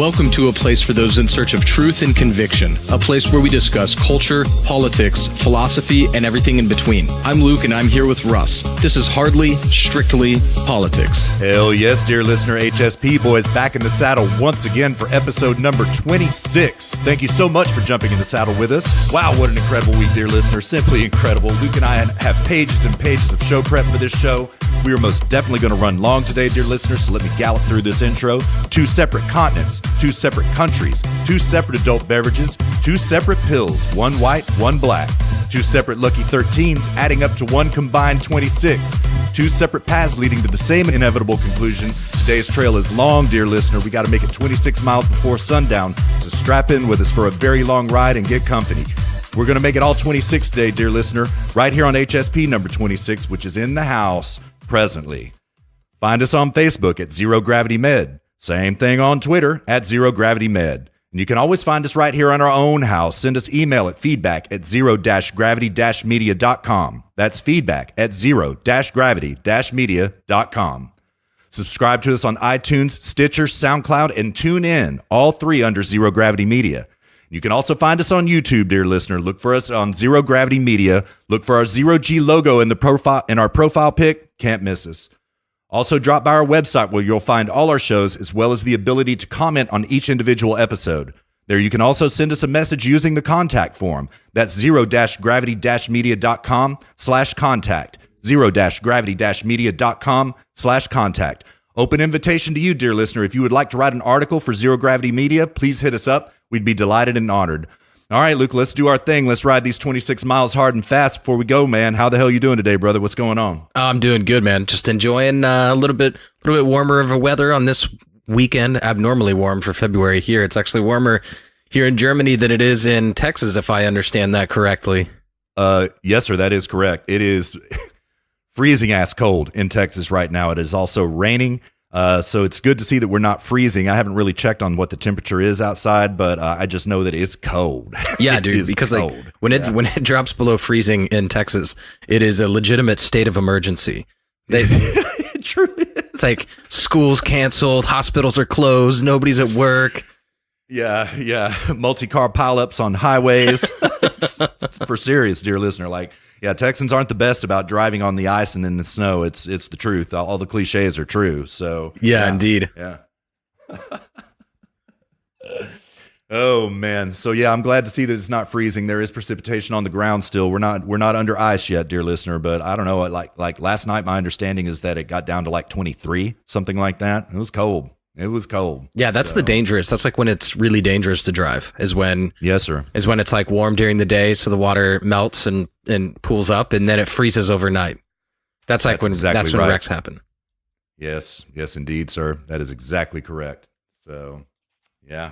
Welcome to a place for those in search of truth and conviction, a place where we discuss culture, politics, philosophy, and everything in between. I'm Luke, and I'm here with Russ. This is Hardly Strictly Politics. Hell yes, dear listener. HSP boys back in the saddle once again for episode number 26. Thank you so much for jumping in the saddle with us. Wow, what an incredible week, dear listener. Simply incredible. Luke and I have pages and pages of show prep for this show. We are most definitely going to run long today, dear listeners, so let me gallop through this intro. 2 separate continents, 2 separate countries, 2 separate adult beverages, 2 separate pills, 1 white, 1 black, 2 separate Lucky 13s, adding up to 1 combined 26, 2 separate paths leading to the same inevitable conclusion. Today's trail is long, dear listener. We got to make it 26 miles before sundown, so strap in with us for a very long ride and get company. We're going to make it all 26 today, dear listener, right here on HSP number 26, which is in the house presently. Find us on Facebook at Zero Gravity Med. Same thing on Twitter at Zero Gravity Med. And you can always find us right here on our own house. Send us email at feedback@zero-gravity-media.com. That's feedback at zero-gravity-media.com. Subscribe to us on iTunes, Stitcher, SoundCloud, and TuneIn, all 3 under Zero Gravity Media. You can also find us on YouTube, dear listener. Look for us on Zero Gravity Media. Look for our Zero G logo in our profile pic. Can't miss us. Also, drop by our website where you'll find all our shows as well as the ability to comment on each individual episode. There you can also send us a message using the contact form. That's zero-gravity-media.com/contact. Zero-gravity-media.com/contact. Open invitation to you, dear listener. If you would like to write an article for Zero Gravity Media, please hit us up. We'd be delighted and honored. All right, Luke, let's do our thing. Let's ride these 26 miles hard and fast before we go, man. How the hell you doing today, brother? What's going on? I'm doing good, man. Just enjoying a little bit warmer of a weather on this weekend. Abnormally warm for February here. It's actually warmer here in Germany than it is in Texas, if I understand that correctly. Yes, sir, that is correct. It is freezing ass cold in Texas right now. It is also raining. So it's good to see that we're not freezing. I haven't really checked on what the temperature is outside, but I just know that it's cold. Yeah, dude, because cold. Like when it drops below freezing in Texas, it is a legitimate state of emergency. It truly is. It's like schools canceled, hospitals are closed, nobody's at work. Yeah. Multi-car pileups on highways. It's for serious, dear listener. Like, yeah, Texans aren't the best about driving on the ice and in the snow. It's the truth. All the cliches are true. So yeah, indeed. Yeah. Oh man. So yeah, I'm glad to see that it's not freezing. There is precipitation on the ground still. We're not under ice yet, dear listener. But I don't know. Like last night, my understanding is that it got down to like 23, something like that. It was cold. It was cold. Yeah, that's the dangerous. That's like when it's really dangerous to drive. Is when yes, sir. Is when it's like warm during the day, so the water melts and pools up, and then it freezes overnight. That's like when wrecks happen. Yes, indeed, sir. That is exactly correct. So, yeah.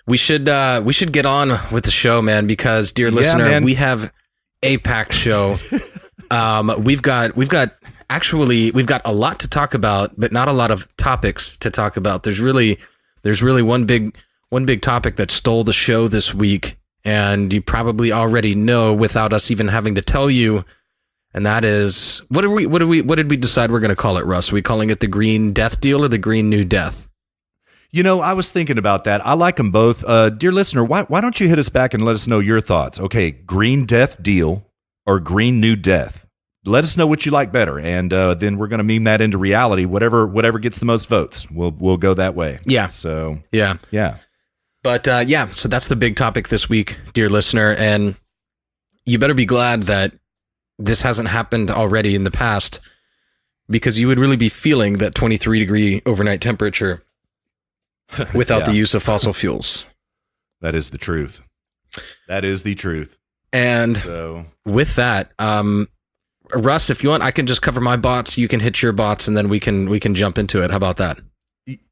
We should get on with the show, man. Because, dear listener, man. We have a packed show. We've got a lot to talk about, but not a lot of topics to talk about. There's really one big topic that stole the show this week, and you probably already know without us even having to tell you. And that is, what did we decide we're going to call it, Russ? Are we calling it the Green Death Deal or the Green New Death? You know, I was thinking about that. I like them both. Dear listener, why don't you hit us back and let us know your thoughts? Okay, Green Death Deal or Green New Death? Let us know what you like better, and then we're going to meme that into reality. Whatever gets the most votes, we'll go that way. Yeah. So yeah. But so that's the big topic this week, dear listener, and you better be glad that this hasn't happened already in the past, because you would really be feeling that 23-degree overnight temperature without the use of fossil fuels. That is the truth. And with that, Russ, if you want, I can just cover my bots. You can hit your bots, and then we can jump into it. How about that?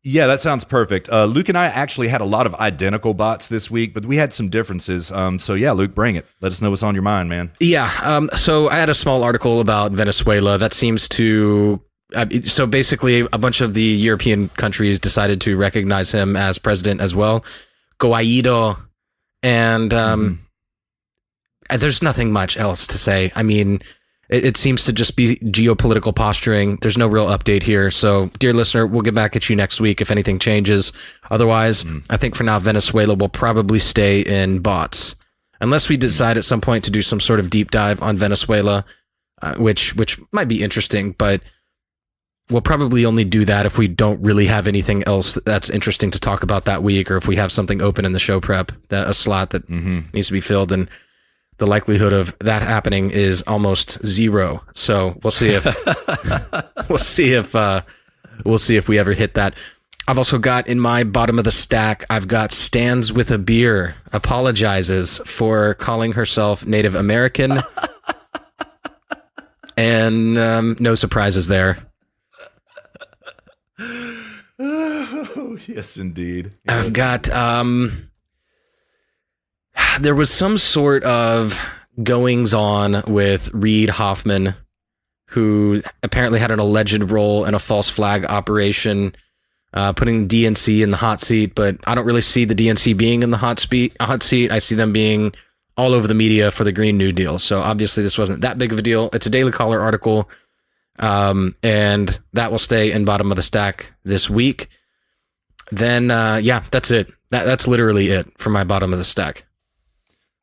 Yeah, that sounds perfect. Luke and I actually had a lot of identical bots this week, but we had some differences. So yeah, Luke, bring it. Let us know what's on your mind, man. Yeah. So I had a small article about Venezuela that seems to. So basically, a bunch of the European countries decided to recognize him as president as well, Guaido, and there's nothing much else to say. I mean, it seems to just be geopolitical posturing. There's no real update here. So, dear listener, we'll get back at you next week if anything changes. Otherwise, I think for now, Venezuela will probably stay in bots. Unless we decide at some point to do some sort of deep dive on Venezuela, which might be interesting, but we'll probably only do that if we don't really have anything else that's interesting to talk about that week, or if we have something open in the show prep, a slot that needs to be filled, and the likelihood of that happening is almost zero. So we'll see if we'll see if we ever hit that. I've also got in my bottom of the stack, I've got Stands with a Beer apologizes for calling herself Native American. And no surprises there. Oh, yes, indeed. I've got, there was some sort of goings on with Reid Hoffman, who apparently had an alleged role in a false flag operation, putting DNC in the hot seat, but I don't really see the DNC being in the hot seat. I see them being all over the media for the Green New Deal. So obviously this wasn't that big of a deal. It's a Daily Caller article, and that will stay in bottom of the stack this week. Then, that's it. That's literally it for my bottom of the stack.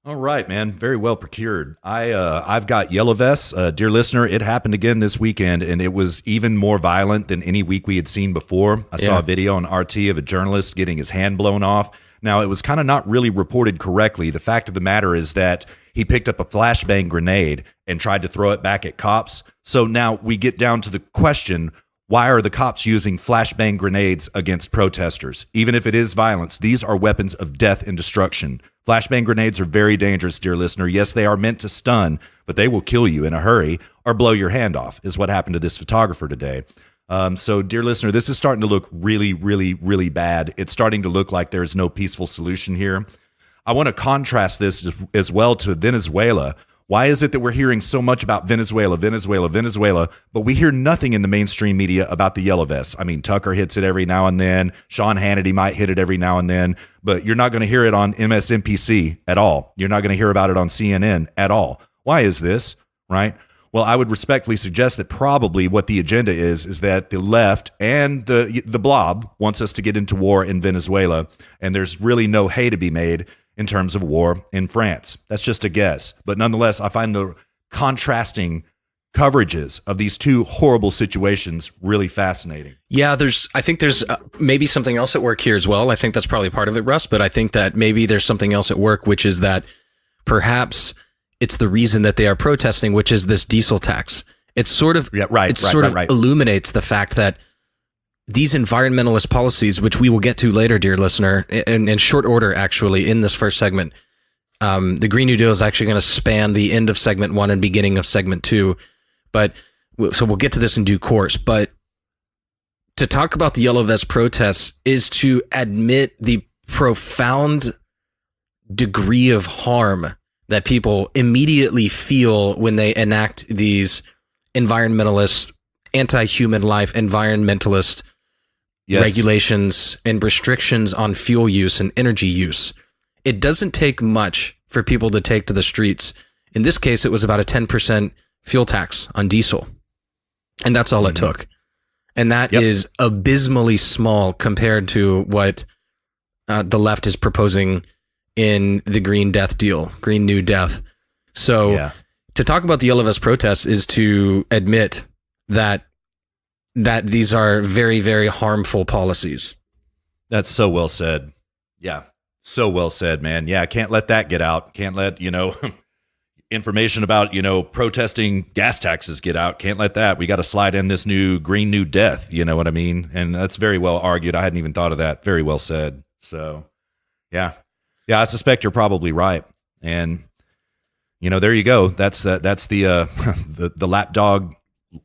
All right, man. Very well procured. I've got Yellow Vests. Dear listener, it happened again this weekend, and it was even more violent than any week we had seen before. I saw a video on RT of a journalist getting his hand blown off. Now, it was kind of not really reported correctly. The fact of the matter is that he picked up a flashbang grenade and tried to throw it back at cops. So now we get down to the question, why are the cops using flashbang grenades against protesters? Even if it is violence, these are weapons of death and destruction. Flashbang grenades are very dangerous, dear listener. Yes, they are meant to stun, but they will kill you in a hurry or blow your hand off, is what happened to this photographer today. So, dear listener, this is starting to look really, really, really bad. It's starting to look like there is no peaceful solution here. I want to contrast this as well to Venezuela. Why is it that we're hearing so much about Venezuela, but we hear nothing in the mainstream media about the Yellow Vests? I mean, Tucker hits it every now and then. Sean Hannity might hit it every now and then, but you're not going to hear it on MSNBC at all. You're not going to hear about it on CNN at all. Why is this, right? Well, I would respectfully suggest that probably what the agenda is that the left and the blob wants us to get into war in Venezuela, and there's really no hay to be made in terms of war in France. That's just a guess. But nonetheless, I find the contrasting coverages of these two horrible situations really fascinating. Yeah, I think there's maybe something else at work here as well. I think that's probably part of it, Russ, but I think that maybe there's something else at work, which is that perhaps it's the reason that they are protesting, which is this diesel tax. It's sort of illuminates the fact that these environmentalist policies, which we will get to later, dear listener, in short order, actually, in this first segment, the Green New Deal is actually going to span the end of segment 1 and beginning of segment 2. So we'll get to this in due course. But to talk about the Yellow Vest protests is to admit the profound degree of harm that people immediately feel when they enact these environmentalist, anti-human life, environmentalist regulations and restrictions on fuel use and energy use. It doesn't take much for people to take to the streets. In this case, it was about a 10% fuel tax on diesel. And that's all it took. And that is abysmally small compared to what the left is proposing in the Green Death deal, Green New Death. So to talk about the Yellow Vest protests is to admit that these are very, very harmful policies. That's so well said. Yeah, so well said, man. Yeah, can't let that get out. Can't let, information about, protesting gas taxes get out. Can't let that. We got to slide in this new Green New Death, you know what I mean? And that's very well argued. I hadn't even thought of that. Very well said. So, yeah. Yeah, I suspect you're probably right. And, there you go. That's the lapdog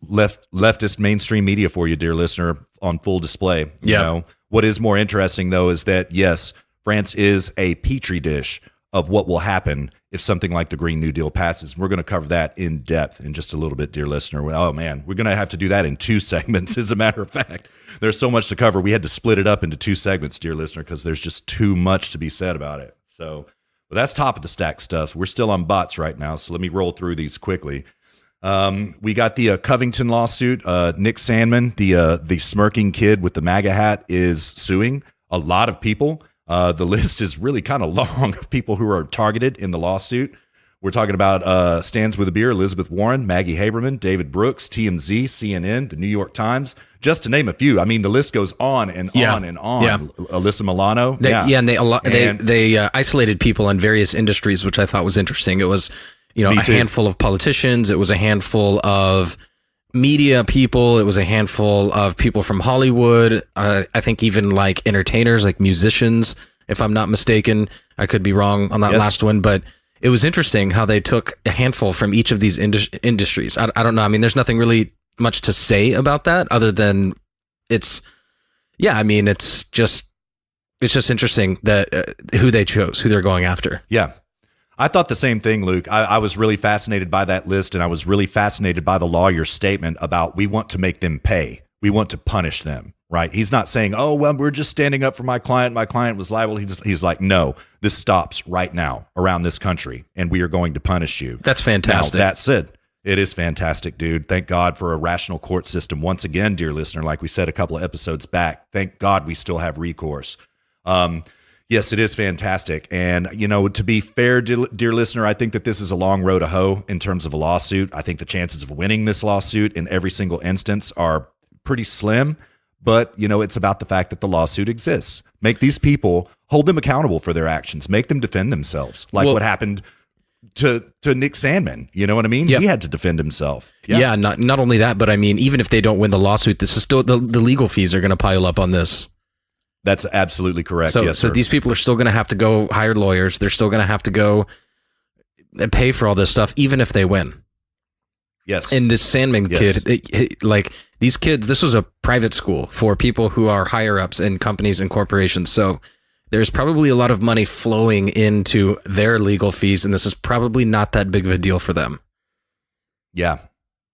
leftist mainstream media for you, dear listener, on full display. You know, what is more interesting, though, is that, yes, France is a petri dish of what will happen if something like the Green New Deal passes. We're going to cover that in depth in just a little bit, dear listener. Oh, man, we're going to have to do that in 2 segments, as a matter of fact. There's so much to cover. We had to split it up into 2 segments, dear listener, because there's just too much to be said about it. So, that's top of the stack stuff. We're still on bots right now, so let me roll through these quickly. We got the Covington lawsuit. Nick Sandman, the smirking kid with the MAGA hat, is suing a lot of people. The list is really kind of long of people who are targeted in the lawsuit. We're talking about Stands with a Beer, Elizabeth Warren, Maggie Haberman, David Brooks, TMZ, CNN, the New York Times, just to name a few. I mean, the list goes on and on and on. Yeah. Alyssa Milano. And they isolated people in various industries, which I thought was interesting. It was, a handful of politicians. It was a handful of media people. It was a handful of people from Hollywood. I think even like entertainers, like musicians, if I'm not mistaken. I could be wrong on that last one, but it was interesting how they took a handful from each of these industries. I don't know. I mean, there's nothing really much to say about that other than it's just interesting that who they chose, who they're going after. Yeah. I thought the same thing, Luke. I was really fascinated by that list, and I was really fascinated by the lawyer's statement about we want to make them pay. We want to punish them, right? He's not saying, oh, well, we're just standing up for my client. My client was liable. He's like, no, this stops right now around this country, and we are going to punish you. That's fantastic. Now, that's it. It is fantastic, dude. Thank God for a rational court system. Once again, dear listener, like we said a couple of episodes back, thank God we still have recourse. Yes, it is fantastic. And, to be fair, dear listener, I think that this is a long road to hoe in terms of a lawsuit. I think the chances of winning this lawsuit in every single instance are pretty slim. But, it's about the fact that the lawsuit exists. Make these people, hold them accountable for their actions. Make them defend themselves, like what happened to Nick Sandman. You know what I mean? Yep. He had to defend himself. Yeah, not only that, but I mean, even if they don't win the lawsuit, this is still the legal fees are going to pile up on this. That's absolutely correct. So these people are still going to have to go hire lawyers. They're still going to have to go and pay for all this stuff, even if they win. Yes. And this Sandman kid, like these kids, this was a private school for people who are higher ups in companies and corporations. So there's probably a lot of money flowing into their legal fees, and this is probably not that big of a deal for them. Yeah.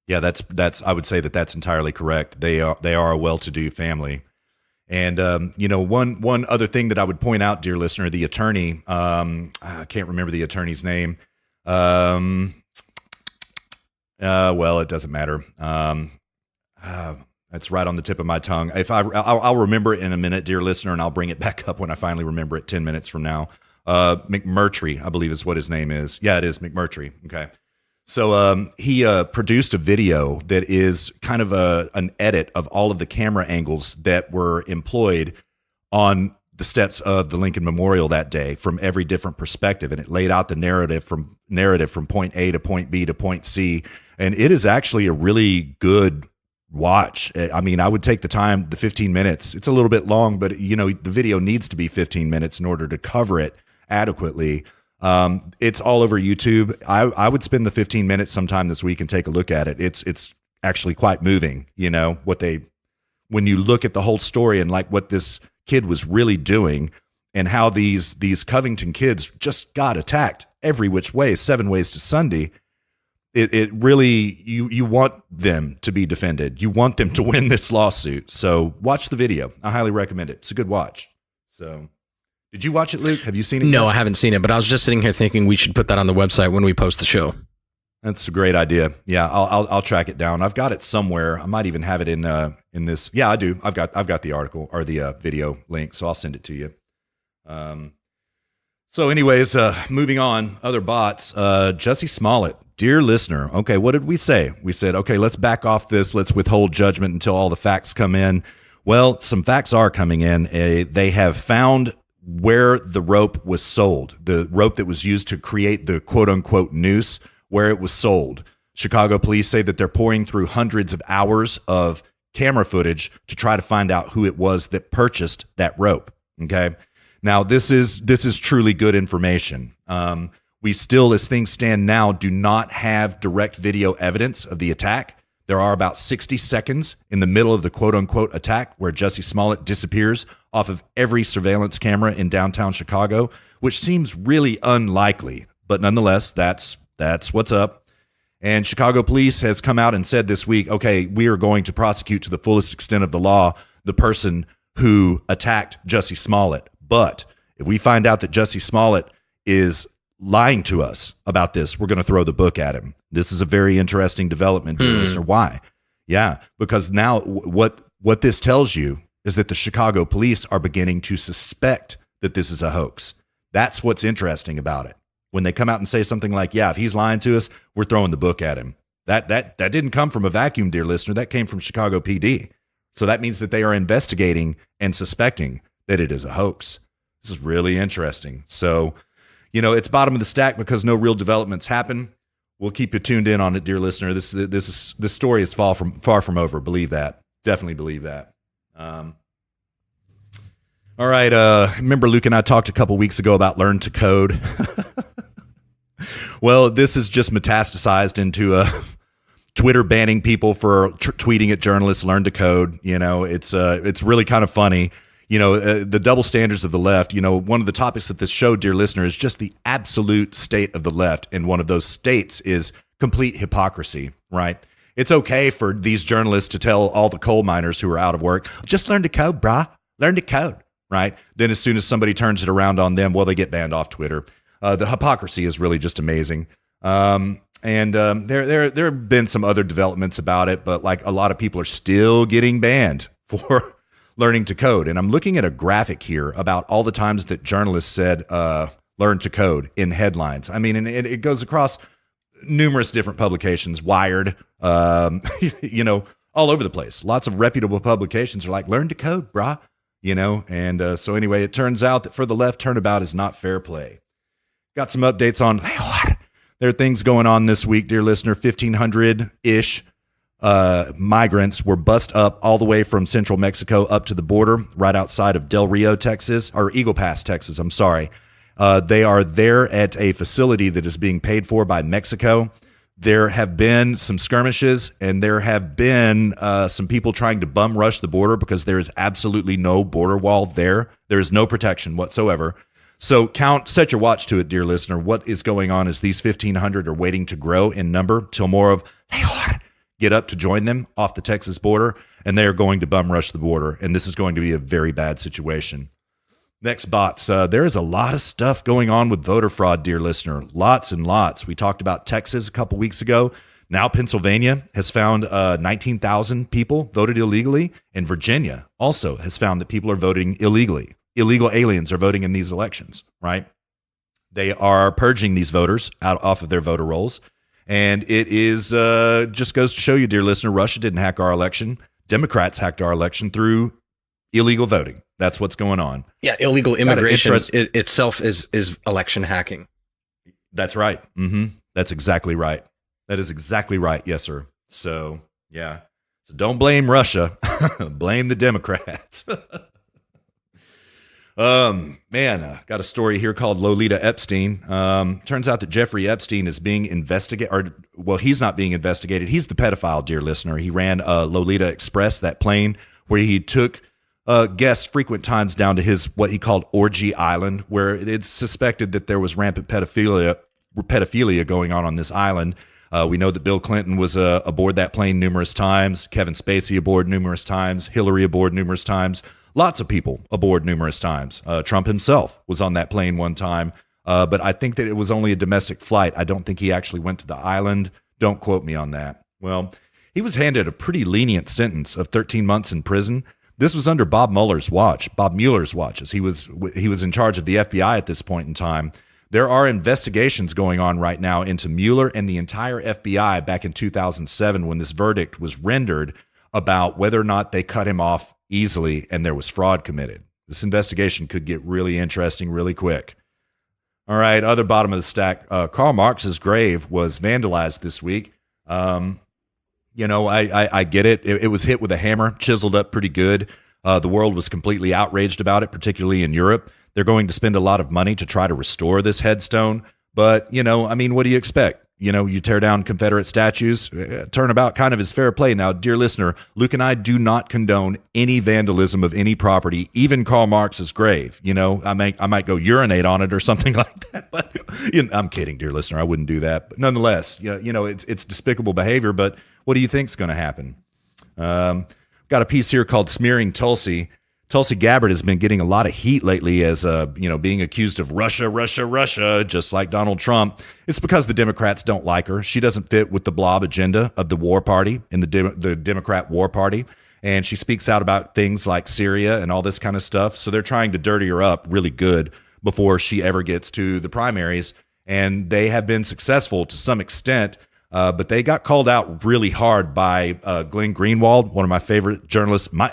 Yeah, that's I would say that's entirely correct. They are a well-to-do family. And, one other thing that I would point out, dear listener, the attorney, I can't remember the attorney's name. Well, it doesn't matter. That's right on the tip of my tongue. I'll remember it in a minute, dear listener, and I'll bring it back up when I finally remember it 10 minutes from now. McMurtry, I believe is what his name is. Yeah, it is McMurtry. Okay. So he produced a video that is kind of an edit of all of the camera angles that were employed on the steps of the Lincoln Memorial that day from every different perspective, and it laid out the narrative from point A to point B to point C, and it is actually a really good watch. I mean, I would take the time, the 15 minutes. It's a little bit long, but the video needs to be 15 minutes in order to cover it adequately. It's all over YouTube. I would spend the 15 minutes sometime this week and take a look at it. It's actually quite moving, when you look at the whole story and like what this kid was really doing and how these Covington kids just got attacked every which way, 7 ways to Sunday. It really, you want them to be defended. You want them to win this lawsuit. So watch the video. I highly recommend it. It's a good watch. So did you watch it, Luke? Have you seen it? No, yet? I haven't seen it, but I was just sitting here thinking we should put that on the website when we post the show. That's a great idea. Yeah, I'll track it down. I've got it somewhere. I might even have it in this. Yeah, I do. I've got the article or the video link, so I'll send it to you. So anyways, moving on, other bots, Jussie Smollett, dear listener. Okay, what did we say? We said, okay, let's back off this. Let's withhold judgment until all the facts come in. Well, some facts are coming in. They have found where the rope was sold, the rope that was used to create the quote unquote noose, where it was sold. Chicago police say that they're pouring through hundreds of hours of camera footage to try to find out who it was that purchased that rope. Okay. Now this is truly good information. We still, as things stand now, do not have direct video evidence of the attack. There are about 60 seconds in the middle of the quote-unquote attack where Jussie Smollett disappears off of every surveillance camera in downtown Chicago, which seems really unlikely. But nonetheless, that's what's up. And Chicago police has come out and said this week, okay, we are going to prosecute to the fullest extent of the law the person who attacked Jussie Smollett. But if we find out that Jussie Smollett is lying to us about this, we're going to throw the book at him. This is a very interesting development, dear listener. Why? Yeah, because now what this tells you is that the Chicago police are beginning to suspect that this is a hoax. That's what's interesting about it. When they come out and say something like, yeah, if he's lying to us, we're throwing the book at him. That didn't come from a vacuum, dear listener. That came from Chicago PD. So that means that they are investigating and suspecting that it is a hoax. This is really interesting. So, it's bottom of the stack because no real developments happen. We'll keep you tuned in on it, dear listener. This story is far from over. Believe that. Definitely believe that. All right. Remember Luke and I talked a couple weeks ago about learn to code. Well, this is just metastasized into Twitter banning people for tweeting at journalists. Learn to code. It's really kind of funny. The double standards of the left. One of the topics of this show, dear listener, is just the absolute state of the left, and one of those states is complete hypocrisy. Right? It's okay for these journalists to tell all the coal miners who are out of work, just learn to code, brah. Learn to code. Right? Then as soon as somebody turns it around on them, well, they get banned off Twitter. The hypocrisy is really just amazing. And there have been some other developments about it, but like a lot of people are still getting banned for learning to code. And I'm looking at a graphic here about all the times that journalists said learn to code in headlines. I mean, and it goes across numerous different publications, Wired, all over the place. Lots of reputable publications are like, learn to code, brah. So anyway, it turns out that for the left, turnabout is not fair play. Got some updates on there are things going on this week, dear listener. 1,500-ish migrants were bussed up all the way from central Mexico up to the border right outside of Del Rio, Texas, or Eagle Pass, Texas. I'm sorry. They are there at a facility that is being paid for by Mexico. There have been some skirmishes, and there have been some people trying to bum rush the border because there is absolutely no border wall there. There is no protection whatsoever. So set your watch to it, dear listener. What is going on is these 1,500 are waiting to grow in number till more of get up to join them off the Texas border, and they are going to bum rush the border, and this is going to be a very bad situation. Next, bots. There is a lot of stuff going on with voter fraud, dear listener. Lots and lots. We talked about Texas a couple weeks ago. Now Pennsylvania has found 19,000 people voted illegally, and Virginia also has found that people are voting illegally. Illegal aliens are voting in these elections, right? They are purging these voters off of their voter rolls. And it is just goes to show you, dear listener, Russia didn't hack our election. Democrats hacked our election through illegal voting. That's what's going on. Yeah, illegal immigration itself is election hacking. That's right. That's exactly right. That is exactly right. Yes, sir. So, yeah. So don't blame Russia. Blame the Democrats. Got a story here called Lolita Epstein. Turns out that Jeffrey Epstein is being investigated, he's not being investigated. He's the pedophile, dear listener. He ran Lolita Express, that plane where he took guests frequent times down to his, what he called Orgy Island, where it's suspected that there was rampant pedophilia going on this island. We know that Bill Clinton was aboard that plane numerous times, Kevin Spacey aboard numerous times, Hillary aboard numerous times. Lots of people aboard numerous times. Trump himself was on that plane one time, but I think that it was only a domestic flight. I don't think he actually went to the island. Don't quote me on that. Well, he was handed a pretty lenient sentence of 13 months in prison. This was under Bob Mueller's watch, as he was in charge of the FBI at this point in time. There are investigations going on right now into Mueller and the entire FBI back in 2007 when this verdict was rendered about whether or not they cut him off easily and there was fraud committed. This investigation could get really interesting really quick. All right, other bottom of the stack. Karl Marx's grave was vandalized this week. I get it. It was hit with a hammer, chiseled up pretty good. The world was completely outraged about it, particularly in Europe. They're going to spend a lot of money to try to restore this headstone. But, what do you expect? You tear down Confederate statues, turnabout kind of is fair play. Now, dear listener, Luke and I do not condone any vandalism of any property, even Karl Marx's grave. I might go urinate on it or something like that. But I'm kidding, dear listener. I wouldn't do that. But nonetheless, it's despicable behavior. But what do you think's going to happen? Got a piece here called Smearing Tulsi. Tulsi Gabbard has been getting a lot of heat lately as being accused of Russia, just like Donald Trump. It's because the Democrats don't like her. She doesn't fit with the blob agenda of the war party and the Democrat war party. And she speaks out about things like Syria and all this kind of stuff. So they're trying to dirty her up really good before she ever gets to the primaries. And they have been successful to some extent. But they got called out really hard by Glenn Greenwald, one of my favorite journalists, my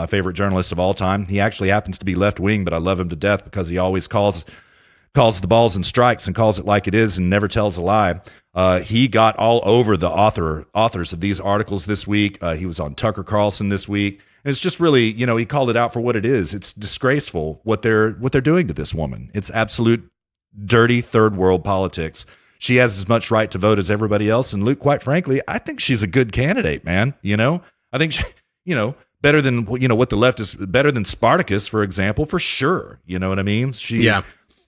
favorite journalist of all time. He actually happens to be left-wing, but I love him to death because he always calls the balls and strikes and calls it like it is and never tells a lie. He got all over the authors of these articles this week. He was on Tucker Carlson this week. And it's just really, he called it out for what it is. It's disgraceful what they're doing to this woman. It's absolute dirty third world politics. She has as much right to vote as everybody else. And Luke, quite frankly, I think she's a good candidate, man. I think, better than, what the left is, better than Spartacus, for example, for sure. You know what I mean? She,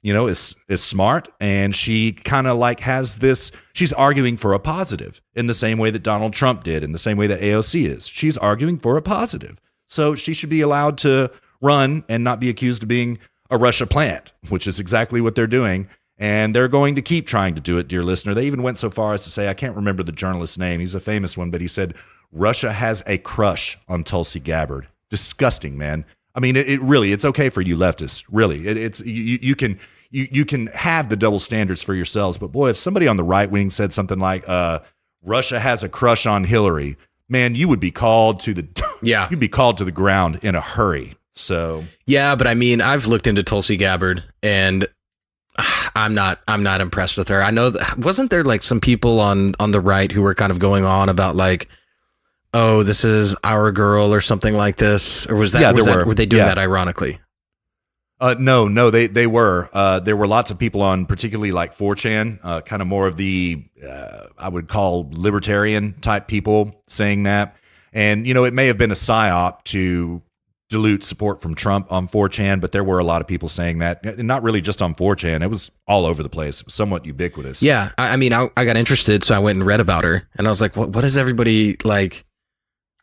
is smart, and she kind of like has this, she's arguing for a positive in the same way that Donald Trump did, in the same way that AOC is. She's arguing for a positive. So she should be allowed to run and not be accused of being a Russia plant, which is exactly what they're doing. And they're going to keep trying to do it, dear listener. They even went so far as to say, I can't remember the journalist's name. He's a famous one, but he said, Russia has a crush on Tulsi Gabbard. Disgusting, man. I mean, it really, it's okay for you leftists. Really, you can have the double standards for yourselves. But boy, if somebody on the right wing said something like, Russia has a crush on Hillary, man, you would be called to you'd be called to the ground in a hurry. So yeah, but I mean, I've looked into Tulsi Gabbard, and I'm not impressed with her. I know wasn't there like some people on the right who were kind of going on about like, oh, this is our girl or something like this, or was that, were they doing that ironically? No, they were. There were lots of people on, particularly like 4chan, kind of more of the I would call libertarian type people saying that, and it may have been a psyop to dilute support from Trump on 4chan, but there were a lot of people saying that, and not really just on 4chan. It was all over the place. It was somewhat ubiquitous. Yeah, I mean, I got interested, so I went and read about her, and I was like, what is everybody like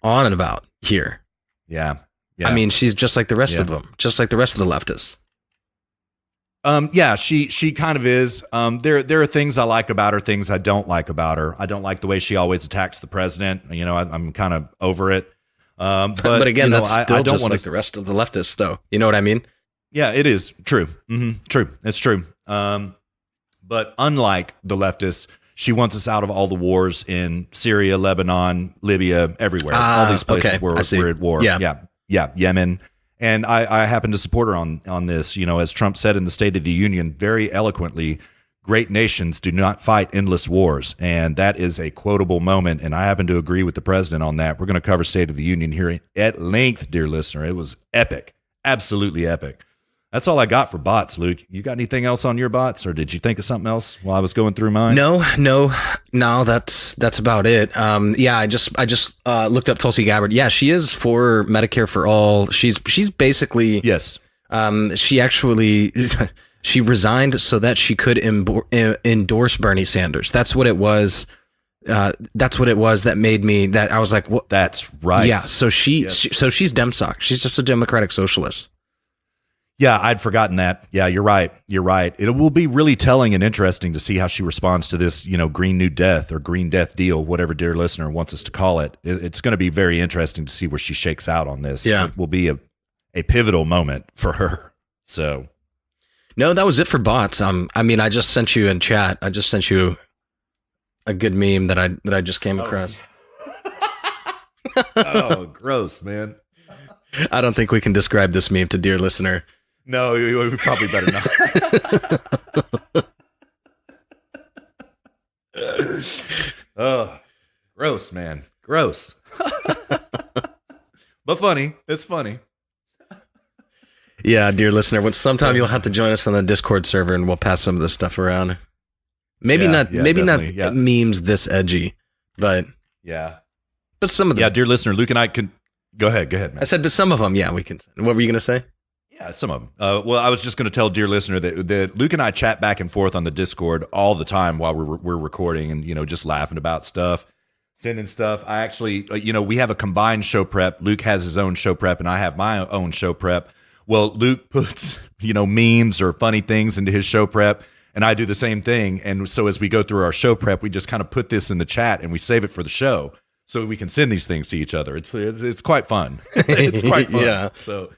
on and about here? Yeah. I mean, she's just like the rest of them, just like the rest of the leftists. She kind of is. There are things I like about her, things I don't like about her. I don't like the way she always attacks the president. I'm kind of over it. But again, that's still just like the rest of the leftists, though. You know what I mean? Yeah, it is true. True. It's true. But unlike the leftists, she wants us out of all the wars in Syria, Lebanon, Libya, everywhere. All these places where we're at war. Yeah, Yemen. And I happen to support her on this. As Trump said in the State of the Union very eloquently, great nations do not fight endless wars. And that is a quotable moment. And I happen to agree with the president on that. We're going to cover State of the Union here at length, dear listener. It was epic. Absolutely epic. That's all I got for bots, Luke. You got anything else on your bots, or did you think of something else while I was going through mine? No, that's about it. I just looked up Tulsi Gabbard. Yeah, she is for Medicare for all. She's basically, yes. She actually she resigned so that she could endorse Bernie Sanders. That's what it was. That made me, that I was like, what? That's right. Yeah. So she's Demsoc. She's just a democratic socialist. Yeah, I'd forgotten that. Yeah, you're right. It will be really telling and interesting to see how she responds to this, Green New Death or Green Death deal, whatever dear listener wants us to call it. It's going to be very interesting to see where she shakes out on this. Yeah. It will be a pivotal moment for her. So, no, that was it for bots. I just sent you in chat. I just sent you a good meme that I just came across. Oh, gross, man. I don't think we can describe this meme to dear listener. No, we probably better not. Oh, gross, man. Gross. But funny. It's funny. Yeah, dear listener, sometime you'll have to join us on the Discord server and we'll pass some of this stuff around. Maybe not memes this edgy, but yeah. But some of them. Yeah, dear listener, Luke and I can go ahead, man. I said, but some of them, yeah, we can. What were you going to say? Yeah, some of them. Well, I was just going to tell dear listener that Luke and I chat back and forth on the Discord all the time while we're recording and, just laughing about stuff. sending stuff. I actually, we have a combined show prep. Luke has his own show prep, and I have my own show prep. Well, Luke puts, memes or funny things into his show prep, and I do the same thing. And so as we go through our show prep, we just kind of put this in the chat and we save it for the show so we can send these things to each other. It's quite fun. It's quite fun. Yeah. So,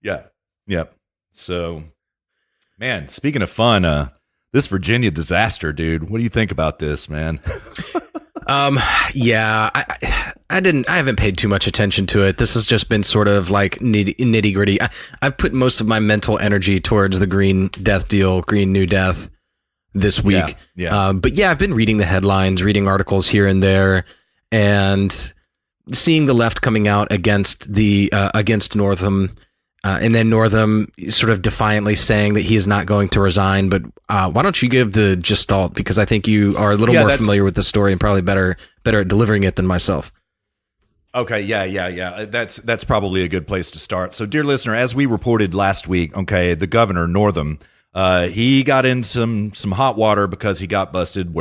yeah. Yep. So, man, speaking of fun, this Virginia disaster, dude, what do you think about this, man? Yeah, I haven't paid too much attention to it. This has just been sort of like nitty gritty. I've put most of my mental energy towards the Green Death deal, Green New Death this week. Yeah. But yeah, I've been reading the headlines, reading articles here and there, and seeing the left coming out against Northam. And then Northam sort of defiantly saying that he is not going to resign. But why don't you give the gestalt? Because I think you are a little more familiar with the story and probably better at delivering it than myself. Okay, yeah. That's probably a good place to start. So, dear listener, as we reported last week, okay, the governor, Northam, he got in some hot water because he got busted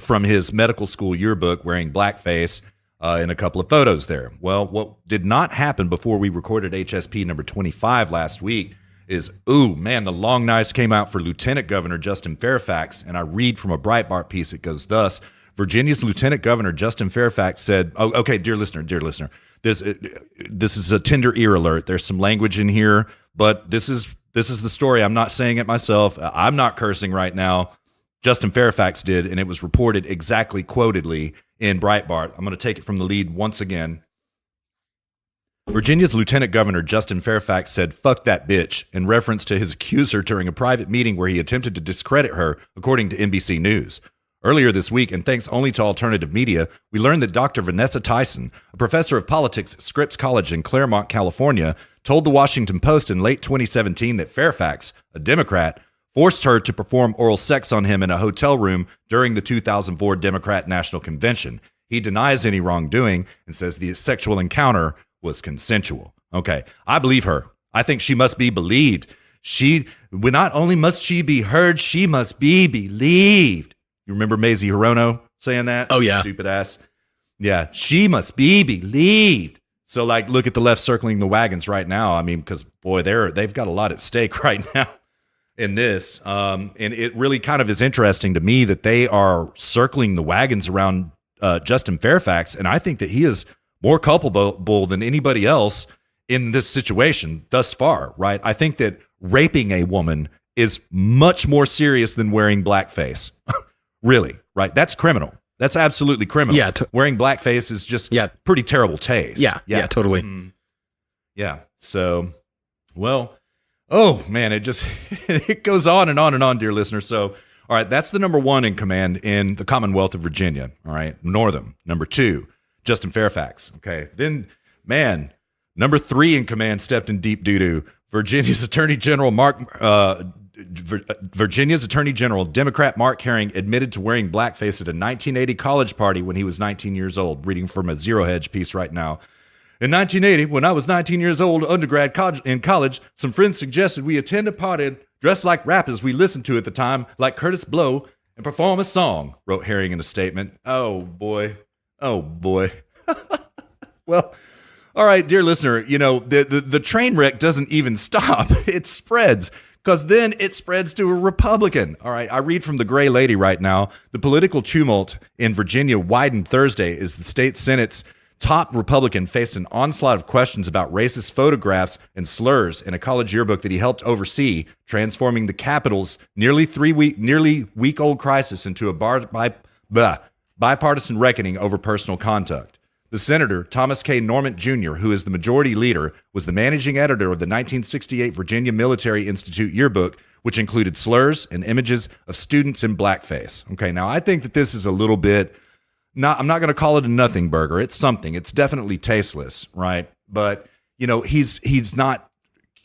from his medical school yearbook wearing blackface. In a couple of photos there. Well, what did not happen before we recorded HSP number 25 last week is, the long knives came out for Lieutenant Governor Justin Fairfax. And I read from a Breitbart piece. It goes thus: Virginia's Lieutenant Governor Justin Fairfax said, okay, dear listener, this is a tender ear alert. There's some language in here, but this is the story. I'm not saying it myself. I'm not cursing right now. Justin Fairfax did, and it was reported exactly quotedly in Breitbart. I'm going to take it from the lead once again. Virginia's Lieutenant Governor Justin Fairfax said, "Fuck that bitch," in reference to his accuser during a private meeting where he attempted to discredit her, according to NBC News. Earlier this week, and thanks only to alternative media, we learned that Dr. Vanessa Tyson, a professor of politics at Scripps College in Claremont, California, told the Washington Post in late 2017 that Fairfax, a Democrat, forced her to perform oral sex on him in a hotel room during the 2004 Democrat National Convention. He denies any wrongdoing and says the sexual encounter was consensual. Okay, I believe her. I think she must be believed. Not only must she be heard, she must be believed. You remember Mazie Hirono saying that? Oh, yeah. Stupid ass. Yeah, she must be believed. So, look at the left circling the wagons right now. I mean, because, boy, they've got a lot at stake right now in this. And it really kind of is interesting to me that they are circling the wagons around Justin Fairfax. And I think that he is more culpable than anybody else in this situation thus far, right? I think that raping a woman is much more serious than wearing blackface. Really, right? That's criminal. That's absolutely criminal. Yeah. Wearing blackface is just pretty terrible taste. Yeah, totally. Yeah. So, well, oh man, it goes on and on and on, dear listener. So, all right, that's the number one in command in the Commonwealth of Virginia. All right, Northam. Number two, Justin Fairfax. Okay, then, man, number three in command stepped in deep doo-doo. Virginia's Attorney General Democrat Mark Herring admitted to wearing blackface at a 1980 college party when he was 19 years old. Reading from a Zero Hedge piece right now. In 1980, when I was 19 years old, undergrad in college, some friends suggested we attend a party dressed like rappers we listened to at the time, like Curtis Blow, and perform a song, wrote Herring in a statement. Oh, boy. Oh, boy. Well, all right, dear listener, the train wreck doesn't even stop. It spreads, because then it spreads to a Republican. All right, I read from the Gray Lady right now. The political tumult in Virginia widened Thursday as the state Senate's top Republican faced an onslaught of questions about racist photographs and slurs in a college yearbook that he helped oversee, transforming the Capitol's nearly week-old crisis into a bipartisan reckoning over personal conduct. The senator, Thomas K. Norman Jr., who is the majority leader, was the managing editor of the 1968 Virginia Military Institute yearbook, which included slurs and images of students in blackface. Okay, now I think that this is a little bit... I'm not going to call it a nothing burger. It's something. It's definitely tasteless, right? But, he's not,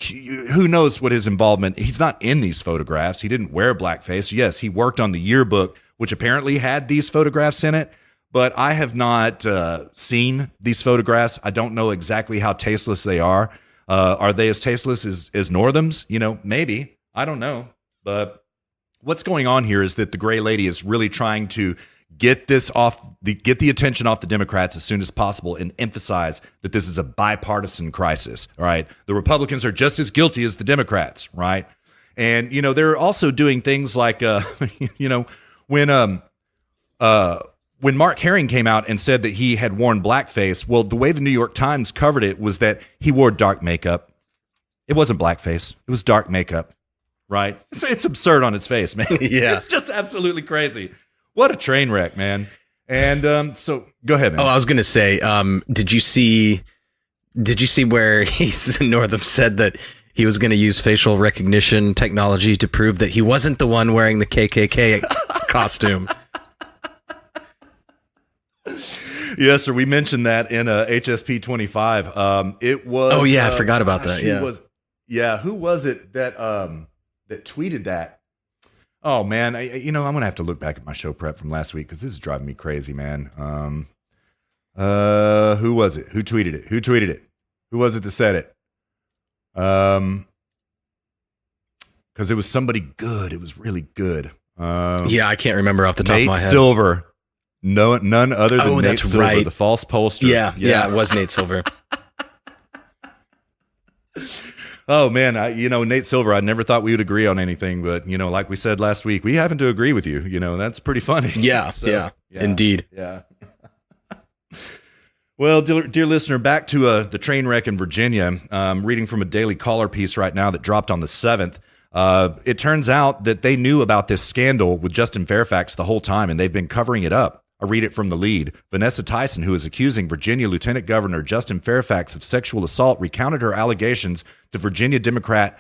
who knows what his involvement, he's not in these photographs. He didn't wear blackface. Yes, he worked on the yearbook, which apparently had these photographs in it, but I have not seen these photographs. I don't know exactly how tasteless they are. Are they as tasteless as Northam's? Maybe. I don't know. But what's going on here is that the Gray Lady is really trying to get the attention off the Democrats as soon as possible and emphasize that this is a bipartisan crisis. All right. The Republicans are just as guilty as the Democrats. Right. And, they're also doing things like, when Mark Herring came out and said that he had worn blackface, well, the way the New York Times covered it was that he wore dark makeup. It wasn't blackface. It was dark makeup, right? It's absurd on its face, man. Yeah. It's just absolutely crazy. What a train wreck, man. And so go ahead, man. Oh, I was going to say, did you see where Northam said that he was going to use facial recognition technology to prove that he wasn't the one wearing the KKK costume? Yes, sir. We mentioned that in HSP 25. It was. Oh yeah, I forgot about that. Yeah. Who was it that tweeted that? Oh man, I'm gonna have to look back at my show prep from last week because this is driving me crazy, man. Who was it? Who tweeted it? Who was it that said it? Because it was somebody good. It was really good. Yeah, I can't remember off the top of my head. Nate Silver. No, none other than Nate Silver, right. The false pollster. Yeah, it was Nate Silver. Oh man, Nate Silver. I never thought we would agree on anything, but like we said last week, we happen to agree with you. That's pretty funny. Yeah, So, indeed. Yeah. Well, dear listener, back to the train wreck in Virginia. Reading from a Daily Caller piece right now that dropped on the 7th. It turns out that they knew about this scandal with Justin Fairfax the whole time, and they've been covering it up. I read it from the lead. Vanessa Tyson, who is accusing Virginia Lieutenant Governor Justin Fairfax of sexual assault, recounted her allegations to Virginia Democrat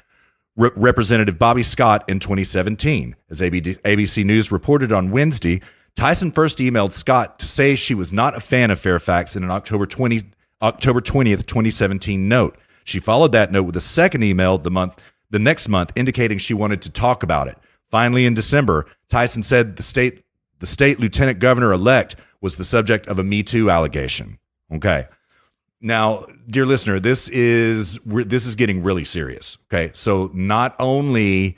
Representative Bobby Scott in 2017. As ABC News reported on Wednesday, Tyson first emailed Scott to say she was not a fan of Fairfax in an October 20th, 2017 note. She followed that note with a second email the next month indicating she wanted to talk about it. Finally, in December, Tyson said the state lieutenant governor-elect was the subject of a Me Too allegation. Okay. Now, dear listener, this is getting really serious. Okay. So not only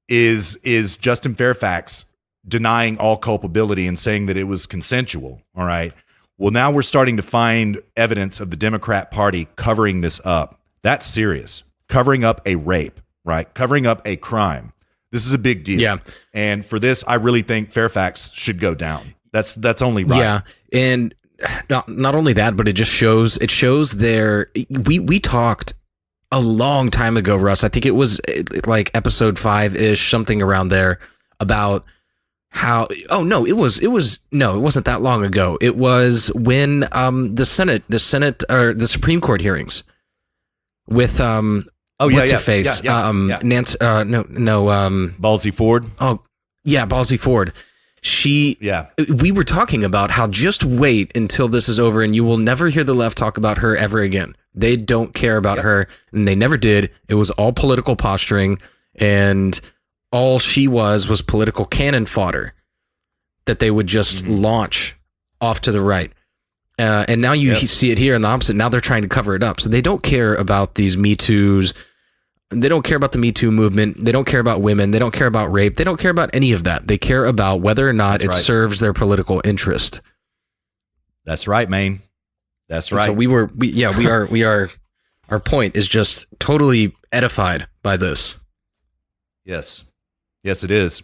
is Justin Fairfax denying all culpability and saying that it was consensual, all right, well, now we're starting to find evidence of the Democrat Party covering this up. That's serious. Covering up a rape, right? Covering up a crime. This is a big deal. Yeah. And for this, I really think Fairfax should go down. That's only right. Yeah. And not only that, but it shows we talked a long time ago, Russ. I think it was like episode 5-ish, something around there, about how it wasn't that long ago. It was when the Supreme Court hearings with what's her face? Nancy, Ballsy Ford. Oh, yeah, Ballsy Ford. We were talking about how just wait until this is over and you will never hear the left talk about her ever again. They don't care about her, and they never did. It was all political posturing, and all she was political cannon fodder that they would just launch off to the right. And now you see it here in the opposite. Now they're trying to cover it up. So they don't care about these Me Too's. They don't care about the Me Too movement. They don't care about women. They don't care about rape. They don't care about any of that. They care about whether or not serves their political interest. That's right, man. That's right. And so we are. Our point is just totally edified by this. Yes, it is.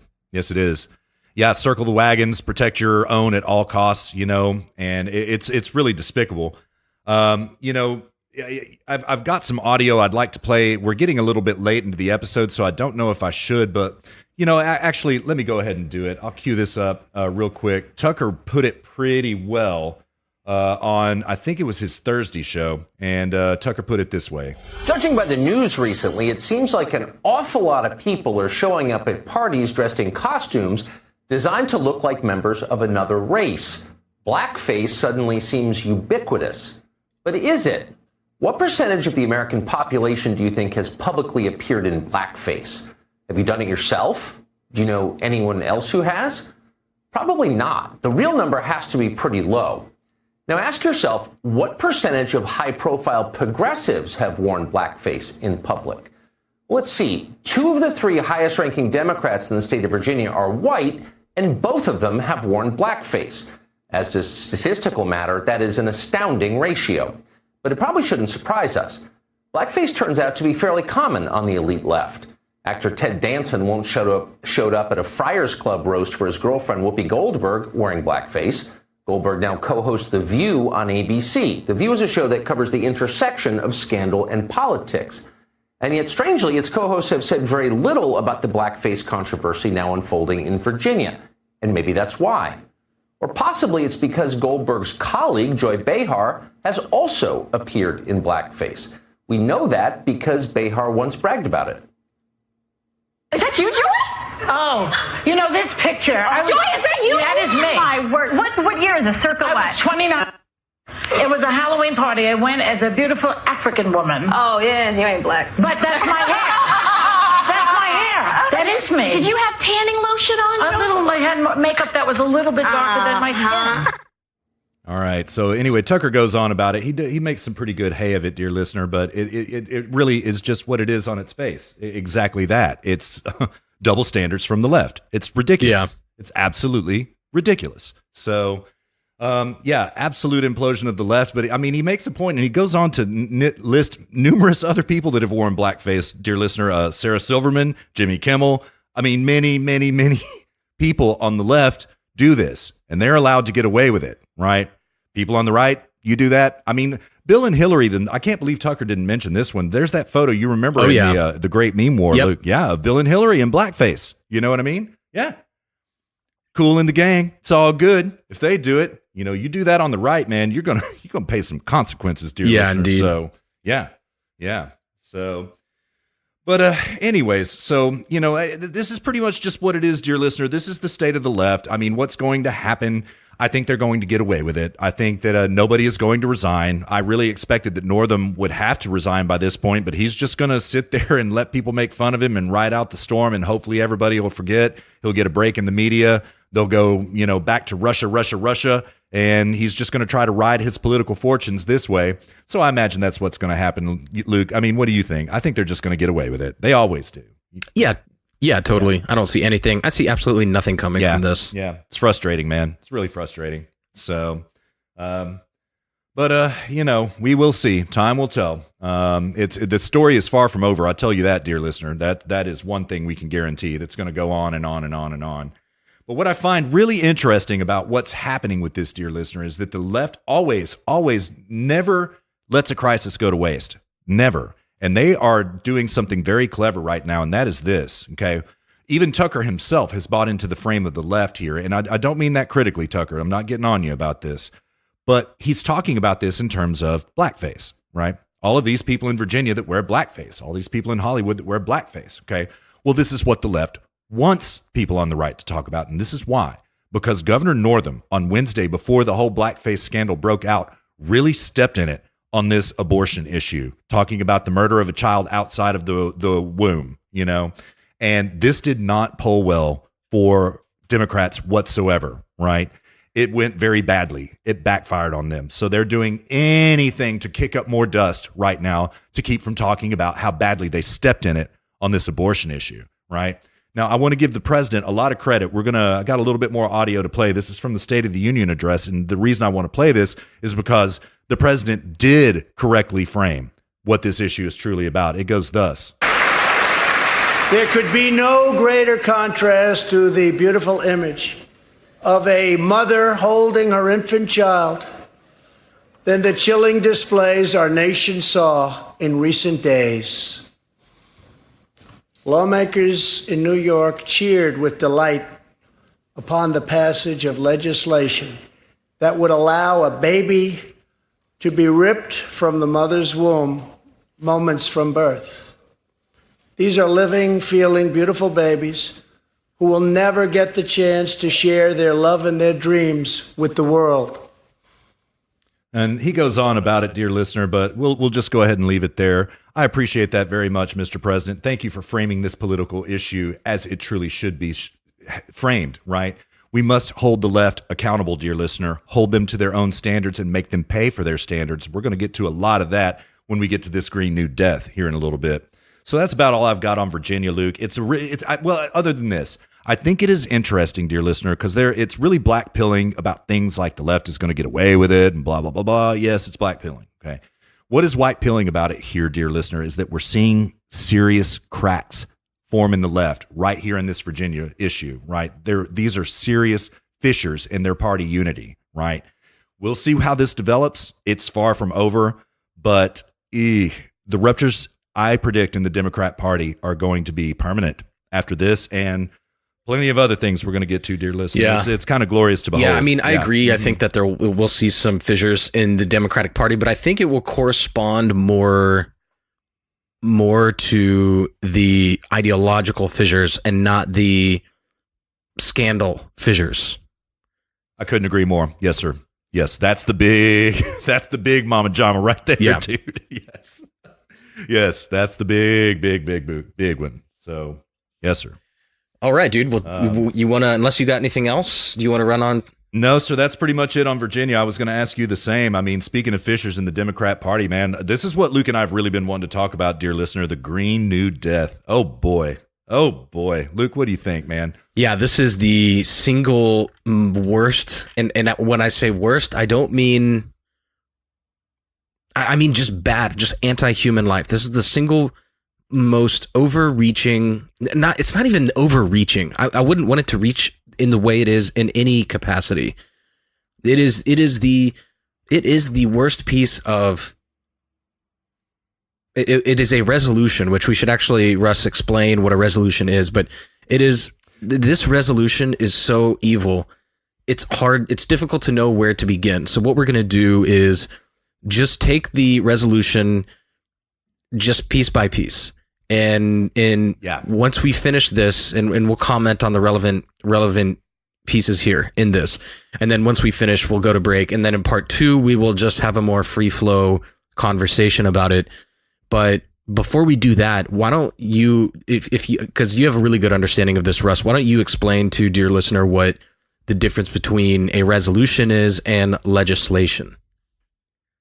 Yeah, circle the wagons, protect your own at all costs, and it's really despicable. I've got some audio I'd like to play. We're getting a little bit late into the episode, so I don't know if I should, but, actually, let me go ahead and do it. I'll cue this up real quick. Tucker put it pretty well on, I think it was his Thursday show, and Tucker put it this way. Judging by the news recently, it seems like an awful lot of people are showing up at parties dressed in costumes designed to look like members of another race. Blackface suddenly seems ubiquitous. But is it? What percentage of the American population do you think has publicly appeared in blackface? Have you done it yourself? Do you know anyone else who has? Probably not. The real number has to be pretty low. Now ask yourself, what percentage of high-profile progressives have worn blackface in public? Let's see. 2 of the 3 highest-ranking Democrats in the state of Virginia are white, and both of them have worn blackface. As a statistical matter, that is an astounding ratio. But it probably shouldn't surprise us. Blackface turns out to be fairly common on the elite left. Actor Ted Danson once showed up at a Friars Club roast for his girlfriend Whoopi Goldberg wearing blackface. Goldberg now co-hosts The View on ABC. The View is a show that covers the intersection of scandal and politics. And yet, strangely, its co-hosts have said very little about the blackface controversy now unfolding in Virginia. And maybe that's why. Or possibly it's because Goldberg's colleague, Joy Behar, has also appeared in blackface. We know that because Behar once bragged about it. Is that you, Joy? Oh, you know this picture. Joy, is that you? That is me. My word. What year is this? Circa I what? was 29. It was a Halloween party. I went as a beautiful African woman. Oh, yes, you ain't black. But that's my hair. That's my hair. That is me. Did you have tanning lotion on, A Joy? little, I had makeup that was a little bit darker than my skin. All right. So anyway, Tucker goes on about it. He makes some pretty good hay of it, dear listener, but it really is just what it is on its face. Exactly that. It's double standards from the left. It's ridiculous. Yeah. It's absolutely ridiculous. So, absolute implosion of the left. But I mean, he makes a point, and he goes on to list numerous other people that have worn blackface, dear listener. Sarah Silverman, Jimmy Kimmel. I mean, many, many, many people on the left do this, and they're allowed to get away with it, right? People on the right, you do that. I mean, Bill and Hillary, I can't believe Tucker didn't mention this one. There's that photo you remember in the Great Meme War, Yep. Luke. Yeah, of Bill and Hillary in blackface. You know what I mean? Yeah. Cool in the gang. It's all good. If they do it, you do that on the right, man, you're gonna pay some consequences, dear listener. Indeed. So yeah. So but anyways, so, this is pretty much just what it is, dear listener. This is the state of the left. I mean, what's going to happen? I think they're going to get away with it. I think that nobody is going to resign. I really expected that Northam would have to resign by this point, but he's just going to sit there and let people make fun of him and ride out the storm, and hopefully everybody will forget. He'll get a break in the media. They'll go, back to Russia, and he's just going to try to ride his political fortunes this way. So I imagine that's what's going to happen, Luke. I mean, what do you think? I think they're just going to get away with it. They always do. Yeah, totally. Yeah. I don't see anything. I see absolutely nothing coming from this. Yeah, it's frustrating, man. It's really frustrating. So, but we will see. Time will tell. The story is far from over. I'll tell you that, dear listener. That is one thing we can guarantee. That's going to go on and on and on and on. But what I find really interesting about what's happening with this, dear listener, is that the left always never lets a crisis go to waste. Never. And they are doing something very clever right now, and that is this, okay? Even Tucker himself has bought into the frame of the left here, and I don't mean that critically, Tucker. I'm not getting on you about this. But he's talking about this in terms of blackface, right? All of these people in Virginia that wear blackface, all these people in Hollywood that wear blackface, okay? Well, this is what the left wants people on the right to talk about, and this is why. Because Governor Northam, on Wednesday, before the whole blackface scandal broke out, really stepped in it on this abortion issue, talking about the murder of a child outside of the womb, and this did not poll well for Democrats whatsoever, right? It went very badly. It backfired on them. So they're doing anything to kick up more dust right now to keep from talking about how badly they stepped in it on this abortion issue, right? Now, I want to give the president a lot of credit. I got a little bit more audio to play. This is from the State of the Union address. And the reason I want to play this is because the president did correctly frame what this issue is truly about. It goes thus. There could be no greater contrast to the beautiful image of a mother holding her infant child than the chilling displays our nation saw in recent days. Lawmakers in New York cheered with delight upon the passage of legislation that would allow a baby to be ripped from the mother's womb moments from birth. These are living, feeling, beautiful babies who will never get the chance to share their love and their dreams with the world. And he goes on about it, dear listener, but we'll just go ahead and leave it there. I appreciate that very much, Mr. President. Thank you for framing this political issue as it truly should be framed, right? We must hold the left accountable, dear listener, hold them to their own standards and make them pay for their standards. We're going to get to a lot of that when we get to this green new death here in a little bit. So that's about all I've got on Virginia, Luke. Other than this, I think it is interesting, dear listener, because it's really black pilling about things like the left is going to get away with it and blah, blah, blah, blah. Yes, it's black pilling. Okay. What is white pilling about it here, dear listener, is that we're seeing serious cracks form in the left right here in this Virginia issue, right? These are serious fissures in their party unity, right? We'll see how this develops. It's far from over, but the ruptures I predict in the Democrat Party are going to be permanent after this, and plenty of other things we're going to get to, dear listeners. Yeah. It's kind of glorious to behold. Yeah, I mean, I agree. I think that we'll see some fissures in the Democratic Party, but I think it will correspond more to the ideological fissures and not the scandal fissures. I couldn't agree more. Yes, sir. Yes, that's the big Mama Jama right there, Yeah. dude. Yes. Yes, that's the big one. So, yes, sir. All right, dude. Well, you want to, unless you got anything else, do you want to run on? No, sir, that's pretty much it on Virginia. I was going to ask you the same. I mean, speaking of fissures in the Democrat Party, man, this is what Luke and I have really been wanting to talk about, dear listener, the Green New Death. Oh, boy. Luke, what do you think, man? Yeah, this is the single worst. And when I say worst, I don't mean, I mean just bad, just anti-human life. This is the single most overreaching, it's not even overreaching. I wouldn't want it to reach in the way it is in any capacity. It is the worst piece of it is a resolution, which we should actually, Russ, explain what a resolution is, but this resolution is so evil. It's difficult to know where to begin. So what we're going to do is just take the resolution just piece by piece. And once we finish this, and we'll comment on the relevant pieces here in this, and then once we finish, we'll go to break, and then in part 2, we will just have a more free flow conversation about it. But before we do that, why don't you, if you, because you have a really good understanding of this, Russ, why don't you explain to dear listener what the difference between a resolution is and legislation?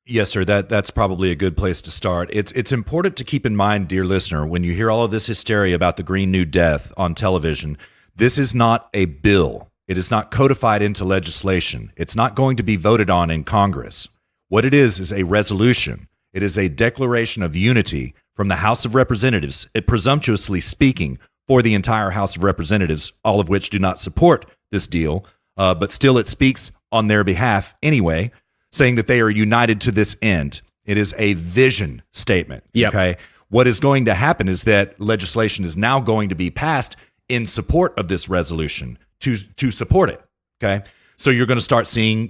Yes, sir. That's probably a good place to start. It's important to keep in mind, dear listener, when you hear all of this hysteria about the Green New Death on television, this is not a bill. It is not codified into legislation. It's not going to be voted on in Congress. What it is a resolution. It is a declaration of unity from the House of Representatives, it presumptuously speaking for the entire House of Representatives, all of which do not support this deal, but still it speaks on their behalf anyway, saying that they are united to this end. It is a vision statement. Yep. Okay. What is going to happen is that legislation is now going to be passed in support of this resolution to support it. Okay. So you're going to start seeing,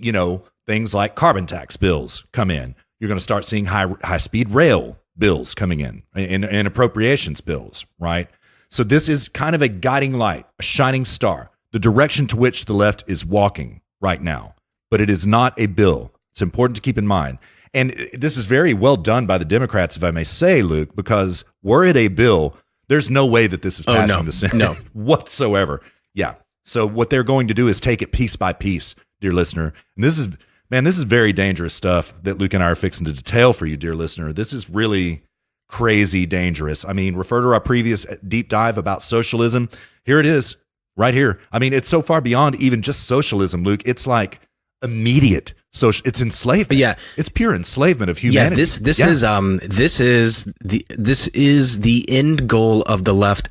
things like carbon tax bills come in. You're going to start seeing high speed rail bills coming in and appropriations bills, right? So this is kind of a guiding light, a shining star, the direction to which the left is walking right now. But it is not a bill. It's important to keep in mind. And this is very well done by the Democrats, if I may say, Luke, because were it a bill, there's no way that this is passing the Senate whatsoever. Yeah. So what they're going to do is take it piece by piece, dear listener. And this is very dangerous stuff that Luke and I are fixing to detail for you, dear listener. This is really crazy dangerous. I mean, refer to our previous deep dive about socialism. Here it is, right here. I mean, it's so far beyond even just socialism, Luke. It's like immediate social. It's enslavement. Yeah, it's pure enslavement of humanity. Yeah, this is the end goal of the left,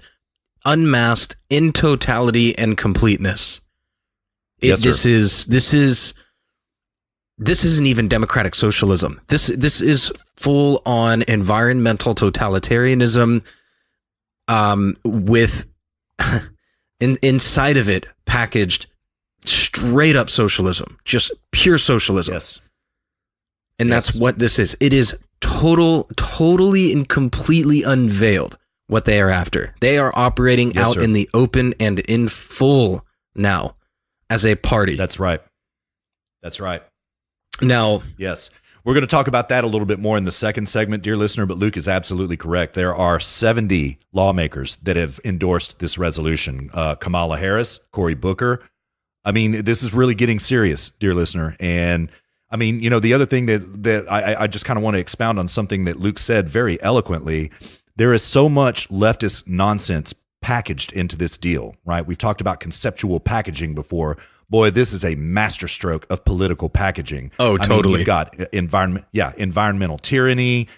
unmasked in totality and completeness. This isn't even democratic socialism. This is full on environmental totalitarianism, with inside of it packaged straight up socialism, just pure socialism. Yes. And that's what this is. It is totally and completely unveiled what they are after. They are operating out in the open and in full now as a party. That's right. That's right. Now, yes, we're going to talk about that a little bit more in the second segment, dear listener, but Luke is absolutely correct. There are 70 lawmakers that have endorsed this resolution. Kamala Harris, Cory Booker. I mean, this is really getting serious, dear listener. And I mean, the other thing that I just kind of want to expound on something that Luke said very eloquently. There is so much leftist nonsense packaged into this deal, right? We've talked about conceptual packaging before. Boy, this is a masterstroke of political packaging. Oh, totally. I mean, you've got environmental tyranny,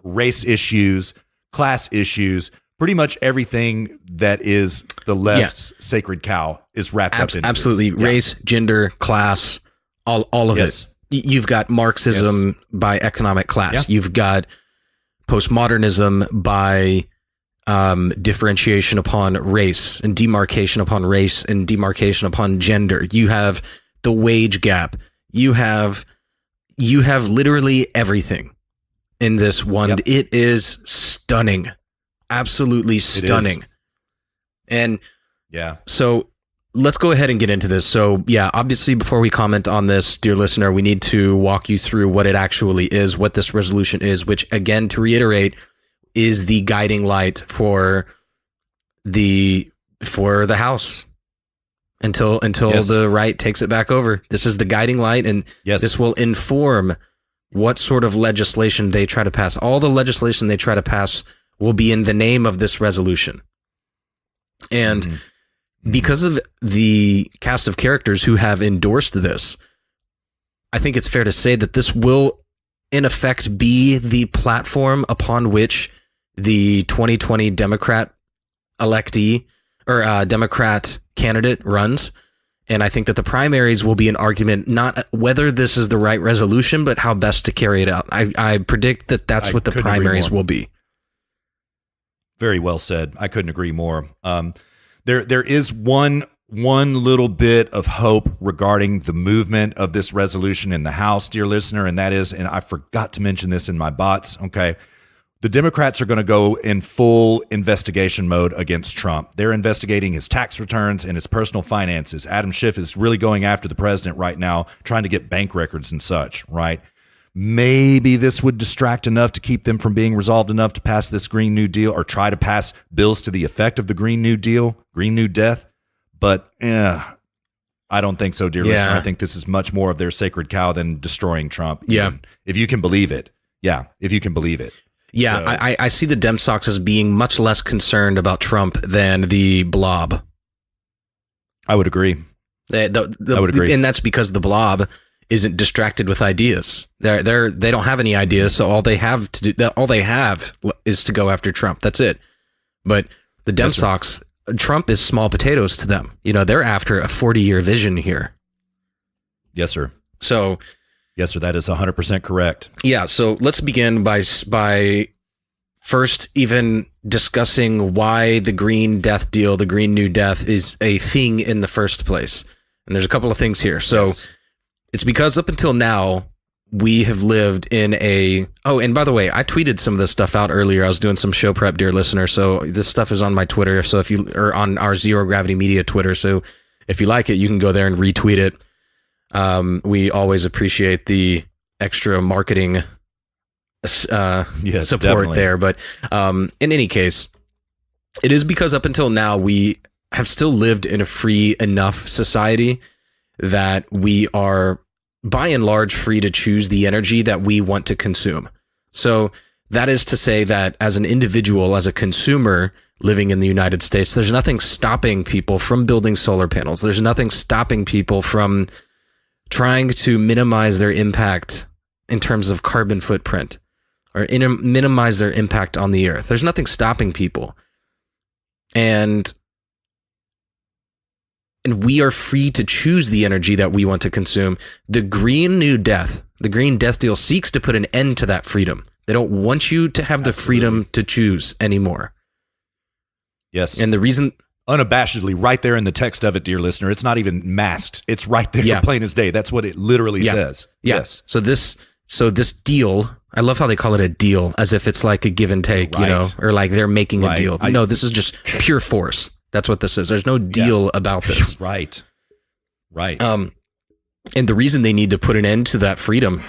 race issues, class issues, pretty much everything that is the left's sacred cow is wrapped up in absolutely this. Race, gender, class, all of it. You've got Marxism by economic class. You've got postmodernism by differentiation upon race and demarcation upon race and demarcation upon gender. You have the wage gap. You have literally everything in this one. Yep. It is stunning. Absolutely stunning. And so let's go ahead and get into this. So obviously before we comment on this, dear listener, we need to walk you through what it actually is, what this resolution is, which again, to reiterate, is the guiding light for the House until the right takes it back over. This is the guiding light, and this will inform what sort of legislation they try to pass. All the legislation they try to pass will be in the name of this resolution. And because of the cast of characters who have endorsed this, I think it's fair to say that this will, in effect, be the platform upon which the 2020 Democrat electee or Democrat candidate runs. And I think that the primaries will be an argument, not whether this is the right resolution, but how best to carry it out. I predict that that's what the primaries will be. Very well said. I couldn't agree more. There is one little bit of hope regarding the movement of this resolution in the House, dear listener, and that is, and I forgot to mention this in my bots, okay, the Democrats are going to go in full investigation mode against Trump. They're investigating his tax returns and his personal finances. Adam Schiff is really going after the president right now, trying to get bank records and such, right? Maybe this would distract enough to keep them from being resolved enough to pass this Green New Deal or try to pass bills to the effect of the Green New Deal, Green New Death. But I don't think so, dear listener. I think this is much more of their sacred cow than destroying Trump. If you can believe it. If you can believe it. Yeah, so, I see the Dem Sox as being much less concerned about Trump than the blob. I would agree. I would agree. And that's because the blob isn't distracted with ideas. They don't have any ideas, so all they have is to go after Trump. That's it. But the Dem Sox, Trump is small potatoes to them. They're after a 40-year vision here. Yes, sir. So, yes, sir. That is 100% correct. Yeah. So let's begin by first even discussing why the Green Death deal, the Green New Death, is a thing in the first place. And there's a couple of things here. So it's because up until now, we have lived in and by the way, I tweeted some of this stuff out earlier. I was doing some show prep, dear listener. So this stuff is on my Twitter. So or on our Zero Gravity Media Twitter. So if you like it, you can go there and retweet it. We always appreciate the extra marketing support definitely there. But in any case, it is because up until now, we have still lived in a free enough society that we are, by and large, free to choose the energy that we want to consume. So that is to say that as an individual, as a consumer living in the United States, there's nothing stopping people from building solar panels. There's nothing stopping people from trying to minimize their impact in terms of carbon footprint or minimize their impact on the earth. There's nothing stopping people. And we are free to choose the energy that we want to consume. The Green New Death, the Green Death deal seeks to put an end to that freedom. They don't want you to have the freedom to choose anymore. Yes. And the reason... Unabashedly, right there in the text of it, dear listener. It's not even masked. It's right there, plain as day. That's what it literally says. Yeah. Yes. So this deal, I love how they call it a deal, as if it's like a give and take, or like they're making a deal. No, this is just pure force. That's what this is. There's no deal about this. Right. And the reason they need to put an end to that freedom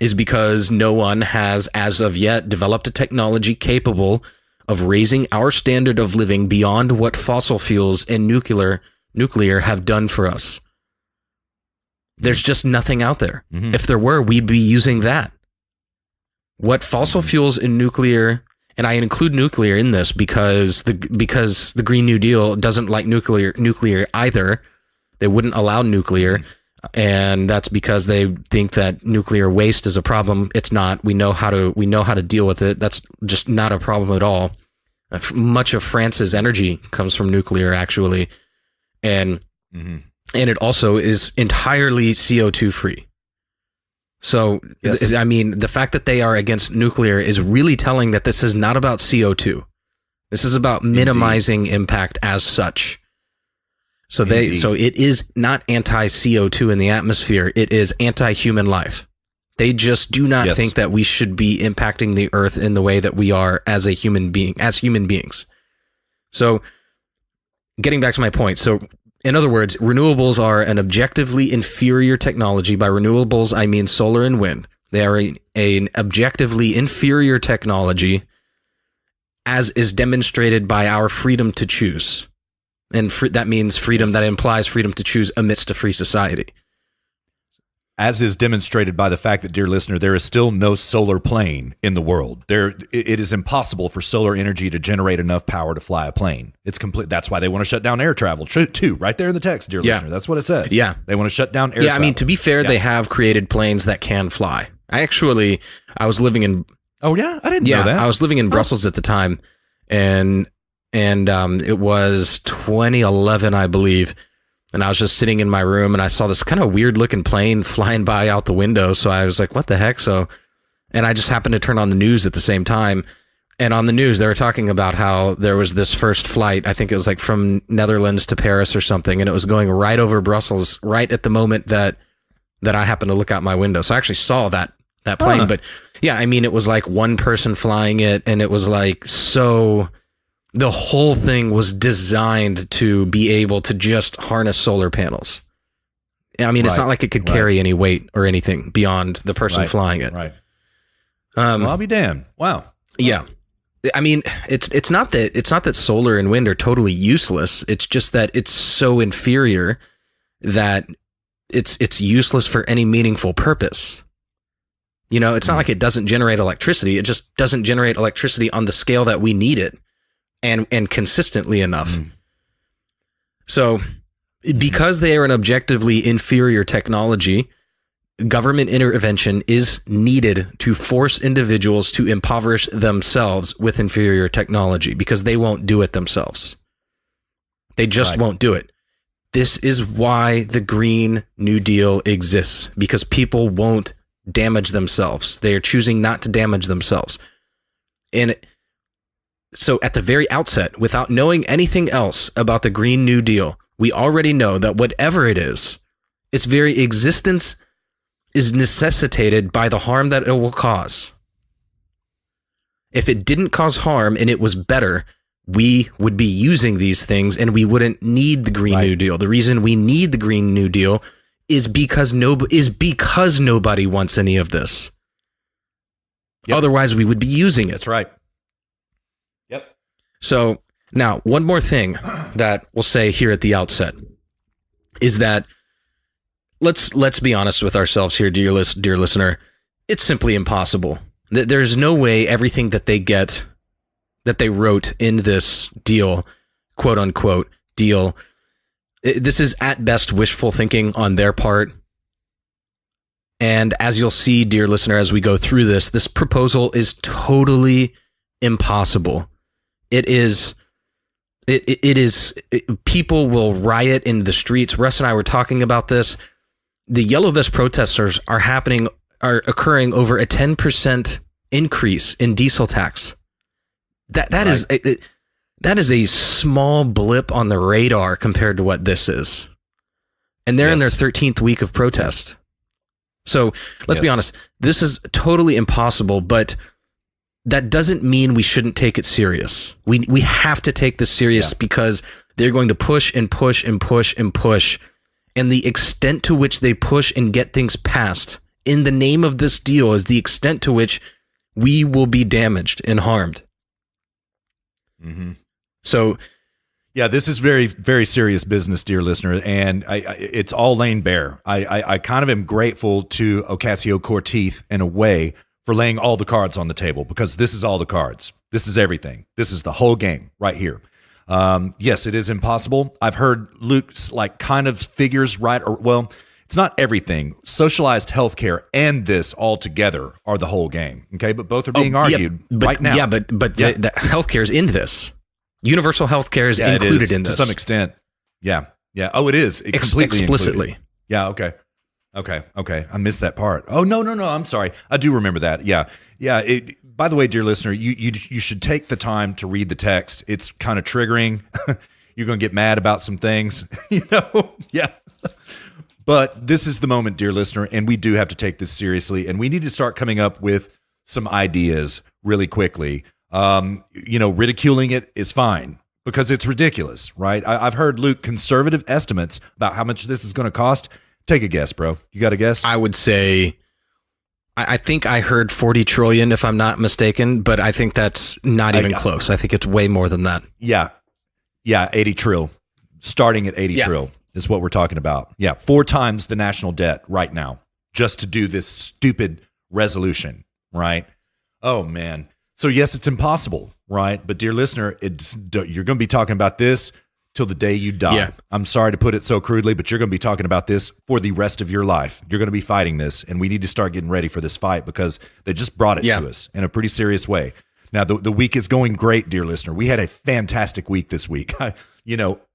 is because no one has, as of yet, developed a technology capable of raising our standard of living beyond what fossil fuels and nuclear have done for us. There's just nothing out there. Mm-hmm. If there were, we'd be using that. What fossil fuels and nuclear And I include nuclear in this because the Green New Deal doesn't like nuclear either. They wouldn't allow nuclear, and that's because they think that nuclear waste is a problem. It's not. We know how to deal with it. That's just not a problem at all. Much of France's energy comes from nuclear, actually, and it also is entirely CO2 free. So, I mean, the fact that they are against nuclear is really telling that this is not about CO2. This is about minimizing impact as such. So it is not anti-CO2 in the atmosphere. It is anti-human life. They just do not think that we should be impacting the earth in the way that we are as human beings. So, getting back to my point. So, in other words, renewables are an objectively inferior technology. By renewables, I mean solar and wind. They are an objectively inferior technology, as is demonstrated by our freedom to choose. And that means freedom, that implies freedom to choose amidst a free society. As is demonstrated by the fact that, dear listener, there is still no solar plane in the world. It is impossible for solar energy to generate enough power to fly a plane. It's complete. That's why they want to shut down air travel too. Right there in the text, dear listener. That's what it says. Yeah, they want to shut down air travel. I mean, to be fair, they have created planes that can fly. I was living in. Oh yeah, I didn't know that. I was living in Brussels at the time, and it was 2011, I believe. And I was just sitting in my room and I saw this kind of weird looking plane flying by out the window. So I was like, what the heck? And I just happened to turn on the news at the same time. And on the news, they were talking about how there was this first flight. I think it was like from Netherlands to Paris or something. And it was going right over Brussels right at the moment that I happened to look out my window. So I actually saw that plane. But yeah, I mean, it was like one person flying it. And it was like the whole thing was designed to be able to just harness solar panels. I mean, it's not like it could carry any weight or anything beyond the person flying it. Right. Well, I'll be damned. Wow. Yeah. I mean, it's not that solar and wind are totally useless. It's just that it's so inferior that it's useless for any meaningful purpose. You know, it's not like it doesn't generate electricity. It just doesn't generate electricity on the scale that we need it. And consistently enough. So because they are an objectively inferior technology, government intervention is needed to force individuals to impoverish themselves with inferior technology because they won't do it themselves. They just won't do it. This is why the Green New Deal exists, because people won't damage themselves. They are choosing not to damage themselves. And so at the very outset, without knowing anything else about the Green New Deal, we already know that whatever it is, its very existence is necessitated by the harm that it will cause. If it didn't cause harm and it was better, we would be using these things and we wouldn't need the Green New Deal. The reason we need the Green New Deal is because nobody wants any of this. Otherwise, we would be using it. That's right. So now, one more thing that we'll say here at the outset is that let's be honest with ourselves here, dear listener. It's simply impossible. There's no way everything that they wrote in this deal, quote unquote deal, this is at best wishful thinking on their part. And as you'll see, dear listener, as we go through this proposal is totally impossible. It is people will riot in the streets. Russ and I were talking about this. The Yellow Vest protesters are occurring over a 10% increase in diesel tax. That is a small blip on the radar compared to what this is. And they're in their 13th week of protest. So let's be honest, this is totally impossible, but that doesn't mean we shouldn't take it serious. We have to take this serious because they're going to push and push and push and push. And the extent to which they push and get things passed in the name of this deal is the extent to which we will be damaged and harmed. So, yeah, this is very, very serious business, dear listener, and it's all laying bare. I kind of am grateful to Ocasio-Cortez in a way for laying all the cards on the table, because this is all the cards. This is everything. This is the whole game right here. Yes, it is impossible. I've heard Luke's like kind of figures right, or well, it's not everything. Socialized healthcare and this all together are the whole game. Okay, but both are being argued right now. Yeah, but the healthcare is in this. Universal healthcare is included in this to some extent. Yeah. Oh, it is completely explicitly. Included. Yeah. Okay. I missed that part. Oh, no. I'm sorry. I do remember that. Yeah. By the way, dear listener, you should take the time to read the text. It's kind of triggering. You're going to get mad about some things, Yeah. But this is the moment, dear listener, and we do have to take this seriously, and we need to start coming up with some ideas really quickly. Ridiculing it is fine because it's ridiculous, right? I've heard, Luke, conservative estimates about how much this is going to cost. Take a guess, bro. You got a guess? I would say, I think I heard 40 trillion, if I'm not mistaken, but I think that's not even close. I think it's way more than that. Yeah, 80 trill. Starting at 80 trill is what we're talking about. Yeah, 4 times the national debt right now just to do this stupid resolution, right? Oh, man. So, yes, it's impossible, right? But, dear listener, you're going to be talking about this till the day you die. Yeah. I'm sorry to put it so crudely, but you're going to be talking about this for the rest of your life. You're going to be fighting this, and we need to start getting ready for this fight because they just brought it to us in a pretty serious way. Now, the week is going great, dear listener. We had a fantastic week this week.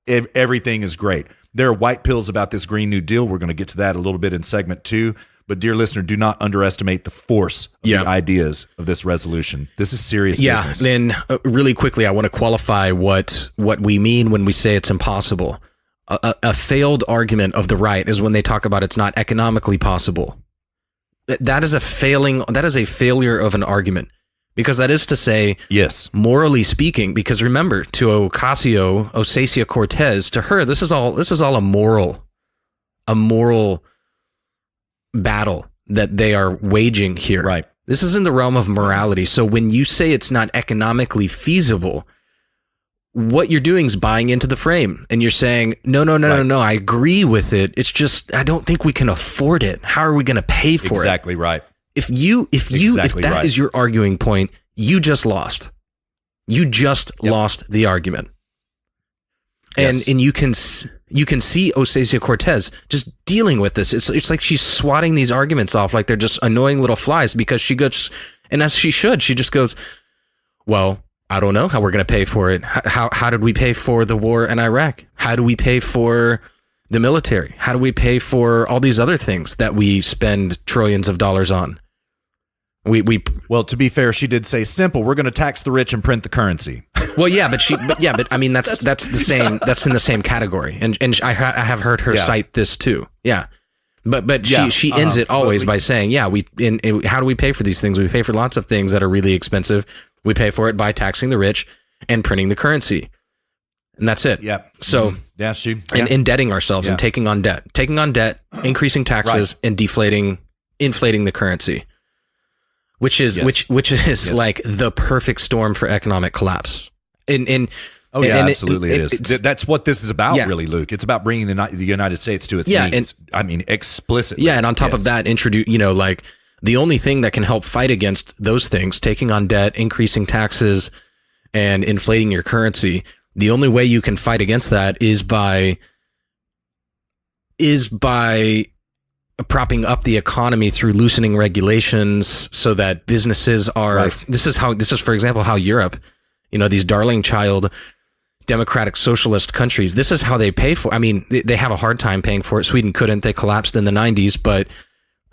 Everything is great. There are white pills about this Green New Deal. We're going to get to that a little bit in segment 2. But, dear listener, do not underestimate the force of the ideas of this resolution. This is serious business. Then really quickly, I want to qualify what we mean when we say it's impossible. A failed argument of the right is when they talk about it's not economically possible. That is a failure of an argument. Because that is to say, yes, morally speaking, because remember, to Ocasio-Cortez, to her, this is all a moral battle that they are waging here. Right. This is in the realm of morality. So when you say it's not economically feasible, what you're doing is buying into the frame, and you're saying, no, I agree with it. It's just, I don't think we can afford it. How are we going to pay for it? Exactly right. If that is your arguing point, you just lost. You just lost the argument. And you can see Ocasio-Cortez just dealing with this. It's like she's swatting these arguments off like they're just annoying little flies, because she goes, and as she should, she just goes, well, I don't know how we're going to pay for it. How did we pay for the war in Iraq? How do we pay for the military? How do we pay for all these other things that we spend trillions of dollars on? Well, to be fair, she did say simple. We're going to tax the rich and print the currency. Well, but I mean that's the same. That's in the same category, and I have heard her cite this too. Yeah, but she ends it always by saying, how do we pay for these things? We pay for lots of things that are really expensive. We pay for it by taxing the rich and printing the currency, and that's it. Yeah. So and indebting ourselves and taking on debt, increasing taxes, and inflating the currency. Which is like the perfect storm for economic collapse. Absolutely it is. That's what this is about, really, Luke. It's about bringing the United States to its knees. Explicitly. Yeah, and on top of that, the only thing that can help fight against those things, taking on debt, increasing taxes, and inflating your currency, the only way you can fight against that is by propping up the economy through loosening regulations so that businesses are this is for example how Europe, these darling child democratic socialist countries, this is how they pay for. I mean, they have a hard time paying for it. Sweden couldn't. They collapsed in the 90s, but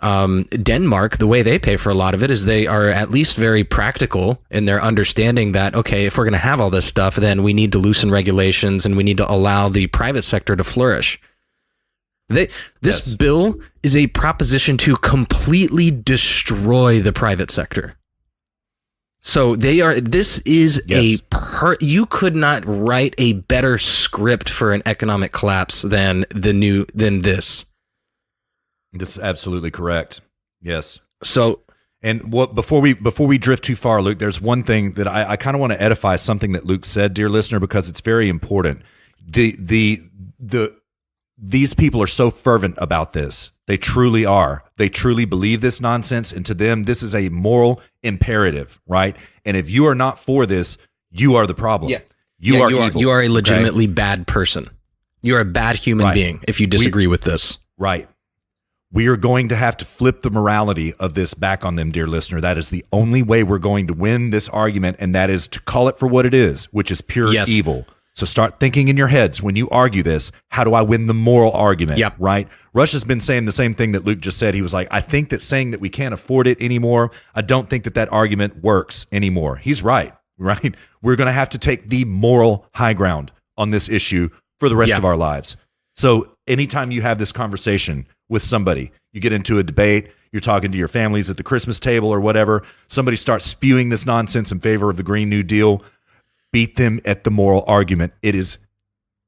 Denmark, the way they pay for a lot of it is they are at least very practical in their understanding that, okay, if we're going to have all this stuff, then we need to loosen regulations and we need to allow the private sector to flourish. This bill is a proposition to completely destroy the private sector. So you could not write a better script for an economic collapse than this. This is absolutely correct. Yes. So, and before we drift too far, Luke, there's one thing that I kind of want to edify something that Luke said, dear listener, because it's very important. These people are so fervent about this. They truly are. They truly believe this nonsense, and to them, this is a moral imperative, right? And if you are not for this, you are the problem. Yeah. You are evil. You are a legitimately bad person. You're a bad human being if you disagree with this. Right. We are going to have to flip the morality of this back on them, dear listener. That is the only way we're going to win this argument, and that is to call it for what it is, which is pure evil. So start thinking in your heads when you argue this, how do I win the moral argument, right? Rush has been saying the same thing that Luke just said. He was like, I think that saying that we can't afford it anymore, I don't think that that argument works anymore. He's right? We're going to have to take the moral high ground on this issue for the rest of our lives. So anytime you have this conversation with somebody, you get into a debate, you're talking to your families at the Christmas table or whatever, somebody starts spewing this nonsense in favor of the Green New Deal, beat them at the moral argument. It is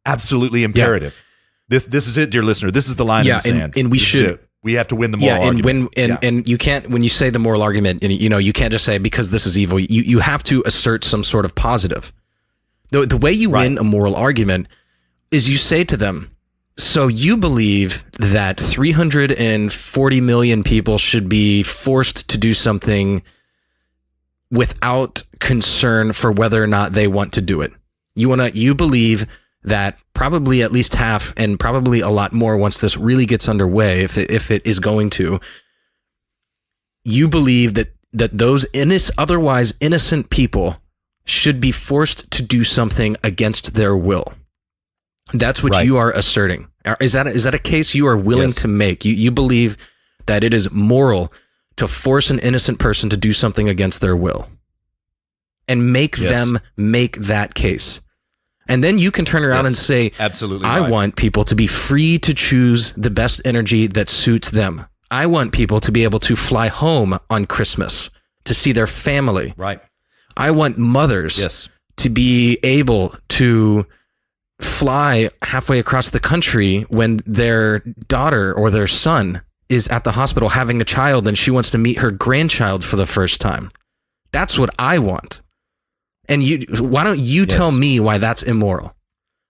absolutely imperative. This is it, dear listener. This is the line in the sand. And we have to win the moral argument. And you can't, when you say the moral argument, and you can't just say because this is evil. You have to assert some sort of positive. The way you win a moral argument is you say to them, so you believe that 340 million people should be forced to do something without concern for whether or not they want to do it. You believe that probably at least half, and probably a lot more once this really gets underway, if it is going to, you believe that those otherwise innocent people should be forced to do something against their will. That's what you are asserting. Is that a case you are willing to make? You believe that it is moral to force an innocent person to do something against their will and make them make that case. And then you can turn around and say, absolutely, I want people to be free to choose the best energy that suits them. I want people to be able to fly home on Christmas to see their family. Right. I want mothers to be able to fly halfway across the country when their daughter or their son is at the hospital having a child and she wants to meet her grandchild for the first time. That's what I want. And why don't you tell me why that's immoral?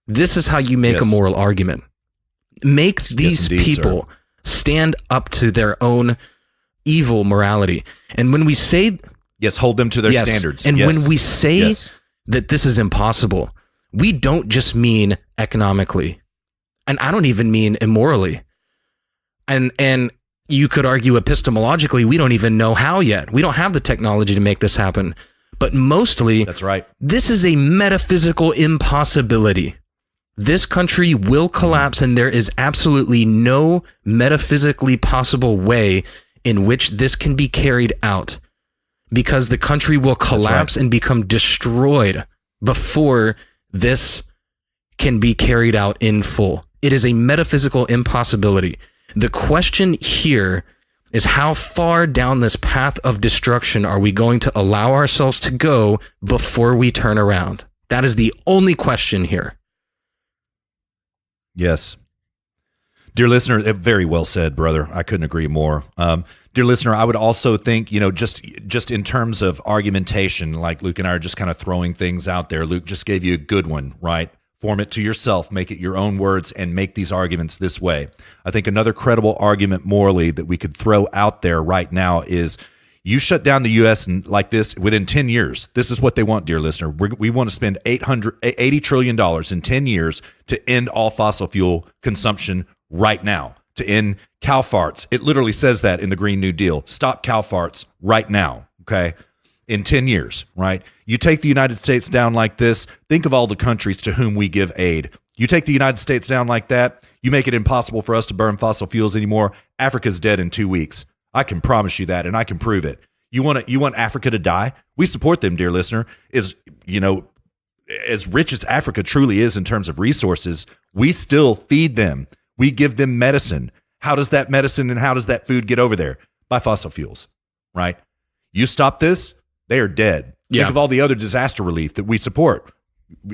This is how you make a moral argument. Make these people stand up to their own evil morality. And when we say... hold them to their standards. And when we say that this is impossible, we don't just mean economically. And I don't even mean immorally. And you could argue epistemologically, we don't even know how yet. We don't have the technology to make this happen. But mostly, that's right. This is a metaphysical impossibility. This country will collapse, and there is absolutely no metaphysically possible way in which this can be carried out, because the country will collapse and become destroyed before this can be carried out in full. It is a metaphysical impossibility. The question here is, how far down this path of destruction are we going to allow ourselves to go before we turn around? That is the only question here. Yes. Dear listener, very well said, brother. I couldn't agree more. Dear listener, I would also think, just in terms of argumentation, like Luke and I are just kind of throwing things out there. Luke just gave you a good one, right? Form it to yourself, make it your own words, and make these arguments this way. I think another credible argument morally that we could throw out there right now is, you shut down the U.S. like this within 10 years. This is what they want, dear listener. We want to spend $80 trillion in 10 years to end all fossil fuel consumption right now, to end cow farts. It literally says that in the Green New Deal. Stop cow farts right now, okay? In 10 years, right? You take the United States down like this, think of all the countries to whom we give aid. You take the United States down like that, you make it impossible for us to burn fossil fuels anymore. Africa's dead in 2 weeks. I can promise you that, and I can prove it. You want Africa to die? We support them, dear listener. As rich as Africa truly is in terms of resources, we still feed them. We give them medicine. How does that medicine and how does that food get over there? By fossil fuels, right? You stop this, they are dead. Think of all the other disaster relief that we support.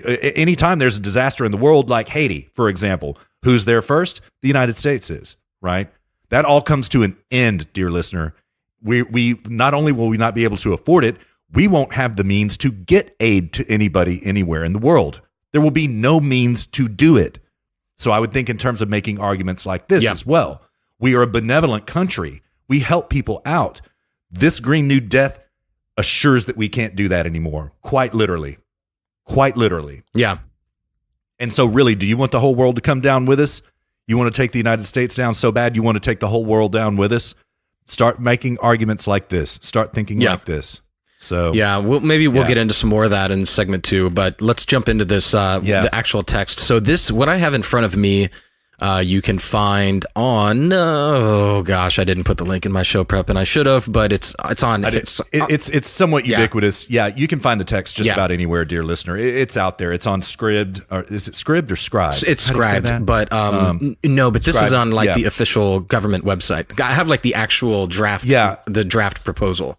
Anytime there's a disaster in the world, like Haiti, for example, who's there first? The United States is, right? That all comes to an end, dear listener. We not only will we not be able to afford it, we won't have the means to get aid to anybody anywhere in the world. There will be no means to do it. So I would think in terms of making arguments like this as well. We are a benevolent country. We help people out. This Green New Death assures that we can't do that anymore. Quite literally. Quite literally. Yeah. And so really, do you want the whole world to come down with us? You want to take the United States down so bad you want to take the whole world down with us? Start making arguments like this. Start thinking like this. So yeah, maybe we'll get into some more of that in segment 2, but let's jump into this, the actual text. So this, what I have in front of me, you can find on, oh gosh, I didn't put the link in my show prep and I should have, but it's on. It's somewhat ubiquitous. Yeah, you can find the text just about anywhere, dear listener. It's out there. It's on Scribd. Or is it Scribd or Scribe? It's Scribed, but no, but this Scribed, is on like the official government website. I have like the actual draft, the draft proposal.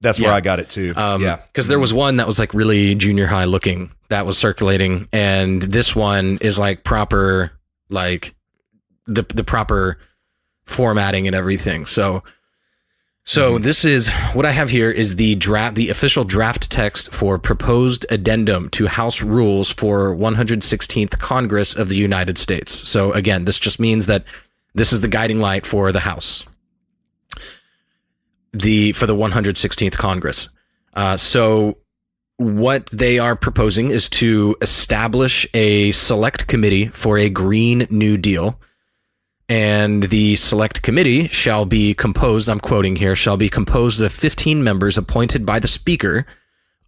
That's where I got it too. Because there was one that was like really junior high looking that was circulating, and this one is like proper, like the proper formatting and everything. So this is what I have here is the official draft text for proposed addendum to House rules for 116th Congress of the United States. So again, this just means that this is the guiding light for the House. For the 116th Congress. So what they are proposing is to establish a select committee for a Green New Deal. And the select committee shall be composed, I'm quoting here, shall be composed of 15 members appointed by the Speaker,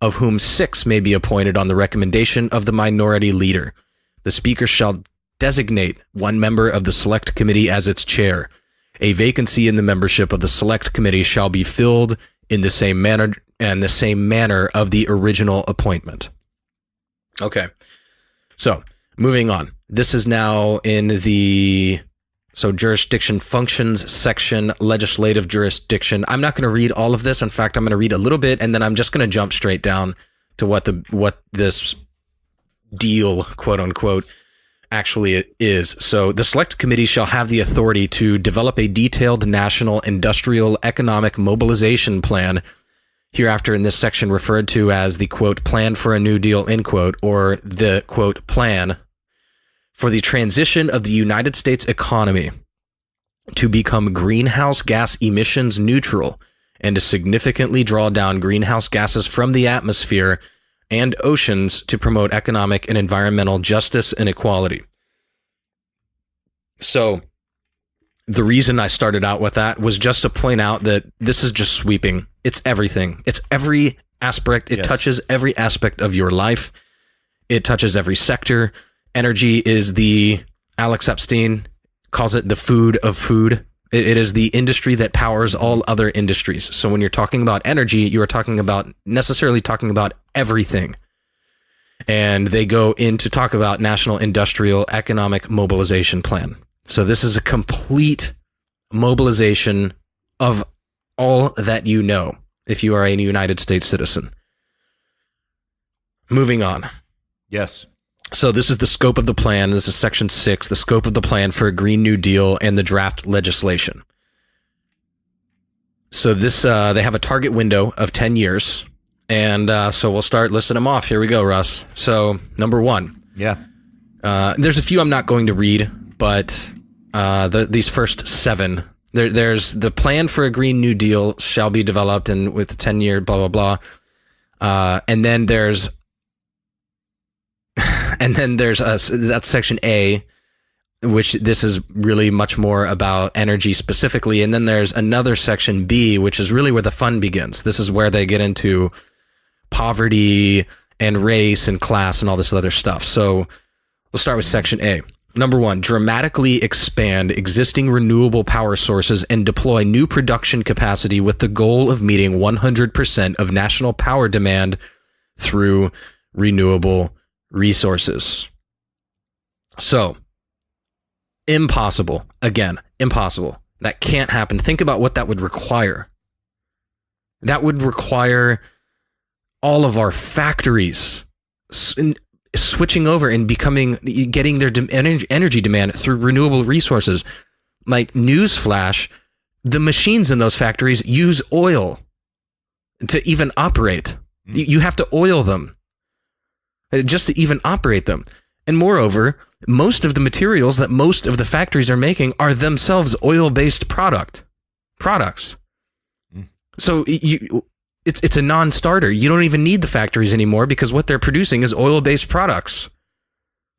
of whom 6 may be appointed on the recommendation of the minority leader. The Speaker shall designate 1 member of the select committee as its chair. A vacancy in the membership of the select committee shall be filled in the same manner of the original appointment. Okay. So moving on. This is now in the jurisdiction functions section, legislative jurisdiction. I'm not going to read all of this. In fact, I'm going to read a little bit, and then I'm just going to jump straight down to what this deal, quote unquote, actually is. So the select committee shall have the authority to develop a detailed national industrial economic mobilization plan, hereafter in this section referred to as the quote plan for a new deal, end quote, or the quote plan for the transition of the United States economy to become greenhouse gas emissions neutral and to significantly draw down greenhouse gases from the atmosphere and oceans to promote economic and environmental justice and equality. So the reason I started out with that was just to point out that this is just sweeping. It's everything. It's every aspect. It touches every aspect of your life. It touches every sector. Energy is Alex Epstein calls it the food of food. It is the industry that powers all other industries. So when you're talking about energy, you are necessarily talking about everything. And they go in to talk about National Industrial Economic Mobilization Plan. So this is a complete mobilization of all that you know if you are a United States citizen. Moving on. Yes. So this is the scope of the plan. This is section 6, the scope of the plan for a Green New Deal and the draft legislation. So this, they have a target window of 10 years. And so we'll start listing them off. Here we go, Russ. So number 1. Yeah. There's a few I'm not going to read, but these first 7, there's the plan for a Green New Deal shall be developed and with a 10-year blah, blah, blah. And then there's that's section A, which this is really much more about energy specifically. And then there's another section B, which is really where the fun begins. This is where they get into poverty and race and class and all this other stuff. So we'll start with section A. Number 1, dramatically expand existing renewable power sources and deploy new production capacity with the goal of meeting 100% of national power demand through renewable resources. So, impossible. Again, impossible. That can't happen. Think about what that would require. That would require all of our factories switching over and getting their energy demand through renewable resources. Like, newsflash, the machines in those factories use oil to even operate. You have to oil them just to even operate them. And moreover, most of the materials that most of the factories are making are themselves oil-based products. So it's a non-starter. You don't even need the factories anymore because what they're producing is oil-based products.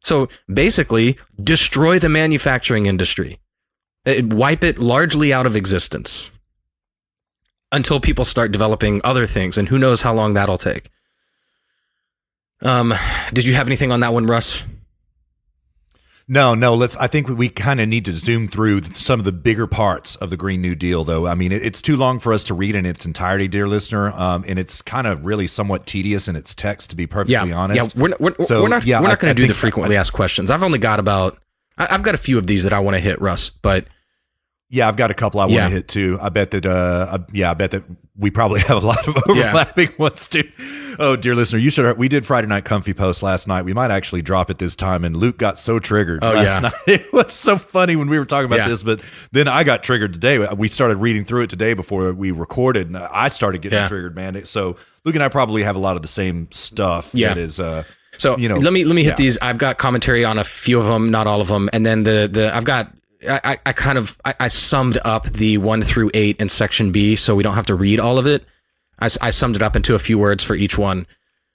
So basically, destroy the manufacturing industry. Wipe it largely out of existence until people start developing other things, and who knows how long that'll take. Did you have anything on that one, Russ? No. I think we kind of need to zoom through some of the bigger parts of the Green New Deal, though. I mean, it's too long for us to read in its entirety, dear listener, and it's kind of really somewhat tedious in its text, to be perfectly honest. Yeah, we're not going to do the frequently asked questions. I've only got I've got a few of these that I want to hit, Russ, but. Yeah, I've got a couple I want to hit too. I bet that we probably have a lot of overlapping ones too. Oh, dear listener, we did Friday Night Comfy Post last night. We might actually drop it this time. And Luke got so triggered last night. It was so funny when we were talking about this, but then I got triggered today. We started reading through it today before we recorded, and I started getting triggered, man. So Luke and I probably have a lot of the same stuff. Yeah. That is, so let me hit these. I've got commentary on a few of them, not all of them, and then I summed up the 1 through 8 in section B, so we don't have to read all of it. I summed it up into a few words for each one,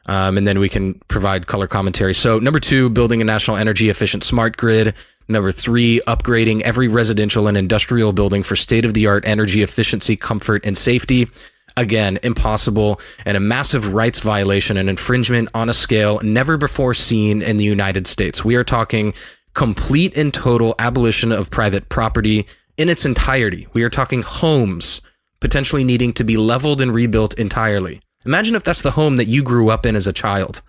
and then we can provide color commentary. So number 2, building a national energy efficient smart grid. Number 3, upgrading every residential and industrial building for state-of-the-art energy efficiency, comfort, and safety. Again, impossible and a massive rights violation and infringement on a scale never before seen in the United States. We are talking complete and total abolition of private property in its entirety. We are talking homes potentially needing to be leveled and rebuilt entirely. Imagine if that's the home that you grew up in as a child.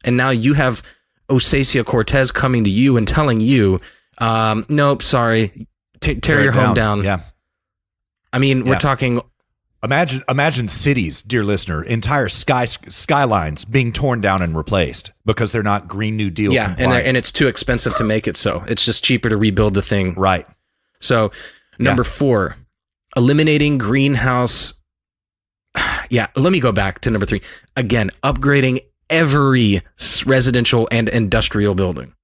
And now you have Ocasio-Cortez coming to you and telling you, nope, sorry, tear your home down. Yeah. I mean, we're talking... Imagine cities, dear listener, entire skylines being torn down and replaced because they're not Green New Deal compliant. And it's too expensive to make it so. It's just cheaper to rebuild the thing. Right. So, number 4, eliminating greenhouse... let me go back to number 3. Again, upgrading every residential and industrial building.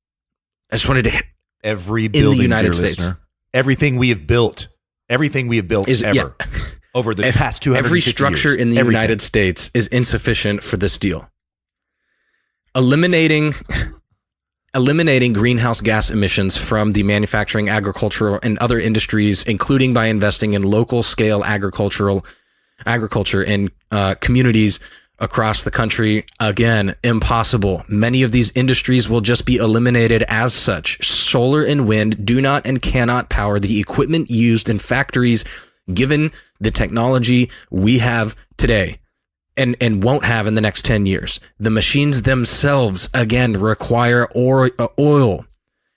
I just wanted to hit every building in the United States. Listener. Everything we have built is ever. Over the past 250 years. Every structure in the United States is insufficient for this deal. Eliminating greenhouse gas emissions from the manufacturing, agricultural, and other industries, including by investing in local scale agriculture in communities across the country. Again, impossible. Many of these industries will just be eliminated as such. Solar and wind do not and cannot power the equipment used in factories given the technology we have today and won't have in the next 10 years. The machines themselves, again, require oil.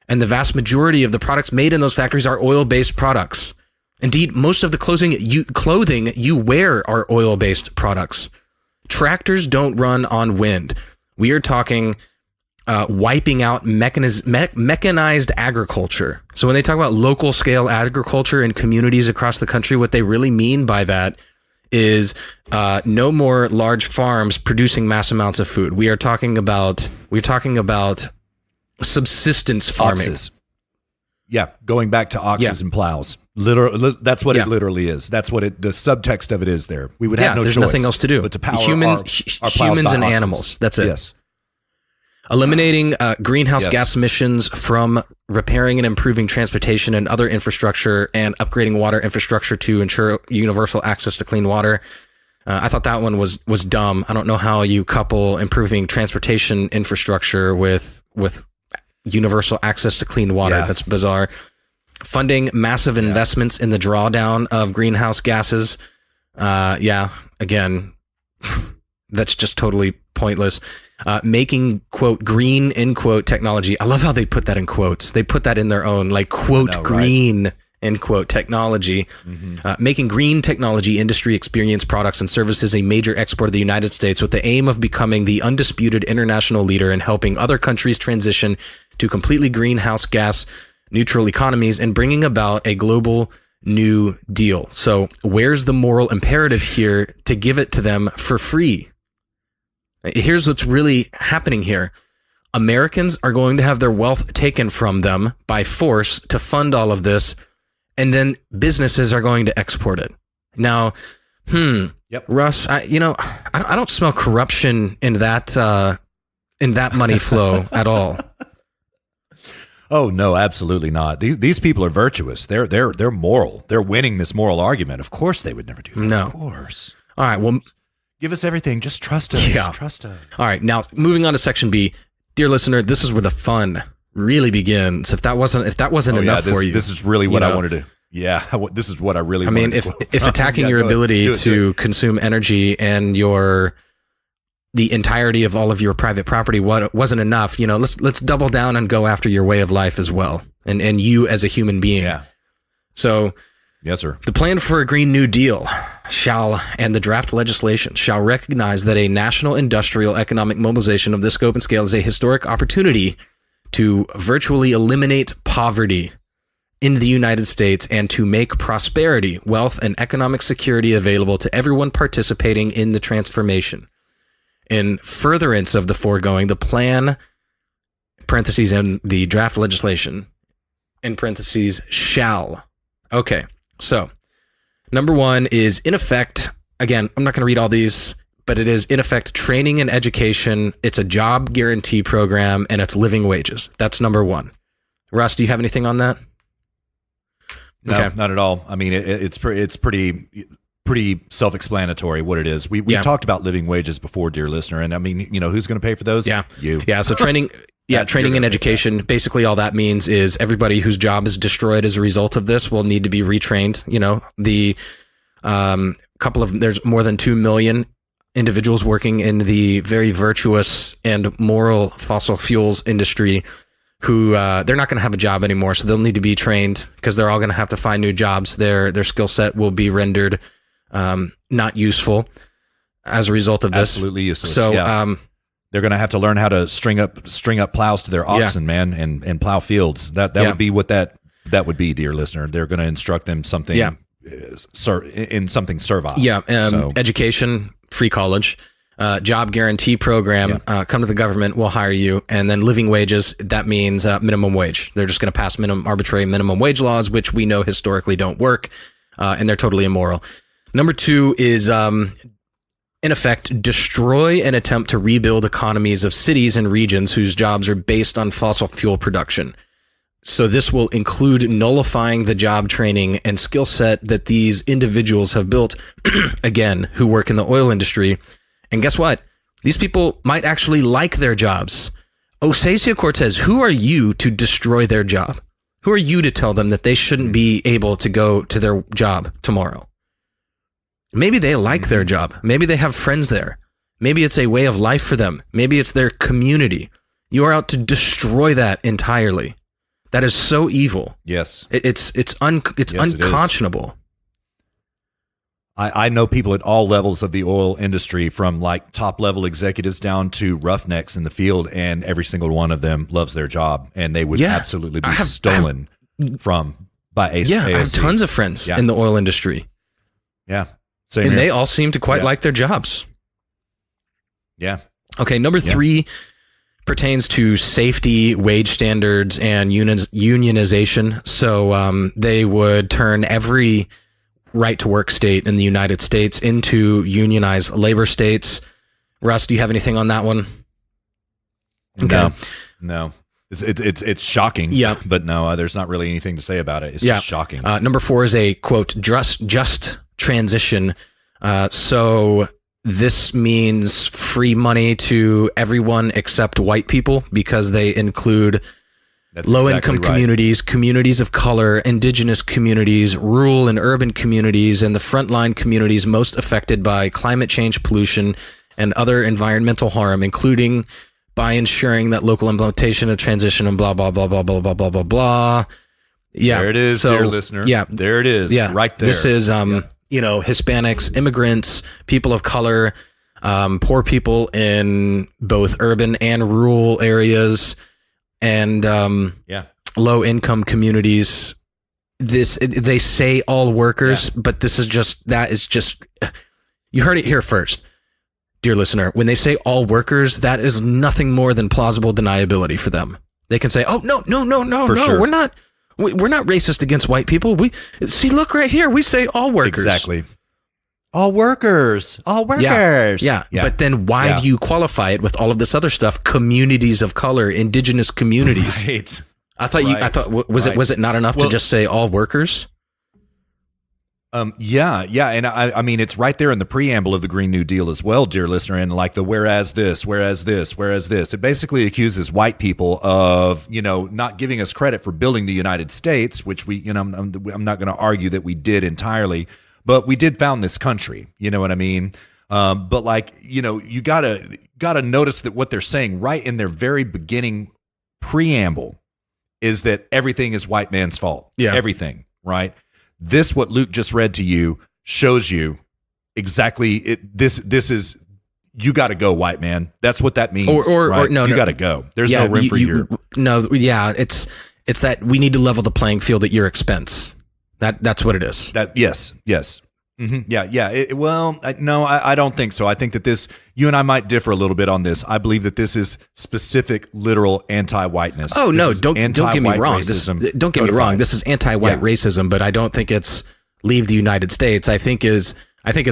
And the vast majority of the products made in those factories are oil-based products. Indeed, most of the clothing you wear are oil-based products. Tractors don't run on wind. We are talking wiping out mechanized agriculture. So when they talk about local scale agriculture in communities across the country, what they really mean by that is no more large farms producing mass amounts of food. We're talking about subsistence farming. Oxes. Yeah, going back to oxes and plows. That's what it literally is. That's what the subtext of it is there. We would have no there's choice nothing else to do. But to power humans and animals. That's it. Yes. Eliminating greenhouse gas emissions from repairing and improving transportation and other infrastructure and upgrading water infrastructure to ensure universal access to clean water. I thought that one was dumb. I don't know how you couple improving transportation infrastructure with universal access to clean water. That's bizarre. Funding massive investments in the drawdown of greenhouse gases. Again, that's just totally pointless. Making, quote, green, end quote, technology. I love how they put that in quotes. They put that in their own, like, quote, green, end quote, technology. Making green technology industry experience products and services a major export of the United States with the aim of becoming the undisputed international leader in helping other countries transition to completely greenhouse gas neutral economies and bringing about a global New Deal. So where's the moral imperative here to give it to them for free? Here's what's really happening here. Americans are going to have their wealth taken from them by force to fund all of this, and then businesses are going to export it. Now, Russ, I don't smell corruption in that money flow at all. Oh no, absolutely not. These people are virtuous. They're moral. They're winning this moral argument. Of course, they would never do that. No. Of course. All right. Well, give us everything. Just trust us. Yeah. Trust us. All right. Now, moving on to section B, dear listener, this is where the fun really begins. If that wasn't enough for you, this is really what I want to do. Yeah, this is what I really. I mean, if attacking your ability to consume energy and the entirety of all of your private property wasn't enough, let's double down and go after your way of life as well, and you as a human being. Yeah. So, yes, sir. The plan for a Green New Deal and the draft legislation shall recognize that a national industrial economic mobilization of this scope and scale is a historic opportunity to virtually eliminate poverty in the United States and to make prosperity, wealth, and economic security available to everyone participating in the transformation. In furtherance of the foregoing, the plan, parentheses, and the draft legislation, in parentheses, shall. Okay, so number one is, in effect, again, I'm not going to read all these, but it is, in effect, training and education. It's a job guarantee program, and it's living wages. That's number one. Russ, do you have anything on that? No, Okay. not at all. I mean, it's pretty self-explanatory what it is. We've talked about living wages before, dear listener, and I mean, who's going to pay for those? Yeah, you. Yeah, so training. Yeah, training and education. Basically, all that means is everybody whose job is destroyed as a result of this will need to be retrained. The there's more than 2 million individuals working in the very virtuous and moral fossil fuels industry who they're not going to have a job anymore, so they'll need to be trained because they're all going to have to find new jobs. Their skill set will be rendered not useful as a result of this. Absolutely useless. So. Yeah. They're going to have to learn how to string up plows to their oxen, man, and plow fields. That would be what that would be, dear listener. They're going to instruct them something, in something servile. Yeah, education, free college, job guarantee program. Come to the government, we'll hire you, and then living wages. That means minimum wage. They're just going to pass arbitrary minimum wage laws, which we know historically don't work, and they're totally immoral. Number two is. In effect, destroy and attempt to rebuild economies of cities and regions whose jobs are based on fossil fuel production. So this will include nullifying the job training and skill set that these individuals have built, again, who work in the oil industry. And guess what? These people might actually like their jobs. Ocasio-Cortez, who are you to destroy their job? Who are you to tell them that they shouldn't be able to go to their job tomorrow? Maybe they like their job. Maybe they have friends there. Maybe it's a way of life for them. Maybe it's their community. You are out to destroy that entirely. That is so evil. Yes. It's unconscionable. I know people at all levels of the oil industry, from like top level executives down to roughnecks in the field, and every single one of them loves their job, and they would absolutely be stolen from by AOC. Yeah, I have tons of friends in the oil industry. Yeah. And they all seem to quite like their jobs. Yeah. Okay, number three pertains to safety, wage standards, and unionization. So they would turn every right-to-work state in the United States into unionized labor states. Russ, do you have anything on that one? Okay. No. It's shocking. Yeah. But no, there's not really anything to say about it. It's just shocking. Number four is a, quote, just transition. So this means free money to everyone except white people, because they include low-income communities, communities of color, indigenous communities, rural and urban communities, and the frontline communities most affected by climate change, pollution, and other environmental harm, including by ensuring that local implementation of transition and blah, blah, blah, blah, blah, blah, blah, blah, blah. Yeah. There it is, dear listener. Yeah. There it is. Yeah. Right there. This is, Hispanics, immigrants, people of color, poor people in both urban and rural areas, and low income communities. They say all workers, but that is just you heard it here first. dear listener, when they say all workers, that is nothing more than plausible deniability for them. They can say, "Oh no, sure. we're not racist against white people. We see, look right here, we say all workers." Exactly. All workers. Yeah. But then why do you qualify it with all of this other stuff? Communities of color, indigenous communities. Right. I thought was it not enough to just say all workers? Yeah, and I mean it's right there in the preamble of the Green New Deal as well, dear listener, and like the whereas this. It basically accuses white people of, not giving us credit for building the United States, which we, I'm not going to argue that we did entirely, but we did found this country, you know what I mean? But like, you gotta notice that what they're saying right in their very beginning preamble is that everything is white man's fault. Yeah. Everything, right? This, what Luke just read to you, shows you exactly this is, you got to go, white man. That's what that means. Or no, you got to go. There's no room for you. No, yeah, it's that we need to level the playing field at your expense. That's what it is. Yes. Mm-hmm. Yeah. No, I don't think so. I think that you and I might differ a little bit on this. I believe that this is specific, literal anti-whiteness. Oh no, don't get me wrong. Don't get me wrong. This is anti-white racism, but I don't think it's leave the United States. I think it's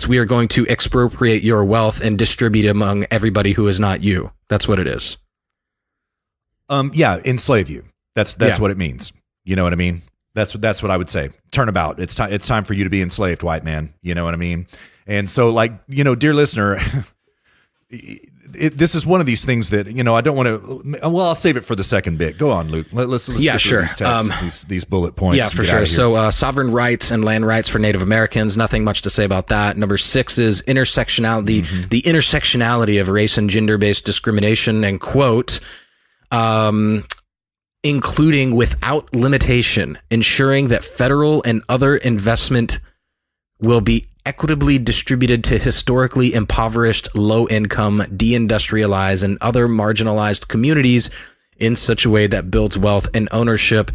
we are going to expropriate your wealth and distribute among everybody who is not you. That's what it is. Enslave you. That's what it means. You know what I mean? That's what I would say. Turnabout. It's time for you to be enslaved, white man. You know what I mean? And so, like, dear listener, this is one of these things that, I don't want to. Well, I'll save it for the second bit. Go on, Luke. Let's get through these texts, these bullet points. Yeah, for sure. So, sovereign rights and land rights for Native Americans. Nothing much to say about that. Number 6 is intersectionality. Mm-hmm. The intersectionality of race and gender-based discrimination. And quote. Including without limitation, ensuring that federal and other investment will be equitably distributed to historically impoverished, low-income, deindustrialized, and other marginalized communities in such a way that builds wealth and ownership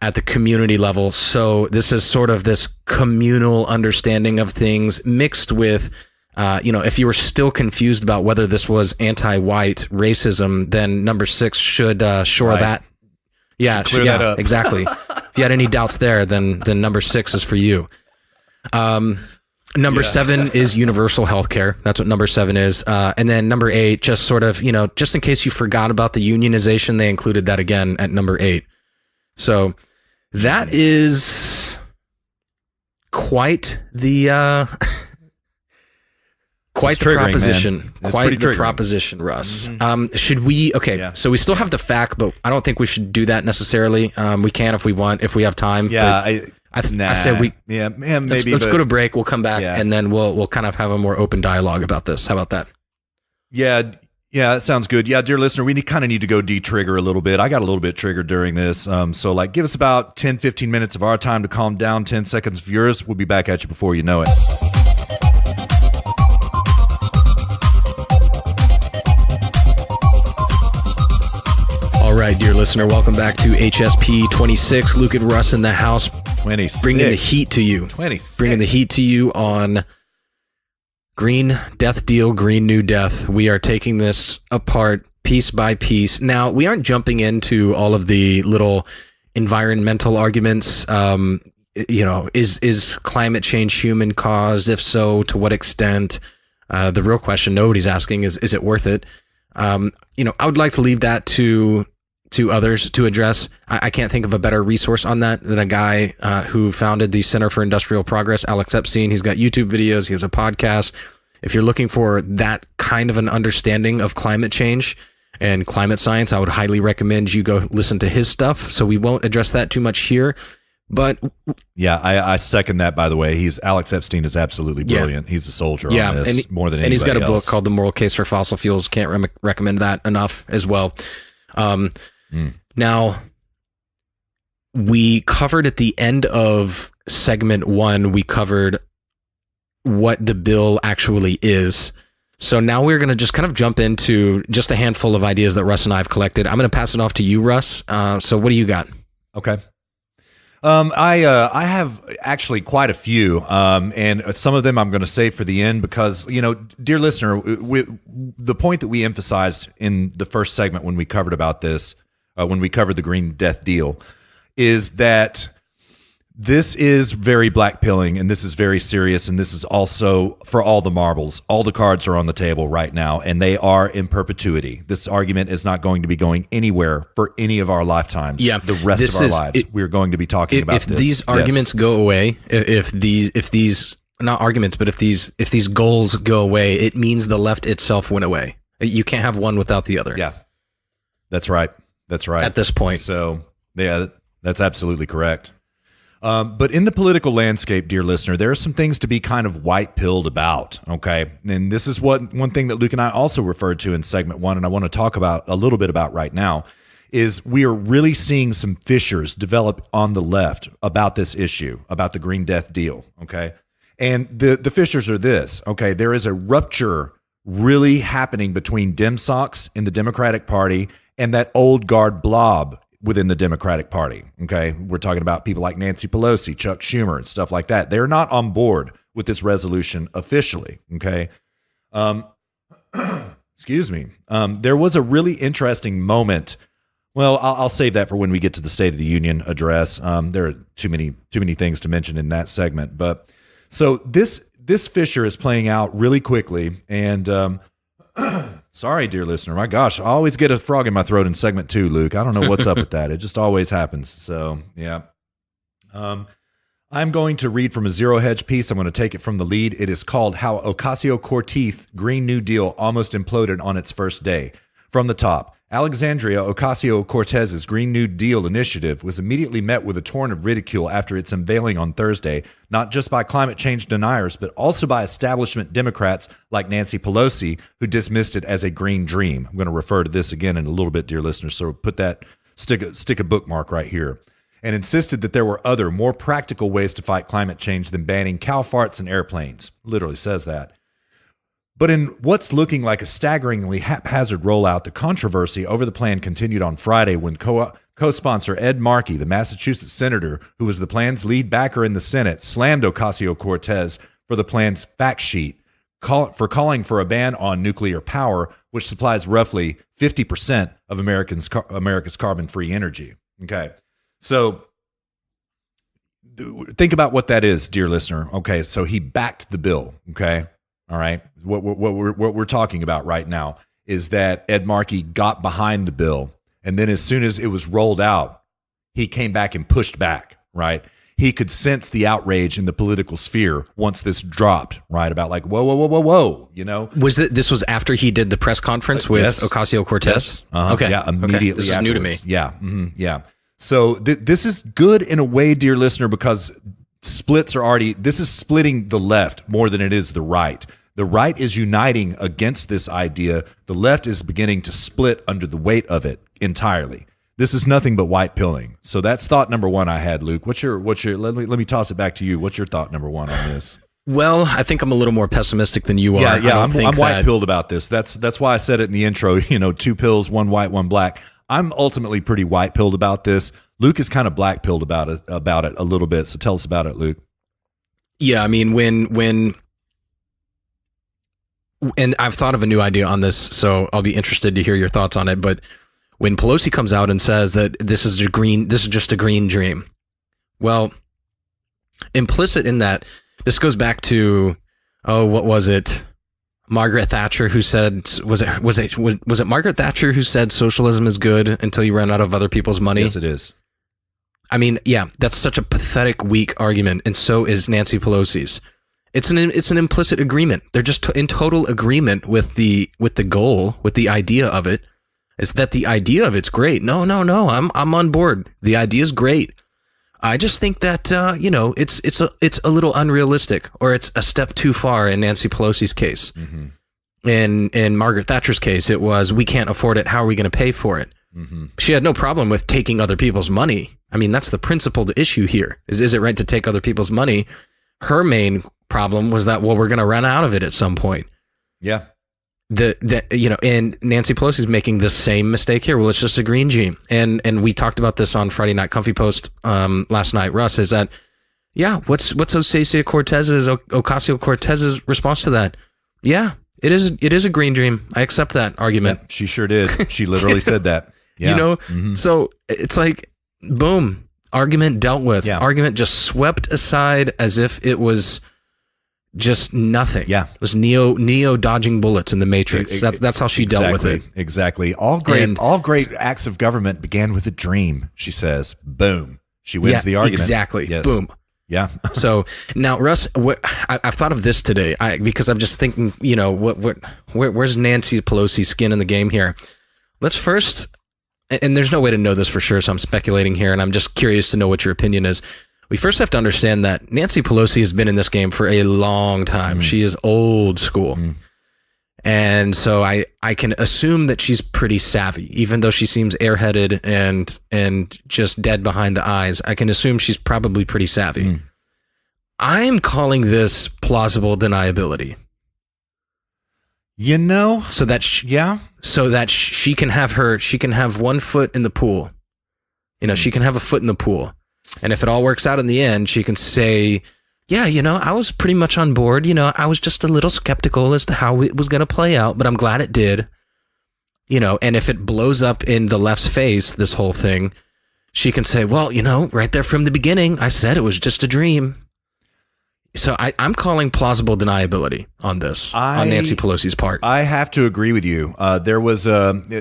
at the community level. So this is sort of this communal understanding of things mixed with, if you were still confused about whether this was anti-white racism, then number 6 should shore that. Yeah, that up. Exactly. If you had any doubts there, then number 6 is for you. Number 7 is universal health care. That's what number 7 is. And then number 8, just sort of, just in case you forgot about the unionization, they included that again at number 8. So that is quite the quite the proposition. Quite the proposition, Russ. Mm-hmm. Should we? Okay, so we still have the fact, but I don't think we should do that necessarily. We can if we want, if we have time. Yeah, I said we. Yeah, maybe. Let's go to break. We'll come back and then we'll kind of have a more open dialogue about this. How about that? Yeah, that sounds good. Yeah, dear listener, we kind of need to go de-trigger a little bit. I got a little bit triggered during this. So give us about 10, 15 minutes of our time to calm down, 10 seconds of yours. We'll be back at you before you know it. All right, dear listener, welcome back to HSP 26. Luke and Russ in the house. 26. Bringing the heat to you. 26. Bringing the heat to you on Green Death Deal, Green New Death. We are taking this apart piece by piece. Now, we aren't jumping into all of the little environmental arguments. Is climate change human caused? If so, to what extent? The real question nobody's asking is it worth it? I would like to leave that to others to address. I can't think of a better resource on that than a guy who founded the Center for Industrial Progress, Alex Epstein. He's got YouTube videos. He has a podcast. If you're looking for that kind of an understanding of climate change and climate science, I would highly recommend you go listen to his stuff. So we won't address that too much here. But yeah, I second that, by the way. Alex Epstein is absolutely brilliant. He's a soldier on this more than anybody else. And he's got a book called The Moral Case for Fossil Fuels. Can't recommend that enough as well. Now, we covered at the end of segment 1, we covered what the bill actually is. So now we're going to just kind of jump into just a handful of ideas that Russ and I have collected. I'm going to pass it off to you, Russ. So what do you got? Okay. I have actually quite a few, and some of them I'm going to save for the end because, dear listener, the point that we emphasized in the first segment when we covered about this, when we covered the Green Death deal, is that this is very black pilling, and this is very serious, and this is also for all the marbles. All the cards are on the table right now, and they are in perpetuity. This argument is not going to be going anywhere for any of our lifetimes. Yeah, the rest of our lives, we're going to be talking about if this. These arguments go away, if these not arguments, but if these goals go away, it means the left itself went away. You can't have one without the other. Yeah, that's right. That's right. At this point, so yeah, that's absolutely correct. But in the political landscape, dear listener, there are some things to be kind of white-pilled about, okay? And this is one thing that Luke and I also referred to in segment 1, and I want to talk about a little bit about right now, is we are really seeing some fissures develop on the left about this issue, about the Green Death deal, okay? And the fissures are this, okay? There is a rupture really happening between Dem socks in the Democratic Party and that old guard blob within the Democratic Party, okay? We're talking about people like Nancy Pelosi, Chuck Schumer, and stuff like that. They're not on board with this resolution officially, okay? Excuse me. There was a really interesting moment. Well, I'll save that for when we get to the State of the Union address. There are too many things to mention in that segment. But so this fissure is playing out really quickly, and sorry, dear listener. My gosh, I always get a frog in my throat in segment 2, Luke. I don't know what's up with that. It just always happens. So, yeah. I'm going to read from a Zero Hedge piece. I'm going to take it from the lead. It is called How Ocasio-Cortez Green New Deal Almost Imploded on Its First Day. From the top, Alexandria Ocasio-Cortez's Green New Deal initiative was immediately met with a torrent of ridicule after its unveiling on Thursday, not just by climate change deniers, but also by establishment Democrats like Nancy Pelosi, who dismissed it as a green dream. I'm going to refer to this again in a little bit, dear listeners, so stick a bookmark right here, and insisted that there were other, more practical ways to fight climate change than banning cow farts and airplanes. Literally says that. But in what's looking like a staggeringly haphazard rollout, the controversy over the plan continued on Friday when co-sponsor Ed Markey, the Massachusetts senator who was the plan's lead backer in the Senate, slammed Ocasio-Cortez for the plan's fact sheet, for calling for a ban on nuclear power, which supplies roughly 50% of America's carbon-free energy. Okay, so think about what that is, dear listener. Okay, so he backed the bill, okay? All right. What we're talking about right now is that Ed Markey got behind the bill, and then as soon as it was rolled out, he came back and pushed back, right? He could sense the outrage in the political sphere once this dropped, right? About like, whoa, you know? This was after he did the press conference with Ocasio-Cortez? Yes. Okay. Yeah, immediately This is afterwards. new to me. Yeah. Mm-hmm. Yeah. So this is good in a way, dear listener, because this is splitting the left more than it is the right. The right is uniting against this idea. The left is beginning to split under the weight of it entirely. This is nothing but white pilling. So that's thought number 1 I had, Luke. What's your let me toss it back to you. What's your thought number 1 on this? Well, I think I'm a little more pessimistic than you are. Yeah, I'm white pilled about this. That's why I said it in the intro, 2 pills, 1 white, 1 black. I'm ultimately pretty white pilled about this. Luke is kind of black pilled about it a little bit. So tell us about it, Luke. Yeah, I mean, when and I've thought of a new idea on this, so I'll be interested to hear your thoughts on it. But when Pelosi comes out and says that this is just a green dream, well, implicit in that, this goes back to, what was it? Margaret Thatcher, who said, was it Margaret Thatcher who said socialism is good until you run out of other people's money? Yes, it is. I mean, yeah, that's such a pathetic, weak argument, and so is Nancy Pelosi's. It's an implicit agreement. They're just in total agreement with the goal, with the idea of it. Is that the idea of it's great? No, I'm on board. The idea is great. I just think that it's a little unrealistic, or it's a step too far in Nancy Pelosi's case. Mm-hmm. In Margaret Thatcher's case, it was, we can't afford it. How are we going to pay for it? Mm-hmm. She had no problem with taking other people's money. I mean, that's the principled issue here. Is it right to take other people's money? Her main problem was that, well, we're going to run out of it at some point. Yeah. and Nancy Pelosi's making the same mistake here. Well, it's just a green dream. And we talked about this on Friday Night Comfy Post last night, Russ, is that, what's Ocasio-Cortez's response to that? Yeah, it is a green dream. I accept that argument. Yep, she sure did. She literally said that. Yeah. So it's like, boom, argument dealt with. Yeah. Argument just swept aside as if it was just nothing. Yeah. It was Neo dodging bullets in the Matrix. That's how she dealt with it. Exactly. All great acts of government began with a dream, she says. Boom. She wins the argument. Exactly. Yes. Boom. Yeah. So now, Russ, I've thought of this today because I'm just thinking, where's Nancy Pelosi's skin in the game here? Let's first, and there's no way to know this for sure, so I'm speculating here, and I'm just curious to know what your opinion is. We first have to understand that Nancy Pelosi has been in this game for a long time. She is old school. And so I can assume that she's pretty savvy, even though she seems airheaded and just dead behind the eyes. I can assume she's probably pretty savvy. I'm calling this plausible deniability. So that she can have one foot in the pool. She can have a foot in the pool. And if it all works out in the end, she can say, yeah, I was pretty much on board. I was just a little skeptical as to how it was going to play out, but I'm glad it did. And if it blows up in the left's face, this whole thing, she can say, well, right there from the beginning, I said it was just a dream. So I'm calling plausible deniability on this, on Nancy Pelosi's part. I have to agree with you. There was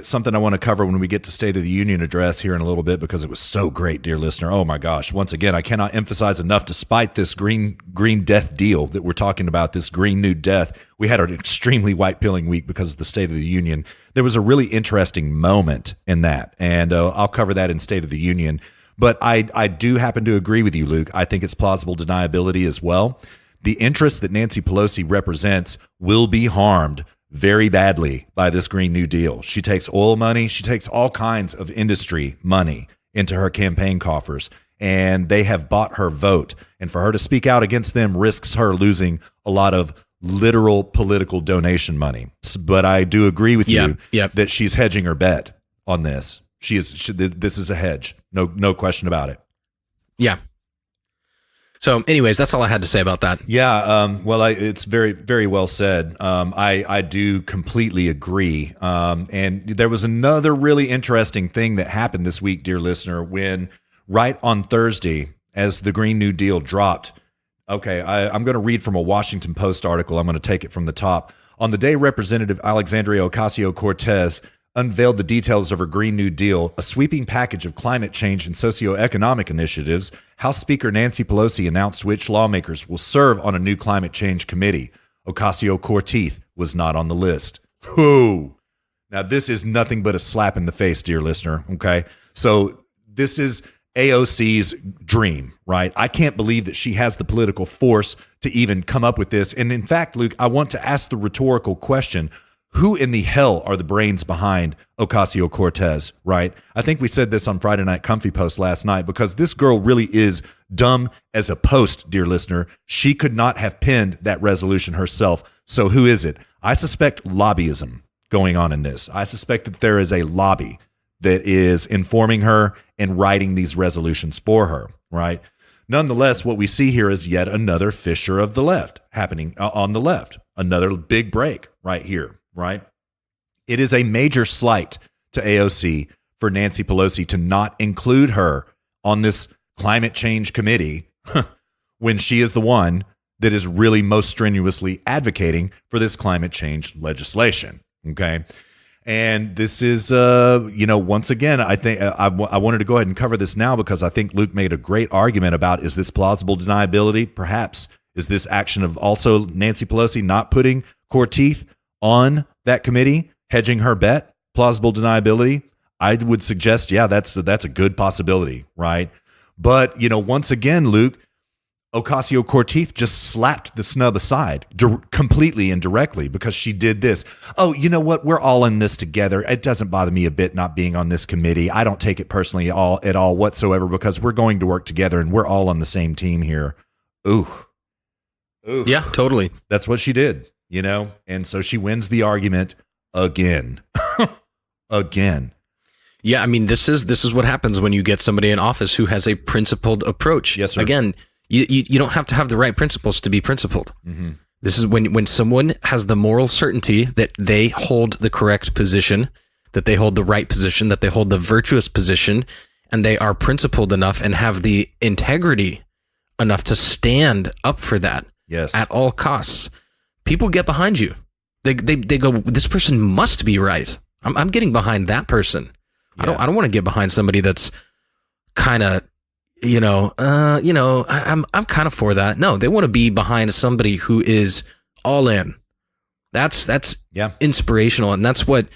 something I want to cover when we get to State of the Union address here in a little bit, because it was so great, dear listener. Oh my gosh. Once again, I cannot emphasize enough, despite this green death deal that we're talking about, this green new death, we had an extremely white pilling week because of the State of the Union. There was a really interesting moment in that, and I'll cover that in State of the Union. But I do happen to agree with you, Luke. I think it's plausible deniability as well. The interests that Nancy Pelosi represents will be harmed very badly by this Green New Deal. She takes oil money. She takes all kinds of industry money into her campaign coffers, and they have bought her vote. And for her to speak out against them risks her losing a lot of literal political donation money. But I do agree with you that she's hedging her bet on this. This is a hedge. No question about it. Yeah. So anyways, that's all I had to say about that. Yeah. Well, it's very, very well said. I do completely agree. And there was another really interesting thing that happened this week, dear listener, when right on Thursday, as the Green New Deal dropped. Okay. I'm going to read from a Washington Post article. I'm going to take it from the top. On the day Representative Alexandria Ocasio-Cortez unveiled the details of her Green New Deal, a sweeping package of climate change and socioeconomic initiatives, House Speaker Nancy Pelosi announced which lawmakers will serve on a new climate change committee. Ocasio-Cortez was not on the list. Whoa. Now, this is nothing but a slap in the face, dear listener, okay? So this is AOC's dream, right? I can't believe that she has the political force to even come up with this. And in fact, Luke, I want to ask the rhetorical question, who in the hell are the brains behind Ocasio-Cortez, right? I think we said this on Friday Night Comfy Post last night, because this girl really is dumb as a post, dear listener. She could not have penned that resolution herself. So who is it? I suspect lobbyism going on in this. I suspect that there is a lobby that is informing her and writing these resolutions for her, right? Nonetheless, what we see here is yet another fissure of the left happening on the left. Another big break right here. Right? It is a major slight to AOC for Nancy Pelosi to not include her on this climate change committee when she is the one that is really most strenuously advocating for this climate change legislation. Okay. And this is, once again, I think I wanted to go ahead and cover this now because I think Luke made a great argument about, is this plausible deniability? Perhaps. Is this action of also Nancy Pelosi not putting Cortez on that committee, hedging her bet, plausible deniability? I would suggest, that's a good possibility, right? But, once again, Luke, Ocasio-Cortez just slapped the snub aside completely and directly because she did this. Oh, you know what? We're all in this together. It doesn't bother me a bit not being on this committee. I don't take it personally at all whatsoever, because we're going to work together and we're all on the same team here. Ooh. Yeah, totally. That's what she did. you know? And so she wins the argument again. Again. Yeah, I mean, this is what happens when you get somebody in office who has a principled approach. Yes, sir. Again, you don't have to have the right principles to be principled. This is when someone has the moral certainty that they hold the correct position, that they hold the right position, that they hold the virtuous position, and they are principled enough and have the integrity enough to stand up for that at all costs. People get behind you. They go, this person must be right. I'm getting behind that person. I don't want to get behind somebody that's kind of, I'm kind of for that. No, they want to be behind somebody who is all in. That's inspirational, and that's what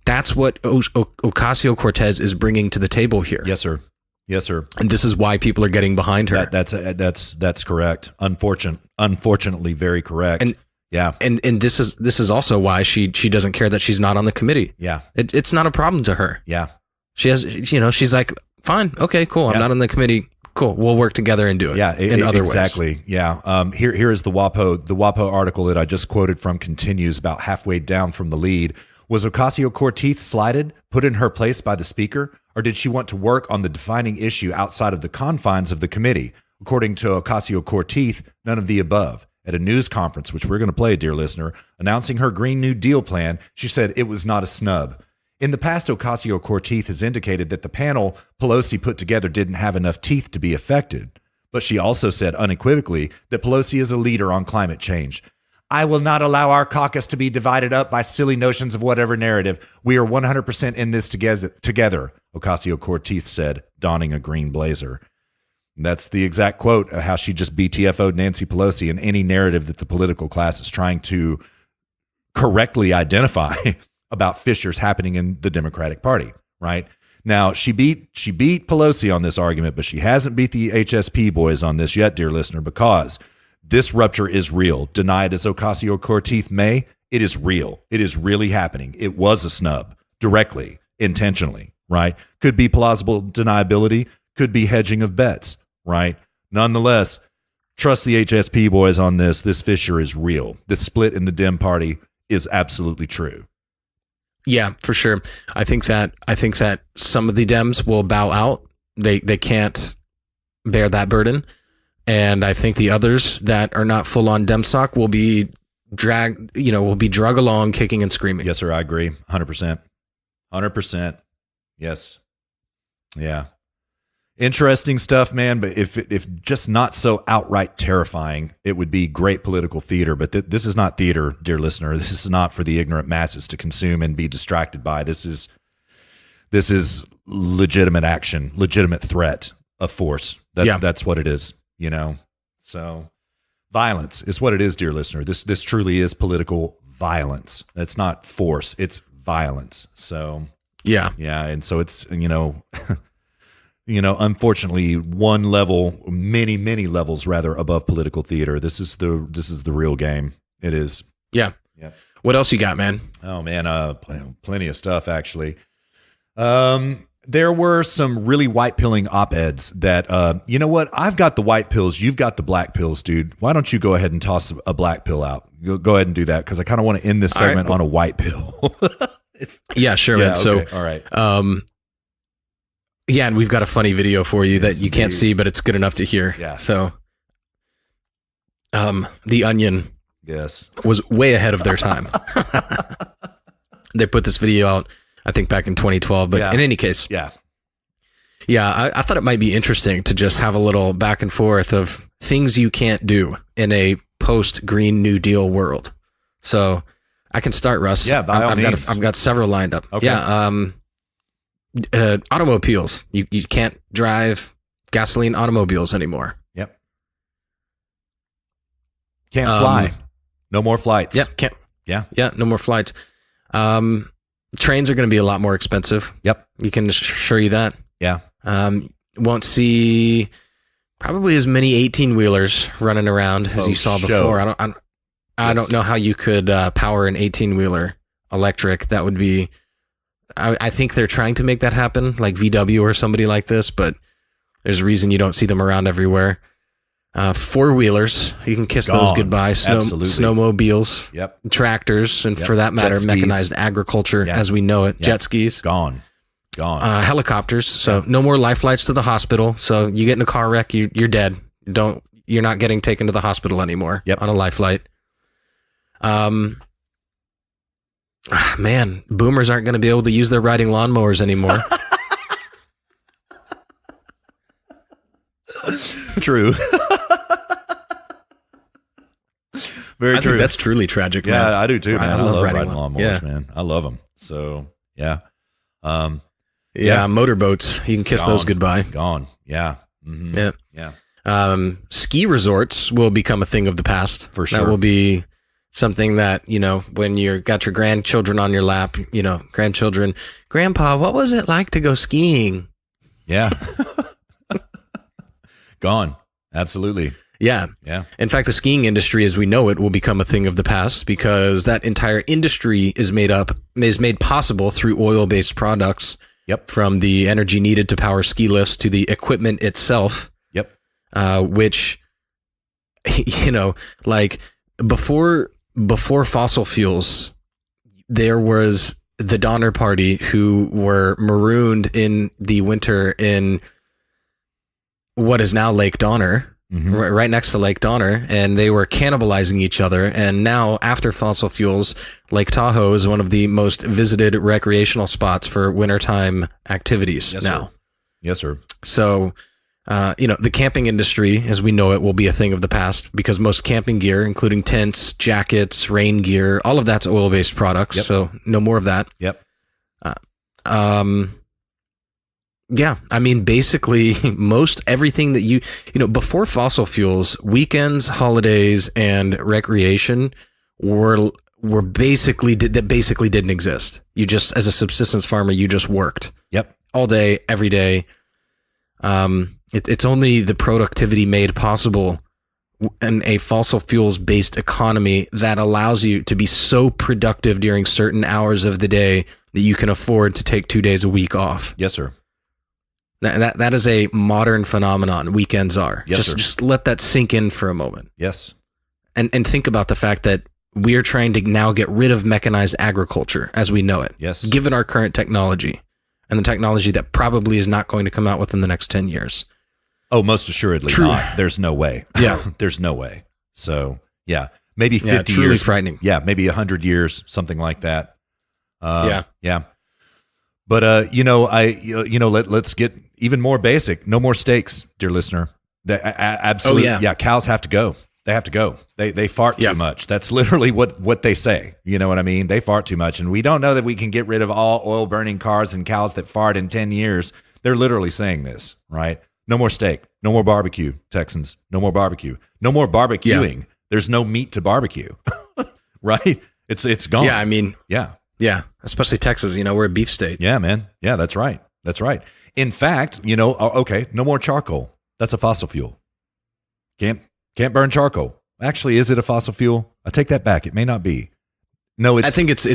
Ocasio-Cortez is bringing to the table here. Yes, sir. Yes, sir. And this is why people are getting behind her. That's correct. Unfortunately, very correct. And this is also why she doesn't care that she's not on the committee. Yeah, it's not a problem to her. Yeah, she has, she's like, fine, okay, cool. I'm not on the committee. Cool, we'll work together and do it. Yeah, in other ways. Exactly. Yeah. Here is the WAPO. The WAPO article that I just quoted from continues about halfway down from the lead. Was Ocasio-Cortez slighted, put in her place by the speaker, or did she want to work on the defining issue outside of the confines of the committee? According to Ocasio-Cortez, none of the above. At a news conference, which we're going to play, dear listener, announcing her Green New Deal plan, she said it was not a snub. In the past, Ocasio-Cortez has indicated that the panel Pelosi put together didn't have enough teeth to be affected. But she also said unequivocally that Pelosi is a leader on climate change. I will not allow our caucus to be divided up by silly notions of whatever narrative. We are 100% in this together, Ocasio-Cortez said, donning a green blazer. That's the exact quote of how she just BTFO'd Nancy Pelosi in any narrative that the political class is trying to correctly identify about fissures happening in the Democratic Party, right? Now, she beat Pelosi on this argument, but she hasn't beat the HSP boys on this yet, dear listener, because this rupture is real. Deny it as Ocasio-Cortez may, it is real. It is really happening. It was a snub, directly, intentionally, right? Could be plausible deniability, could be hedging of bets, right? Nonetheless, trust the HSP boys on this. This fissure is real. This split in the Dem party is absolutely true. Yeah, for sure. I think that some of the Dems will bow out. They can't bear that burden. And I think the others that are not full on Demsoc will be drug along kicking and screaming. Yes, sir. I agree. 100%. 100%. Yes. Yeah. Interesting stuff, man. But if just not so outright terrifying, it would be great political theater. But this is not theater, dear listener. This is not for the ignorant masses to consume and be distracted by. This is legitimate action, legitimate threat of force. That's what it is. So violence is what it is, dear listener. This truly is political violence. It's not force. It's violence. So yeah. And so it's, unfortunately, one level, many levels rather above political theater. This is the real game. It is. Yeah. What else you got, man? Oh man, plenty of stuff actually. There were some really white pilling op-eds that, you know what? I've got the white pills. You've got the black pills, dude. Why don't you go ahead and toss a black pill out? Go ahead and do that, because I kind of want to end this segment on a white pill. Yeah, sure, man. Okay. So, all right. Yeah, and we've got a funny video for you that you can't see, but it's good enough to hear. Yeah. So, The Onion, yes, was way ahead of their time. They put this video out, I think, back in 2012. But in any case, I thought it might be interesting to just have a little back and forth of things you can't do in a post-Green New Deal world. So I can start, Russ. Yeah, by all means. I've got several lined up. Okay. Yeah. Automobiles. You can't drive gasoline automobiles anymore. Yep. Can't fly. No more flights. Yep. Can't. Yeah. No more flights. Trains are going to be a lot more expensive. Yep. You can assure you that. Yeah. Won't see probably as many 18-wheelers running around as you saw before. I don't know how you could power an 18-wheeler electric. That would be. I think they're trying to make that happen, like VW or somebody like this, but there's a reason you don't see them around everywhere. Four-wheelers, you can kiss those Gone. goodbye. Absolutely. Snowmobiles, Yep. tractors, and for that matter, Jet skis. mechanized agriculture as we know it. Jet skis. Gone. Helicopters. So no more life flights to the hospital. So you get in a car wreck, you're dead. You're not getting taken to the hospital anymore on a life flight. Man, boomers aren't going to be able to use their riding lawnmowers anymore. True. Very I true. think that's truly tragic, man. Yeah, I do too, man. I love riding lawnmowers, yeah. man. I love them. So, yeah. Motorboats. You can kiss those goodbye. Gone. Yeah. Mm-hmm. Yeah. Ski resorts will become a thing of the past. For sure. That will be something that, when you're got your grandchildren on your lap, grandchildren, Grandpa, what was it like to go skiing? Yeah. Gone. Absolutely. Yeah. Yeah. In fact, the skiing industry as we know it will become a thing of the past because that entire industry is made possible through oil-based products. Yep. From the energy needed to power ski lifts to the equipment itself. Yep. Which, like before fossil fuels, there was the Donner Party who were marooned in the winter in what is now Lake Donner, right next to Lake Donner, and they were cannibalizing each other. And now, after fossil fuels, Lake Tahoe is one of the most visited recreational spots for wintertime activities now. Sir. Yes, sir. So, the camping industry, as we know it, will be a thing of the past because most camping gear, including tents, jackets, rain gear, all of that's oil-based products. Yep. So, no more of that. Yep. Yeah, I mean, basically, most everything that before fossil fuels, weekends, holidays, and recreation were basically didn't exist. You just, as a subsistence farmer, you just worked. Yep. All day, every day. It's only the productivity made possible in a fossil fuels based economy that allows you to be so productive during certain hours of the day that you can afford to take 2 days a week off. Yes, sir. That is a modern phenomenon. Weekends are. Yes, sir. Just let that sink in for a moment. Yes. And think about the fact that we are trying to now get rid of mechanized agriculture as we know it. Yes. Given our current technology and the technology that probably is not going to come out within the next 10 years. Oh, most assuredly True. not. There's no way. Yeah. There's no way. So, yeah, maybe 50 truly years. Frightening. Yeah, maybe 100 years, something like that. Yeah. But let's get even more basic. No more steaks, dear listener. Absolutely. Oh, yeah. Cows have to go. They have to go. They fart Yeah. too much. That's literally what they say. You know what I mean? They fart too much, and we don't know that we can get rid of all oil burning cars and cows that fart in 10 years. They're literally saying this, right? No more steak. No more barbecue, Texans. No more barbecue. No more barbecuing. There's no meat to barbecue, right? It's gone. Yeah, I mean, Yeah. yeah, especially Texas, we're a beef state. Yeah, man. Yeah, that's right. That's right. In fact, okay, no more charcoal. That's a fossil fuel. Can't burn charcoal. Actually, is it a fossil fuel? I take that back. It may not be. No, I think it's wood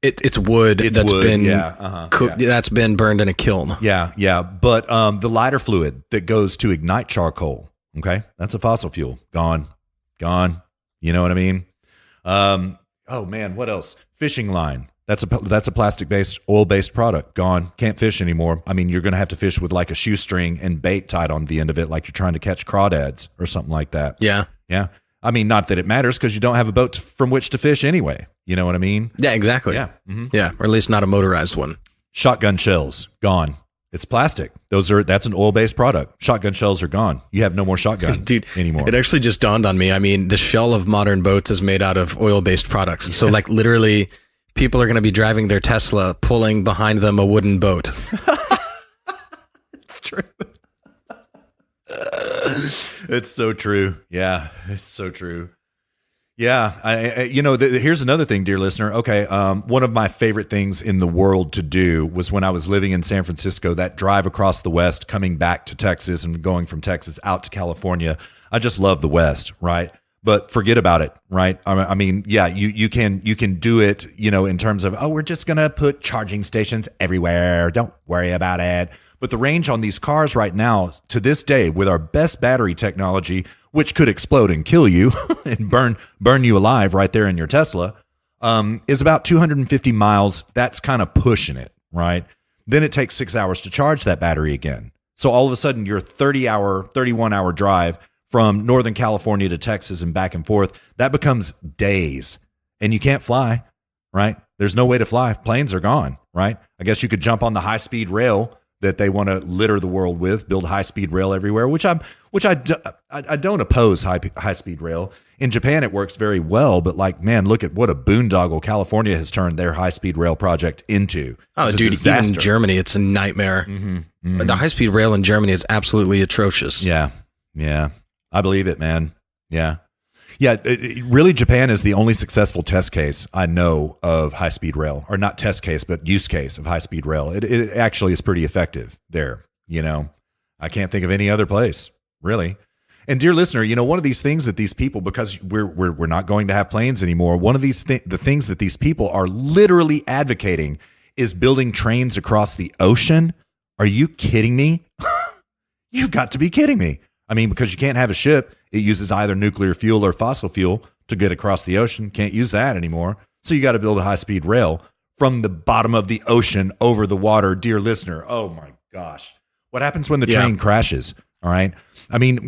It's that's wood, been yeah, cooked, that's been burned in a kiln. yeah. But the lighter fluid that goes to ignite charcoal, okay, that's a fossil fuel. Gone. You know what I mean? Oh man, what else? Fishing line. That's a plastic-based, oil-based product. Gone. Can't fish anymore. I mean, you're going to have to fish with like a shoestring and bait tied on the end of it, like you're trying to catch crawdads or something like that. Yeah. Yeah. I mean, not that it matters because you don't have a boat from which to fish anyway. You know what I mean? Yeah, exactly. Yeah. Mm-hmm. Yeah, or at least not a motorized one. Shotgun shells. Gone. It's plastic. That's an oil-based product. Shotgun shells are gone. You have no more shotgun Dude, anymore. It actually just dawned on me. I mean, the shell of modern boats is made out of oil-based products. So like literally people are going to be driving their Tesla pulling behind them a wooden boat. It's true. It's so true. Yeah, it's so true. Yeah, here's another thing, dear listener. Okay, one of my favorite things in the world to do was when I was living in San Francisco, that drive across the West, coming back to Texas and going from Texas out to California. I just love the West, right? But forget about it, right? I mean, yeah, you can do it, in terms of, we're just going to put charging stations everywhere. Don't worry about it. But the range on these cars right now, to this day, with our best battery technology, which could explode and kill you and burn you alive right there in your Tesla, is about 250 miles. That's kind of pushing it, right? Then it takes 6 hours to charge that battery again. So all of a sudden, your 31-hour drive from Northern California to Texas and back and forth, that becomes days. And you can't fly, right? There's no way to fly. Planes are gone, right? I guess you could jump on the high-speed rail that they want to litter the world with, build high-speed rail everywhere, which I don't oppose high-speed rail. In Japan, it works very well, but like, man, look at what a boondoggle California has turned their high-speed rail project into. Oh, dude, even Germany, it's a nightmare. The high-speed rail in Germany is absolutely atrocious. Yeah, I believe it, man. Yeah. Really, Japan is the only successful test case I know of high-speed rail, or not test case, but use case of high-speed rail. It actually is pretty effective there. I can't think of any other place, really. And dear listener, one of these things that these people, because we're not going to have planes anymore, one of these the things that these people are literally advocating is building trains across the ocean. Are you kidding me? You've got to be kidding me. I mean, because you can't have a ship. It uses either nuclear fuel or fossil fuel to get across the ocean. Can't use that anymore. So you got to build a high-speed rail from the bottom of the ocean over the water. Dear listener, oh my gosh. What happens when the train crashes? All right. I mean,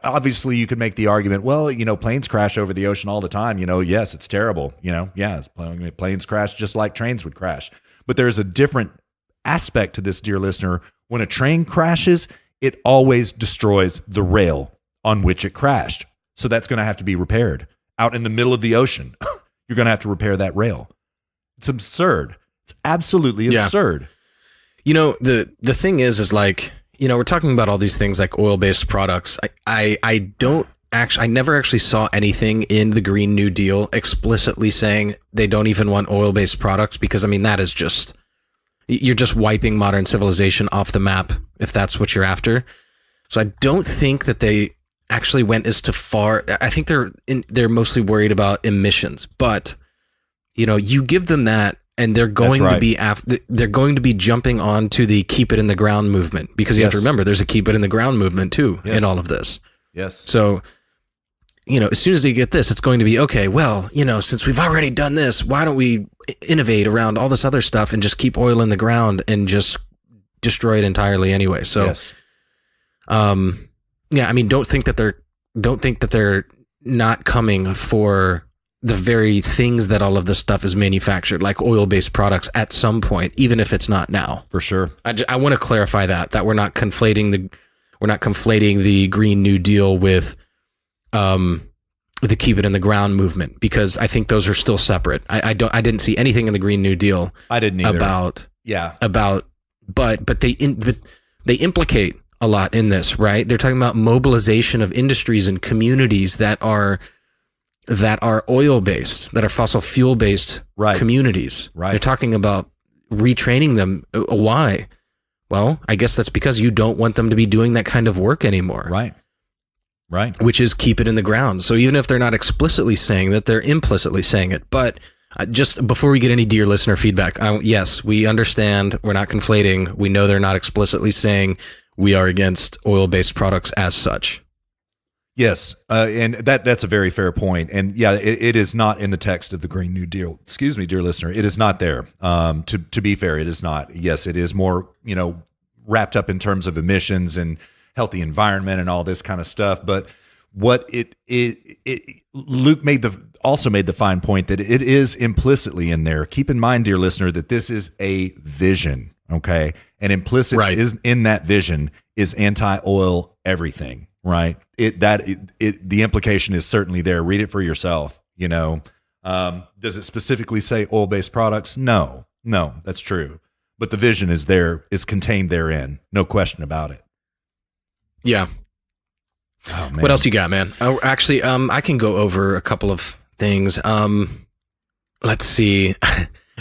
obviously you could make the argument, well, planes crash over the ocean all the time. Yes, it's terrible. Planes crash just like trains would crash. But there's a different aspect to this, dear listener. When a train crashes, it always destroys the rail on which it crashed. So that's going to have to be repaired out in the middle of the ocean. You're going to have to repair that rail. It's absurd. It's absolutely absurd. The thing is like, we're talking about all these things like oil-based products. I never actually saw anything in the Green New Deal explicitly saying they don't even want oil-based products, because I mean, that is just, you're just wiping modern civilization off the map if that's what you're after. So I don't think that they actually went as far. I think they're mostly worried about emissions, but you give them that, and they're going to be they're going to be jumping onto the keep it in the ground movement, because you have to remember there's a keep it in the ground movement too in all of this. Yes. So as soon as they get this, it's going to be okay. Well, since we've already done this, why don't we innovate around all this other stuff and just keep oil in the ground and just destroy it entirely anyway? So, I mean, don't think that they're not coming for the very things that all of this stuff is manufactured, like oil-based products, at some point, even if it's not now. For sure. I want to clarify that we're not conflating the Green New Deal with the keep it in the ground movement, because I think those are still separate. I didn't see anything in the Green New Deal. I didn't either. But they implicate a lot in this, right? They're talking about mobilization of industries and communities that are oil-based, that are fossil fuel-based communities. Right. They're talking about retraining them. Why? Well, I guess that's because you don't want them to be doing that kind of work anymore. Right. Which is keep it in the ground. So even if they're not explicitly saying that, they're implicitly saying it. But just before we get any dear listener feedback, yes, we understand. We're not conflating. We know they're not explicitly saying we are against oil-based products as such. Yes, and that's a very fair point. And yeah, it is not in the text of the Green New Deal. Excuse me, dear listener, it is not there. To be fair, it is not. Yes, it is more wrapped up in terms of emissions and healthy environment and all this kind of stuff. But what Luke also made the fine point that it is implicitly in there. Keep in mind, dear listener, that this is a vision. Okay, and implicit is in that vision is anti-oil everything. Right. The implication is certainly there. Read it for yourself. Does it specifically say oil-based products? No, that's true. But the vision is there, is contained therein. No question about it. Yeah. Oh, man. What else you got, man? Actually, I can go over a couple of things. Let's see.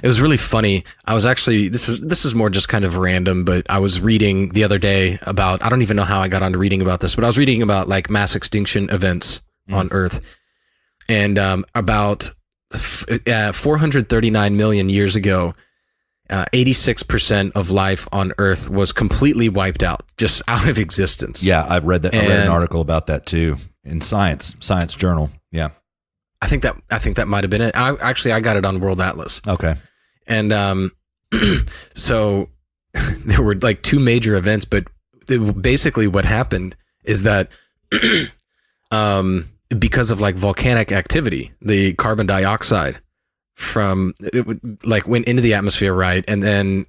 It was really funny. I was actually, this is more just kind of random, but I was reading the other day about, I don't even know how I got onto reading about this, but I was reading about like mass extinction events on Earth, and about 439 million years ago, 86% of life on Earth was completely wiped out, just out of existence. Yeah, I've read that. I read an article about that too in Science Journal. Yeah, I think that might have been it. I got it on World Atlas. Okay, and so there were like two major events, but basically what happened is that because of like volcanic activity, the carbon dioxide from it would like went into the atmosphere, right, and then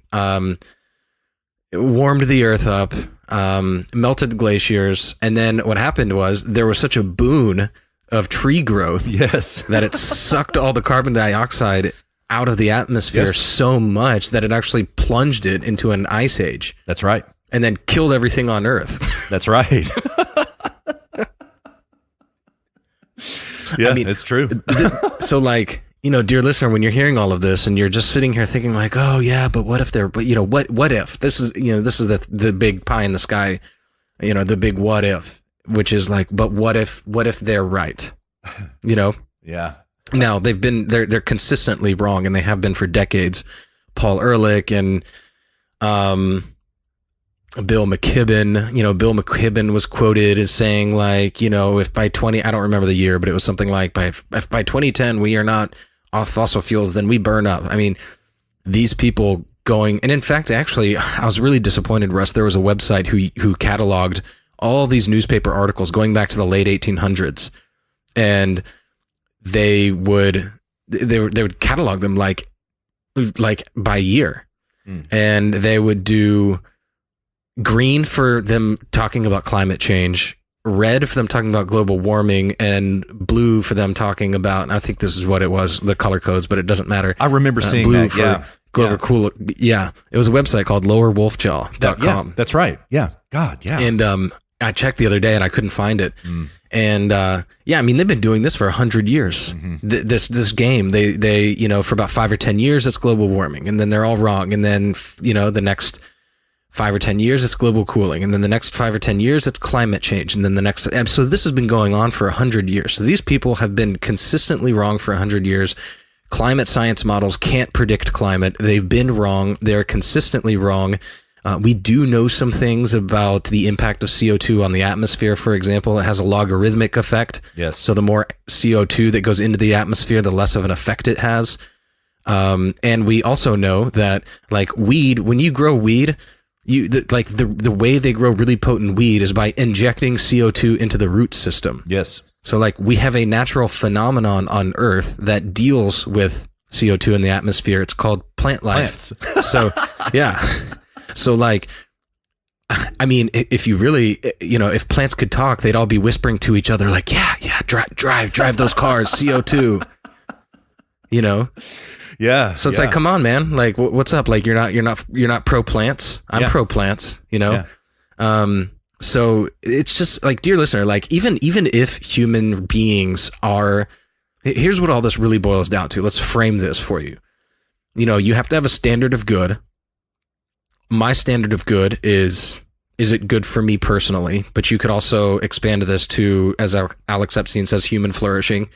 it warmed the Earth up, melted glaciers, and then what happened was there was such a boon of tree growth, yes, that it sucked all the carbon dioxide out of the atmosphere so much that it actually plunged it into an ice age. That's right. And then killed everything on Earth. That's right. Yeah, I mean, it's true. So like, you know, dear listener, when you're hearing all of this and you're just sitting here thinking like, oh yeah, but what if but you know, what if this is the big pie in the sky, you know, the big what if, which is like, but what if they're right? You know? Yeah. Now they're consistently wrong, and they have been for decades. Paul Ehrlich and Bill McKibben was quoted as saying like, you know, if by 20, I don't remember the year, but it was something like if by 2010 we are not off fossil fuels, then we burn up. I mean, these people going, and in fact, actually, I was really disappointed, Russ. There was a website who cataloged all these newspaper articles going back to the late 1800s, and they would catalog them like by year, and they would do green for them talking about climate change, red for them talking about global warming, and blue for them talking about, I think this is what it was, the color codes, but it doesn't matter. I remember seeing blue that. for Yeah. Glover Cool. Yeah. It was a website called lowerwolfjaw.com. Yeah, that's right. Yeah. God. Yeah. And I checked the other day and I couldn't find it. And yeah, I mean, they've been doing this for 100 years. This game, they you know, for about 5 or 10 years, it's global warming, and then they're all wrong. And then, you know, the next 5 or 10 years, it's global cooling. And then the next 5 or 10 years, it's climate change. And then the next, and so this has been going on for 100 years. So these people have been consistently wrong for 100 years. Climate science models can't predict climate. They've been wrong. They're consistently wrong. We do know some things about the impact of CO2 on the atmosphere. For example, it has a logarithmic effect. Yes. So the more CO2 that goes into the atmosphere, the less of an effect it has. And we also know that like weed, when you grow weed, the way they grow really potent weed is by injecting CO2 into the root system. Yes. So like we have a natural phenomenon on Earth that deals with CO2 in the atmosphere. It's called plant life. Plants. So yeah. So like, I mean, if you really, you know, if plants could talk, they'd all be whispering to each other like, yeah, drive those cars, CO2, you know? Yeah. So it's like, come on, man. Like, what's up? Like, you're not pro plants. I'm pro plants, you know? Yeah. So it's just like, dear listener, like even if human beings are, here's what all this really boils down to. Let's frame this for you. You know, you have to have a standard of good. My standard of good is it good for me personally? But you could also expand this to, as Alex Epstein says, human flourishing,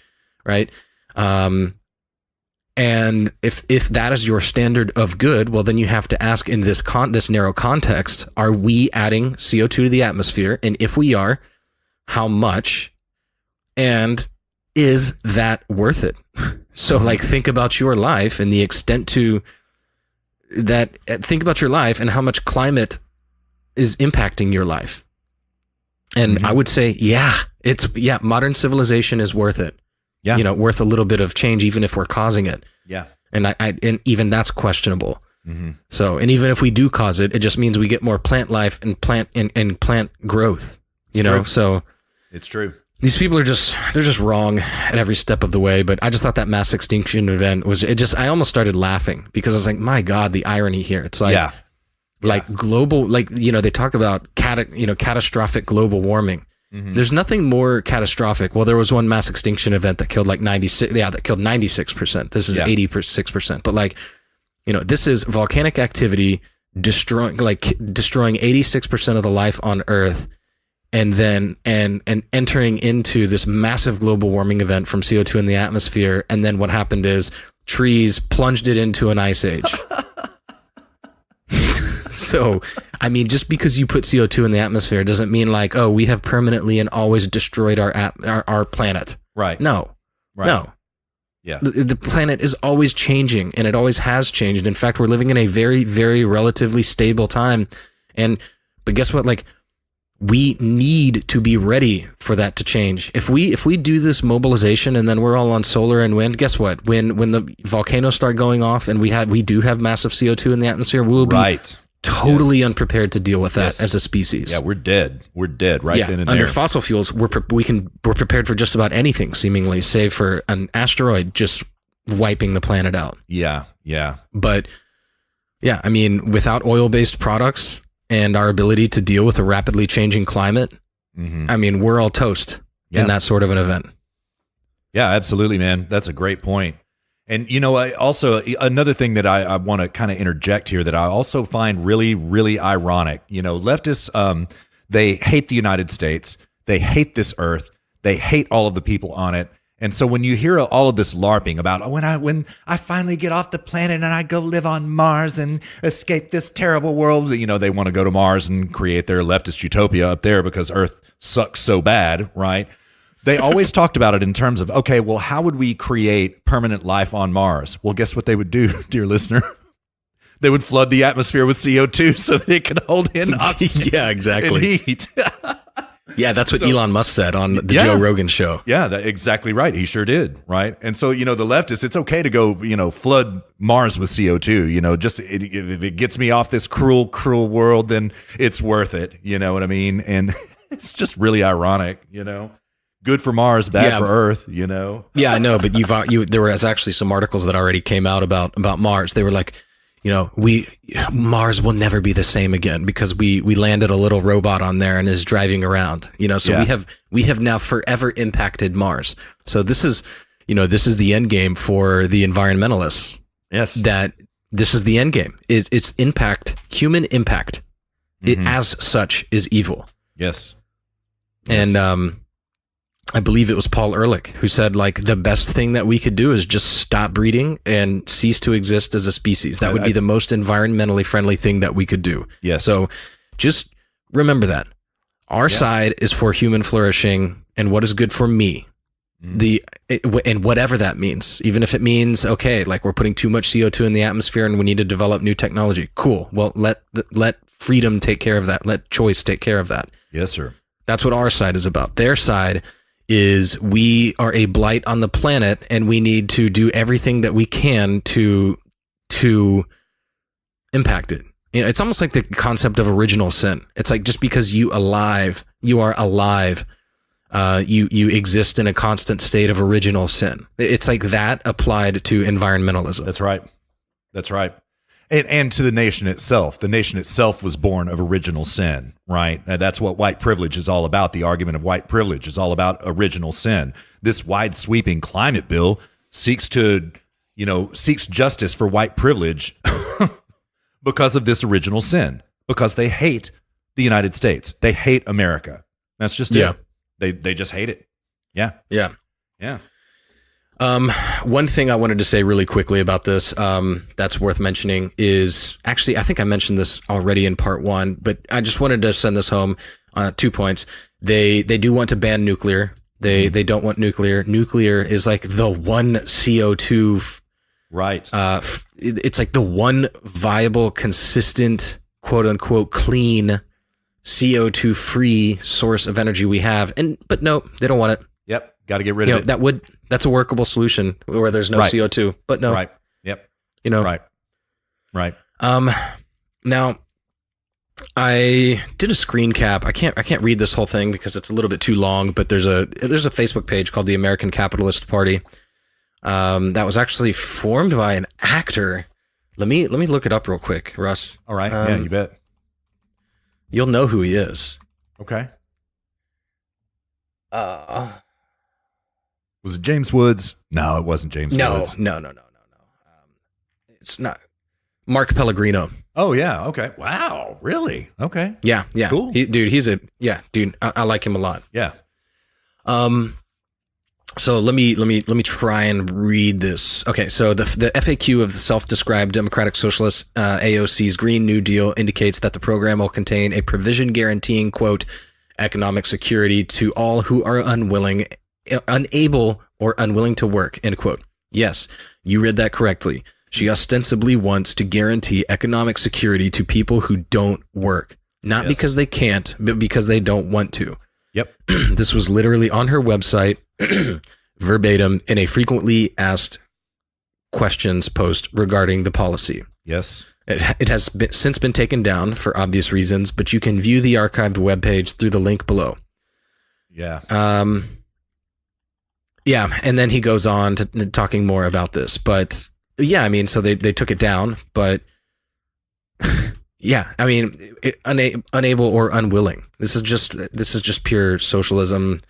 right? And if that is your standard of good, well, then you have to ask in this narrow context, are we adding CO2 to the atmosphere? And if we are, how much? And is that worth it? So like, think about your life and the extent to that, think about your life and how much climate is impacting your life. And I would say, modern civilization is worth it. Yeah. You know, worth a little bit of change, even if we're causing it. Yeah. And and even that's questionable. So, and even if we do cause it, it just means we get more plant life and plant growth, you know? True. So It's true. these people they're just wrong at every step of the way. But I just thought that mass extinction event I almost started laughing because I was like, my God, the irony here. It's like, like global, like, you know, they talk about catastrophic global warming. There's nothing more catastrophic. Well, there was one mass extinction event that killed like 96. Yeah, that killed 96%. This is 86%. But like, you know, this is volcanic activity destroying 86% of the life on Earth, and then and entering into this massive global warming event from CO2 in the atmosphere. And then what happened is trees plunged it into an ice age. So, I mean, just because you put CO2 in the atmosphere doesn't mean like, oh, we have permanently and always destroyed our planet. Right. No. Right. No. Yeah. The planet is always changing, and it always has changed. In fact, we're living in a very, very relatively stable time. But guess what? Like, we need to be ready for that to change. If we do this mobilization and then we're all on solar and wind, guess what? When the volcanoes start going off and we do have massive CO2 in the atmosphere, we'll be totally unprepared to deal with that as a species. Yeah, we're dead. We're dead right then and there. Under fossil fuels, we're prepared for just about anything, seemingly, save for an asteroid just wiping the planet out. Yeah, yeah. But yeah, I mean, without oil-based products and our ability to deal with a rapidly changing climate, I mean, we're all toast in that sort of an event. Yeah, absolutely, man. That's a great point. And, you know, also another thing that I want to kind of interject here that I also find really, really ironic. You know, leftists, they hate the United States. They hate this earth. They hate all of the people on it. And so when you hear all of this LARPing about when I finally get off the planet and I go live on Mars and escape this terrible world, you know, they want to go to Mars and create their leftist utopia up there because Earth sucks so bad, right? They always talked about it in terms of, okay, well, how would we create permanent life on Mars? Well, guess what they would do, dear listener? They would flood the atmosphere with CO2 so that it could hold in oxygen and heat. Yeah, that's what Elon Musk said on the Joe Rogan show. Yeah, exactly right. He sure did, right? And so, you know, the leftists, it's okay to go, you know, flood Mars with CO2, you know, just if it gets me off this cruel, cruel world, then it's worth it. You know what I mean? And it's just really ironic, you know. Good for Mars, bad for Earth, you know? Yeah, I know, but there was actually some articles that already came out about Mars. They were like, you know, Mars will never be the same again because we landed a little robot on there and is driving around, you know, so we have now forever impacted Mars. So this is the end game for the environmentalists. Yes. That this is the end game. It's impact, human impact. It as such is evil. Yes. And I believe it was Paul Ehrlich who said, like, the best thing that we could do is just stop breeding and cease to exist as a species. That would be the most environmentally friendly thing that we could do. Yes. So just remember that. Our side is for human flourishing and what is good for me. And whatever that means, even if it means, okay, like we're putting too much CO2 in the atmosphere and we need to develop new technology. Cool. Well, let freedom take care of that. Let choice take care of that. Yes, sir. That's what our side is about. Their side is we are a blight on the planet and we need to do everything that we can to impact it. You know, it's almost like the concept of original sin. It's like just because you are alive, you exist in a constant state of original sin. It's like that applied to environmentalism. That's right. That's right. And to the nation itself. The nation itself was born of original sin, right? And that's what white privilege is all about. The argument of white privilege is all about original sin. This wide sweeping climate bill seeks justice for white privilege because of this original sin, because they hate the United States. They hate America. That's just it. They just hate it. Yeah. Yeah. Yeah. One thing I wanted to say really quickly about this, that's worth mentioning is actually, I think I mentioned this already in part 1, but I just wanted to send this home. 2 points. They do want to ban nuclear. They don't want nuclear. Nuclear is like the one CO2. Right. It's like the one viable, consistent, quote unquote, clean CO2 free source of energy we have. But no, they don't want it. Yep. Got to get rid of it. That's a workable solution where there's no CO2, but no. Right. Yep. You know. Right. Right. Now I did a screen cap. I can't read this whole thing because it's a little bit too long, but there's a Facebook page called the American Capitalist Party. That was actually formed by an actor. Let me look it up real quick, Russ. All right. Yeah, you bet. You'll know who he is. Okay. Was it James Woods? No, it wasn't James Woods. No. It's not. Mark Pellegrino. Oh, yeah. Okay. Wow. Really? Okay. Yeah. Cool. Dude, I like him a lot. Yeah. So let me try and read this. Okay, so the FAQ of the self-described Democratic Socialist AOC's Green New Deal indicates that the program will contain a provision guaranteeing, quote, economic security to all who are unable or unwilling to work, end quote. Yes, you read that correctly. She ostensibly wants to guarantee economic security to people who don't work, not because they can't, but because they don't want to. Yep. This was literally on her website, verbatim, in a frequently asked questions post regarding the policy. Yes. It has since been taken down for obvious reasons, but you can view the archived webpage through the link below. Yeah. Yeah, and then he goes on to talking more about this, but yeah, I mean, so they took it down, but yeah, I mean, unable or unwilling. This is just pure socialism.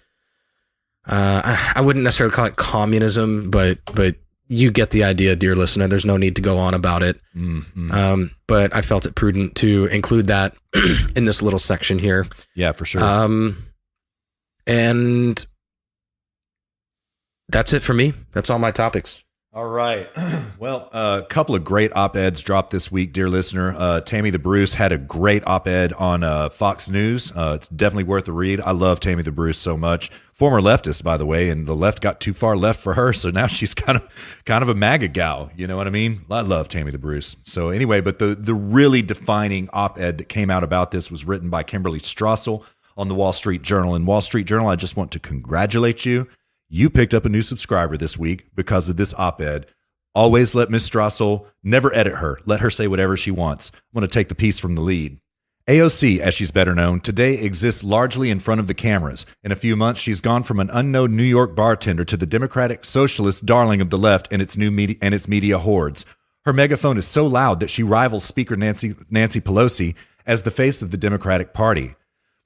I wouldn't necessarily call it communism, but you get the idea, dear listener. There's no need to go on about it. Mm-hmm. But I felt it prudent to include that in this little section here. Yeah, for sure. And that's it for me. That's all my topics. All right. Well, a couple of great op-eds dropped this week, dear listener. Tammy the Bruce had a great op-ed on Fox News. It's definitely worth a read. I love Tammy the Bruce so much. Former leftist, by the way, and the left got too far left for her, so now she's kind of a MAGA gal. You know what I mean? I love Tammy the Bruce. So anyway, but the really defining op-ed that came out about this was written by Kimberly Strassel on the Wall Street Journal. And Wall Street Journal, I just want to congratulate you. You picked up a new subscriber this week because of this op-ed. Always let Miss Strassel, never edit her. Let her say whatever she wants. I'm going to take the piece from the lead. AOC, as she's better known, today exists largely in front of the cameras. In a few months, she's gone from an unknown New York bartender to the Democratic Socialist darling of the left and its media hordes. Her megaphone is so loud that she rivals Speaker Nancy Pelosi as the face of the Democratic Party.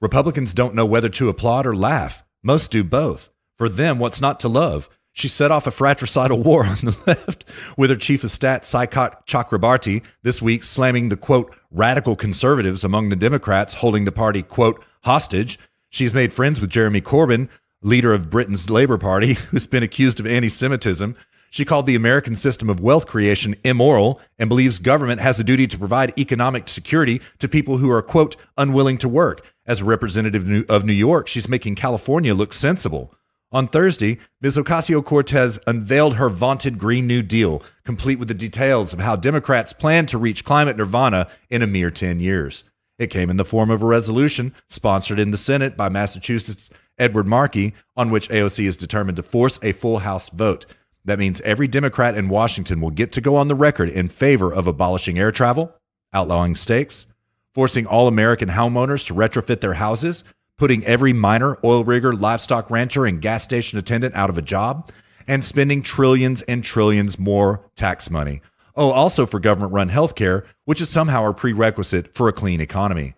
Republicans don't know whether to applaud or laugh. Most do both. For them, what's not to love? She set off a fratricidal war on the left with her chief of staff, Saikat Chakrabarti, this week slamming the, quote, radical conservatives among the Democrats, holding the party, quote, hostage. She's made friends with Jeremy Corbyn, leader of Britain's Labour Party, who's been accused of anti-Semitism. She called the American system of wealth creation immoral and believes government has a duty to provide economic security to people who are, quote, unwilling to work. As a representative of New York, she's making California look sensible. On Thursday, Ms. Ocasio-Cortez unveiled her vaunted Green New Deal, complete with the details of how Democrats plan to reach climate nirvana in a mere 10 years. It came in the form of a resolution sponsored in the Senate by Massachusetts' Edward Markey, on which AOC is determined to force a full House vote. That means every Democrat in Washington will get to go on the record in favor of abolishing air travel, outlawing stakes, forcing all American homeowners to retrofit their houses, putting every miner, oil rigger, livestock rancher, and gas station attendant out of a job, and spending trillions and trillions more tax money. Oh, also for government-run healthcare, which is somehow a prerequisite for a clean economy.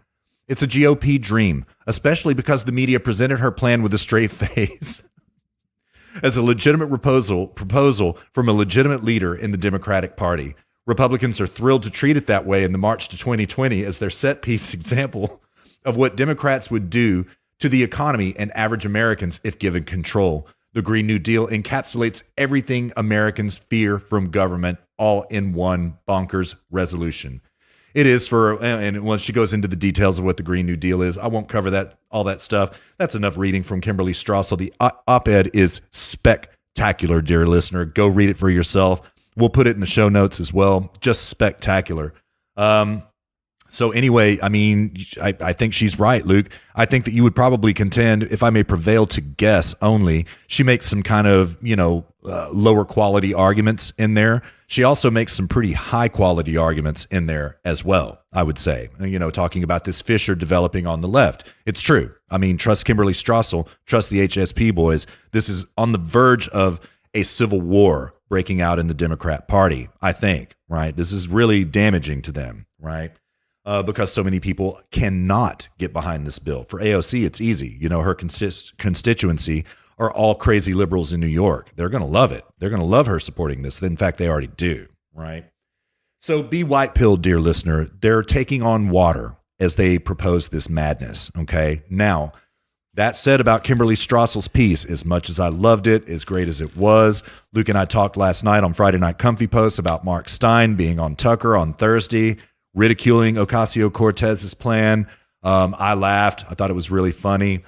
It's a GOP dream, especially because the media presented her plan with a straight face as a legitimate proposal from a legitimate leader in the Democratic Party. Republicans are thrilled to treat it that way in the March to 2020 as their set-piece example of what Democrats would do to the economy and average Americans if given control. The Green New Deal encapsulates everything Americans fear from government all in one bonkers resolution. It is and once she goes into the details of what the Green New Deal is, I won't cover all that stuff. That's enough reading from Kimberly Strassel. The op-ed is spectacular, dear listener. Go read it for yourself. We'll put it in the show notes as well. Just spectacular. So anyway, I mean, I think she's right, Luke. I think that you would probably contend, if I may prevail to guess only, she makes some kind of, lower quality arguments in there. She also makes some pretty high quality arguments in there as well, I would say. Talking about this fissure developing on the left. It's true. I mean, trust Kimberly Strassel, trust the HSP boys. This is on the verge of a civil war breaking out in the Democrat Party, I think, right? This is really damaging to them, right? Because so many people cannot get behind this bill. For AOC, it's easy. Her constituency are all crazy liberals in New York. They're going to love it. They're going to love her supporting this. In fact, they already do, right? So be white-pilled, dear listener. They're taking on water as they propose this madness, okay? Now, That said about Kimberly Strassel's piece, as much as I loved it, as great as it was, Luke and I talked last night on Friday Night Comfy Post about Mark Stein being on Tucker on Thursday, ridiculing Ocasio-Cortez's plan. I laughed. I thought it was really funny.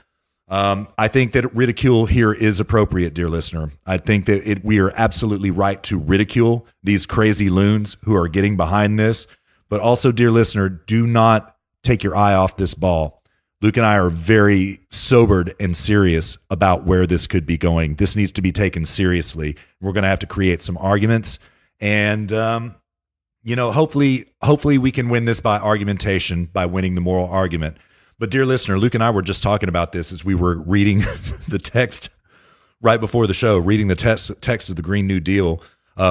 I think that ridicule here is appropriate, dear listener. I think that we are absolutely right to ridicule these crazy loons who are getting behind this. But also, dear listener, do not take your eye off this ball. Luke and I are very sobered and serious about where this could be going. This needs to be taken seriously. We're going to have to create some arguments. And, hopefully we can win this by argumentation, by winning the moral argument. But dear listener, Luke and I were just talking about this as we were reading the text right before the show, reading the text of the Green New Deal.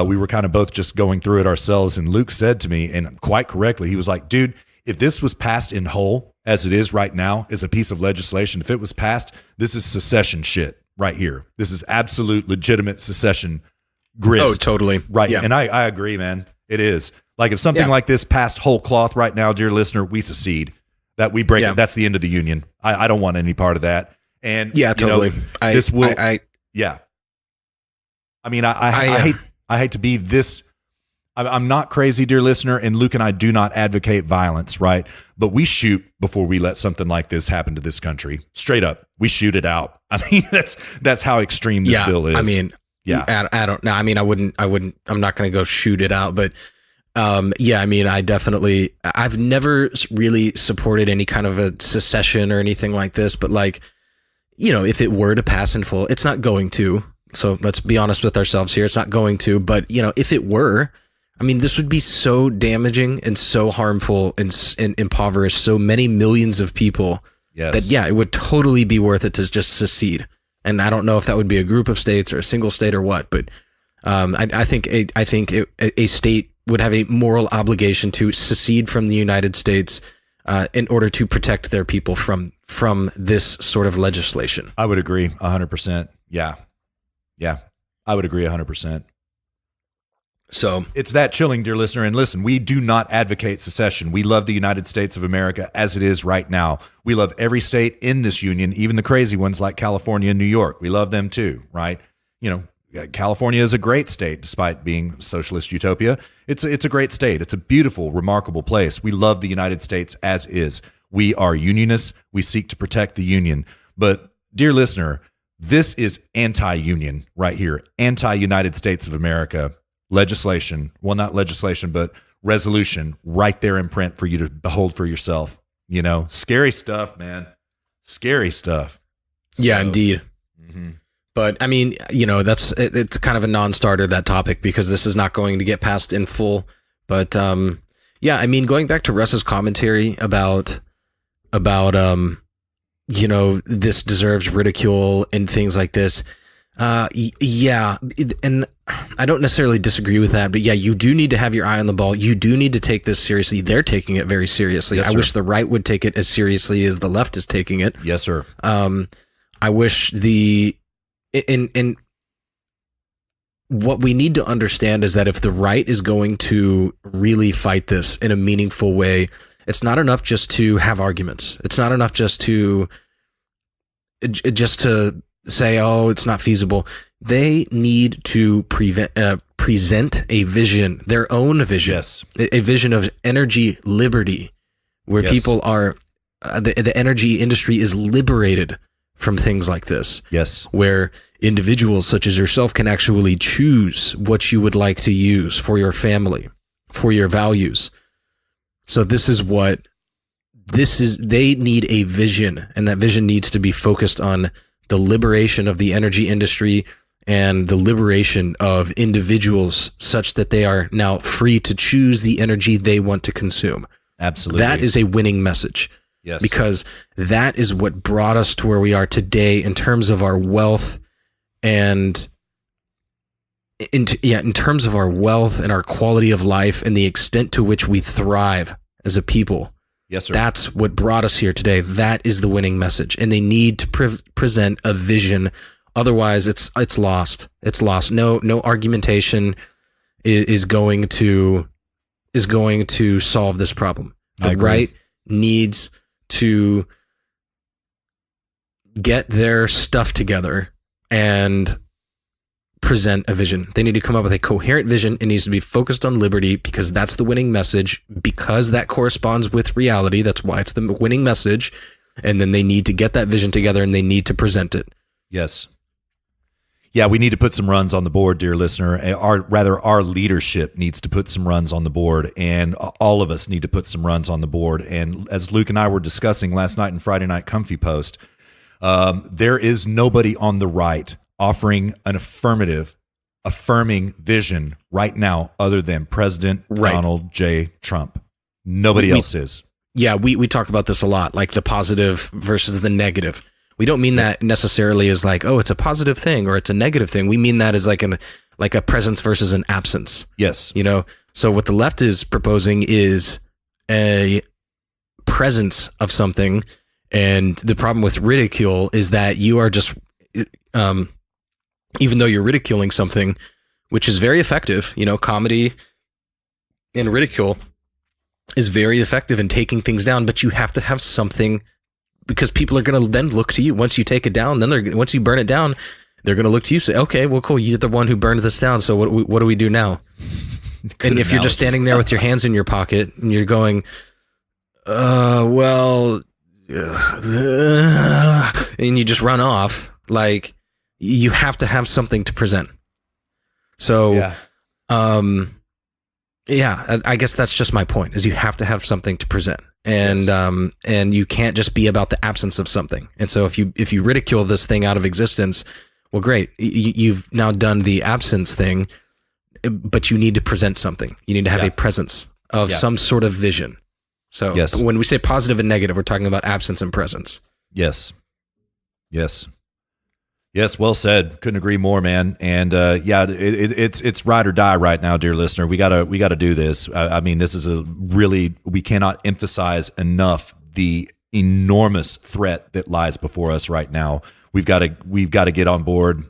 We were kind of both just going through it ourselves. And Luke said to me, and quite correctly, he was like, dude, if this was passed in whole, as it is right now, as a piece of legislation, if it was passed, this is secession shit right here. This is absolute legitimate secession grist. Oh, totally. Right. Yeah. And I agree, man. It is. Like if something like this passed whole cloth right now, dear listener, we secede. That we break it. That's the end of the union. I don't want any part of that. And yeah, totally. This will. Yeah. I mean, I hate to be this. I'm not crazy, dear listener, and Luke and I do not advocate violence, right? But we shoot before we let something like this happen to this country. Straight up, we shoot it out. I mean, that's how extreme this bill is. I mean, I don't know. I mean, I wouldn't. I'm not going to go shoot it out, but I mean, I've never really supported any kind of a secession or anything like this, but like, if it were to pass in full, it's not going to. So let's be honest with ourselves here. It's not going to, but if it were, I mean, this would be so damaging and so harmful and impoverish so many millions of people that, it would totally be worth it to just secede. And I don't know if that would be a group of states or a single state or what, but I think a state would have a moral obligation to secede from the United States in order to protect their people from this sort of legislation. I would agree 100%. Yeah. I would agree 100%. So it's that chilling, dear listener. And listen, we do not advocate secession. We love the United States of America as it is right now. We love every state in this union, even the crazy ones like California and New York. We love them too, right? California is a great state, despite being socialist utopia. It's a great state. It's a beautiful, remarkable place. We love the United States as is. We are unionists. We seek to protect the union. But dear listener, this is anti-union right here, anti-United States of America. Legislation, well, not legislation, but resolution right there in print for you to behold for yourself. Scary stuff, man. Scary stuff. Yeah, indeed. Mm-hmm. But I mean, it's kind of a non-starter, that topic, because this is not going to get passed in full. But I mean, going back to Russ's commentary about this deserves ridicule and things like this. And I don't necessarily disagree with that, but you do need to have your eye on the ball. You do need to take this seriously. They're taking it very seriously. Yes, I wish the right would take it as seriously as the left is taking it. Yes, sir. I wish and what we need to understand is that if the right is going to really fight this in a meaningful way, it's not enough just to have arguments. It's not enough just to say, oh, it's not feasible. They need to present a vision, their own vision, yes. A vision of energy liberty, where people are, the energy industry is liberated from things like this. Yes. Where individuals such as yourself can actually choose what you would like to use for your family, for your values. So they need a vision, and that vision needs to be focused on the liberation of the energy industry and the liberation of individuals such that they are now free to choose the energy they want to consume. Absolutely. That is a winning message. Yes. Because that is what brought us to where we are today in terms of our wealth and in terms of our wealth and our quality of life and the extent to which we thrive as a people. Yes, sir. That's what brought us here today. That is the winning message, and they need to present a vision. Otherwise, it's lost. It's lost. No argumentation is going to solve this problem. The right needs to get their stuff together and present a vision. They need to come up with a coherent vision. It needs to be focused on liberty because that's the winning message, because that corresponds with reality. That's why it's the winning message. And then they need to get that vision together and they need to present it. Yes. Yeah, we need to put some runs on the board, dear listener. Our leadership needs to put some runs on the board, and all of us need to put some runs on the board. And as Luke and I were discussing last night in Friday Night Comfy Post, there is nobody on the right offering an affirming vision right now other than President Donald J. Trump. Nobody else is. Yeah, we talk about this a lot, like the positive versus the negative. We don't mean that necessarily as like, oh, it's a positive thing or it's a negative thing. We mean that as like a presence versus an absence. Yes. You know, so what the left is proposing is a presence of something. And the problem with ridicule is that you are just, even though you're ridiculing something, which is very effective, you know, comedy and ridicule is very effective in taking things down, but you have to have something, because people are going to then look to you once you take it down. Then once you burn it down, they're going to look to you, say, okay, well, cool. You're the one who burned this down. So what do we do now? And if you're just standing there with your hands in your pocket and you're going, well, and you just run off, like, you have to have something to present. So, I guess that's just my point, is you have to have something to present. And and you can't just be about the absence of something. And so if you ridicule this thing out of existence, well, great, you've now done the absence thing, but you need to present something. You need to have a presence of some sort of vision. So when we say positive and negative, we're talking about absence and presence. Yes. Well said. Couldn't agree more, man. And it's ride or die right now, dear listener. We gotta do this. I mean, this is we cannot emphasize enough the enormous threat that lies before us right now. We've got to get on board.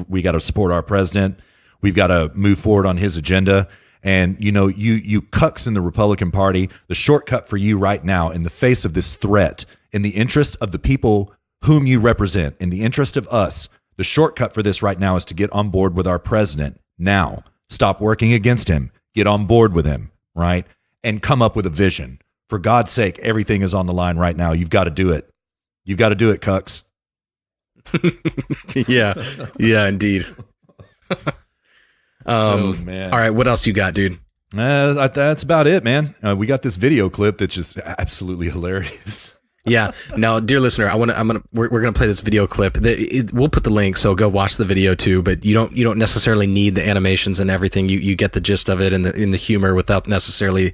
We got to support our president. We've got to move forward on his agenda. And you cucks in the Republican Party, the shortcut for you right now in the face of this threat, in the interest of the people whom you represent, in the interest of us, the shortcut for this right now is to get on board with our president now. Stop working against him. Get on board with him, right? And come up with a vision. For God's sake, everything is on the line right now. You've got to do it. You've got to do it, cucks. Yeah, indeed. Oh, man. All right, what else you got, dude? That's about it, man. We got this video clip that's just absolutely hilarious. Yeah. Now, dear listener, we're gonna play this video clip. We'll put the link, so go watch the video too. But you don't necessarily need the animations and everything. You get the gist of it and in the humor without necessarily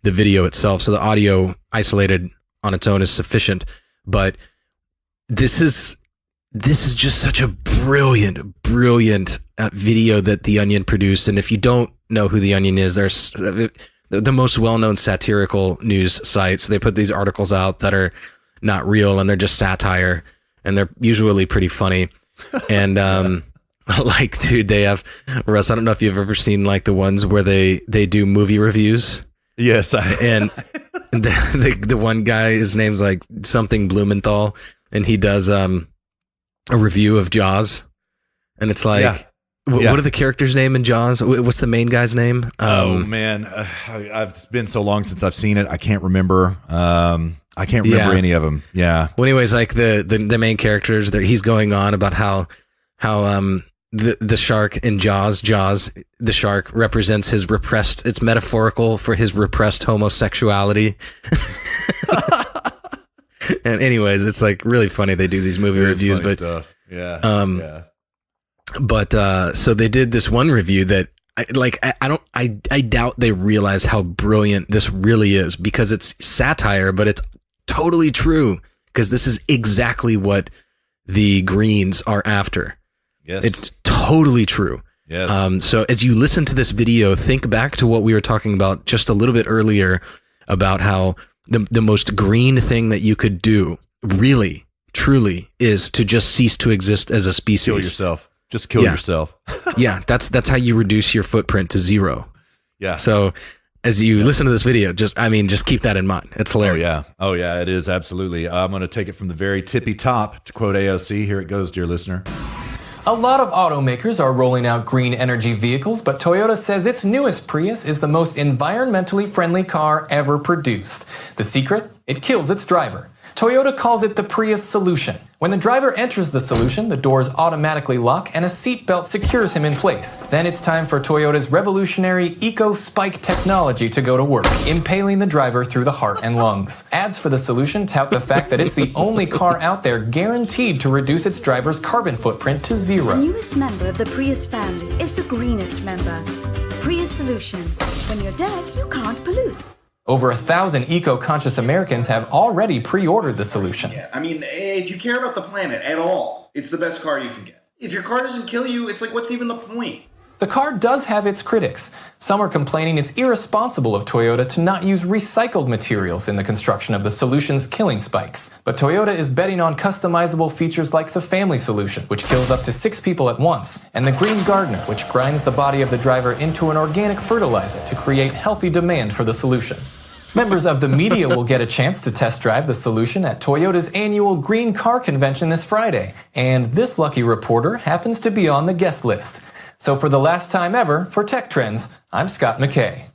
the video itself. So the audio isolated on its own is sufficient. But this is just such a brilliant video that The Onion produced. And if you don't know who The Onion is, there's the most well-known satirical news sites. They put these articles out that are not real and they're just satire, and they're usually pretty funny. And like, dude, they have, Russ, I don't know if you've ever seen like the ones where they do movie reviews. Yes, and the one guy, his name's like something Blumenthal, and he does a review of Jaws, and it's like, what are the characters' name in Jaws? What's the main guy's name? Oh man, it's been so long since I've seen it. I can't remember. I can't remember any of them. Yeah. Well, anyways, like the main characters, that he's going on about how the shark in Jaws, the shark represents his repressed. It's metaphorical for his repressed homosexuality. And anyways, it's like really funny. They do these movie reviews, but stuff. Yeah. But so they did this one review that I doubt they realize how brilliant this really is, because it's satire, but it's totally true, because this is exactly what the Greens are after. Yes. It's totally true. Yes. So as you listen to this video, think back to what we were talking about just a little bit earlier about how the most green thing that you could do, really, truly, is to just cease to exist as a species. Kill yourself. Just kill yourself. Yeah, that's how you reduce your footprint to zero. Yeah. So as you listen to this video, just keep that in mind. It's hilarious. Oh yeah, it is absolutely. I'm going to take it from the very tippy top to quote AOC. Here it goes, dear listener. A lot of automakers are rolling out green energy vehicles, but Toyota says its newest Prius is the most environmentally friendly car ever produced. The secret? It kills its driver. Toyota calls it the Prius Solution. When the driver enters the solution, the doors automatically lock and a seatbelt secures him in place. Then it's time for Toyota's revolutionary Eco-Spike technology to go to work, impaling the driver through the heart and lungs. Ads for the solution tout the fact that it's the only car out there guaranteed to reduce its driver's carbon footprint to zero. The newest member of the Prius family is the greenest member. Prius Solution. When you're dead, you can't pollute. Over 1,000 eco-conscious Americans have already pre-ordered the solution. Yeah, I mean, if you care about the planet at all, it's the best car you can get. If your car doesn't kill you, it's like, what's even the point? The car does have its critics. Some are complaining it's irresponsible of Toyota to not use recycled materials in the construction of the solution's killing spikes. But Toyota is betting on customizable features like the Family Solution, which kills up to 6 people at once, and the Green Gardener, which grinds the body of the driver into an organic fertilizer to create healthy demand for the solution. Members of the media will get a chance to test drive the solution at Toyota's annual Green Car Convention this Friday, and this lucky reporter happens to be on the guest list. So for the last time ever, for Tech Trends, I'm Scott McKay.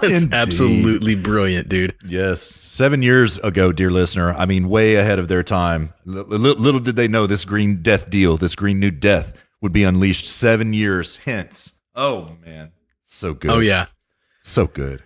It's absolutely brilliant, dude. Yes. 7 years ago, dear listener, I mean, way ahead of their time. Little did they know this green death deal, this green new death would be unleashed 7 years hence. Oh, man. So good. Oh, yeah. So good.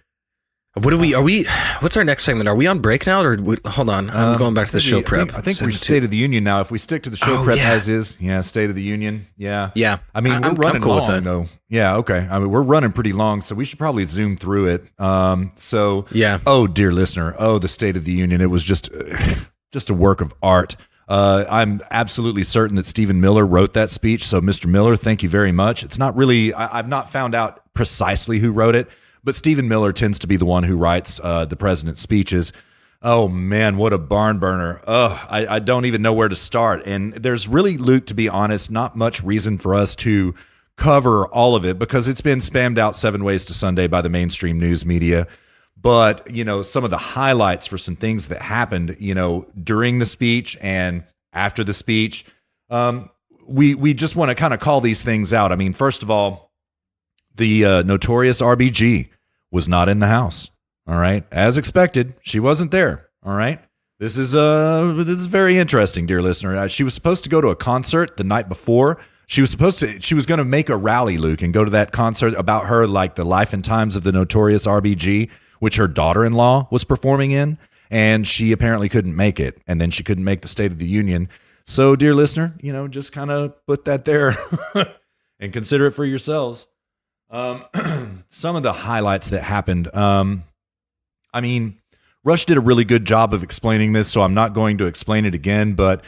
What's our next segment? Are we on break now, or hold on? I'm going back to the show prep. I think we're State of the Union now. If we stick to the show prep as is, State of the Union. Yeah. Yeah. I mean, we're running cool long, with that. though. Yeah, okay. I mean, we're running pretty long, so we should probably zoom through it. Yeah. Oh, dear listener. Oh, the State of the Union. It was just a work of art. I'm absolutely certain that Stephen Miller wrote that speech. So, Mr. Miller, thank you very much. It's not really, I've not found out precisely who wrote it, but Stephen Miller tends to be the one who writes the president's speeches. Oh, man, what a barn burner. I don't even know where to start. And there's really, Luke, to be honest, not much reason for us to cover all of it because it's been spammed out 7 ways to Sunday by the mainstream news media. But, some of the highlights for some things that happened, during the speech and after the speech, we just want to kind of call these things out. I mean, first of all, the notorious RBG was not in the house. All right. As expected, she wasn't there. All right. This is very interesting, dear listener. She was supposed to go to a concert the night before. She was going to make a rally, Luke, and go to that concert about her, like the life and times of the notorious RBG, which her daughter-in-law was performing in. And she apparently couldn't make it. And then she couldn't make the State of the Union. So, dear listener, just kind of put that there and consider it for yourselves. Some of the highlights that happened. I mean, Rush did a really good job of explaining this, so I'm not going to explain it again. But,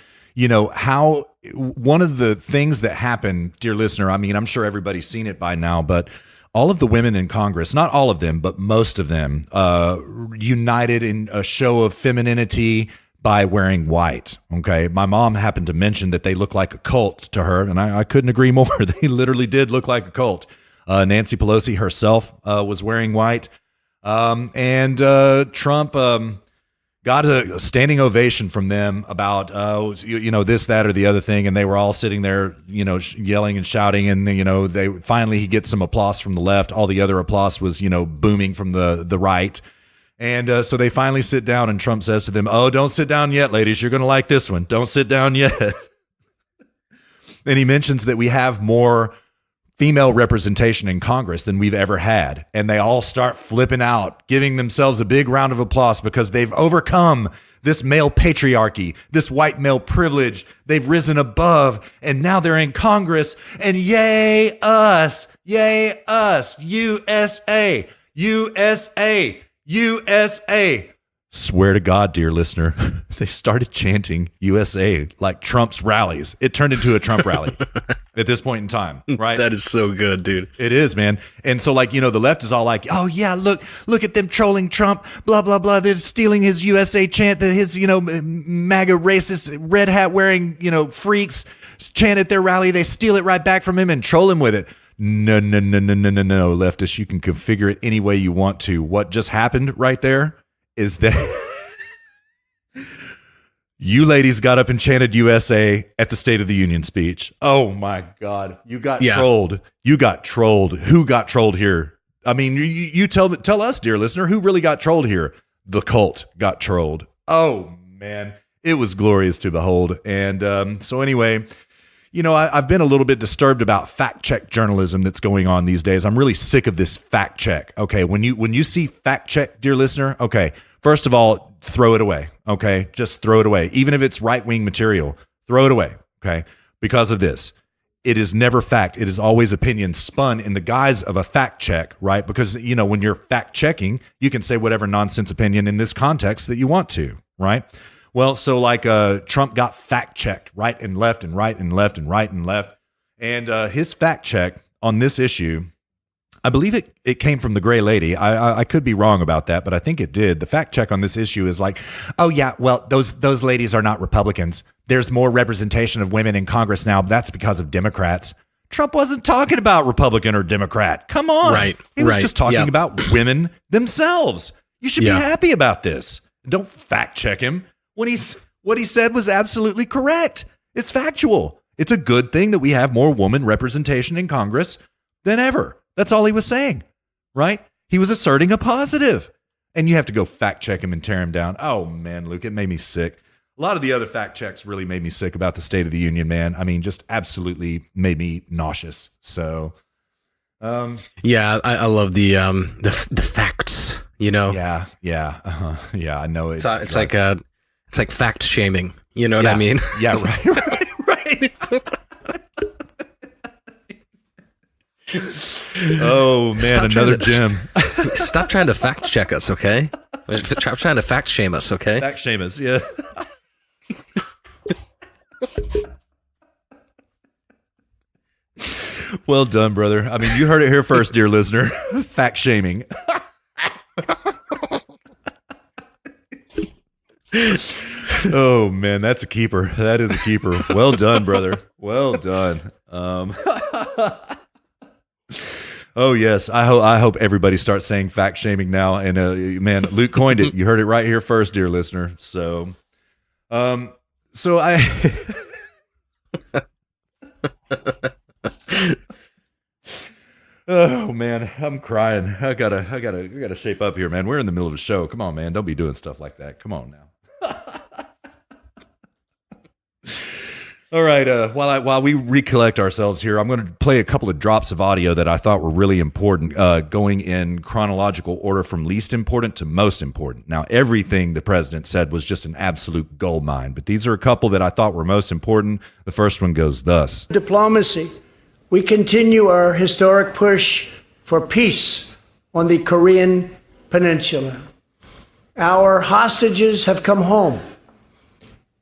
how one of the things that happened, dear listener, I mean, I'm sure everybody's seen it by now, but all of the women in Congress, not all of them, but most of them, united in a show of femininity by wearing white. Okay. My mom happened to mention that they look like a cult to her, and I couldn't agree more. They literally did look like a cult. Nancy Pelosi herself was wearing white. And Trump got a standing ovation from them about, this, that, or the other thing. And they were all sitting there, yelling and shouting. And, he gets some applause from the left. All the other applause was, booming from the right. And so they finally sit down, and Trump says to them, "Oh, don't sit down yet, ladies. You're going to like this one. Don't sit down yet." And he mentions that we have more female representation in Congress than we've ever had. And they all start flipping out, giving themselves a big round of applause because they've overcome this male patriarchy, this white male privilege. They've risen above, and now they're in Congress. And yay us, USA, USA, USA. Swear to God, dear listener, they started chanting USA like Trump's rallies. It turned into a Trump rally at this point in time, right? That is so good, dude. It is, man. And so, the left is all like, "Oh, yeah, look at them trolling Trump, blah, blah, blah. They're stealing his USA chant that his, MAGA racist, red hat wearing, freaks chant at their rally. They steal it right back from him and troll him with it." No, leftist. You can configure it any way you want to. What just happened right there is that you ladies got up and chanted USA at the State of the Union speech. Oh my God. You got trolled. You got trolled. Who got trolled here? I mean, you tell us, dear listener, who really got trolled here? The cult got trolled. Oh man. It was glorious to behold. And so anyway, you know, I've been a little bit disturbed about fact check journalism that's going on these days. I'm really sick of this fact check. Okay, when you see fact check, dear listener, okay, first of all, throw it away. Okay, just throw it away. Even if it's right-wing material, throw it away. Okay, because of this. It is never fact. It is always opinion spun in the guise of a fact check, right? Because, you know, when you're fact checking, you can say whatever nonsense opinion in this context that you want to, right? Well, so like Trump got fact checked right and left and right and left and right and left. And his fact check on this issue, I believe it came from the Gray Lady. I could be wrong about that, but I think it did. The fact check on this issue is like, oh yeah, well, those ladies are not Republicans. There's more representation of women in Congress now. That's because of Democrats. Trump wasn't talking about Republican or Democrat. Come on. Right. He was just talking about women themselves. You should be happy about this. Don't fact check him. What he said was absolutely correct. It's factual. It's a good thing that we have more woman representation in Congress than ever. That's all he was saying, right? He was asserting a positive. And you have to go fact check him and tear him down. Oh, man, Luke, it made me sick. A lot of the other fact checks really made me sick about the State of the Union, man. I mean, just absolutely made me nauseous. So, yeah, I love the facts, you know? Yeah, I know it. It's like fact shaming. You know what I mean? Yeah, right. Oh man, another gem. Stop trying to fact check us, okay? Stop trying to fact shame us, okay? Fact shame us, yeah. Well done, brother. I mean, you heard it here first, dear listener. Fact shaming. Oh man, that's a keeper. That is a keeper. Well done, brother. Well done. Oh yes, I hope everybody starts saying fact shaming now. And man, Luke coined it. You heard it right here first, dear listener. So, I. Oh man, I'm crying. I gotta shape up here, man. We're in the middle of a show. Come on, man. Don't be doing stuff like that. Come on now. All right. While we recollect ourselves here, I'm going to play a couple of drops of audio that I thought were really important, going in chronological order from least important to most important. Now, everything the president said was just an absolute gold mine, but these are a couple that I thought were most important. The first one goes thus. Diplomacy. We continue our historic push for peace on the Korean Peninsula. Our hostages have come home.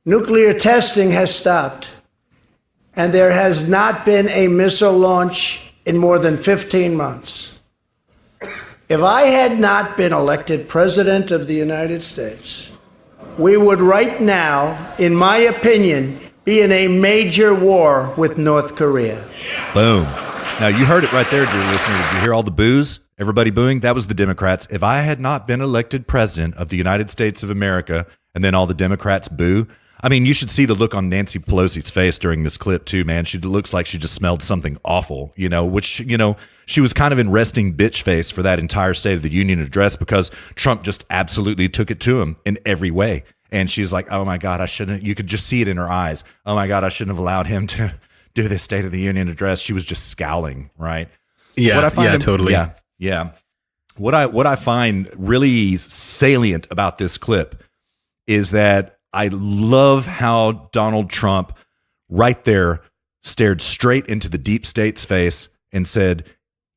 Nuclear testing has stopped. And there has not been a missile launch in more than 15 months. If I had not been elected President of the United States, we would right now, in my opinion, be in a major war with North Korea. Boom. Now, you heard it right there, dear listener. Did you hear all the boos? Everybody booing? That was the Democrats. If I had not been elected President of the United States of America, and then all the Democrats boo, I mean, you should see the look on Nancy Pelosi's face during this clip too, man. She looks like she just smelled something awful, you know, which, you know, she was kind of in resting bitch face for that entire State of the Union address because Trump just absolutely took it to him in every way. And she's like, oh my God, I shouldn't, you could just see it in her eyes. Oh my God, I shouldn't have allowed him to do this State of the Union address. She was just scowling, right? Yeah, totally. Yeah. What I find really salient about this clip is that I love how Donald Trump right there stared straight into the deep state's face and said,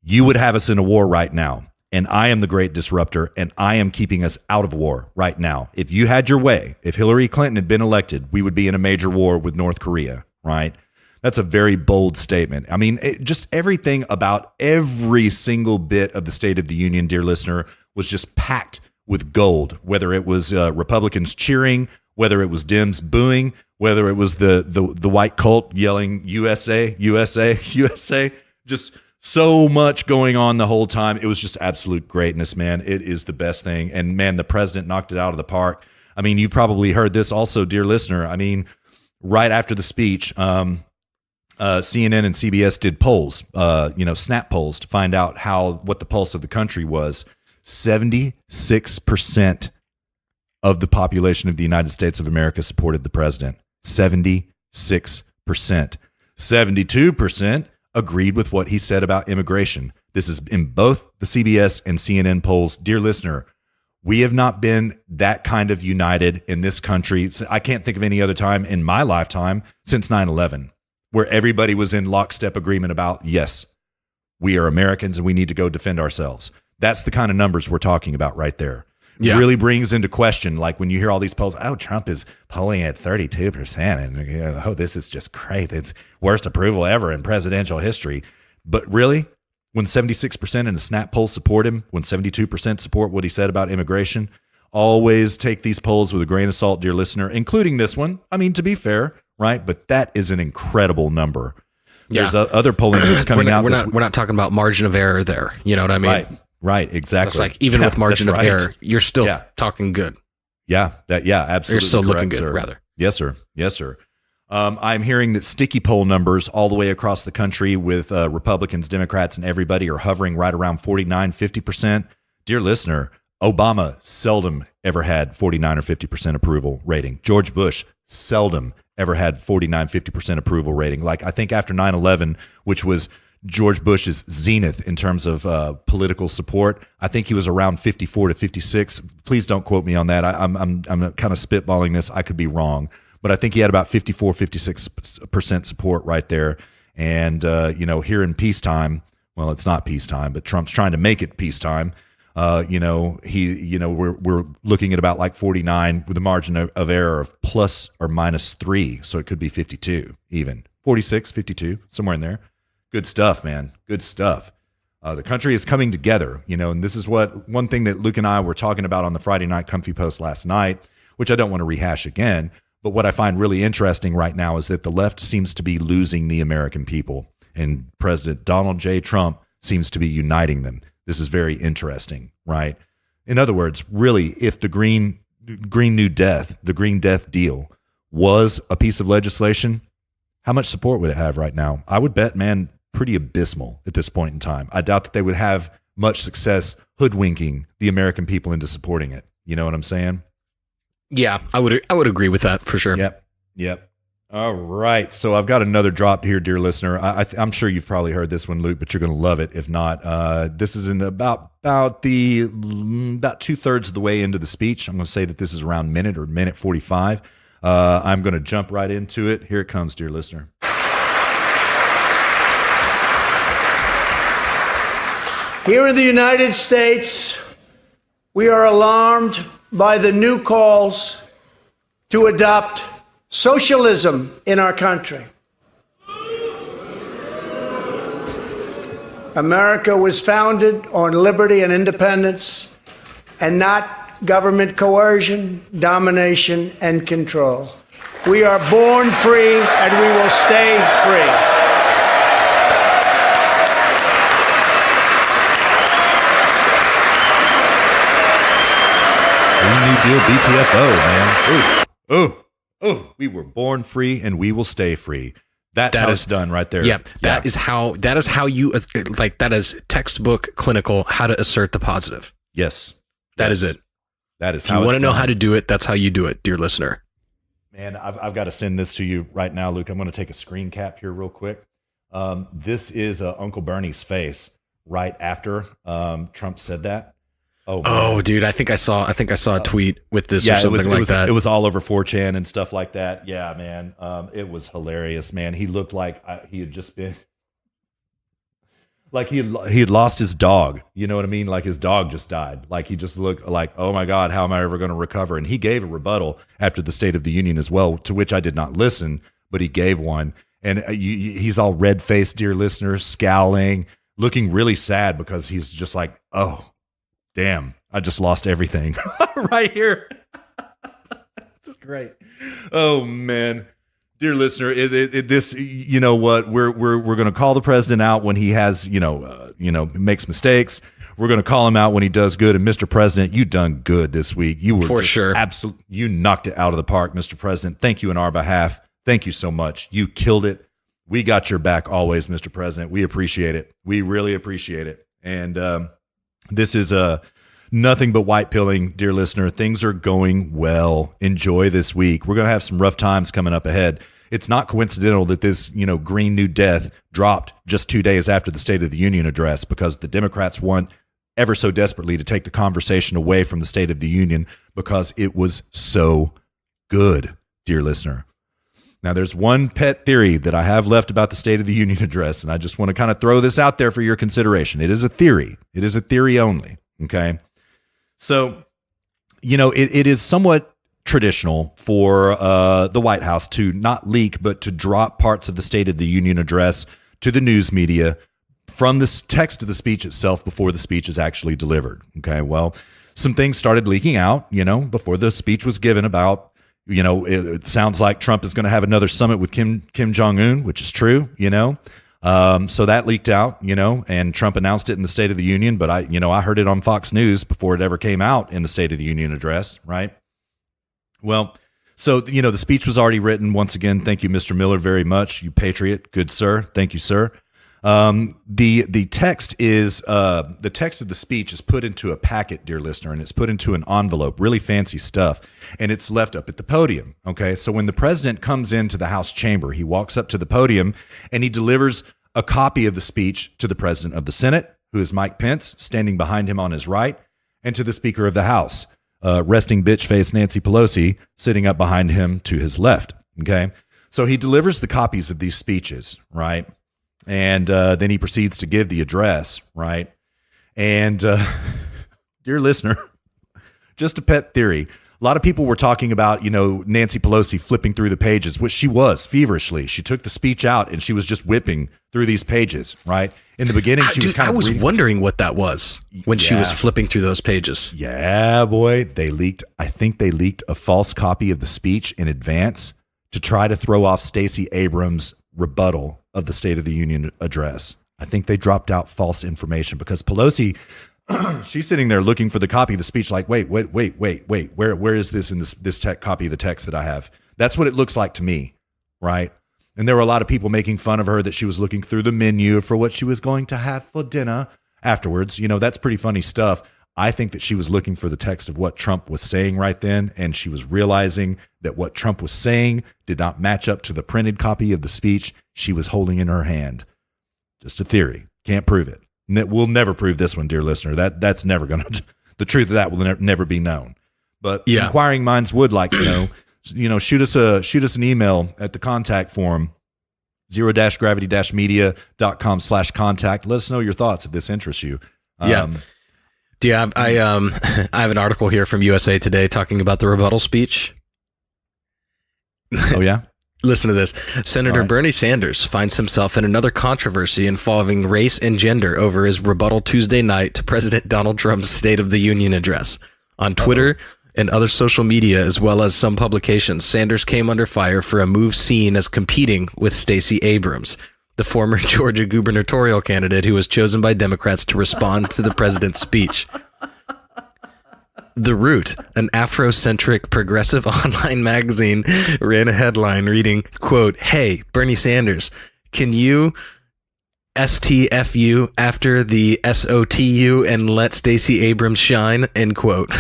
you would have us in a war right now. And I am the great disruptor, and I am keeping us out of war right now. If you had your way, if Hillary Clinton had been elected, we would be in a major war with North Korea, right? That's a very bold statement. I mean, just everything about every single bit of the State of the Union, dear listener, was just packed with gold, whether it was Republicans cheering, whether it was Dems booing, whether it was the white cult yelling USA, USA, USA, just So much going on the whole time. It was just absolute greatness, man. It is the best thing. And man, the president knocked it out of the park. I mean, you've probably heard this also, dear listener. I mean, right after the speech, CNN and CBS did polls, snap polls to find out what the pulse of the country was. 76% of the population of the United States of America supported the president. 76%. 72% agreed with what he said about immigration. This is in both the CBS and CNN polls. Dear listener, we have not been that kind of united in this country. I can't think of any other time in my lifetime since 9/11 where everybody was in lockstep agreement about, yes, we are Americans and we need to go defend ourselves. That's the kind of numbers we're talking about right there. Yeah. Really brings into question, like when you hear all these polls, Trump is polling at 32%, and this is just great. It's worst approval ever in presidential history. But really, when 76% in a snap poll support him, when 72% support what he said about immigration, always take these polls with a grain of salt, dear listener, including this one. I mean, to be fair, right? But that is an incredible number. Yeah. There's other polling that's coming out. We're not talking about margin of error there. You know what I mean? Right, exactly. It's like even with margin of error, you're still talking good. Yeah, absolutely. You're still correct, looking good, sir. rather. Yes, sir. I'm hearing that sticky poll numbers all the way across the country with Republicans, Democrats, and everybody are hovering right around 49, 50%. Dear listener, Obama seldom ever had 49 or 50% approval rating. George Bush seldom ever had 49, 50% approval rating. Like I think after 9/11, which was George Bush's zenith in terms of political support, I think he was around 54 to 56. Please don't quote me on that. I'm kind of spitballing this. I could be wrong, but I think he had about 54, 56% support right there. And here in peacetime, well, it's not peacetime, but Trump's trying to make it peacetime. We're looking at about like 49 with a margin of error of plus or minus 3, so it could be 52, even 46, 52, somewhere in there. Good stuff, man. Good stuff. The country is coming together, and this is one thing that Luke and I were talking about on the Friday Night Comfy Post last night, which I don't want to rehash again. But what I find really interesting right now is that the left seems to be losing the American people, and President Donald J. Trump seems to be uniting them. This is very interesting, right? In other words, really, if the Green New Death, the Green Death deal was a piece of legislation, how much support would it have right now? I would bet, man, pretty abysmal at this point in time. I doubt that they would have much success hoodwinking the American people into supporting it. You know what I'm saying? Yeah, I would agree with that for sure. Yep. All right. So I've got another drop here, dear listener. I'm sure you've probably heard this one, Luke, but you're going to love it. If not, this is in about 2/3 of the way into the speech. I'm going to say that this is around minute 45. I'm going to jump right into it. Here it comes, dear listener. Here in the United States, we are alarmed by the new calls to adopt socialism in our country. America was founded on liberty and independence, and not government coercion, domination, and control. We are born free, and we will stay free. Green New Deal BTFO, man. Ooh, we were born free and we will stay free. That's how it's done right there. Yeah, that is how you that is textbook clinical how to assert the positive. Yes. That is it. That is how you want to know how to do it, that's how you do it, dear listener. Man, I've got to send this to you right now, Luke. I'm going to take a screen cap here real quick. This is Uncle Bernie's face right after Trump said that. Oh, dude, I think I saw a tweet with this or something like that. It was all over 4chan and stuff like that. Yeah, man. It was hilarious, man. He looked like he had just been like he had lost his dog. You know what I mean? Like his dog just died. Like he just looked like, oh my God, how am I ever going to recover? And he gave a rebuttal after the State of the Union as well, to which I did not listen, but he gave one. And he's all red-faced, dear listeners, scowling, looking really sad because he's just like, oh, damn, I just lost everything right here. This is great. Oh, man. Dear listener, this, you know what, we're going to call the president out when he has, makes mistakes. We're going to call him out when he does good. And Mr. President, you done good this week. You were for sure. Absolutely, you knocked it out of the park, Mr. President. Thank you on our behalf. Thank you so much. You killed it. We got your back always, Mr. President. We appreciate it. We really appreciate it. And this is nothing but white pilling, dear listener. Things are going well. Enjoy this week. We're going to have some rough times coming up ahead. It's not coincidental that this, Green New Death dropped just 2 days after the State of the Union address, because the Democrats want ever so desperately to take the conversation away from the State of the Union because it was so good, dear listener. Now, there's one pet theory that I have left about the State of the Union address, and I just want to kind of throw this out there for your consideration. It is a theory. It is a theory only, okay? So, it is somewhat traditional for the White House to not leak, but to drop parts of the State of the Union address to the news media from the text of the speech itself before the speech is actually delivered. Okay, well, some things started leaking out, before the speech was given about, it sounds like Trump is going to have another summit with Kim Jong-un, which is true, so that leaked out, and Trump announced it in the State of the Union, but I heard it on Fox News before it ever came out in the State of the Union address, right? Well, so, the speech was already written. Once again, thank you, Mr. Miller, very much. You patriot. Good, sir. Thank you, sir. The text is the text of the speech is put into a packet, dear listener, and it's put into an envelope, really fancy stuff, and it's left up at the podium. Okay, so when the president comes into the House chamber, he walks up to the podium and he delivers a copy of the speech to the president of the Senate, who is Mike Pence, standing behind him on his right, and to the Speaker of the House, resting bitch face Nancy Pelosi, sitting up behind him to his left. Okay, so he delivers the copies of these speeches, right? And then he proceeds to give the address, right? And dear listener, just a pet theory. A lot of people were talking about, Nancy Pelosi flipping through the pages, which she was feverishly. She took the speech out and she was just whipping through these pages, right? In the beginning, she was kind of reading. Wondering what that was when she was flipping through those pages. Yeah, boy. I think they leaked a false copy of the speech in advance to try to throw off Stacey Abrams' rebuttal of the State of the Union address. I think they dropped out false information because Pelosi, she's sitting there looking for the copy of the speech like, wait, where is this in this copy of the text that I have? That's what it looks like to me, right? And there were a lot of people making fun of her that she was looking through the menu for what she was going to have for dinner afterwards. That's pretty funny stuff. I think that she was looking for the text of what Trump was saying right then, and she was realizing that what Trump was saying did not match up to the printed copy of the speech she was holding in her hand. Just a theory. Can't prove it. We'll never prove this one, dear listener. That's never going to, the truth of that will never be known. But inquiring minds would like to know. Shoot us an email at the contact form, zero-gravity-media.com/contact. Let us know your thoughts if this interests you. Do you have, I have an article here from USA Today talking about the rebuttal speech. Oh, yeah? Listen to this. Senator Bernie Sanders finds himself in another controversy involving race and gender over his rebuttal Tuesday night to President Donald Trump's State of the Union address. On Twitter and other social media, as well as some publications, Sanders came under fire for a move seen as competing with Stacey Abrams, the former Georgia gubernatorial candidate who was chosen by Democrats to respond to the president's speech. The Root, an Afrocentric progressive online magazine, ran a headline reading, quote, "Hey, Bernie Sanders, can you STFU after the SOTU and let Stacey Abrams shine?" End quote.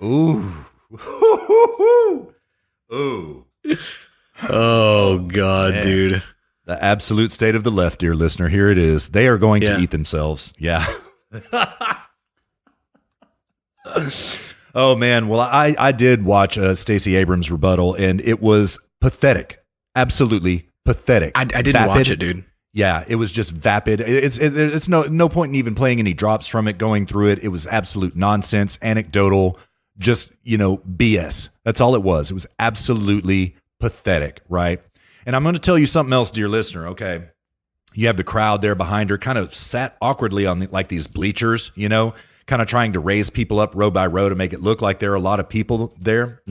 Ooh. Ooh. Oh, God, man. Dude. The absolute state of the left, dear listener. Here it is. They are going to eat themselves. Yeah. Oh, man. Well, I did watch Stacey Abrams' rebuttal, and it was pathetic. Absolutely pathetic. I didn't watch it, dude. Yeah, it was just vapid. It's no point in even playing any drops from it, going through it. It was absolute nonsense, anecdotal, just, BS. That's all it was. It was absolutely pathetic, right? And I'm going to tell you something else, dear listener, okay? You have the crowd there behind her, kind of sat awkwardly on like these bleachers, kind of trying to raise people up row by row to make it look like there are a lot of people there,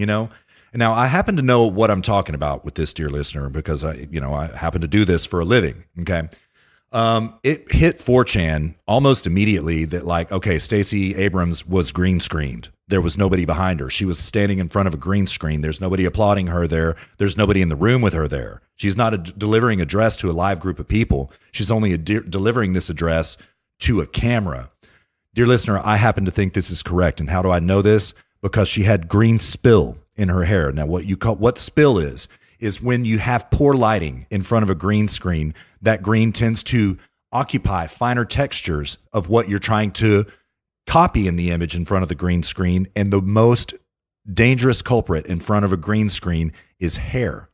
Now, I happen to know what I'm talking about with this, dear listener, because I happen to do this for a living. Okay. It hit 4chan almost immediately that like, okay, Stacey Abrams was green screened. There was nobody behind her. She was standing in front of a green screen. There's nobody applauding her there. There's nobody in the room with her there. She's not delivering an address to a live group of people. She's only delivering this address to a camera. Dear listener, I happen to think this is correct. And how do I know this? Because she had green spill in her hair. Now, what spill is when you have poor lighting in front of a green screen, that green tends to occupy finer textures of what you're trying to copy in the image in front of the green screen. And the most dangerous culprit in front of a green screen is hair.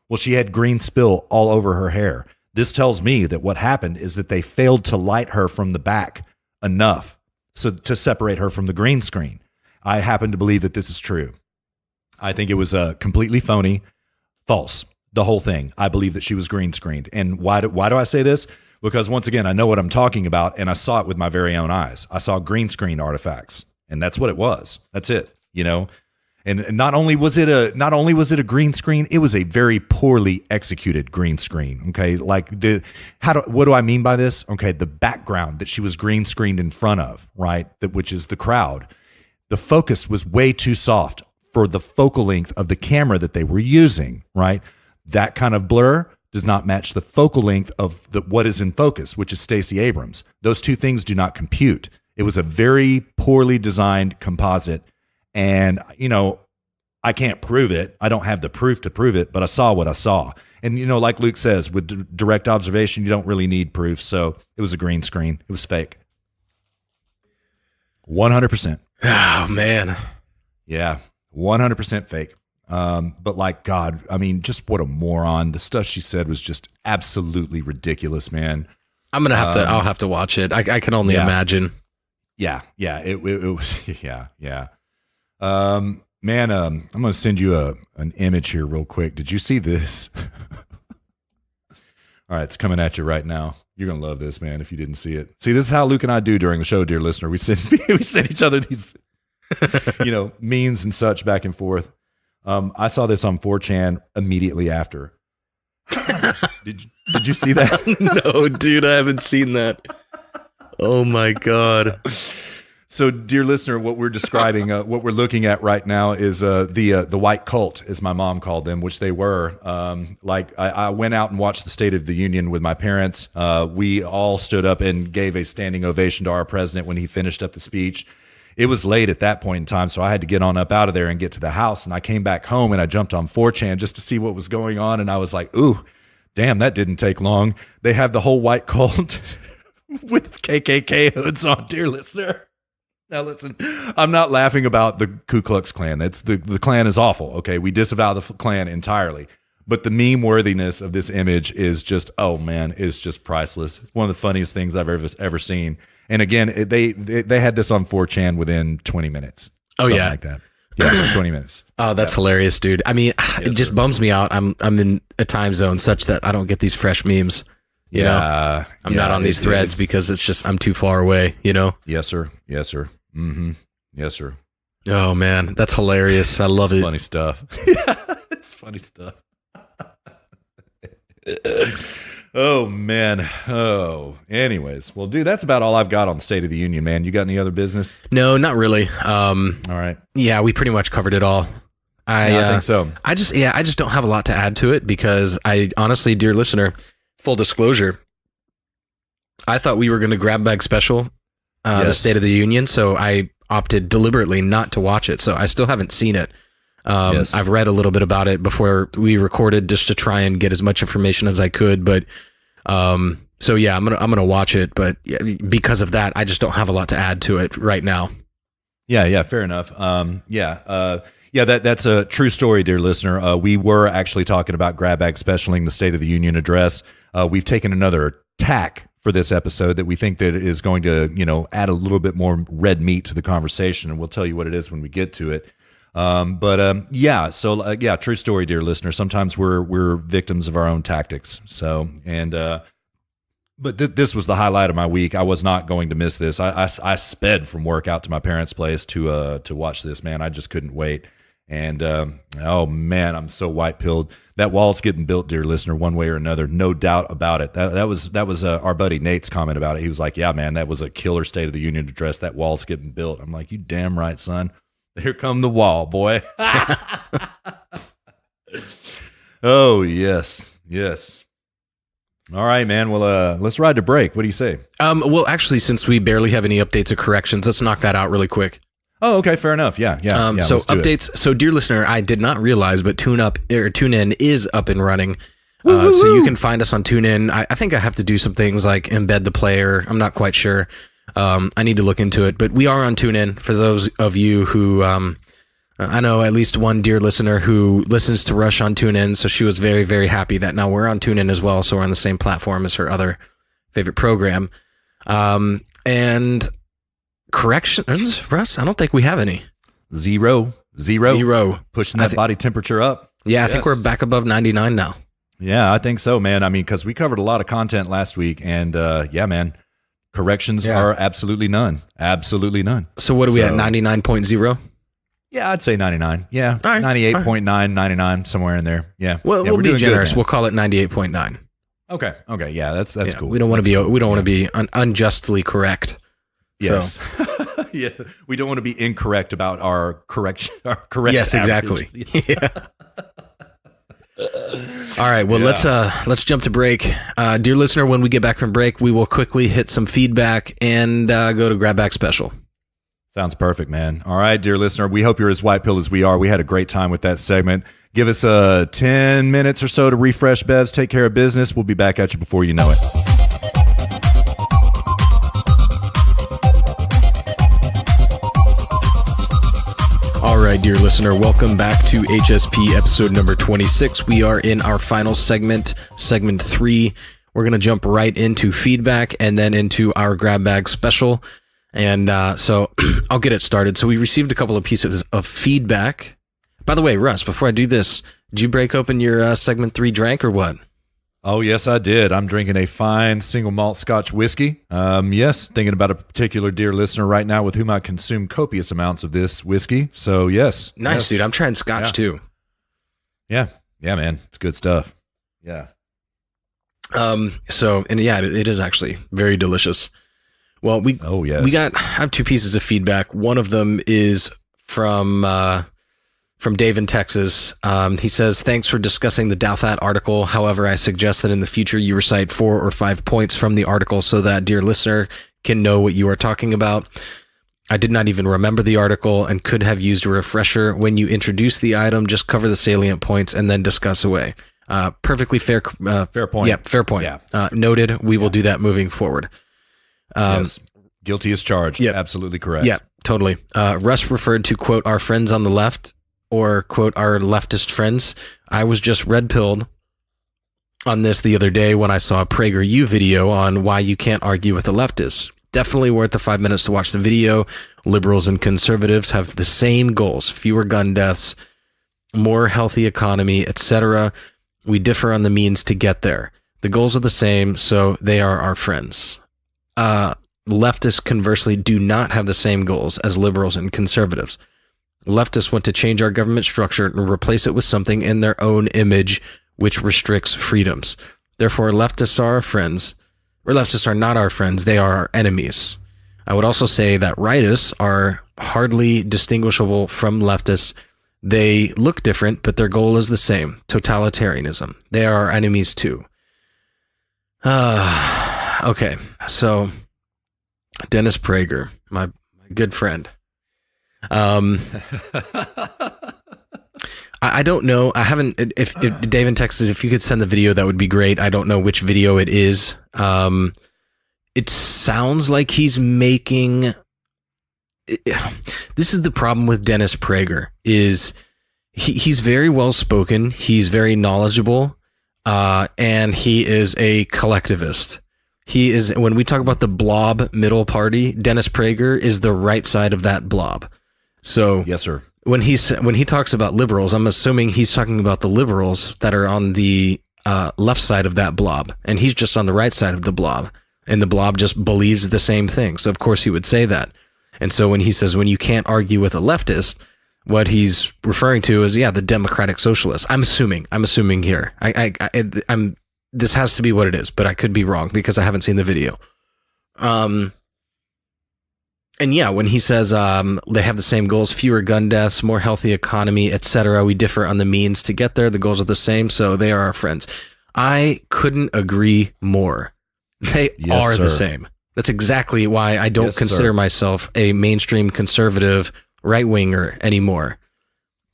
Well, she had green spill all over her hair. This tells me that what happened is that they failed to light her from the back enough so to separate her from the green screen. I happen to believe that this is true. I think it was completely phony, false, the whole thing. I believe that she was green screened. And why do I say this? Because once again, I know what I'm talking about, and I saw it with my very own eyes. I saw green screen artifacts, and that's what it was. That's it, you know. And not only was it a green screen, it was a very poorly executed green screen. Okay, like what do I mean by this? Okay, the background that she was green screened in front of, right, which is the crowd. The focus was way too soft for the focal length of the camera that they were using, right? That kind of blur does not match the focal length of what is in focus, which is Stacey Abrams. Those two things do not compute. It was a very poorly designed composite. And, you know, I can't prove it. I don't have the proof to prove it, but I saw what I saw. And, you know, like Luke says, with direct observation, you don't really need proof. So it was a green screen. It was fake. 100%. Oh, man. Yeah, 100% fake. But like, God, I mean, just what a moron. The stuff she said was just absolutely ridiculous, man. I'm going to have to, I'll have to watch it. I can only imagine. Yeah. It was, yeah. Man, I'm going to send you an image here real quick. Did you see this? All right, it's coming at you right now. You're going to love this, man, if you didn't see it. See, this is how Luke and I do during the show, dear listener. We send each other these, memes and such back and forth. I saw this on 4chan immediately after. Did you see that? No, dude, I haven't seen that. Oh my God. So, dear listener, what we're describing, what we're looking at right now is the white cult, as my mom called them, which they were. I went out and watched the State of the Union with my parents. We all stood up and gave a standing ovation to our president when he finished up the speech. It was late at that point in time, so I had to get on up out of there and get to the house. And I came back home and I jumped on 4chan just to see what was going on. And I was like, ooh, damn, that didn't take long. They have the whole white cult with KKK hoods on, dear listener. Now listen, I'm not laughing about the Ku Klux Klan. That's the Klan is awful. Okay, we disavow the Klan entirely. But the meme worthiness of this image is just, oh man, is just priceless. It's one of the funniest things I've ever seen. And again, they had this on 4chan within 20 minutes. Oh yeah, like that. Yeah, 20 minutes. Oh, that's hilarious, dude. I mean, it just bums me out. I'm in a time zone such that I don't get these fresh memes. You know? I'm not on these threads because it's just I'm too far away. You know? Yes, sir. Mm-hmm. Yes, sir. Oh man, that's hilarious. I love it. Funny stuff. It's funny stuff. Oh man. Oh. Anyways, well, dude, that's about all I've got on State of the Union, man. You got any other business? No, not really. All right. Yeah, we pretty much covered it all. I think so. I just don't have a lot to add to it because I honestly, dear listener, full disclosure, I thought we were going to grab bag special. The State of the Union, so I opted deliberately not to watch it. So I still haven't seen it. I've read a little bit about it before we recorded just to try and get as much information as I could. But so yeah, I'm gonna watch it. But because of that, I just don't have a lot to add to it right now. Yeah, fair enough. That's a true story, dear listener. We were actually talking about grab bag specialing the State of the Union address. We've taken another tack for this episode that we think that is going to, add a little bit more red meat to the conversation, and we'll tell you what it is when we get to it. True story, dear listener. Sometimes we're victims of our own tactics. So, but this was the highlight of my week. I was not going to miss this. I sped from work out to my parents' place to watch this, man. I just couldn't wait. And oh man, I'm so white pilled. That wall's getting built, dear listener, one way or another, no doubt about it. That was our buddy Nate's comment about it. He was like, "Yeah, man, that was a killer State of the Union address. That wall's getting built." I'm like, "You damn right, son. Here come the wall, boy." Oh yes. All right, man. Well, let's ride to break. What do you say? Well, actually, since we barely have any updates or corrections, let's knock that out really quick. Oh, okay, fair enough. Yeah. So updates. So, dear listener, I did not realize, but TuneIn is up and running. So you can find us on TuneIn. I think I have to do some things like embed the player. I'm not quite sure. I need to look into it, but we are on TuneIn. For those of you who, I know at least one dear listener who listens to Rush on TuneIn, so she was very, very happy that now we're on TuneIn as well. So we're on the same platform as her other favorite program. And corrections, Russ? I don't think we have any. Zero. Pushing that body temperature up. Yeah, I think we're back above 99 now. Yeah, I think so, man. I mean, because we covered a lot of content last week, and yeah, man, corrections are absolutely none. Absolutely none. So what are we at, 99.0? Yeah, I'd say 99. Yeah, right. 98.9, 99, somewhere in there. Yeah. Well, we'll be generous. We'll call it 98.9. Okay. Yeah, that's cool. We don't want to be unjustly correct. Yes. So. Yeah, we don't want to be incorrect about our correct. Yes, exactly. Yeah. All right. Well, let's jump to break. Dear listener, when we get back from break, we will quickly hit some feedback and go to Grab Bag Special. Sounds perfect, man. All right, dear listener, we hope you're as white pill as we are. We had a great time with that segment. Give us 10 minutes or so to refresh bevs, take care of business. We'll be back at you before you know it. All right, dear listener, welcome back to HSP episode number 26. We are in our final segment 3. We're going to jump right into feedback and then into our Grab Bag Special. And so I'll get it started. So we received a couple of pieces of feedback. By the way, Russ, before I do this, did you break open your segment 3 drink or what? Oh, yes, I did. I'm drinking a fine single malt Scotch whiskey. Yes, thinking about a particular dear listener right now with whom I consume copious amounts of this whiskey. So, yes. Nice, dude. I'm trying Scotch too. Yeah, man. It's good stuff. Yeah. It is actually very delicious. Well, I have 2 pieces of feedback. One of them is from Dave in Texas. He says, thanks for discussing the Douthat article. However, I suggest that in the future you recite 4 or 5 points from the article so that dear listener can know what you are talking about. I did not even remember the article and could have used a refresher. When you introduce the item, just cover the salient points and then discuss away. Perfectly fair. Fair point. Yeah, fair point. Yeah. Noted. We will do that moving forward. Yes. Guilty as charged. Yep. Absolutely correct. Yeah, totally. Russ referred to, quote, our friends on the left or, quote, our leftist friends. I was just red-pilled on this the other day when I saw a PragerU video on why you can't argue with the leftists. Definitely worth the 5 minutes to watch the video. Liberals and conservatives have the same goals: fewer gun deaths, more healthy economy, etc. We differ on the means to get there. The goals are the same, so they are our friends. Leftists, conversely, do not have the same goals as liberals and conservatives. Leftists want to change our government structure and replace it with something in their own image, which restricts freedoms. Therefore, leftists are our friends, or leftists are not our friends, they are our enemies. I would also say that rightists are hardly distinguishable from leftists. They look different, but their goal is the same: totalitarianism. They are our enemies too. Okay, so Dennis Prager, my good friend. I don't know. I haven't. If Dave in Texas, if you could send the video, that would be great. I don't know which video it is. It sounds like he's making. This is the problem with Dennis Prager. Is he's very well spoken. He's very knowledgeable, and he is a collectivist. He is, when we talk about the blob middle party, Dennis Prager is the right side of that blob. So yes, sir. When he talks about liberals, I'm assuming he's talking about the liberals that are on the left side of that blob, and he's just on the right side of the blob, and the blob just believes the same thing. So of course he would say that. And so when he says, when you can't argue with a leftist, what he's referring to is, the democratic socialists. I'm assuming here. I'm. This has to be what it is, but I could be wrong because I haven't seen the video. And when he says they have the same goals, fewer gun deaths, more healthy economy, etc., we differ on the means to get there. The goals are the same, so they are our friends. I couldn't agree more. They are the same. That's exactly why I don't consider myself a mainstream conservative right-winger anymore.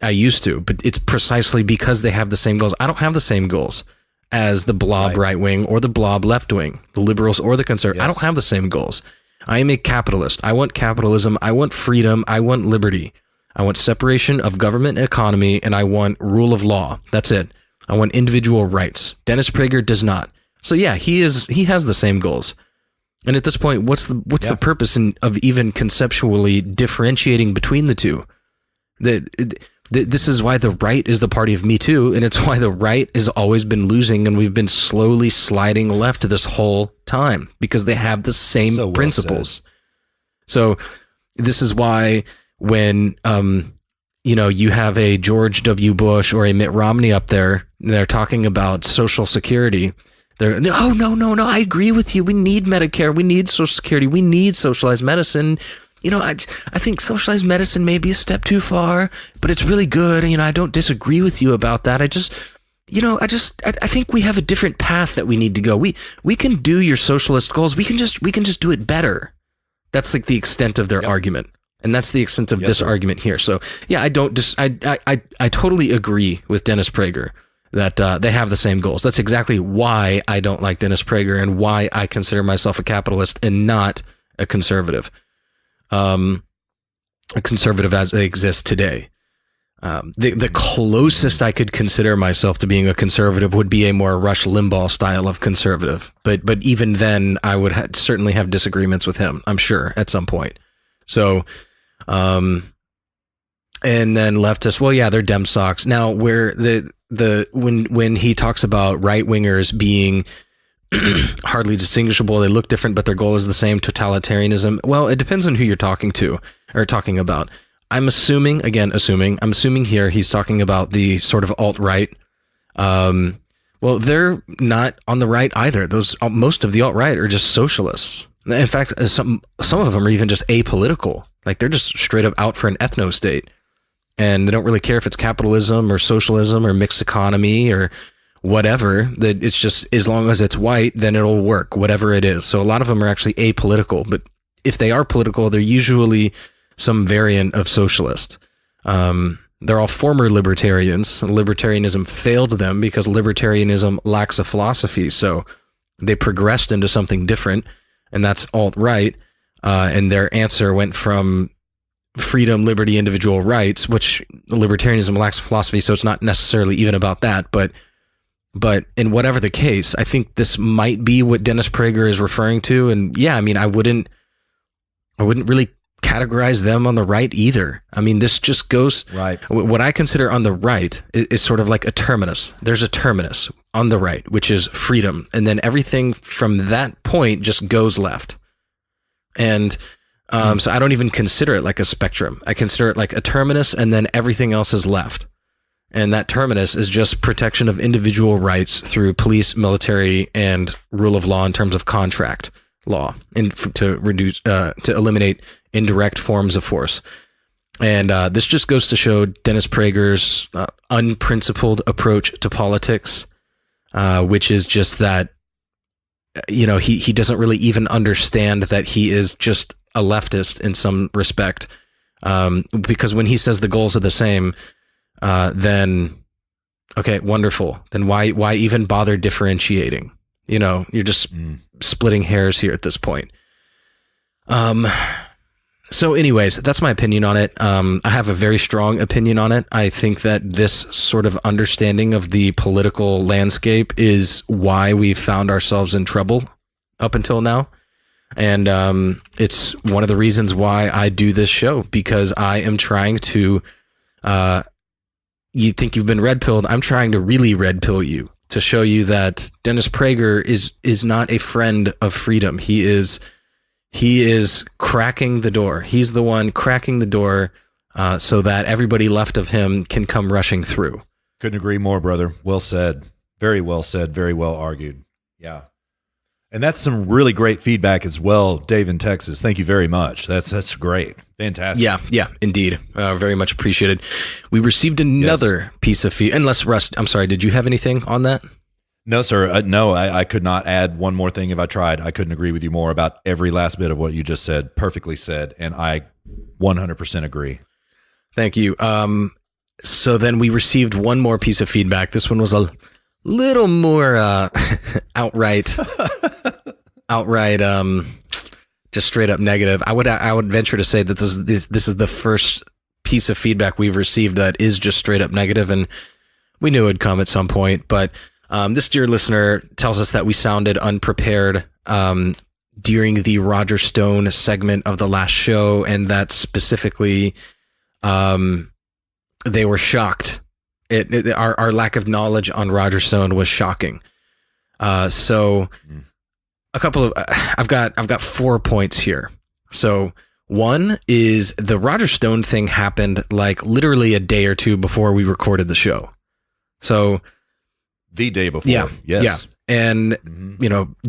I used to, but it's precisely because they have the same goals. I don't have the same goals as the blob right wing or the blob left wing, the liberals or the conservatives. I don't have the same goals. I am a capitalist. I want capitalism. I want freedom. I want liberty. I want separation of government and economy, and I want rule of law. That's it. I want individual rights. Dennis Prager does not. So he has the same goals. And at this point, what's the purpose of even conceptually differentiating between the two? This is why the right is the party of Me Too, and it's why the right has always been losing, and we've been slowly sliding left this whole time because they have the same principles. So this is why when you have a George W. Bush or a Mitt Romney up there, and they're talking about Social Security. They're no, I agree with you. We need Medicare. We need Social Security. We need socialized medicine. I think socialized medicine may be a step too far, but it's really good. I don't disagree with you about that. I think we have a different path that we need to go. We can do your socialist goals. We can just do it better. That's like the extent of their argument. And that's the extent of this argument here. So I totally agree with Dennis Prager that they have the same goals. That's exactly why I don't like Dennis Prager and why I consider myself a capitalist and not a conservative. A conservative as they exist today. The closest I could consider myself to being a conservative would be a more Rush Limbaugh style of conservative. But even then, I would certainly have disagreements with him, I'm sure, at some point. So, and then leftists, they're Dem socks. Now, where when he talks about right wingers being hardly distinguishable, they look different, but their goal is the same, totalitarianism. Well, it depends on who you're talking to or talking about. I'm assuming here he's talking about the sort of alt-right. Well, they're not on the right either. Most of the alt-right are just socialists. In fact, some of them are even just apolitical. Like they're just straight up out for an ethno-state. And they don't really care if it's capitalism or socialism or mixed economy or whatever, that it's just as long as it's white, then it'll work, whatever it is. So a lot of them are actually apolitical, but if they are political, they're usually some variant of socialist. They're all former libertarians. Libertarianism failed them because libertarianism lacks a philosophy. So they progressed into something different, and that's alt-right. And their answer went from freedom, liberty, individual rights, which libertarianism lacks a philosophy. So it's not necessarily even about that, but in whatever the case, I think this might be what Dennis Prager is referring to. And I wouldn't really categorize them on the right either. I mean, this just goes right. What I consider on the right is sort of like a terminus. There's a terminus on the right, which is freedom. And then everything from that point just goes left. And so I don't even consider it like a spectrum. I consider it like a terminus, and then everything else is left. And that terminus is just protection of individual rights through police, military, and rule of law in terms of contract law, and to eliminate indirect forms of force. And this just goes to show Dennis Prager's unprincipled approach to politics, which is just that, he doesn't really even understand that he is just a leftist in some respect, because when he says the goals are the same, then okay, wonderful. Then why even bother differentiating? You're just splitting hairs here at this point. So anyways, that's my opinion on it. I have a very strong opinion on it. I think that this sort of understanding of the political landscape is why we found ourselves in trouble up until now. And it's one of the reasons why I do this show, because I am trying to, you think you've been red-pilled, I'm trying to really red-pill you, to show you that Dennis Prager is not a friend of freedom. He is cracking the door. He's the one cracking the door so that everybody left of him can come rushing through. Couldn't agree more, brother. Well said. Very well said. Very well argued. Yeah. And that's some really great feedback as well, Dave in Texas. Thank you very much. That's great. Fantastic. Yeah, indeed. Very much appreciated. We received another piece of feedback. Unless, Russ, I'm sorry, did you have anything on that? No, sir. No, I could not add one more thing if I tried. I couldn't agree with you more about every last bit of what you just said. Perfectly said. And I 100% agree. Thank you. So then we received one more piece of feedback. This one was a little more outright, just straight up negative. I would venture to say that this is the first piece of feedback we've received that is just straight up negative, and we knew it'd come at some point. But this dear listener tells us that we sounded unprepared during the Roger Stone segment of the last show, and that specifically they were shocked. Our lack of knowledge on Roger Stone was shocking. So a couple of I've got 4 points here. So one is the Roger Stone thing happened like literally a day or two before we recorded the show. So the day before. Yeah. Yes. Yeah. And,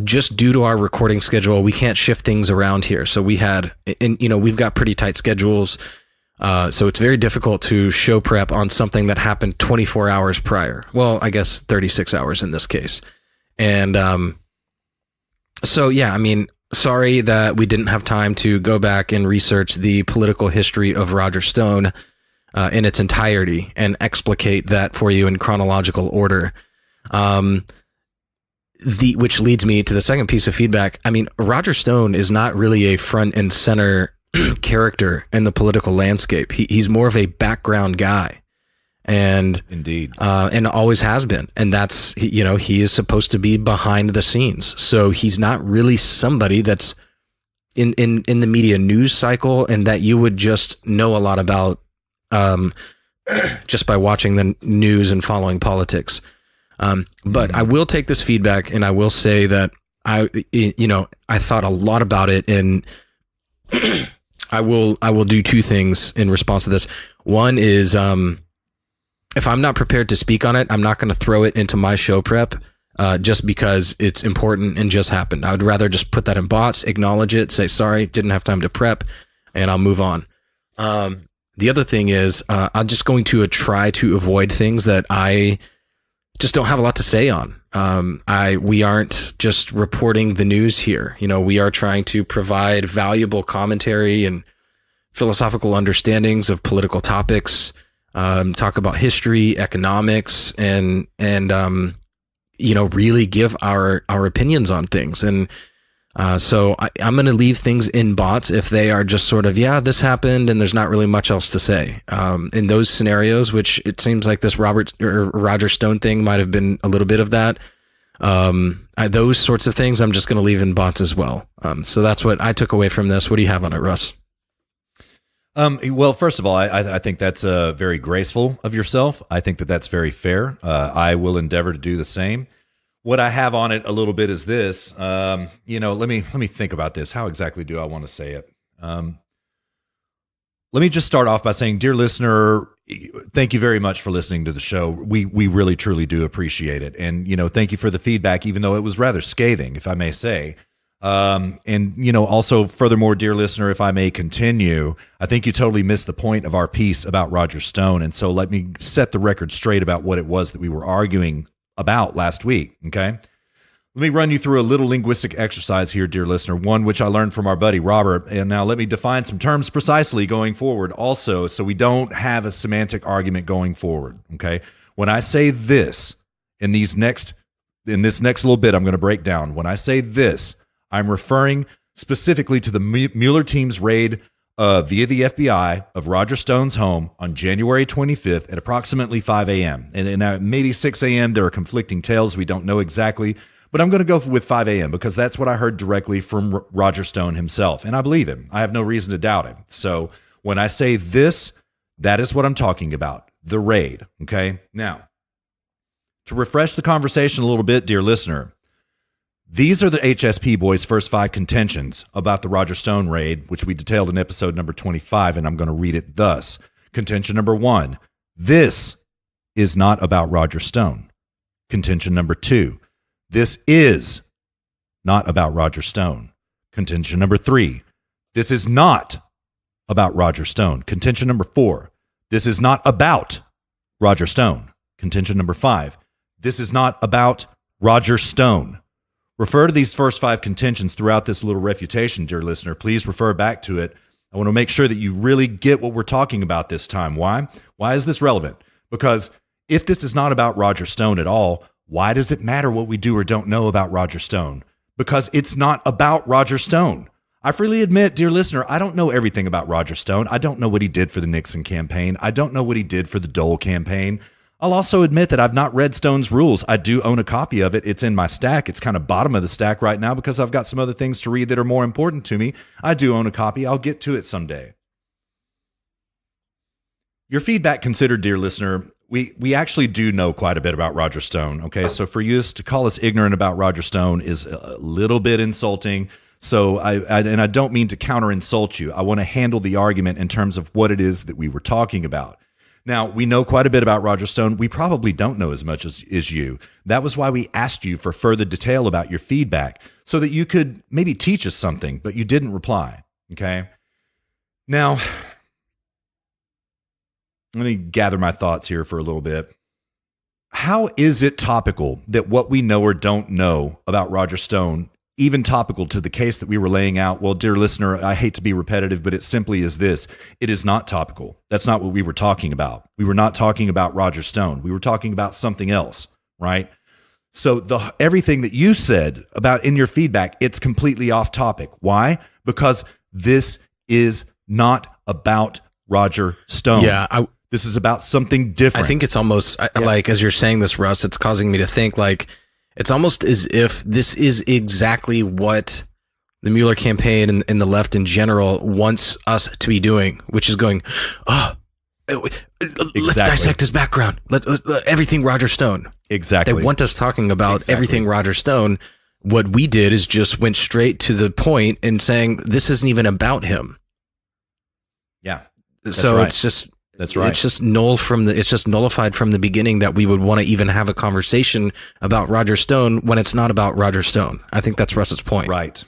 just due to our recording schedule, we can't shift things around here. So we've got pretty tight schedules. So it's very difficult to show prep on something that happened 24 hours prior. Well, I guess 36 hours in this case. And sorry that we didn't have time to go back and research the political history of Roger Stone in its entirety and explicate that for you in chronological order. Which leads me to the second piece of feedback. I mean, Roger Stone is not really a front and center character in the political landscape. He's more of a background guy, and indeed, and always has been. And that's, he is supposed to be behind the scenes. So he's not really somebody that's in the media news cycle and that you would just know a lot about just by watching the news and following politics. But I will take this feedback and I will say that I thought a lot about it, and I will do two things in response to this. One is, if I'm not prepared to speak on it, I'm not going to throw it into my show prep, just because it's important and just happened. I would rather just put that in bots, acknowledge it, say, sorry, didn't have time to prep, and I'll move on. The other thing is, I'm just going to try to avoid things that I just don't have a lot to say on. We aren't just reporting the news here. We are trying to provide valuable commentary and philosophical understandings of political topics, talk about history, economics, and really give our opinions on things. And so I'm going to leave things in bots if they are just sort of, this happened and there's not really much else to say. In those scenarios, which it seems like this Roger Stone thing might have been a little bit of that. Those sorts of things I'm just going to leave in bots as well. So that's what I took away from this. What do you have on it, Russ? Well, first of all, I think that's very graceful of yourself. I think that that's very fair. I will endeavor to do the same. What I have on it a little bit is this. Let me think about this. How exactly do I want to say it? Let me just start off by saying, dear listener, thank you very much for listening to the show. We really, truly do appreciate it. And, thank you for the feedback, even though it was rather scathing, if I may say. And, also, furthermore, dear listener, if I may continue, I think you totally missed the point of our piece about Roger Stone. And so let me set the record straight about what it was that we were arguing about last week, okay? Let me run you through a little linguistic exercise here, dear listener, one which I learned from our buddy Robert, and now let me define some terms precisely going forward also, so we don't have a semantic argument going forward, okay? When I say this, in this next little bit I'm going to break down, when I say this, I'm referring specifically to the Mueller team's raid via the FBI of Roger Stone's home on January 25th at approximately 5 a.m. And maybe 6 a.m. There are conflicting tales. We don't know exactly. But I'm going to go with 5 a.m. because that's what I heard directly from Roger Stone himself. And I believe him. I have no reason to doubt him. So when I say this, that is what I'm talking about. The raid. Okay? Now, to refresh the conversation a little bit, dear listener, these are the HSP boys' first 5 contentions about the Roger Stone raid, which we detailed in episode number 25, and I'm going to read it thus. Contention number 1, this is not about Roger Stone. Contention number 2, this is not about Roger Stone. Contention number 3, this is not about Roger Stone. Contention number 4, this is not about Roger Stone. Contention number 5, this is not about Roger Stone. Refer to these first 5 contentions throughout this little refutation, dear listener. Please refer back to it. I want to make sure that you really get what we're talking about this time. Why? Why is this relevant? Because if this is not about Roger Stone at all, why does it matter what we do or don't know about Roger Stone? Because it's not about Roger Stone. I freely admit, dear listener, I don't know everything about Roger Stone. I don't know what he did for the Nixon campaign. I don't know what he did for the Dole campaign. I'll also admit that I've not read Stone's rules. I do own a copy of it. It's in my stack. It's kind of bottom of the stack right now because I've got some other things to read that are more important to me. I do own a copy. I'll get to it someday. Your feedback considered, dear listener, we actually do know quite a bit about Roger Stone. Okay, so for you to call us ignorant about Roger Stone is a little bit insulting. So I don't mean to counter insult you. I want to handle the argument in terms of what it is that we were talking about. Now, we know quite a bit about Roger Stone. We probably don't know as much as you. That was why we asked you for further detail about your feedback so that you could maybe teach us something, but you didn't reply. Okay? Now, let me gather my thoughts here for a little bit. How is it topical that what we know or don't know about Roger Stone, even topical to the case that we were laying out? Well, dear listener, I hate to be repetitive, but it simply is this. It is not topical. That's not what we were talking about. We were not talking about Roger Stone. We were talking about something else, right? So everything that you said about in your feedback, it's completely off topic. Why? Because this is not about Roger Stone. Yeah, this is about something different. I think it's almost like, as you're saying this, Russ, it's causing me to think like, it's almost as if this is exactly what the Mueller campaign and the left in general wants us to be doing, which is going, let's dissect his background. Let everything Roger Stone. Exactly. They want us talking about everything Roger Stone. What we did is just went straight to the point and saying, this isn't even about him. Yeah. So it's just... That's right. It's just nullified from the beginning that we would want to even have a conversation about Roger Stone when it's not about Roger Stone. I think that's Russ's point. Right.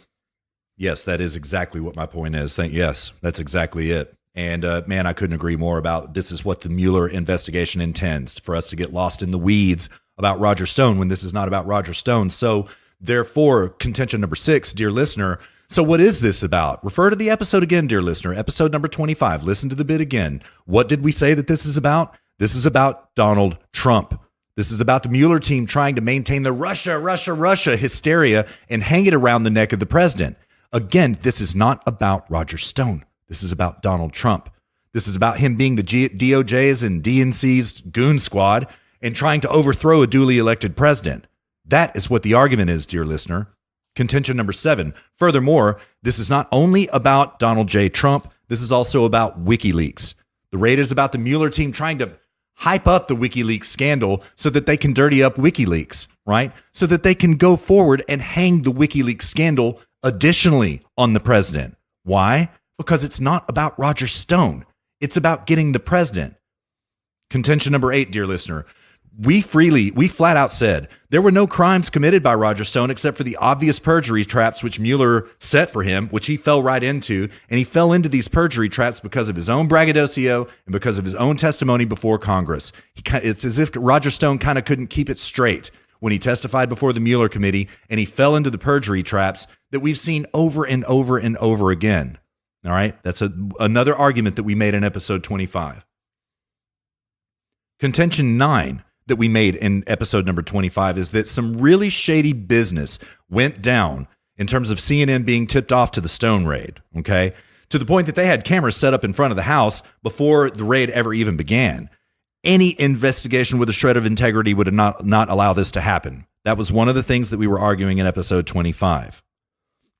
Yes, that is exactly what my point is. Yes, that's exactly it. And man, I couldn't agree more about this is what the Mueller investigation intends, for us to get lost in the weeds about Roger Stone when this is not about Roger Stone. So therefore, contention number 6, dear listener, so what is this about? Refer to the episode again, dear listener, episode number 25. Listen to the bit again. What did we say that this is about? This is about Donald Trump. This is about the Mueller team trying to maintain the Russia hysteria and hang it around the neck of the president. Again, this is not about Roger Stone. This is about Donald Trump. This is about him being the DOJ's and DNC's goon squad and trying to overthrow a duly elected president. That is what the argument is, dear listener. Contention number 7. Furthermore, this is not only about Donald J. Trump, this is also about WikiLeaks. The raid is about the Mueller team trying to hype up the WikiLeaks scandal so that they can dirty up WikiLeaks, right? So that they can go forward and hang the WikiLeaks scandal additionally on the president. Why? Because it's not about Roger Stone. It's about getting the president. Contention number 8, dear listener. We flat out said there were no crimes committed by Roger Stone except for the obvious perjury traps which Mueller set for him, which he fell right into. And he fell into these perjury traps because of his own braggadocio and because of his own testimony before Congress. It's as if Roger Stone kind of couldn't keep it straight when he testified before the Mueller committee, and he fell into the perjury traps that we've seen over and over and over again. All right? That's another argument that we made in episode 25. Contention 9 that we made in episode number 25 is that some really shady business went down in terms of CNN being tipped off to the Stone raid, okay? To the point that they had cameras set up in front of the house before the raid ever even began. Any investigation with a shred of integrity would not allow this to happen. That was one of the things that we were arguing in episode 25.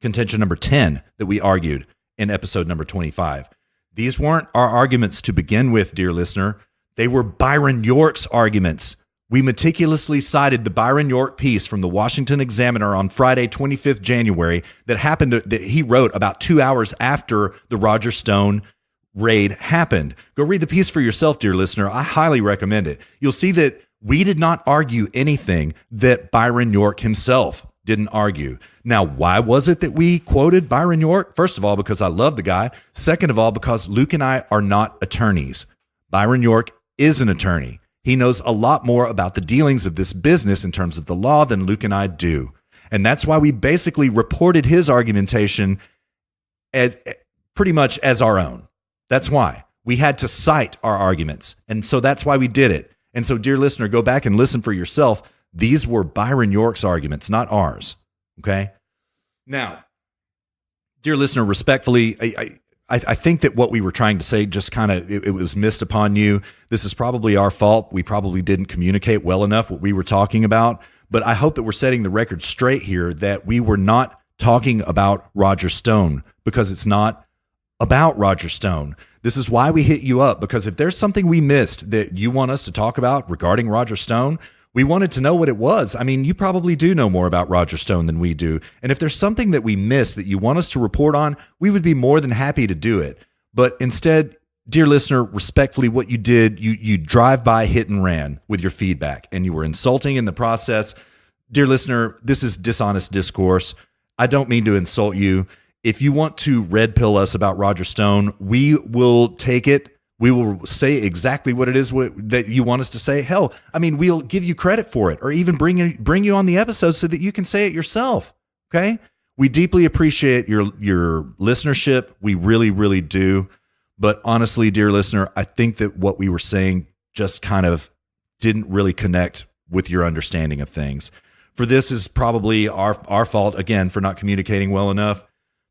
Contention number 10 that we argued in episode number 25. These weren't our arguments to begin with, dear listener. They were Byron York's arguments. We meticulously cited the Byron York piece from the Washington Examiner on Friday, 25th January, that he wrote about 2 hours after the Roger Stone raid happened. Go read the piece for yourself, dear listener. I highly recommend it. You'll see that we did not argue anything that Byron York himself didn't argue. Now, why was it that we quoted Byron York? First of all, because I love the guy. Second of all, because Luke and I are not attorneys. Byron York is an attorney. He knows a lot more about the dealings of this business in terms of the law than Luke and I do. And that's why we basically reported his argumentation as pretty much as our own. That's why we had to cite our arguments. And so that's why we did it. And so, dear listener, go back and listen for yourself. These were Byron York's arguments, not ours. Okay? Now, dear listener, respectfully, I think that what we were trying to say just kind of, it was missed upon you. This is probably our fault. We probably didn't communicate well enough what we were talking about. But I hope that we're setting the record straight here that we were not talking about Roger Stone, because it's not about Roger Stone. This is why we hit you up, because if there's something we missed that you want us to talk about regarding Roger Stone, we wanted to know what it was. I mean, you probably do know more about Roger Stone than we do. And if there's something that we missed that you want us to report on, we would be more than happy to do it. But instead, dear listener, respectfully, what you did, you drive by, hit and ran with your feedback, and you were insulting in the process. Dear listener, this is dishonest discourse. I don't mean to insult you. If you want to red pill us about Roger Stone, we will take it. We will say exactly what it is that you want us to say. Hell, I mean, we'll give you credit for it, or even bring you on the episode so that you can say it yourself. Okay? We deeply appreciate your listenership. We really, really do. But honestly, dear listener, I think that what we were saying just kind of didn't really connect with your understanding of things. For this is probably our fault, again, for not communicating well enough.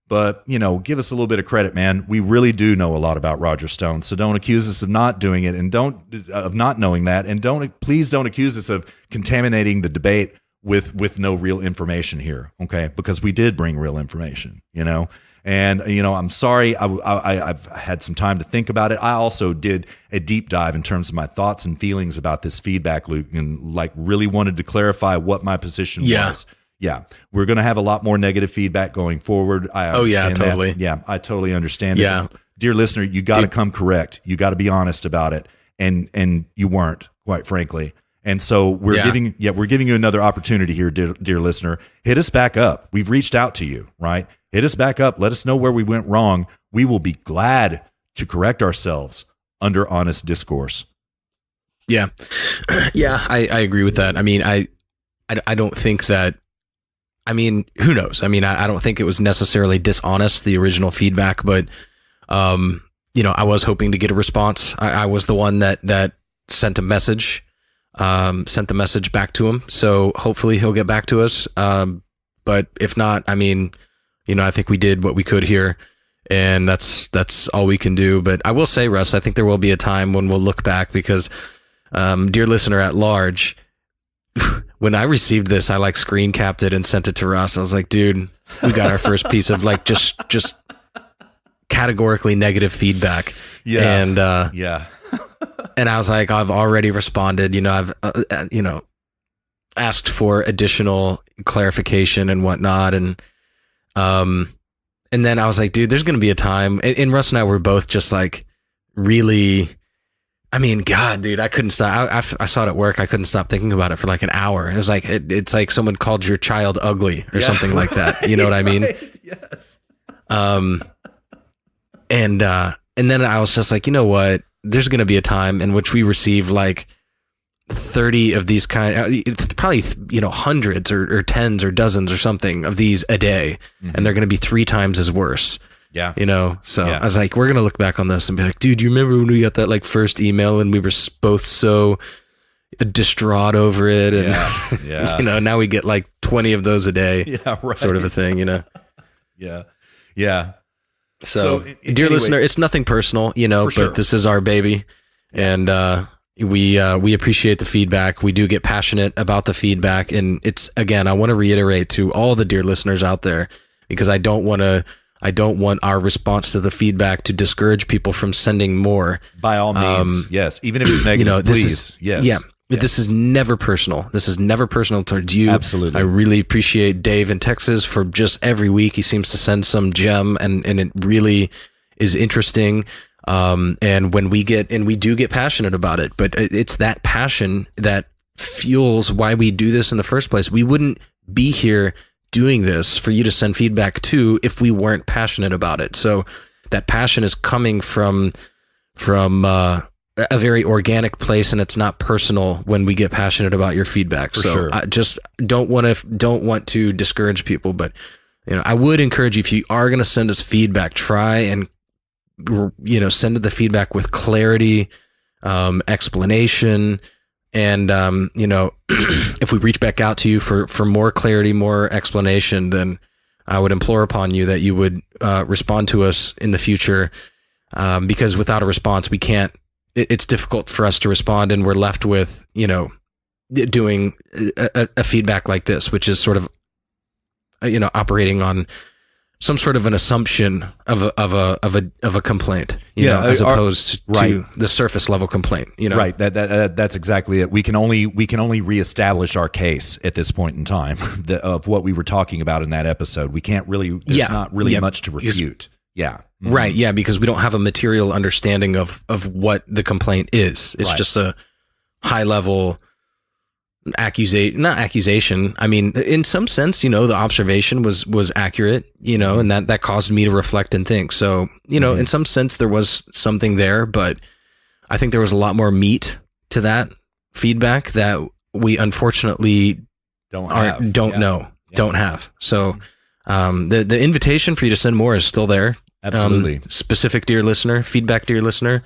But, give us a little bit of credit, man. We really do know a lot about Roger Stone. So don't accuse us of not doing it, and of not knowing that. And please don't accuse us of contaminating the debate with no real information here. Okay. Because we did bring real information, and, I'm sorry. I've had some time to think about it. I also did a deep dive in terms of my thoughts and feelings about this feedback, Luke, and really wanted to clarify what my position was. Yeah, we're going to have a lot more negative feedback going forward. I understand totally. That. Yeah, I totally understand it. Dear listener, you got to come correct. You got to be honest about it, and you weren't, quite frankly. And so we're giving you another opportunity here, dear listener. Hit us back up. We've reached out to you, right? Hit us back up. Let us know where we went wrong. We will be glad to correct ourselves under honest discourse. Yeah, I agree with that. I mean, I don't think that. I mean, who knows? I mean, I don't think it was necessarily dishonest, the original feedback, but, I was hoping to get a response. I was the one that sent the message back to him. So hopefully he'll get back to us. But if not, I mean, I think we did what we could here, and that's all we can do. But I will say, Russ, I think there will be a time when we'll look back, because, dear listener at large, when I received this, I screen capped it and sent it to Russ. I was like, dude, we got our first piece of just categorically negative feedback. Yeah. And, and I was like, I've already responded, I've, asked for additional clarification and whatnot. And then I was like, dude, there's going to be a time. And Russ and I were both just really, I mean, God, dude, I couldn't stop. I saw it at work. I couldn't stop thinking about it for an hour. It was it's like someone called your child ugly or something like that. You know what I mean? Yes. And then I was just like, you know what? There's going to be a time in which we receive 30 of these probably, hundreds or tens or dozens or something of these a day. Mm-hmm. And they're going to be 3 times as worse. Yeah. So I was like, we're going to look back on this and be like, dude, you remember when we got that first email and we were both so distraught over it? And, now we get 20 of those a day, sort of a thing, Yeah. Yeah. So dear listener, it's nothing personal, but this is our baby. And, we appreciate the feedback. We do get passionate about the feedback. And it's, again, I want to reiterate to all the dear listeners out there, because I don't want our response to the feedback to discourage people from sending more. By all means, yes. Even if it's negative, please. Yes. Yeah. This is never personal. This is never personal towards you. Absolutely. I really appreciate Dave in Texas for just every week. He seems to send some gem, and it really is interesting. And when we do get passionate about it, but it's that passion that fuels why we do this in the first place. We wouldn't be here doing this for you to send feedback to if we weren't passionate about it. So that passion is coming from a very organic place, and it's not personal when we get passionate about your feedback. For so sure. I just don't want to discourage people, but I would encourage you, if you are going to send us feedback, try and send the feedback with clarity, explanation, and if we reach back out to you for more clarity, more explanation, then I would implore upon you that you would respond to us in the future, because without a response, we can't. It's difficult for us to respond, and we're left with doing a feedback like this, which is sort of operating on some sort of an assumption of a complaint, as opposed to the surface level complaint. Right. That's exactly it. We can only reestablish our case at this point in time of what we were talking about in that episode. We can't really. There's not really much to refute. Yeah. Mm-hmm. Right. Yeah. Because we don't have a material understanding of what the complaint is. It's just a high level not accusation. I mean, in some sense, the observation was accurate, and that caused me to reflect and think. So, in some sense there was something there, but I think there was a lot more meat to that feedback that we unfortunately don't have. So, the invitation for you to send more is still there. Absolutely. Specific dear listener, feedback dear listener.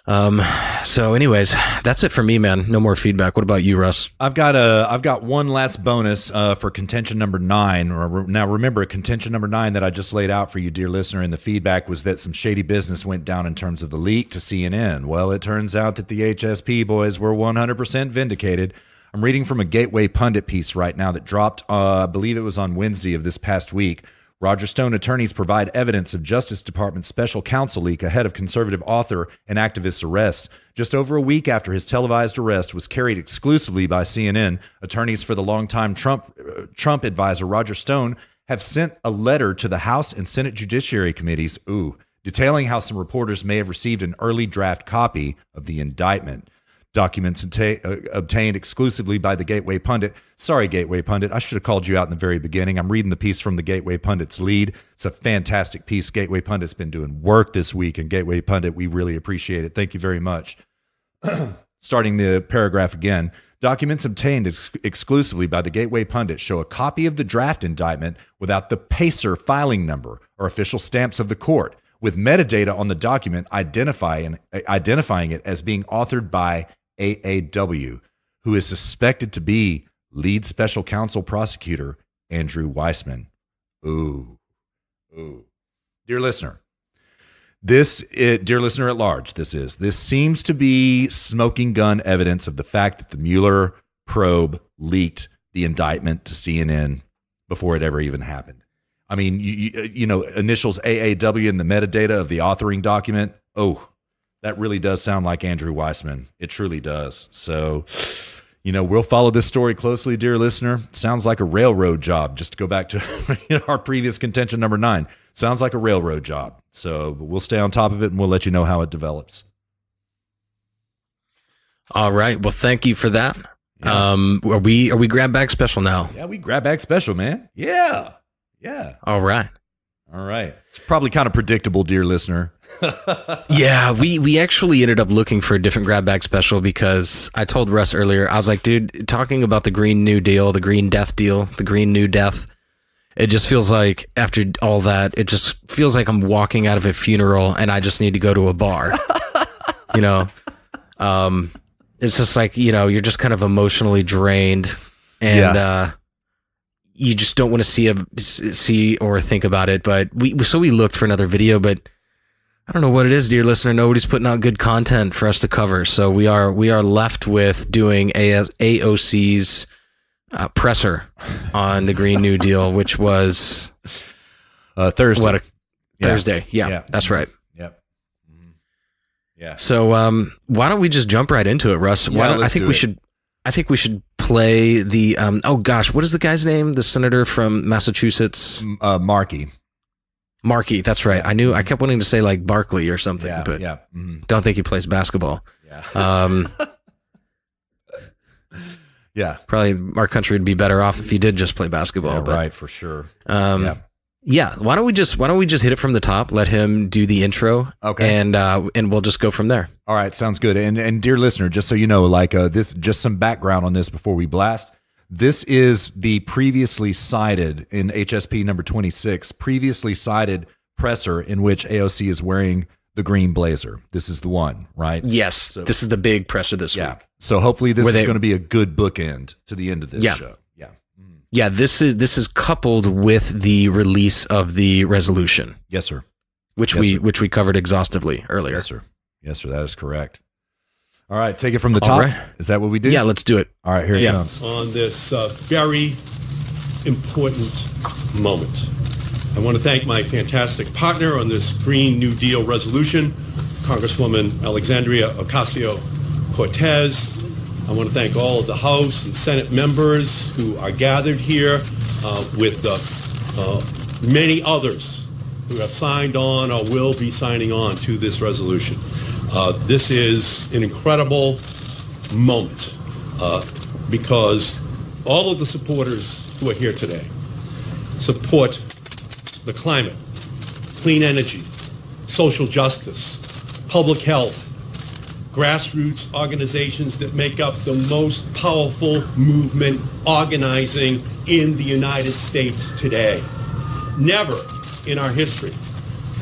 So anyways, that's it for me, man. No more feedback. What about you, Russ? I've got one last bonus for contention number 9. Now remember, contention number 9 that I just laid out for you, dear listener, in the feedback was that some shady business went down in terms of the leak to CNN. Well, it turns out that the HSP boys were 100% vindicated. I'm reading from a Gateway Pundit piece right now that dropped, I believe it was on Wednesday of this past week. Roger Stone attorneys provide evidence of Justice Department special counsel leak ahead of conservative author and activist's arrest. Just over a week after his televised arrest was carried exclusively by CNN, attorneys for the longtime Trump advisor Roger Stone have sent a letter to the House and Senate Judiciary Committees, detailing how some reporters may have received an early draft copy of the indictment. Documents obtained exclusively by the Gateway Pundit. Sorry, Gateway Pundit. I should have called you out in the very beginning. I'm reading the piece from the Gateway Pundit's lead. It's a fantastic piece. Gateway Pundit's been doing work this week, and Gateway Pundit, we really appreciate it. Thank you very much. Starting the paragraph again. Documents obtained exclusively by the Gateway Pundit show a copy of the draft indictment without the PACER filing number or official stamps of the court, with metadata on the document identifying it as being authored by AAW, who is suspected to be lead special counsel prosecutor Andrew Weissman. Ooh. Dear listener, dear listener at large, this seems to be smoking gun evidence of the fact that the Mueller probe leaked the indictment to CNN before it ever even happened. I mean, initials AAW in the metadata of the authoring document. Oh, that really does sound like Andrew Weissman. It truly does. So, we'll follow this story closely, dear listener. Sounds like a railroad job. Just to go back to our previous contention number 9. Sounds like a railroad job. So we'll stay on top of it, and we'll let you know how it develops. All right. Well, thank you for that. Yeah. Are we grab bag special now? Yeah, we grab bag special, man. Yeah. All right. It's probably kind of predictable, dear listener. Yeah, we actually ended up looking for a different grab bag special because I told Russ earlier, I was like, dude, talking about the Green New Deal, the Green Death deal, the Green New Death, it just feels like after all that, it just feels like I'm walking out of a funeral and I just need to go to a bar. It's just like, you're just kind of emotionally drained and you just don't want to see or think about it. But we looked for another video, but I don't know what it is, dear listener. Nobody's putting out good content for us to cover. So we are left with doing AOC's presser on the Green New Deal, which was Thursday. Thursday. Yeah, that's right. Yep. Yeah. So why don't we just jump right into it, Russ? I think we should play the what is the guy's name? The senator from Massachusetts, Markey. Markey, that's right. I kept wanting to say like Barkley or something, but don't think he plays basketball. Yeah. Yeah. Probably our country would be better off if he did just play basketball. Yeah, but, right, for sure. Yeah. Why don't we just hit it from the top? Let him do the intro. Okay. And we'll just go from there. All right, sounds good. And dear listener, just so you know, like this, just some background on this before we blast. This is the previously cited in HSP number 26, previously cited presser in which AOC is wearing the green blazer. This is the one, right? Yes, So, this is the big presser this week. So hopefully this is going to be a good bookend to the end of this show. Yeah. Yeah, this is coupled with the release of the resolution. Yes, sir. Which we covered exhaustively earlier. Yes, sir. Yes, sir. That is correct. All right, take it from the top. Right. Is that what we do? Yeah, let's do it. All right, here it comes. On this very important moment. I want to thank my fantastic partner on this Green New Deal resolution, Congresswoman Alexandria Ocasio-Cortez. I want to thank all of the House and Senate members who are gathered here with many others who have signed on or will be signing on to this resolution. This is an incredible moment because all of the supporters who are here today support the climate, clean energy, social justice, public health, grassroots organizations that make up the most powerful movement organizing in the United States today. Never in our history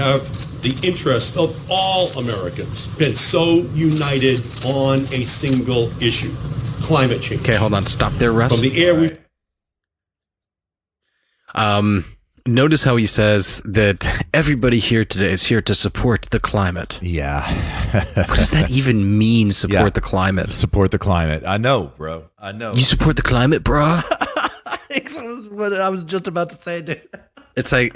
have the interest of all Americans been so united on a single issue, climate change. Okay, hold on. Stop there, Russ. From the air we... Notice how he says that everybody here today is here to support the climate. Yeah. What does that even mean, support the climate? Support the climate. I know, bro. I know. You support the climate, bro? That's what I was just about to say, dude. It's like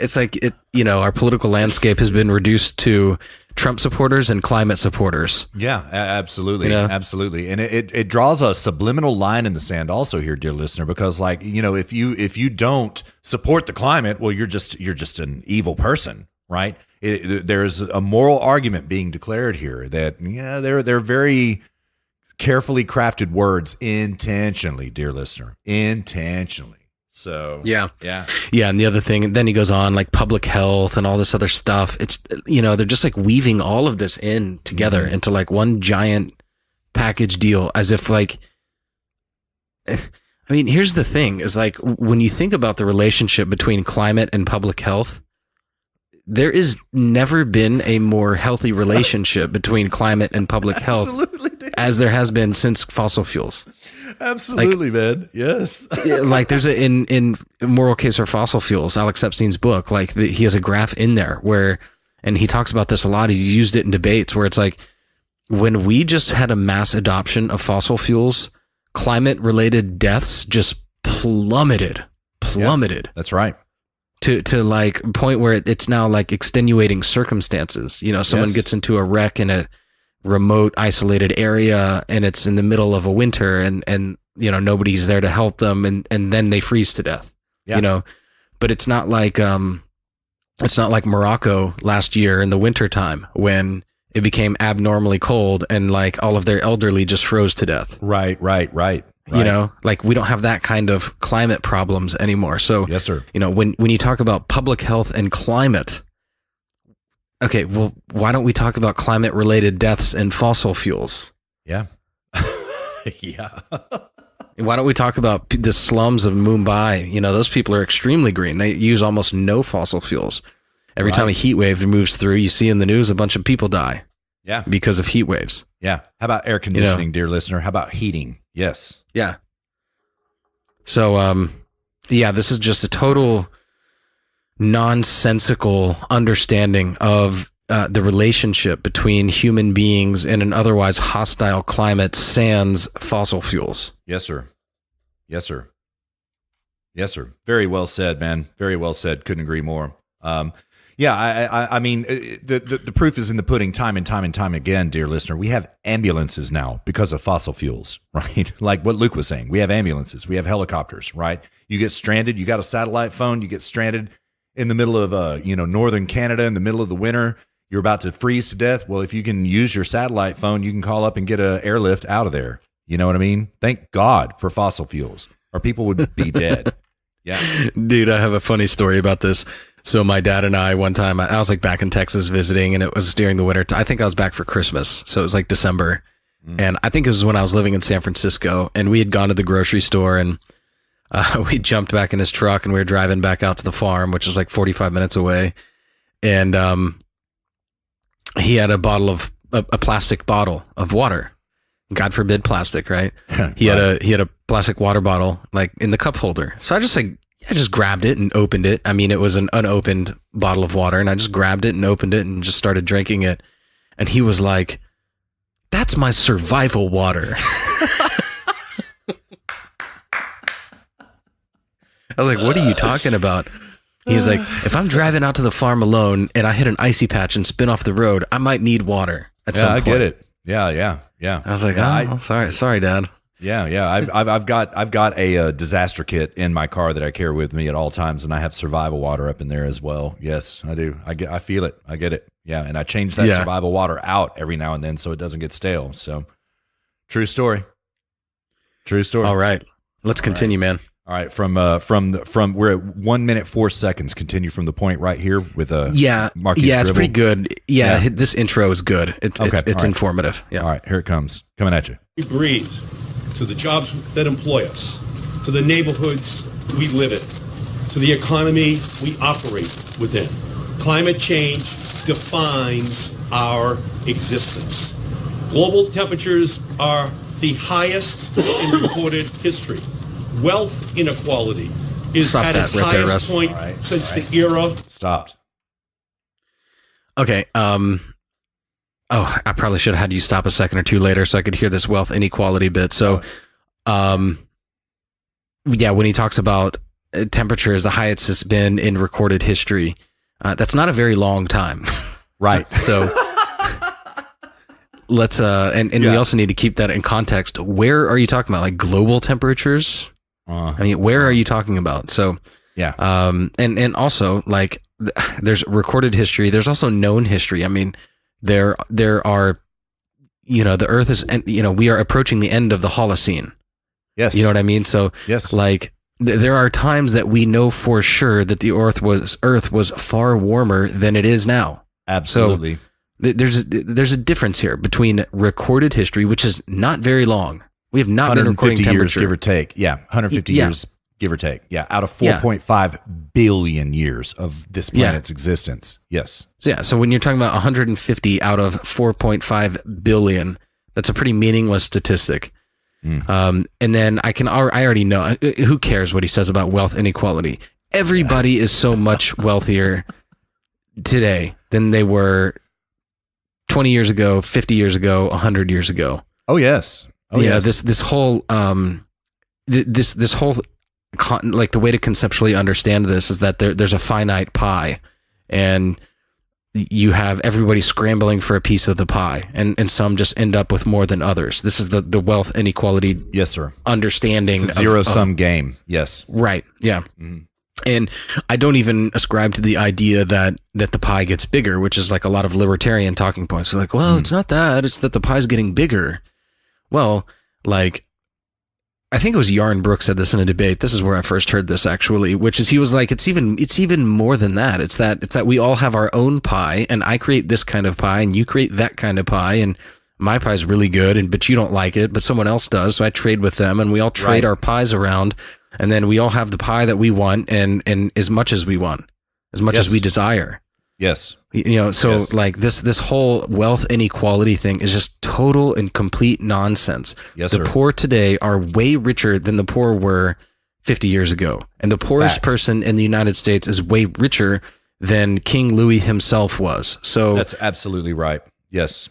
our political landscape has been reduced to Trump supporters and climate supporters. Yeah, absolutely. You know? Absolutely. And it draws a subliminal line in the sand also here, dear listener, because like, if you don't support the climate, well, you're just an evil person, right? There's a moral argument being declared here that, they're very carefully crafted words intentionally, dear listener, intentionally. So yeah. And the other thing, then he goes on like public health and all this other stuff. It's, they're just like weaving all of this in together into like one giant package deal, as if like, I mean, here's the thing is like, when you think about the relationship between climate and public health, there is never been a more healthy relationship between climate and public health as there has been since fossil fuels. Absolutely, man. Yes. Like there's in Moral Case for Fossil Fuels, Alex Epstein's book, like he has a graph in there where, and he talks about this a lot. He's used it in debates where it's like, when we just had a mass adoption of fossil fuels, climate related deaths just plummeted. Yeah, that's right. To like a point where it's now like extenuating circumstances. Someone gets into a wreck in a remote isolated area and it's in the middle of a winter and nobody's there to help them and then they freeze to death. But it's not like Morocco last year in the winter time when it became abnormally cold and like all of their elderly just froze to death. Right. Like we don't have that kind of climate problems anymore. So yes, sir. When you talk about public health and climate, okay, well, why don't we talk about climate-related deaths and fossil fuels? Yeah. Yeah. Why don't we talk about the slums of Mumbai? Those people are extremely green. They use almost no fossil fuels. Every time a heat wave moves through, you see in the news a bunch of people die. Yeah. Because of heat waves. Yeah. How about air conditioning, dear listener? How about heating? Yes. Yeah. So, this is just a total nonsensical understanding of the relationship between human beings and an otherwise hostile climate sans fossil fuels. Yes, sir. Yes, sir. Yes, sir. Very well said, man. Very well said. Couldn't agree more. I mean, the proof is in the pudding time and time again, dear listener. We have ambulances now because of fossil fuels, right? Like what Luke was saying. We have ambulances. We have helicopters, right? You get stranded. You got a satellite phone. You get stranded in the middle of northern Canada in the middle of the winter. You're about to freeze to death. Well, if you can use your satellite phone, you can call up and get an airlift out of there. You know what I mean? Thank God for fossil fuels, or people would be dead. Yeah. Dude, I have a funny story about this. So my dad and I, one time, I was like back in Texas visiting, and it was during the winter. I think I was back for Christmas. So it was like December. And I think it was when I was living in San Francisco, and we had gone to the grocery store, and we jumped back in his truck, and we were driving back out to the farm, which was like 45 minutes away. And he had a plastic bottle of water. God forbid plastic, right? He had a plastic water bottle like in the cup holder. So I just grabbed it and opened it. I mean, it was an unopened bottle of water, and I just grabbed it and opened it and just started drinking it. And he was like, "That's my survival water." I was like, "What are you talking about?" He's like, "If I'm driving out to the farm alone and I hit an icy patch and spin off the road, I might need water at some point." I get it. Yeah. I was like, sorry, Dad. Yeah. I've got a disaster kit in my car that I carry with me at all times, and I have survival water up in there as well. Yes, I do. I feel it. I get it. Yeah, and I change that survival water out every now and then so it doesn't get stale. So, true story. All right, let's continue, man. All right, from we're at 1 minute 4 seconds. Continue from the point right here with Marquis it's Dribble. pretty good. Yeah, this intro is good. It's right. informative. Yeah. All right, here it comes, coming at you. We breathe, to the jobs that employ us, to the neighborhoods we live in, to the economy we operate within. Climate change defines our existence. Global temperatures are the highest in recorded history. Wealth inequality is at its highest point since the era. Stopped. Okay. I probably should have had you stop a second or two later so I could hear this wealth inequality bit. So, when he talks about temperature is the highest it's been in recorded history, that's not a very long time. Right. So let's, we also need to keep that in context. Where are you talking about? Like global temperatures? I mean, where are you talking about? So, yeah. And also like there's recorded history. There's also known history. I mean, there are, the earth is, and we are approaching the end of the Holocene. Yes. You know what I mean? So yes, like there are times that we know for sure that the earth was far warmer than it is now. Absolutely. So there's a difference here between recorded history, which is not very long. We have not been recording temperature. Years, give or take. Yeah, 150 years, give or take. Yeah, out of 4.5 billion years of this planet's existence. Yes. So when you're talking about 150 out of 4.5 billion, that's a pretty meaningless statistic. And then I already know, who cares what he says about wealth inequality? Everybody is so much wealthier today than they were 20 years ago, 50 years ago, 100 years ago. Oh, yes. This whole this whole like the way to conceptually understand this is that there's a finite pie, and you have everybody scrambling for a piece of the pie, and some just end up with more than others. This is the wealth inequality. Yes, sir. Understanding. It's a zero-sum game. Yes. Right. Yeah. Mm-hmm. And I don't even ascribe to the idea that the pie gets bigger, which is like a lot of libertarian talking points. They're like, well, it's not that. It's that the pie's getting bigger. Well, like, I think it was Yarn Brooks said this in a debate. This is where I first heard this, actually, which is he was like, it's even more than that. It's that we all have our own pie, and I create this kind of pie, and you create that kind of pie, and my pie is really good, but you don't like it, but someone else does, so I trade with them, and we all trade our pies around, and then we all have the pie that we want, and as much as we want, as much as we desire. Yes. Like this whole wealth inequality thing is just total and complete nonsense. Yes, the poor today are way richer than the poor were 50 years ago. And the poorest person in the United States is way richer than King Louis himself was. So that's absolutely right. Yes.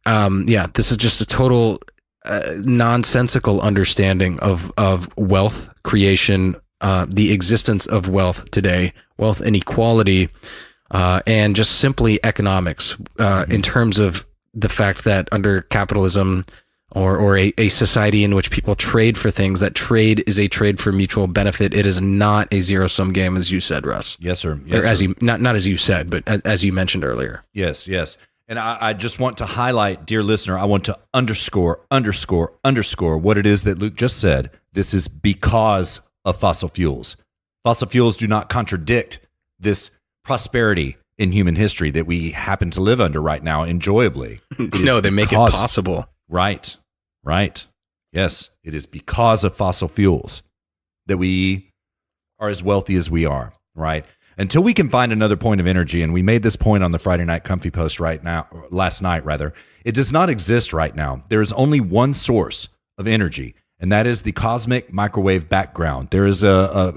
This is just a total nonsensical understanding of wealth creation, the existence of wealth today, wealth inequality, and just simply economics, in terms of the fact that under capitalism, or a society in which people trade for things, that trade is a trade for mutual benefit. It is not a zero-sum game, as you said, Russ. Yes, sir. Or as you, not as you said, but as you mentioned earlier. Yes. And I just want to highlight, dear listener, I want to underscore what it is that Luke just said. This is because of fossil fuels. Fossil fuels do not contradict this prosperity in human history that we happen to live under right now enjoyably. No, they make it possible. Right. Yes, it is because of fossil fuels that we are as wealthy as we are, right? Until we can find another point of energy, and we made this point on the Friday Night Comfy Post last night, it does not exist right now. There is only one source of energy, and that is the cosmic microwave background. There is a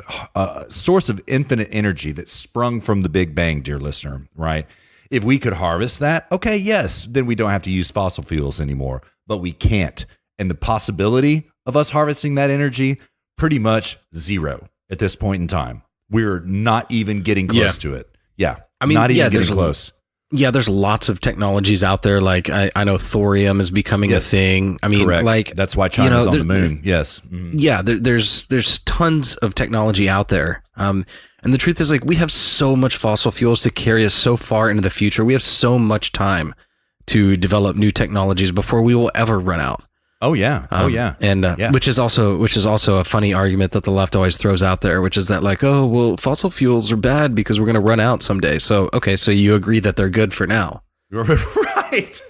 source of infinite energy that sprung from the Big Bang, dear listener, right? If we could harvest that, okay, yes, then we don't have to use fossil fuels anymore, but we can't. And the possibility of us harvesting that energy, pretty much zero at this point in time. We're not even getting close to it. Yeah. I mean, not even getting close. There's lots of technologies out there. Like I know thorium is becoming a thing. I mean, correct. like that's why China's on the moon. Yes. Mm-hmm. Yeah. There's tons of technology out there. And the truth is, like, we have so much fossil fuels to carry us so far into the future. We have so much time to develop new technologies before we will ever run out. Oh yeah. And which is also a funny argument that the left always throws out there, which is that, like, oh, well, fossil fuels are bad because we're going to run out someday. So, okay, so you agree that they're good for now. Right.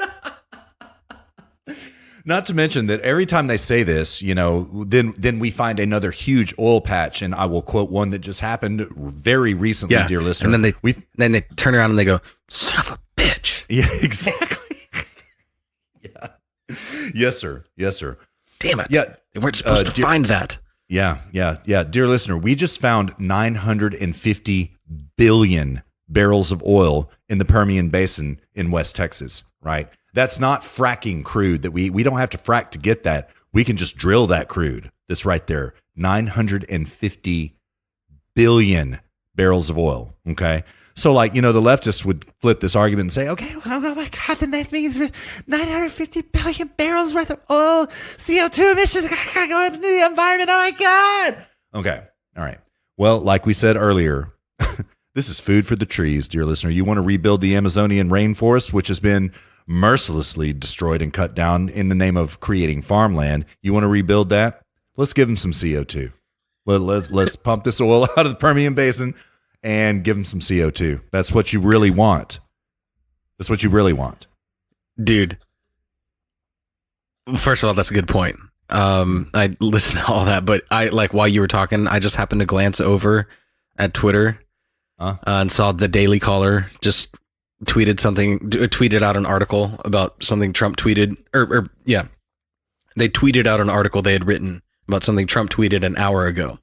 Not to mention that every time they say this, then we find another huge oil patch, and I will quote one that just happened very recently, dear listener. And then they turn around and they go, "Son of a bitch." Yeah, exactly. Yeah. Yes, sir. Damn it. Yeah. They weren't supposed to find that. Yeah. Dear listener, we just found 950 billion barrels of oil in the Permian Basin in West Texas, right? That's not fracking crude that we don't have to frack to get that. We can just drill that crude. That's right there. 950 billion barrels of oil. Okay. So, like, the leftists would flip this argument and say, okay, oh my God, then that means 950 billion barrels worth of oil, CO2 emissions gotta go into the environment. Oh my God. Okay. All right. Well, like we said earlier, this is food for the trees, dear listener. You want to rebuild the Amazonian rainforest, which has been mercilessly destroyed and cut down in the name of creating farmland. You want to rebuild that? Let's give them some CO2. Let's pump this oil out of the Permian Basin and give them some CO2. That's what you really want. Dude. First of all, that's a good point. I listened to all that, but while you were talking, I just happened to glance over at Twitter and saw the Daily Caller just tweeted out an article about something Trump tweeted, they tweeted out an article they had written about something Trump tweeted an hour ago.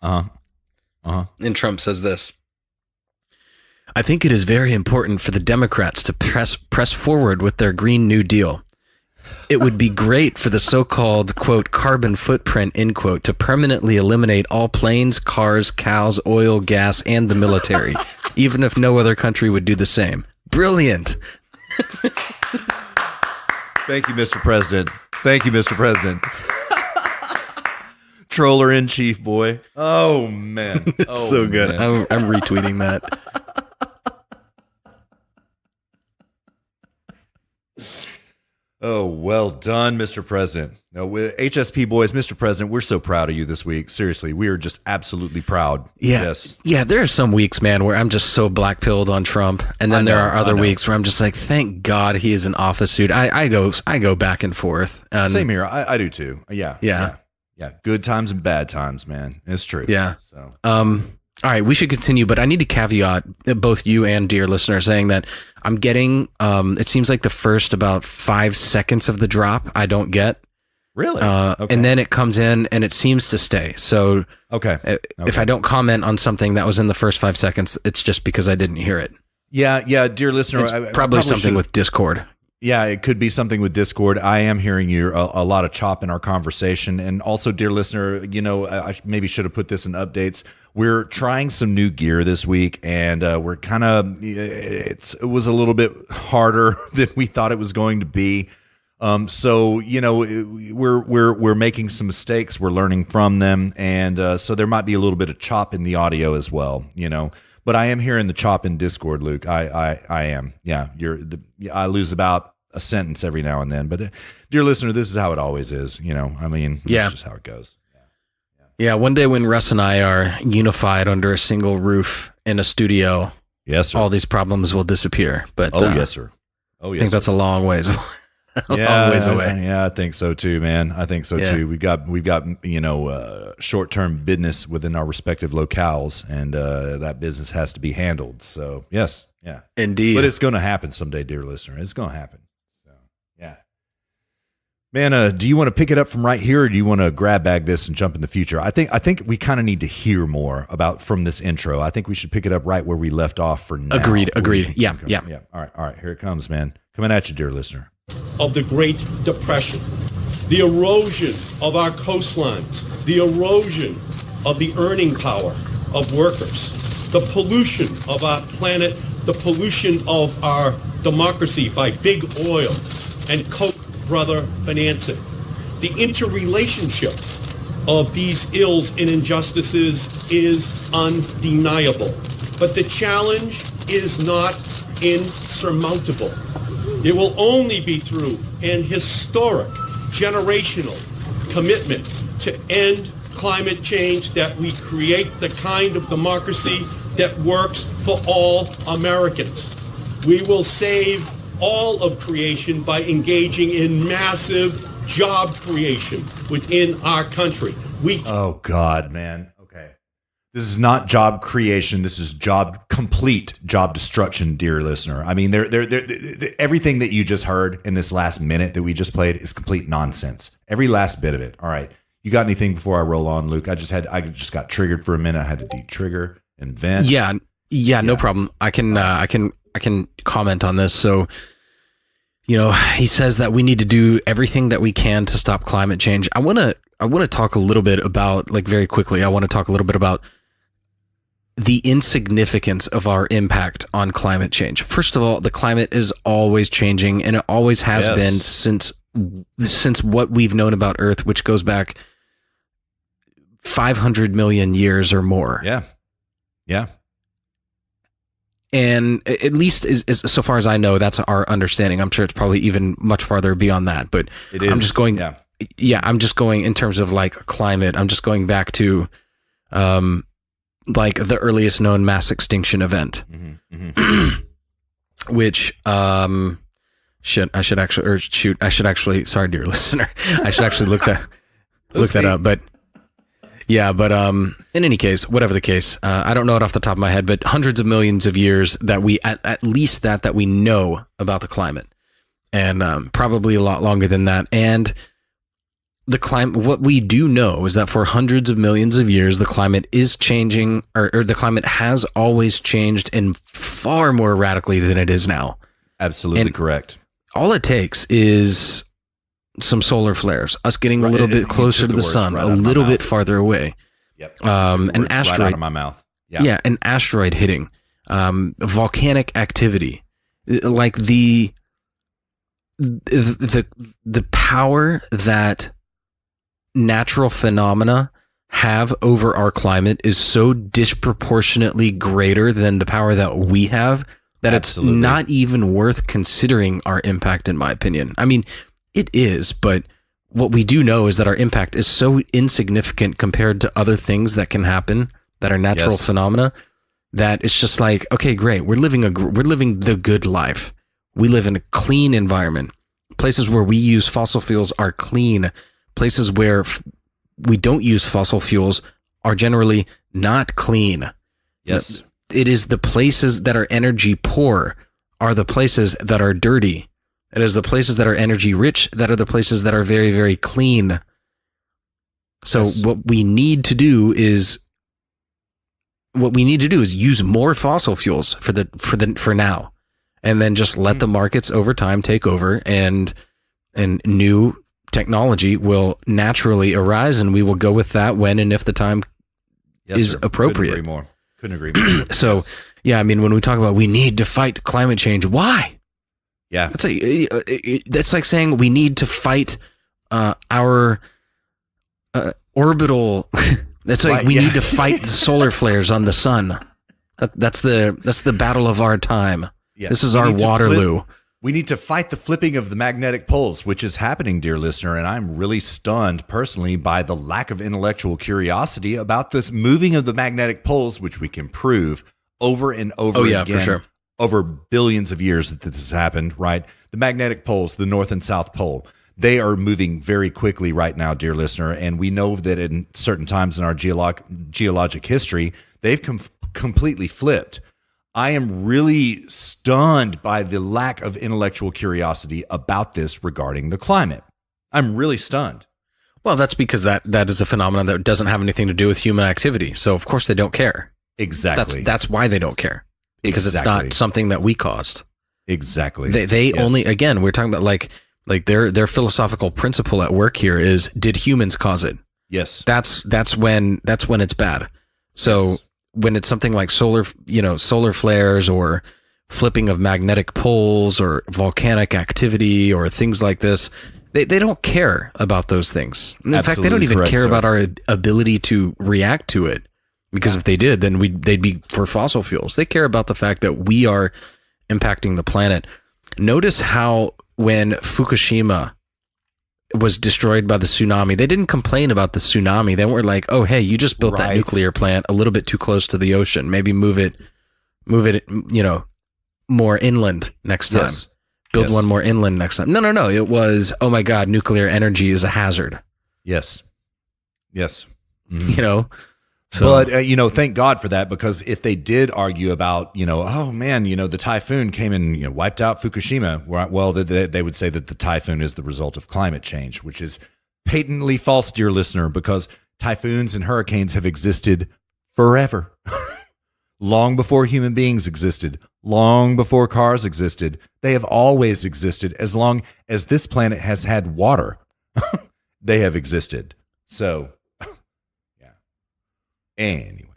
And Trump says this: "I think it is very important for the Democrats to press forward with their Green New Deal. It would be great for the so-called, quote, carbon footprint, end quote, to permanently eliminate all planes, cars, cows, oil, gas, and the military, even if no other country would do the same." Brilliant. Thank you, Mr. President. Troller in chief, boy. Oh, man. It's so good. Man. I'm retweeting that. Oh, well done, Mr. President. No, HSP boys, Mr. President, we're so proud of you this week. Seriously, we are just absolutely proud. Yeah. Yes. Yeah, there are some weeks, man, where I'm just so black-pilled on Trump. And then there are other weeks where I'm just like, thank God he is in office, dude. I go back and forth. Same here. I do too. Yeah. Good times and bad times, man. It's true. Yeah. So. All right, we should continue, but I need to caveat both you and dear listener saying that I'm getting, it seems like the first about 5 seconds of the drop I don't get. Really? Okay. And then it comes in and it seems to stay. So if I don't comment on something that was in the first 5 seconds, it's just because I didn't hear it. Yeah, dear listener. It's probably something with Discord. Yeah, it could be something with Discord. I am hearing you a lot of chop in our conversation. And also, dear listener, I maybe should have put this in updates. We're trying some new gear this week, and we're it was a little bit harder than we thought it was going to be. So we're making some mistakes. We're learning from them, and so there might be a little bit of chop in the audio as well. But I am hearing the chop in Discord, Luke. I am. Yeah, I lose about a sentence every now and then. But dear listener, this is how it always is. That's just how it goes. Yeah, one day when Russ and I are unified under a single roof in a studio, yes, sir, all these problems will disappear. But yes, sir. Oh, yes, I think that's a long ways away. Long ways away. Yeah, I think so too, man. I think so too. We've got short-term business within our respective locales, and that business has to be handled. So yes, yeah, indeed. But it's going to happen someday, dear listener. It's going to happen. So yeah, man. Do you want to pick it up from right here, or do you want to grab bag this and jump in the future? I think we kind of need to hear more from this intro. I think we should pick it up right where we left off for now. Agreed. Yeah. All right. Here it comes, man. Coming at you, dear listener. Of the Great Depression, the erosion of our coastlines, the erosion of the earning power of workers, the pollution of our planet, the pollution of our democracy by big oil and Koch brother financing. The interrelationship of these ills and injustices is undeniable, but the challenge is not insurmountable. It will only be through an historic, generational commitment to end climate change that we create the kind of democracy that works for all Americans. We will save all of creation by engaging in massive job creation within our country. Oh, God, man. This is not job creation. This is complete job destruction, dear listener. I mean, everything that you just heard in this last minute that we just played is complete nonsense. Every last bit of it. All right. You got anything before I roll on, Luke? I just got triggered for a minute. I had to de-trigger and vent. Yeah, no problem. I can comment on this. So, he says that we need to do everything that we can to stop climate change. I want to talk a little bit about, very quickly. I want to talk a little bit about the insignificance of our impact on climate change. First of all, the climate is always changing, and it always has been since what we've known about Earth, which goes back 500 million years or more. Yeah. And at least is so far as I know, that's our understanding. I'm sure it's probably even much farther beyond that, but it is. I'm just going, I'm just going in terms of climate. I'm just going back to, the earliest known mass extinction event, which, I should actually, sorry, dear listener, I should actually look that up, but in any case, whatever the case, I don't know it off the top of my head, but hundreds of millions of years that we, at least that we know about the climate, and probably a lot longer than that. And the climate, what we do know is that for hundreds of millions of years, the climate is changing, or the climate has always changed, and far more radically than it is now. Absolutely correct. All it takes is some solar flares, us getting a little bit closer to the sun, a little bit farther away. Yep. An asteroid right out of my mouth. Yeah, an asteroid hitting, volcanic activity, like the power that natural phenomena have over our climate is so disproportionately greater than the power that we have that Absolutely. It's not even worth considering our impact, in my opinion. I mean, it is, but what we do know is that our impact is so insignificant compared to other things that can happen that are natural phenomena, that it's just like, okay, great. We're living the good life. We live in a clean environment. Places where we use fossil fuels are clean. Places where we don't use fossil fuels are generally not clean. Yes. It is the places that are energy poor are the places that are dirty. It is the places that are energy rich that are the places that are very, very clean. So what we need to do is use more fossil fuels for now, and then just let the markets over time take over, and new technology will naturally arise, and we will go with that when and if the time is appropriate. Couldn't agree more. So, yeah, I mean, when we talk about we need to fight climate change, why? Yeah. That's like saying we need to fight our orbital. That's like we need to fight the solar flares on the sun. That's the battle of our time. Yes. This is our Waterloo. We need to fight the flipping of the magnetic poles, which is happening, dear listener. And I'm really stunned personally by the lack of intellectual curiosity about the moving of the magnetic poles, which we can prove over and over again. For sure. Over billions of years that this has happened, right? The magnetic poles, the North and South Pole, they are moving very quickly right now, dear listener. And we know that in certain times in our geologic history, they've completely flipped. I am really stunned by the lack of intellectual curiosity about this regarding the climate. I'm really stunned. Well, that's because that is a phenomenon that doesn't have anything to do with human activity. So of course they don't care. Exactly. That's why they don't care. Because it's not something that we caused. Exactly. They only, again, we're talking about like their philosophical principle at work here is, did humans cause it? Yes. That's when it's bad. So when it's something like solar flares or flipping of magnetic poles or volcanic activity or things like this, they don't care about those things. In fact, they don't even care about our ability to react to it. Because if they did, then they'd be for fossil fuels. They care about the fact that we are impacting the planet. Notice how when Fukushima was destroyed by the tsunami, they didn't complain about the tsunami. They weren't like, "Oh, hey, you just built that nuclear plant a little bit too close to the ocean. Maybe move it, more inland next time. Build one more inland next time." No. It was, "Oh my God, nuclear energy is a hazard." Yes. Mm-hmm. So, but, thank God for that, because if they did argue about, oh man, the typhoon came and wiped out Fukushima, well, they would say that the typhoon is the result of climate change, which is patently false, dear listener, because typhoons and hurricanes have existed forever. Long before human beings existed, long before cars existed. They have always existed. As long as this planet has had water, they have existed. So... anyways.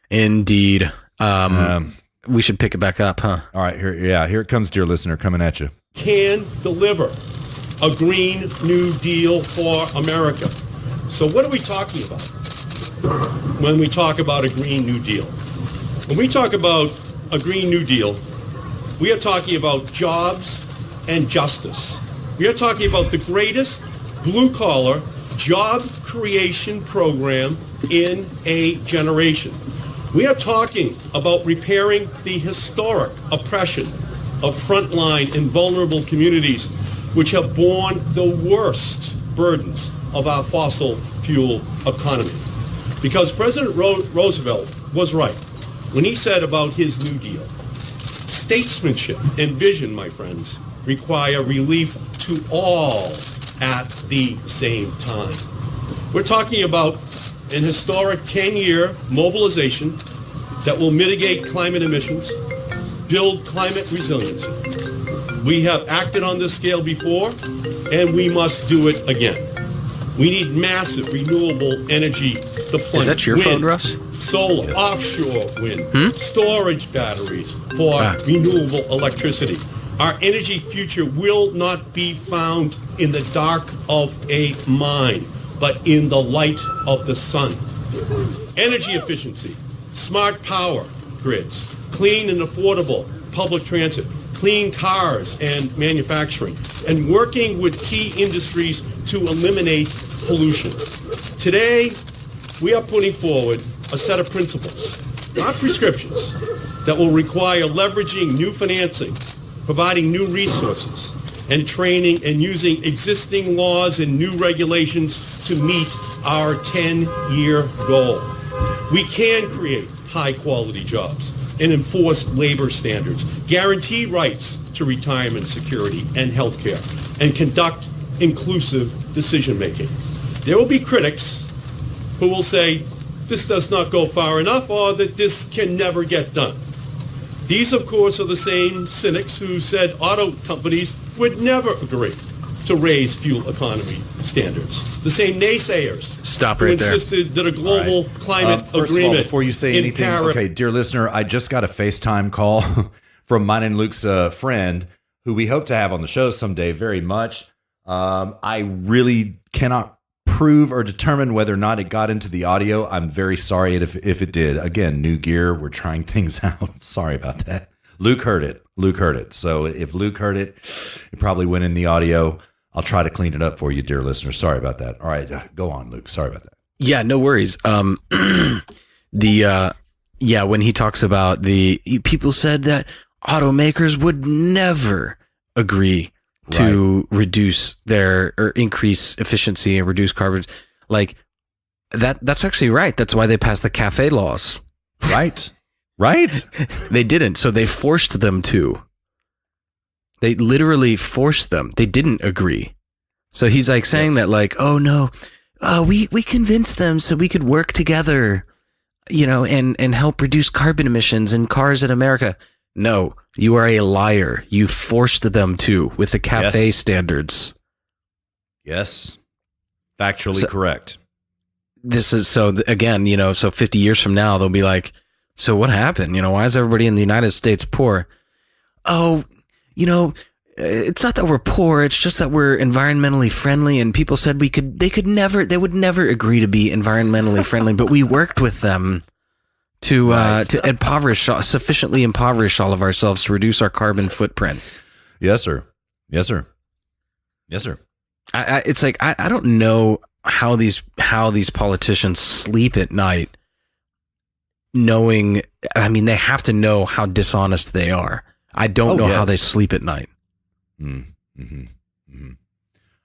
Indeed. We should pick it back up, huh? All right, here it comes, dear listener, coming at you. Can deliver a Green New Deal for America. So what are we talking about when we talk about a Green New Deal? When we talk about a Green New Deal, we are talking about jobs and justice. We are talking about the greatest blue-collar job creation program in a generation. We are talking about repairing the historic oppression of frontline and vulnerable communities which have borne the worst burdens of our fossil fuel economy. Because President Roosevelt was right when he said about his New Deal, statesmanship and vision, my friends, require relief to all at the same time. We're talking about an historic 10-year mobilization that will mitigate climate emissions, build climate resiliency. We have acted on this scale before, and we must do it again. We need massive renewable energy deployment. Is that your phone, Russ? Solar, offshore wind, storage batteries for renewable electricity. Our energy future will not be found in the dark of a mine, but in the light of the sun. Energy efficiency, smart power grids, clean and affordable public transit, clean cars and manufacturing, and working with key industries to eliminate pollution. Today, we are putting forward a set of principles, not prescriptions, that will require leveraging new financing, providing new resources, and training and using existing laws and new regulations to meet our 10-year goal. We can create high-quality jobs and enforce labor standards, guarantee rights to retirement security and health care, and conduct inclusive decision-making. There will be critics who will say this does not go far enough or that this can never get done. These, of course, are the same cynics who said auto companies would never agree to raise fuel economy standards. The same naysayers who insisted that a global climate agreement before you say anything, okay, dear listener, I just got a FaceTime call from mine and Luke's friend, who we hope to have on the show someday very much. I really cannot prove or determine whether or not it got into the audio. I'm very sorry if it did. Again, new gear. We're trying things out. Sorry about that. Luke heard it. So if Luke heard it, it probably went in the audio. I'll try to clean it up for you, dear listener. Sorry about that. All right, go on, Luke. Sorry about that. Yeah, no worries. When he talks about people said that automakers would never agree to reduce their or increase efficiency and reduce carbon. Like that's actually right. That's why they passed the CAFE laws. Right. They didn't. So they forced them to. They literally forced them. They didn't agree. So he's like saying that like, oh no, we convinced them so we could work together, and help reduce carbon emissions in cars in America. No, you are a liar. You forced them to with the CAFE standards. Yes. Factually correct. This is again, so 50 years from now, they'll be like, so what happened? Why is everybody in the United States poor? Oh, it's not that we're poor. It's just that we're environmentally friendly. And people said they would never agree to be environmentally friendly, but we worked with them to sufficiently impoverish all of ourselves to reduce our carbon footprint. Yes, sir. It's like, I don't know how these politicians sleep at night knowing, they have to know how dishonest they are. I don't know how they sleep at night.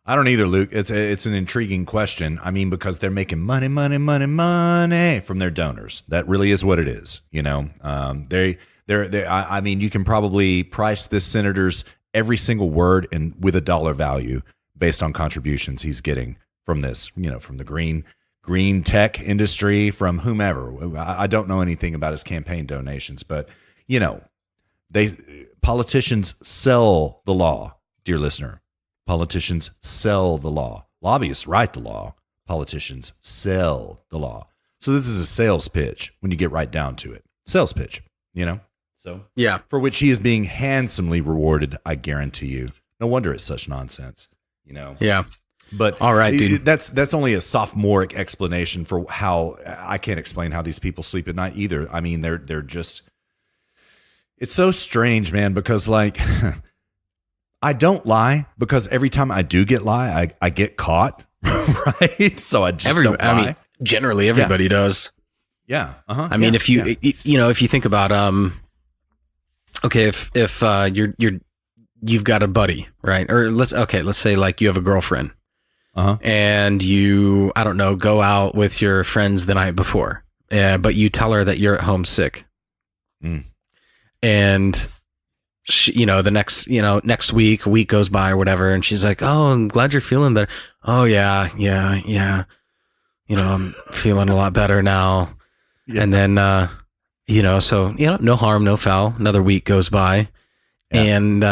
I don't either, Luke. It's an intriguing question. Because they're making money from their donors. That really is what it is. You can probably price this senator's every single word and with a dollar value based on contributions he's getting from this. From the green tech industry, from whomever. I don't know anything about his campaign donations, but politicians sell the law, dear listener. Politicians sell the law. Lobbyists write the law. Politicians sell the law. So this is a sales pitch when you get right down to it. Sales pitch, So yeah, for which he is being handsomely rewarded, I guarantee you. No wonder it's such nonsense, Yeah. But all right, dude. That's only a sophomoric explanation for how I can't explain how these people sleep at night either. They're just. It's so strange, man, because like I don't lie because every time I do I get caught, right? So I just don't lie. Generally everybody does. Yeah. Uh-huh. If you think about if you've got a buddy, right? Or let's say like you have a girlfriend. And you, I don't know, go out with your friends the night before, but you tell her that you're at home sick. And she, the next week, a week goes by or whatever. And she's like, oh, I'm glad you're feeling better. Oh yeah. I'm feeling a lot better now. Yeah. And then, no harm, no foul. Another week goes by. Yeah. And,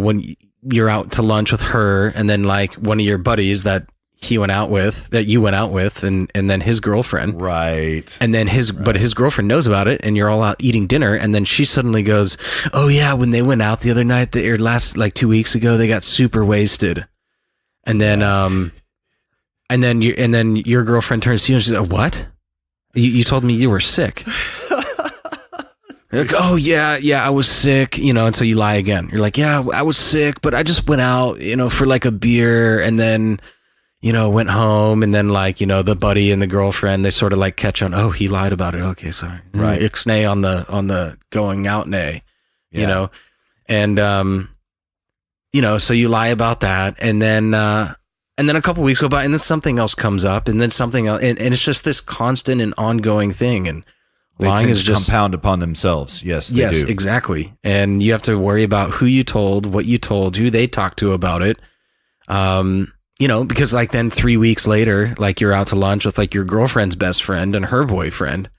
when you're out to lunch with her and then like one of your buddies that you went out with and then his girlfriend. Right. And then but his girlfriend knows about it and you're all out eating dinner. And then she suddenly goes, oh yeah, when they went out the other night, last like 2 weeks ago, they got super wasted. And then, and then your girlfriend turns to you and she's like, what? You told me you were sick. Like, oh yeah, I was sick, and so you lie again. You're like, yeah, I was sick, but I just went out, for like a beer and then, went home and then like, the buddy and the girlfriend, they sort of like catch on, oh, he lied about it. Okay, sorry. Right. Ixnay on the going out nay, and, so you lie about that and then a couple weeks go by and then something else comes up and then something else. And it's just this constant and ongoing thing. And lying is just compound upon themselves. Yes, they do. Exactly. And you have to worry about who you told, what you told, who they talked to about it. Because like then 3 weeks later, like you're out to lunch with like your girlfriend's best friend and her boyfriend,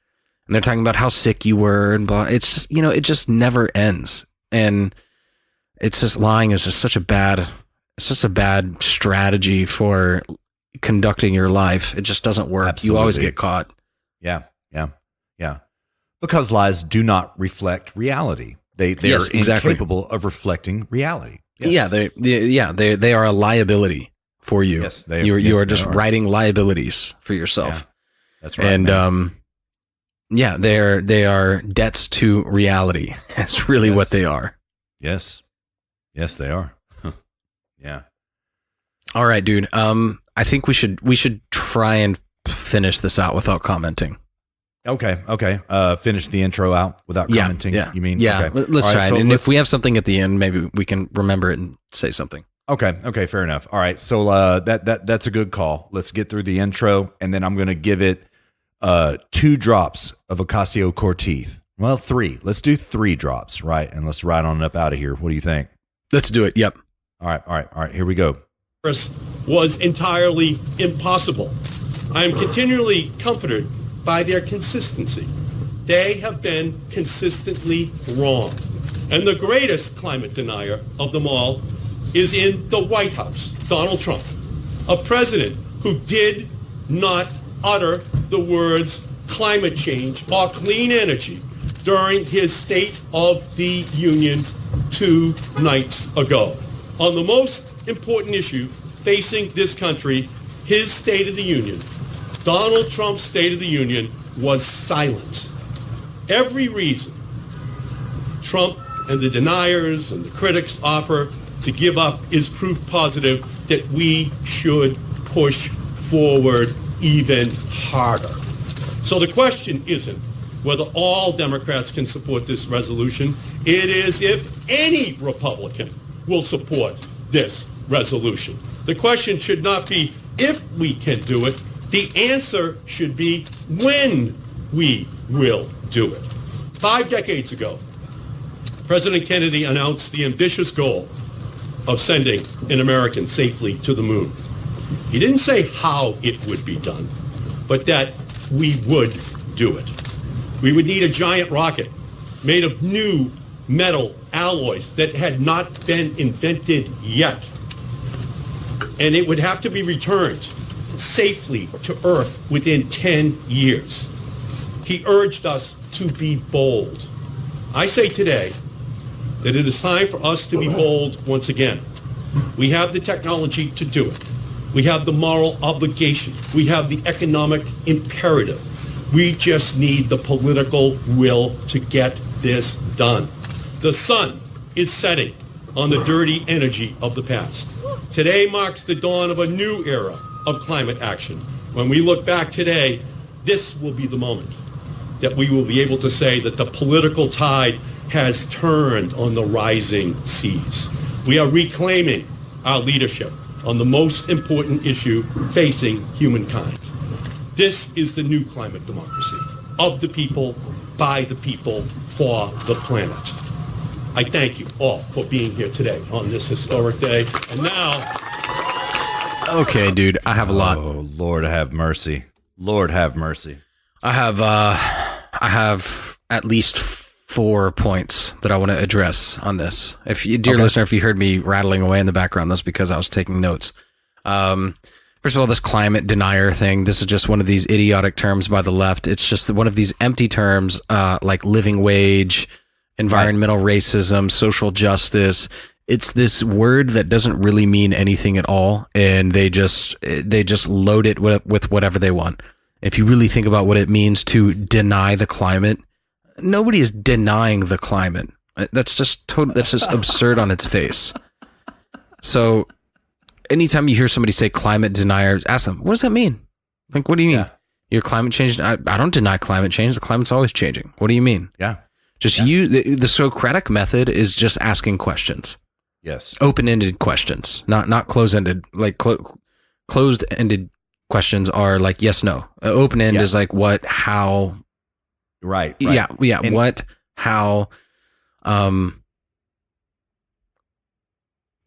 and they're talking about how sick you were and blah. It's just, it just never ends. And it's just lying is just such a bad strategy for conducting your life. It just doesn't work. Absolutely. You always get caught. Yeah. Because lies do not reflect reality. They Yes, are exactly. incapable of reflecting reality. Yes. They are a liability for you. Yes, you are just writing liabilities for yourself. Yeah, that's right. And man. they are debts to reality. That's really what they are. Yes, they are. Yeah. All right, dude. I think we should try and finish this out without commenting. Okay. Finish the intro out without commenting. Yeah. You mean? Yeah. Okay. Let's All try right, it. so And let's- if we have something at the end, maybe we can remember it and say something. Okay, fair enough. All right, so that's a good call. Let's get through the intro, and then I'm going to give it 2 drops of Ocasio-Cortez. Well, 3. Let's do 3 drops, right? And let's ride on up out of here. What do you think? Let's do it. Yep. All right. Here we go. Was entirely impossible. I am continually comforted by their consistency. They have been consistently wrong. And the greatest climate denier of them all is in the White House, Donald Trump, a president who did not utter the words climate change or clean energy during his State of the Union 2 nights ago. On the most important issue facing this country, his State of the Union, Donald Trump's State of the Union was silent. Every reason Trump and the deniers and the critics offer to give up is proof positive that we should push forward even harder. So the question isn't whether all Democrats can support this resolution. It is if any Republican will support this resolution. The question should not be if we can do it. The answer should be when we will do it. 5 decades ago, President Kennedy announced the ambitious goal of sending an American safely to the moon. He didn't say how it would be done, but that we would do it. We would need a giant rocket made of new metal alloys that had not been invented yet. And it would have to be returned safely to Earth within 10 years. He urged us to be bold. I say today that it is time for us to be bold once again. We have the technology to do it. We have the moral obligation. We have the economic imperative. We just need the political will to get this done. The sun is setting on the dirty energy of the past. Today marks the dawn of a new era of climate action. When we look back today, this will be the moment that we will be able to say that the political tide has turned on the rising seas. We are reclaiming our leadership on the most important issue facing humankind. This is the new climate democracy, of the people, by the people, for the planet. I thank you all for being here today on this historic day. And now... Okay, dude, I have a lot. Oh, Lord have mercy. Lord have mercy. I have at least 4 points that I want to address on this. If you, dear listener, if you heard me rattling away in the background, that's because I was taking notes. First of all, this climate denier thing, this is just one of these idiotic terms by the left. It's just one of these empty terms like living wage, environmental racism, social justice. It's this word that doesn't really mean anything at all, and they just load it with whatever they want. If you really think about what it means to deny the climate, nobody is denying the climate. That's just absurd on its face. So anytime you hear somebody say climate denier, ask them, what does that mean? Like, what do you mean? Yeah. Your climate change? I don't deny climate change. The climate's always changing. What do you mean? Yeah. Just the Socratic method is just asking questions. Yes. Open-ended questions, not closed-ended. Like closed-ended questions are like yes, no. Open-end is like what, how. Right. Yeah. And what, how.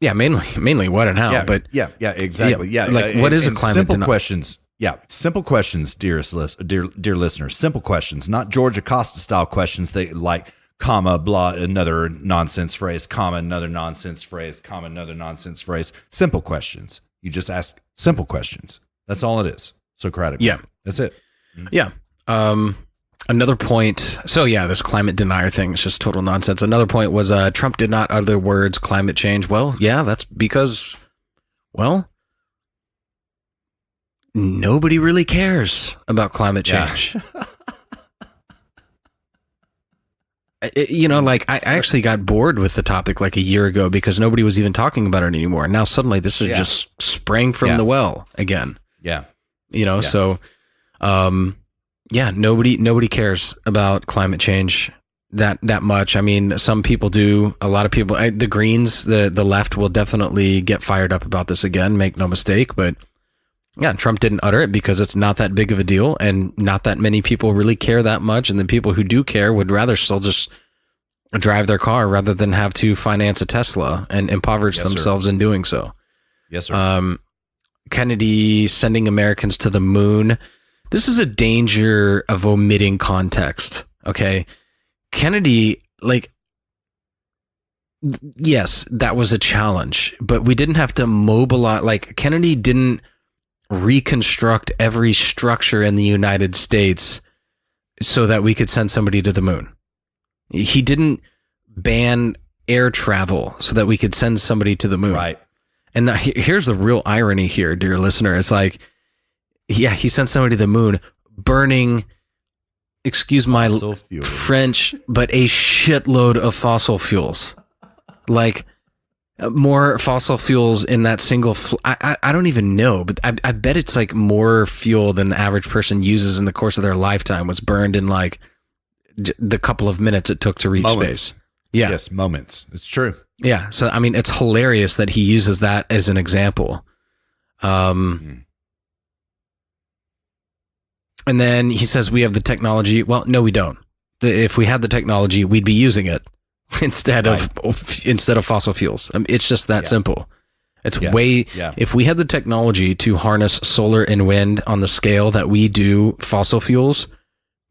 Yeah, mainly what and how. But exactly. Yeah. Like, what is a climate simple denial? questions? Yeah, simple questions, dear listeners. Simple questions, not George Acosta style questions that like comma blah another nonsense phrase, comma another nonsense phrase, comma another nonsense phrase. Simple questions. You just ask simple questions. That's all it is. Socratic. Yeah. method. That's it. Yeah. Another point. So yeah, this climate denier thing is just total nonsense. Another point was Trump did not utter the words climate change. Well, yeah, that's because, well, nobody really cares about climate change. I actually got bored with the topic like a year ago because nobody was even talking about it anymore. And now suddenly this is just sprang from the well again. Yeah. So, nobody cares about climate change that much. I mean, some people do. A lot of people, the Greens, the left will definitely get fired up about this again. Make no mistake. But yeah, Trump didn't utter it because it's not that big of a deal, and not that many people really care that much. And the people who do care would rather still just drive their car rather than have to finance a Tesla and impoverish themselves in doing so. Yes, sir. Kennedy sending Americans to the moon. This is a danger of omitting context. Okay. Kennedy, yes, that was a challenge, but we didn't have to mobilize. Kennedy didn't reconstruct every structure in the United States so that we could send somebody to the moon. He didn't ban air travel so that we could send somebody to the moon. Right. And here's the real irony here, dear listener. It's he sent somebody to the moon burning, excuse my French, but a shitload of fossil fuels. More fossil fuels in that single. I don't even know, but I bet it's more fuel than the average person uses in the course of their lifetime was burned in the couple of minutes it took to reach space. Yeah. Yes, moments. It's true. Yeah. So, I mean, it's hilarious that he uses that as an example. And then he says, we have the technology. Well, no, we don't. If we had the technology, we'd be using it instead of fossil fuels. It's just that simple. It's if we had the technology to harness solar and wind on the scale that we do fossil fuels,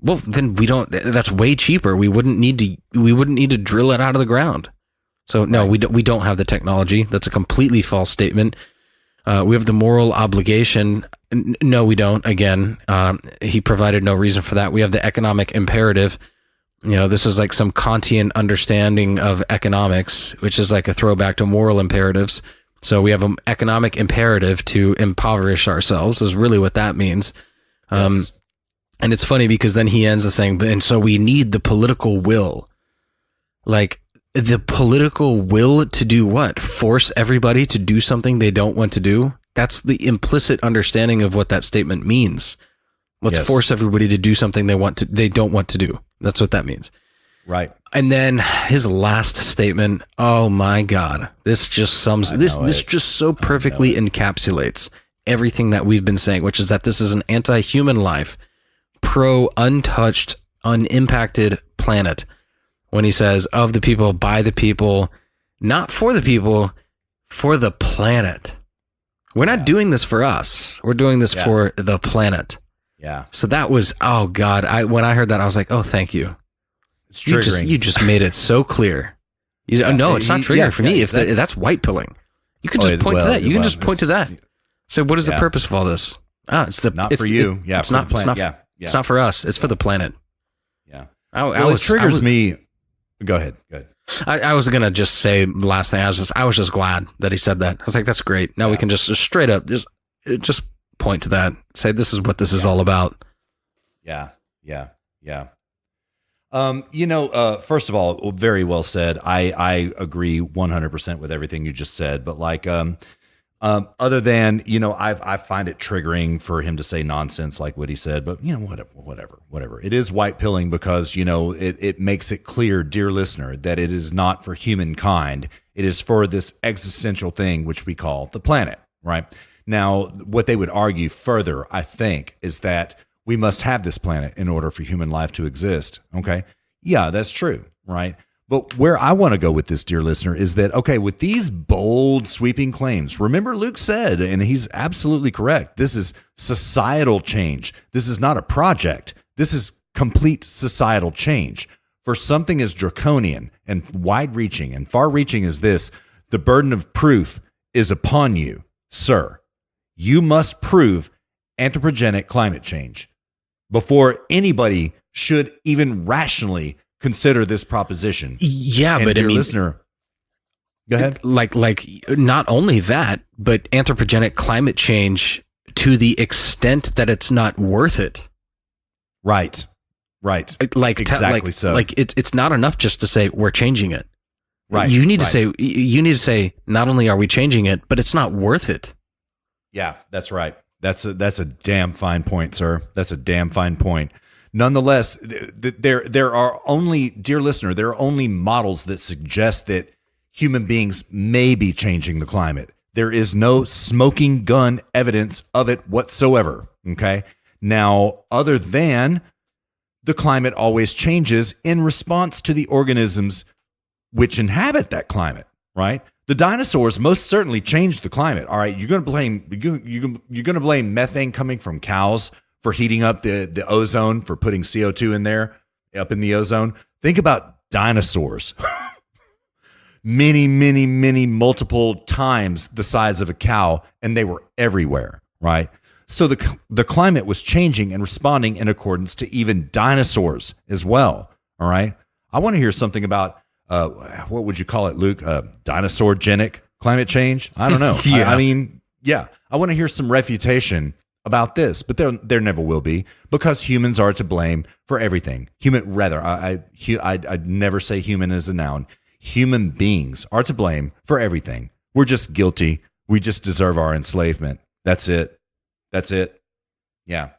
well, then that's way cheaper. We wouldn't need to drill it out of the ground. So no, we don't have the technology. That's a completely false statement. We have the moral obligation. No, we don't. Again, he provided no reason for that. We have the economic imperative. This is some Kantian understanding of economics, which is a throwback to moral imperatives. So we have an economic imperative to impoverish ourselves is really what that means. Yes. And it's funny because then he ends up saying, and so we need the political will. The political will to do what? Force everybody to do something they don't want to do? That's the implicit understanding of what that statement means. Let's force everybody to do something they don't want to do. That's what that means. Right. And then his last statement, oh my God, this just just so perfectly encapsulates everything that we've been saying, which is that this is an anti-human life, untouched, unimpacted planet. When he says, of the people, by the people, not for the people, for the planet. We're not doing this for us. We're doing this for the planet. Yeah. So that was, oh God. When I heard that, I was like, oh, thank you. It's triggering. You just made it so clear. No, it's not triggering for me. Exactly. That's white pilling. You can just point to that. You can just point to that. So what is the purpose of all this? It's not for you. It's not. It's not for us. It's for the planet. Yeah. It triggers me. Go ahead. I was gonna just say last thing. I was just glad that he said that. I was like, that's great. Now we can just straight up just point to that. Say this is what this is all about. Yeah. First of all, very well said. I agree 100% with everything you just said. But other than, I find it triggering for him to say nonsense like what he said, but whatever. It is white pilling because, it makes it clear, dear listener, that it is not for humankind. It is for this existential thing, which we call the planet, right? Now, what they would argue further, I think, is that we must have this planet in order for human life to exist. Okay. Yeah, that's true. Right. But where I want to go with this, dear listener, is that, okay, with these bold, sweeping claims, remember Luke said, and he's absolutely correct, this is societal change. This is not a project. This is complete societal change. For something as draconian and wide-reaching and far-reaching as this, the burden of proof is upon you, sir. You must prove anthropogenic climate change before anybody should even rationally consider this proposition. Yeah, and but dear I mean, listener, go ahead. Like not only that, but anthropogenic climate change to the extent that it's not worth it. Right. Exactly so. Like it's not enough just to say we're changing it. Right. You need to say not only are we changing it, but it's not worth it. Yeah, that's right. That's a damn fine point, sir. That's a damn fine point. Nonetheless, there are only, dear listener, there are only models that suggest that human beings may be changing the climate. There is no smoking gun evidence of it whatsoever. Okay. Now, other than the climate always changes in response to the organisms which inhabit that climate, right? The dinosaurs most certainly changed the climate. All right, you're going to blame methane coming from cows for heating up the ozone, for putting CO2 in there, up in the ozone. Think about dinosaurs. many multiple times the size of a cow, and they were everywhere, right? So the climate was changing and responding in accordance to even dinosaurs as well, all right? I want to hear something about, what would you call it, Luke? Dinosaur-genic climate change? I don't know. Yeah. I want to hear some refutation about this, but there never will be, because humans are to blame for everything. I'd never say human as a noun. Human beings are to blame for everything. We're just guilty. We just deserve our enslavement. That's it. Yeah.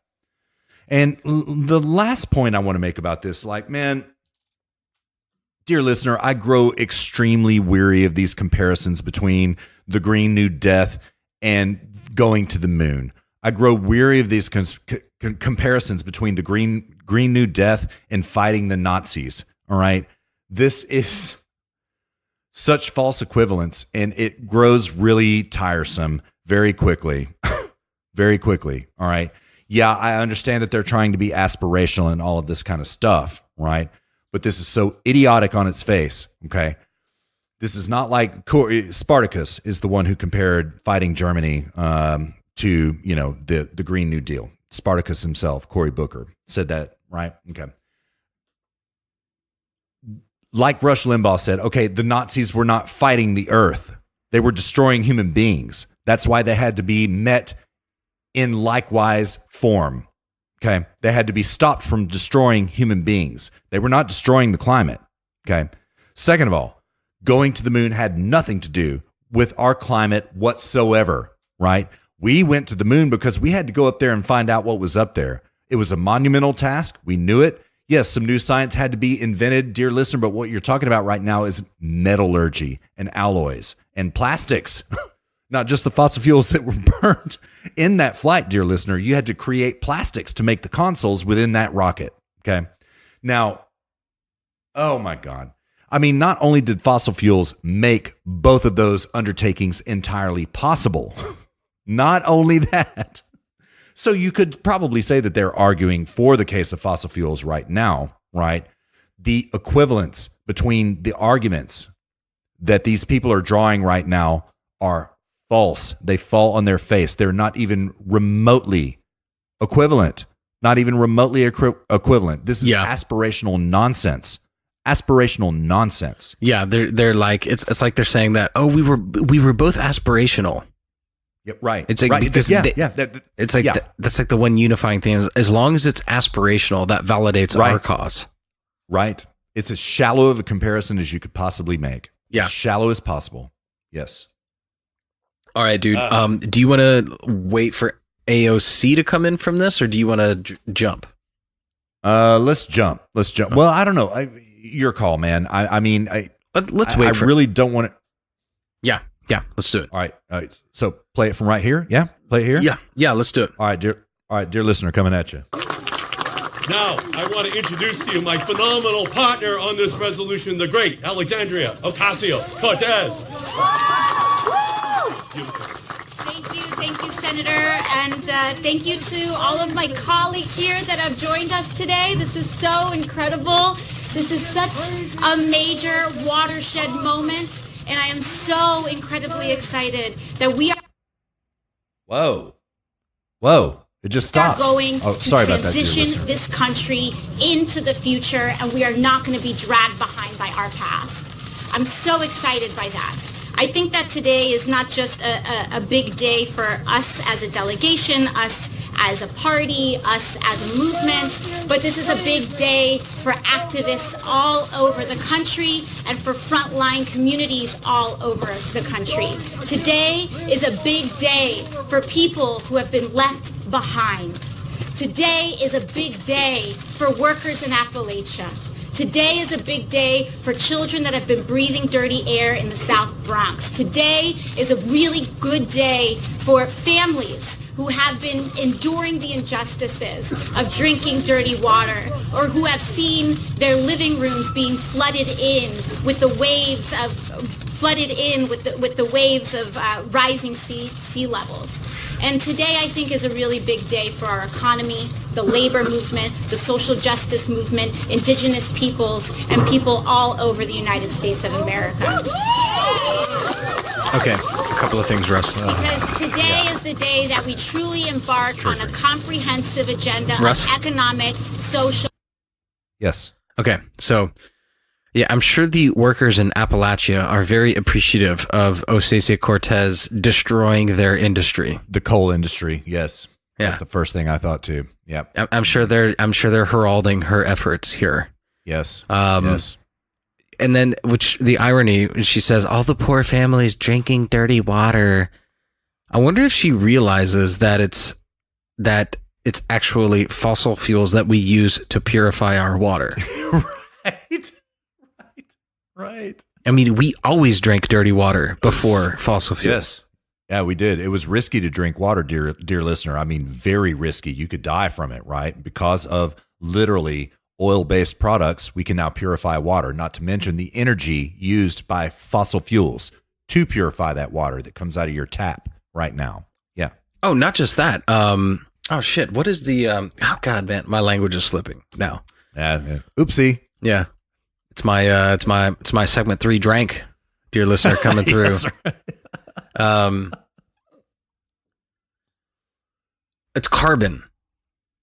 And the last point I want to make about this, man, dear listener, I grow extremely weary of these comparisons between the Green New Death and going to the moon. I grow weary of these comparisons between the Green New Death and fighting the Nazis. All right. This is such false equivalence, and it grows really tiresome very quickly. Very quickly. All right. Yeah, I understand that they're trying to be aspirational and all of this kind of stuff, right? But this is so idiotic on its face. Okay. This is not like Spartacus is the one who compared fighting Germany to, the Green New Deal. Spartacus himself, Cory Booker, said that, right? Okay. Like Rush Limbaugh said, okay, the Nazis were not fighting the earth. They were destroying human beings. That's why they had to be met in likewise form. Okay. They had to be stopped from destroying human beings. They were not destroying the climate. Okay. Second of all, going to the moon had nothing to do with our climate whatsoever, right? We went to the moon because we had to go up there and find out what was up there. It was a monumental task. We knew it. Yes, some new science had to be invented, dear listener, but what you're talking about right now is metallurgy and alloys and plastics. Not just the fossil fuels that were burned in that flight, dear listener. You had to create plastics to make the consoles within that rocket. Okay. Now, oh my God. I mean, not only did fossil fuels make both of those undertakings entirely possible, not only that. So you could probably say that they're arguing for the case of fossil fuels right now, right? The equivalence between the arguments that these people are drawing right now are false. They fall on their face. They're not even remotely equivalent. Not even remotely equivalent. This is aspirational nonsense. Aspirational nonsense. Yeah, they're like it's like they're saying that we were both aspirational. Yeah, right. It's like because that's like the one unifying thing. As long as it's aspirational, that validates our cause. Right. It's as shallow of a comparison as you could possibly make. Yeah, as shallow as possible. Yes. All right, dude. Do you want to wait for AOC to come in from this, or do you want to jump? Let's jump. Well, I don't know. Your call, man. But let's wait. I really don't want to. Yeah. Let's do it. All right. So play it from right here. Yeah, play it here. Yeah. Let's do it. All right, dear listener, coming at you. Now, I want to introduce to you my phenomenal partner on this resolution, the great Alexandria Ocasio-Cortez. Thank you, Senator, and thank you to all of my colleagues here that have joined us today. This is so incredible. This is such a major watershed moment, and I am so incredibly excited that we are... Whoa. It just We are stopped. going to sorry about that, dear transition listener. this country into the future, and we are not going to be dragged behind by our past. I'm so excited by that. I think that today is not just a big day for us as a delegation, us as a party, us as a movement, but this is a big day for activists all over the country and for frontline communities all over the country. Today is a big day for people who have been left behind. Today is a big day for workers in Appalachia. Today is a big day for children that have been breathing dirty air in the South Bronx. Today is a really good day for families who have been enduring the injustices of drinking dirty water, or who have seen their living rooms being flooded in with the waves of rising sea levels. And today, I think, is a really big day for our economy, the labor movement, the social justice movement, indigenous peoples, and people all over the United States of America. Okay, a couple of things, Russ. Because today is the day that we truly embark on a comprehensive agenda Russ? of economic, social. Yes. Okay, so yeah, I'm sure the workers in Appalachia are very appreciative of Ocasio-Cortez destroying their industry. The coal industry, yes. Yeah. That's the first thing I thought too. Yep. I'm sure they're heralding her efforts here. Yes. Yes. And then, which the irony, she says, all the poor families drinking dirty water. I wonder if she realizes that it's actually fossil fuels that we use to purify our water. Right. I mean, we always drank dirty water before fossil fuels. Yes. Yeah, we did. It was risky to drink water, dear listener. I mean, very risky. You could die from it, right? Because of literally oil-based products, we can now purify water, not to mention the energy used by fossil fuels to purify that water that comes out of your tap right now. Yeah. Oh, not just that. Oh shit. What is the oh god, man, my language is slipping now. Yeah. Oopsie. Yeah. It's my segment 3 drank, dear listener, coming through. Yes, It's carbon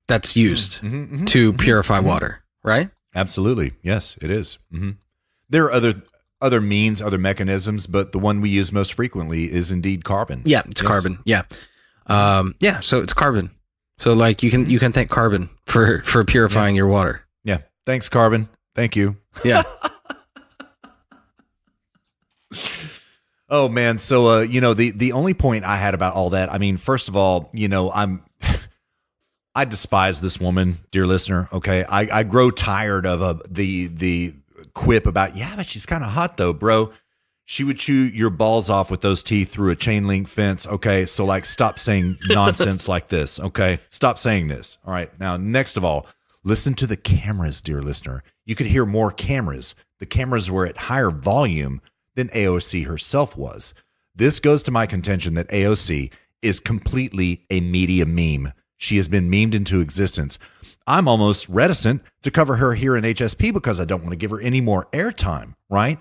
that's used to purify water, right? Absolutely. Yes, it is. There are other means, other mechanisms, but the one we use most frequently is indeed carbon. Yeah, it's carbon. Yeah. So it's carbon. So like you can thank carbon for purifying your water. Yeah. Thanks, carbon. Thank you. Yeah. Oh man. So, the only point I had about all that, I mean, first of all, I despise this woman, dear listener. Okay. I grow tired of the quip about, yeah, but she's kind of hot though, bro. She would chew your balls off with those teeth through a chain link fence. Okay. So like, stop saying nonsense like this. Okay. Stop saying this. All right. Now, next of all, listen to the cameras, dear listener. You could hear more cameras. The cameras were at higher volume than AOC herself was. This goes to my contention that AOC is completely a media meme. She has been memed into existence. I'm almost reticent to cover her here in HSP because I don't want to give her any more airtime, right?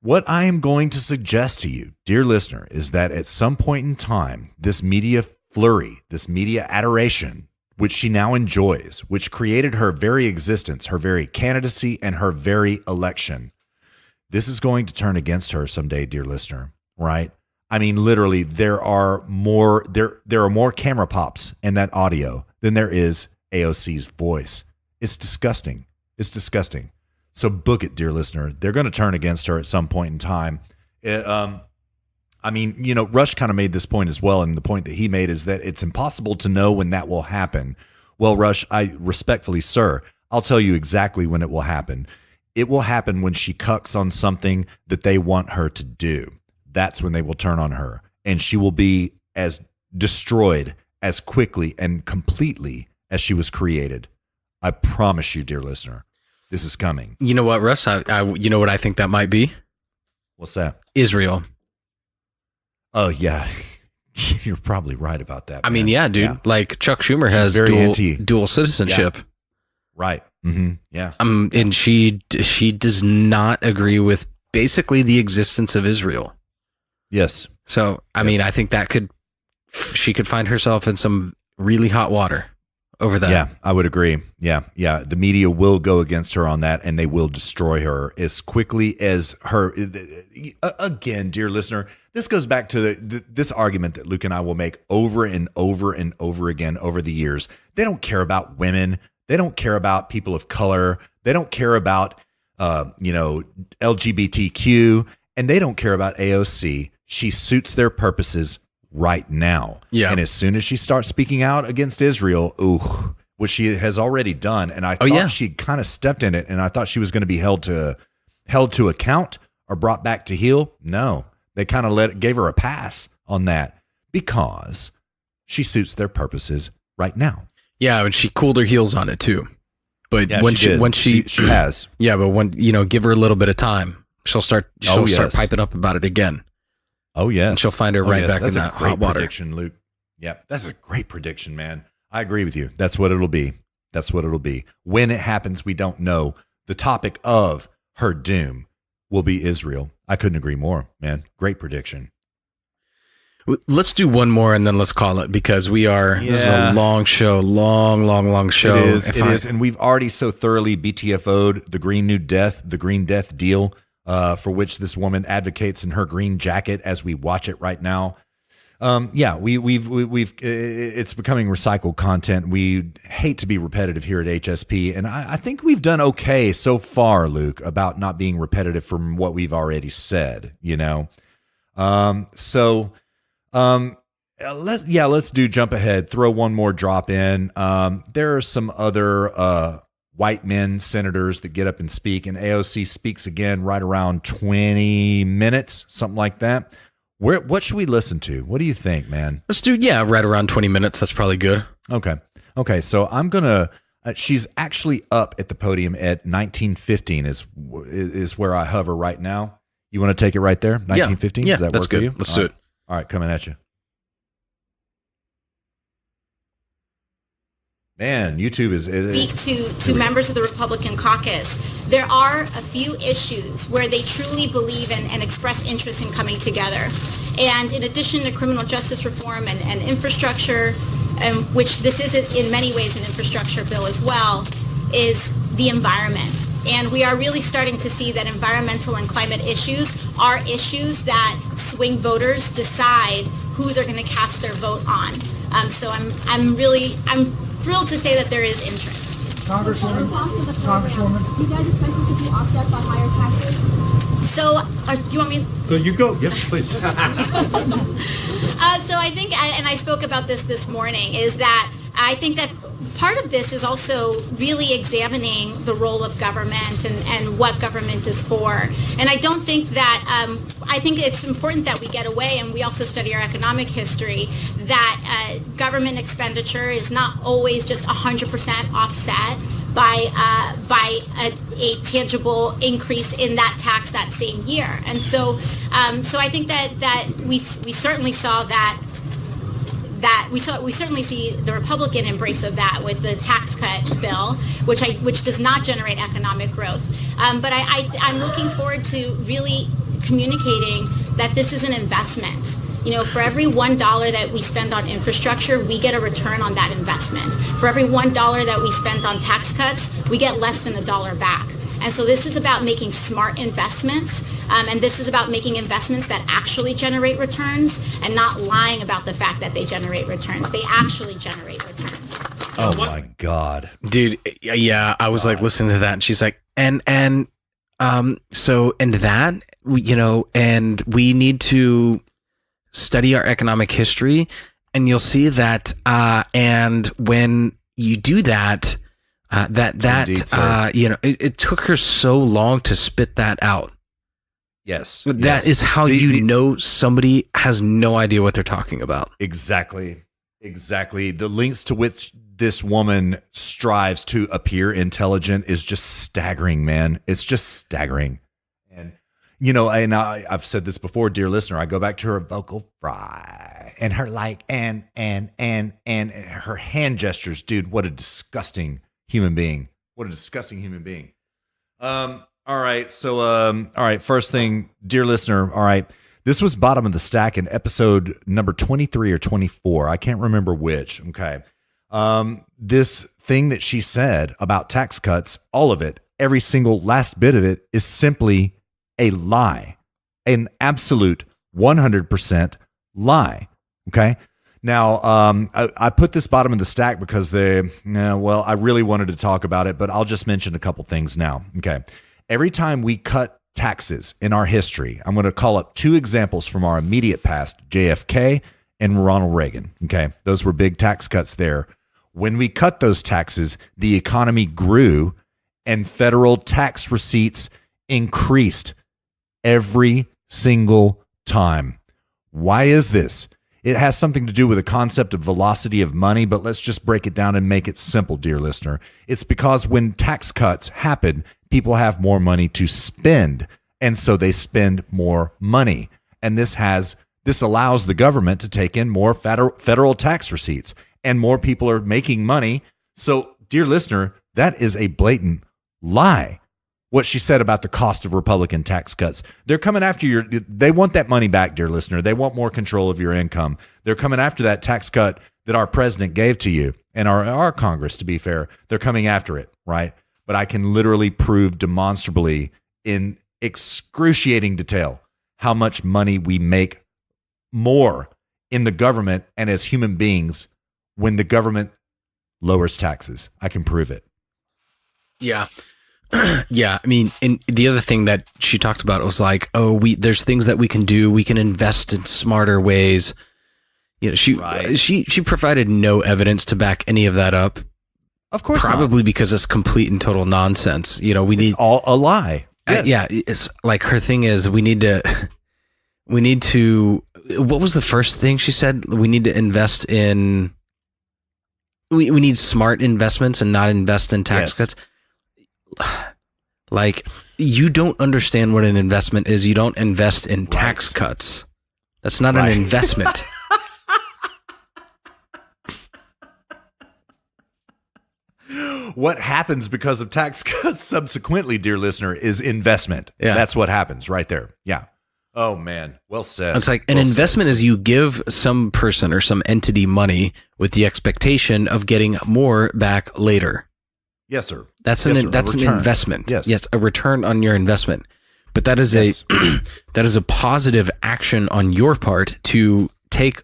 What I am going to suggest to you, dear listener, is that at some point in time, this media flurry, this media adoration, which she now enjoys, which created her very existence, her very candidacy, and her very election, this is going to turn against her someday, dear listener, right? I mean, literally, there are more camera pops in that audio than there is AOC's voice. It's disgusting. It's disgusting. So book it, dear listener. They're going to turn against her at some point in time. Rush kind of made this point as well, and the point that he made is that it's impossible to know when that will happen. Well, Rush, I respectfully, sir, I'll tell you exactly when it will happen. It will happen when she cucks on something that they want her to do. That's when they will turn on her, and she will be as destroyed as quickly and completely as she was created. I promise you, dear listener, this is coming. You know what, Russ? You know what I think that might be? What's that? Israel. Oh, yeah. You're probably right about that. I mean, yeah, dude. Yeah. Like Chuck Schumer has dual citizenship. Yeah. Right. Mm-hmm. Yeah. And she does not agree with basically the existence of Israel. Yes. So, I mean, I think she could find herself in some really hot water over that. Yeah, I would agree. Yeah. The media will go against her on that, and they will destroy her as quickly as her. Again, dear listener, this goes back to this argument that Luke and I will make over and over and over again over the years. They don't care about women. They don't care about people of color. They don't care about, LGBTQ, and they don't care about AOC. She suits their purposes right now. Yeah. And as soon as she starts speaking out against Israel, which she has already done, and I thought she kind of stepped in it, and I thought she was going to be held to account or brought back to heel. No, they kind of gave her a pass on that because she suits their purposes right now. Yeah, and she cooled her heels on it too. But Yeah, when she has. Yeah, but when give her a little bit of time, she'll start piping up about it again. Oh yes, and she'll find her right back in that hot water. Prediction, Luke. Yeah, that's a great prediction, man. I agree with you. That's what it'll be. When it happens, we don't know. The topic of her doom will be Israel. I couldn't agree more, man. Great prediction. Let's do one more and then let's call it, because this is a long show, long show. It is. And we've already so thoroughly BTFO'd the Green Death deal, for which this woman advocates in her green jacket as we watch it right now. We've it's becoming recycled content. We hate to be repetitive here at HSP, and I think we've done okay so far, Luke, about not being repetitive from what we've already said, let's do jump ahead, throw one more drop in. There are some other white men senators that get up and speak, and AOC speaks again right around 20 minutes, something like that. What should we listen to? What do you think, man? Let's do, right around 20 minutes. That's probably good. Okay. So I'm going to, she's actually up at the podium at 1915 is where I hover right now. You want to take it right there? 1915? Yeah, Does that that's work good. for you? Let's do it. All right, coming at you. Man, YouTube is speak to members of the Republican caucus. There are a few issues where they truly believe and express interest in coming together. And in addition to criminal justice reform and infrastructure, which this is in many ways an infrastructure bill as well, is the environment. And we are really starting to see that environmental and climate issues are issues that swing voters decide who they're going to cast their vote on. So I'm thrilled to say that there is interest. Congresswoman. Do you guys expect this to be offset by higher taxes? So, do you want me? So you go. Yes, please. So I think, and I spoke about this morning, is that I think that part of this is also really examining the role of government and what government is for. And I don't think that, I think it's important that we get away, and we also study our economic history, that government expenditure is not always just 100% offset by a tangible increase in that tax that same year. And so I think that we certainly saw that we certainly see the Republican embrace of that with the tax cut bill, which does not generate economic growth. But I'm looking forward to really communicating that this is an investment. For every $1 that we spend on infrastructure, we get a return on that investment. For every $1 that we spend on tax cuts, we get less than $1 back. And so this is about making smart investments, and this is about making investments that actually generate returns and not lying about the fact that they generate returns. They actually generate returns. Oh my God. Dude, yeah, I was like listening to that, and she's like, and that, and we need to study our economic history, and you'll see that, and when you do that, Indeed, it took her so long to spit that out. Yes. That is how somebody has no idea what they're talking about. Exactly. The lengths to which this woman strives to appear intelligent is just staggering, man. It's just staggering. And, and I've said this before, dear listener, I go back to her vocal fry and her and her hand gestures. Dude, what a disgusting human being. All right. So, first thing, dear listener. All right. This was bottom of the stack in episode number 23 or 24. I can't remember which. Okay. This thing that she said about tax cuts, all of it, every single last bit of it is simply a lie, an absolute 100% lie. Okay. Now, I put this bottom of the stack because I really wanted to talk about it, but I'll just mention a couple things now. Okay. Every time we cut taxes in our history, I'm going to call up two examples from our immediate past, JFK and Ronald Reagan. Okay. Those were big tax cuts there. When we cut those taxes, the economy grew and federal tax receipts increased every single time. Why is this? It has something to do with the concept of velocity of money, but let's just break it down and make it simple, dear listener. It's because when tax cuts happen, people have more money to spend, and so they spend more money. And this allows the government to take in more federal tax receipts, and more people are making money. So, dear listener, that is a blatant lie. What she said about the cost of Republican tax cuts. They're coming after they want that money back, dear listener. They want more control of your income. They're coming after that tax cut that our president gave to you and our Congress, to be fair. They're coming after it, right? But I can literally prove demonstrably in excruciating detail how much money we make more in the government and as human beings when the government lowers taxes. I can prove it. Yeah. Yeah, I mean, and the other thing that she talked about was like, there's things that we can do. We can invest in smarter ways. You know, she provided no evidence to back any of that up. Of course, probably because it's complete and total nonsense. You know, it's all a lie. Yes. Yeah, it's like her thing is we need to. What was the first thing she said? We need to invest in. We need smart investments and not invest in tax cuts. Like, you don't understand what an investment is. You don't invest in tax cuts. That's not an investment. What happens because of tax cuts subsequently, dear listener, is investment. Yeah. That's what happens right there. Yeah. Oh, man. Well said. It's like an investment is you give some person or some entity money with the expectation of getting more back later. Yes, sir. That's an investment. Yes, a return on your investment. But that is that is a positive action on your part to take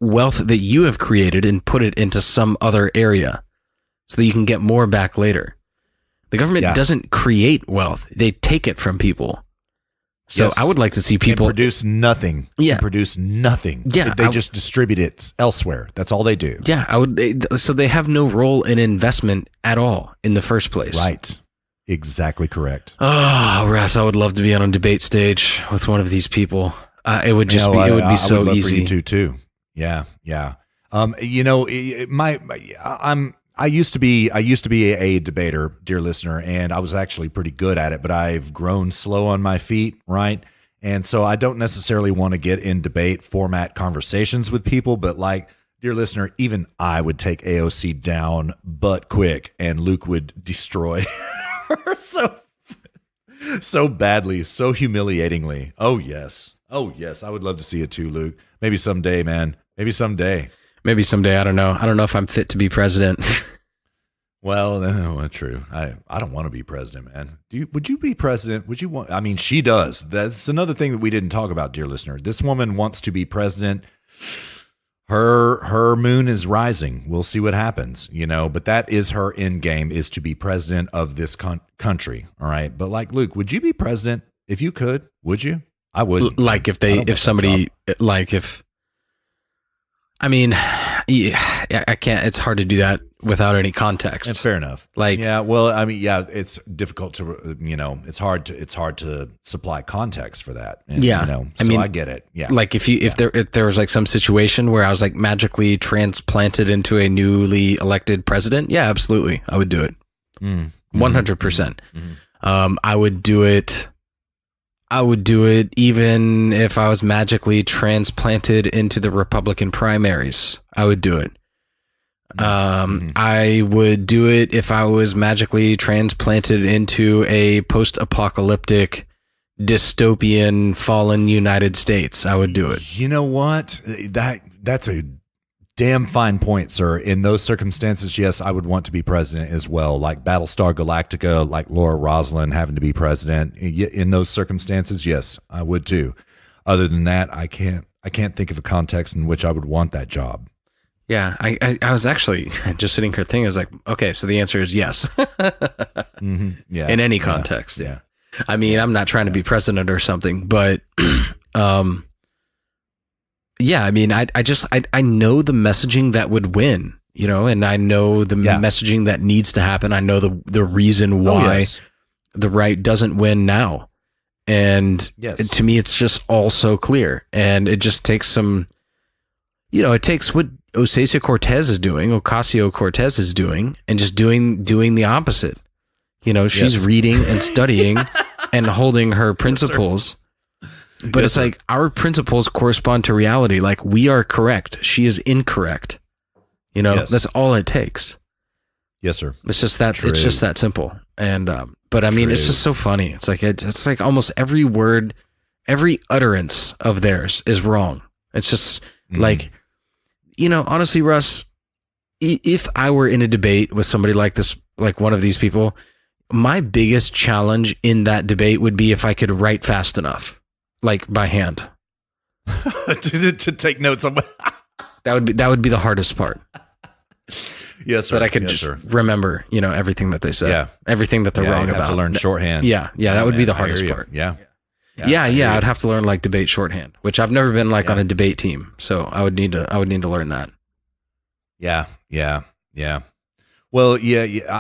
wealth that you have created and put it into some other area so that you can get more back later. The government doesn't create wealth; they take it from people. So I would like to see people produce nothing. Yeah, produce nothing. Yeah, they just distribute it elsewhere. That's all they do. Yeah, I would. So they have no role in investment at all in the first place. Right. Exactly correct. Oh, Russ, I would love to be on a debate stage with one of these people. It would just be. It would be so I would love easy. For you too. Yeah. I used to be a debater, dear listener, and I was actually pretty good at it, but I've grown slow on my feet, right? And so I don't necessarily want to get in debate format conversations with people, but like, dear listener, even I would take AOC down but quick, and Luke would destroy her so badly, so humiliatingly. Oh yes, I would love to see it too, Luke. Maybe someday, man. Maybe someday. I don't know. I don't know if I'm fit to be president. Well, no, true. I don't want to be president, man. Would you be president? Would you want? I mean, she does. That's another thing that we didn't talk about, dear listener. This woman wants to be president. Her moon is rising. We'll see what happens, but that is her end game, is to be president of this country. All right. But like, Luke, would you be president if you could? Would you? I would. Like I mean, I can't. It's hard to do that without any context. That's fair enough. Like, yeah. Well, I mean, yeah. It's difficult to, it's hard to supply context for that. And, I get it. Yeah. Like if there was like some situation where I was like magically transplanted into a newly elected president, yeah, absolutely, I would do it. 100%. I would do it. I would do it even if I was magically transplanted into the Republican primaries. I would do it. I would do it if I was magically transplanted into a post-apocalyptic dystopian fallen United States, I would do it. You know what? That's a damn fine point, sir. In those circumstances, yes, I would want to be president as well. Like Battlestar Galactica, like Laura Roslin having to be president. In those circumstances, yes, I would too. Other than that, I can't think of a context in which I would want that job. Yeah, I was actually just sitting here thinking, I was like, okay, so the answer is yes. Yeah. In any context. Yeah. I mean, I'm not trying to be president or something, but yeah, I mean, I know the messaging that would win, you know, and I know the messaging that needs to happen. I know the reason why the right doesn't win now. And to me, it's just all so clear. And it just takes some, you know, it takes what Ocasio-Cortez is doing, and just doing the opposite. You know, she's reading and studying and holding her principles. But it's like our principles correspond to reality. Like, we are correct. She is incorrect. You know, that's all it takes. Yes, sir. It's just that. True. It's just that simple. And but I mean, it's just so funny. It's like almost every word, every utterance of theirs is wrong. It's just like, you know, honestly, Russ, if I were in a debate with somebody like this, like one of these people, my biggest challenge in that debate would be if I could write fast enough. Like by hand, to take notes on that would be the hardest part. Yes, sir. So that I could just remember, you know, everything that they said, everything that they're wrong about. Have to learn shorthand. That would be the hardest part. Yeah. I'd have to learn like debate shorthand, which I've never been like on a debate team, so I would need to learn that. Yeah. Well,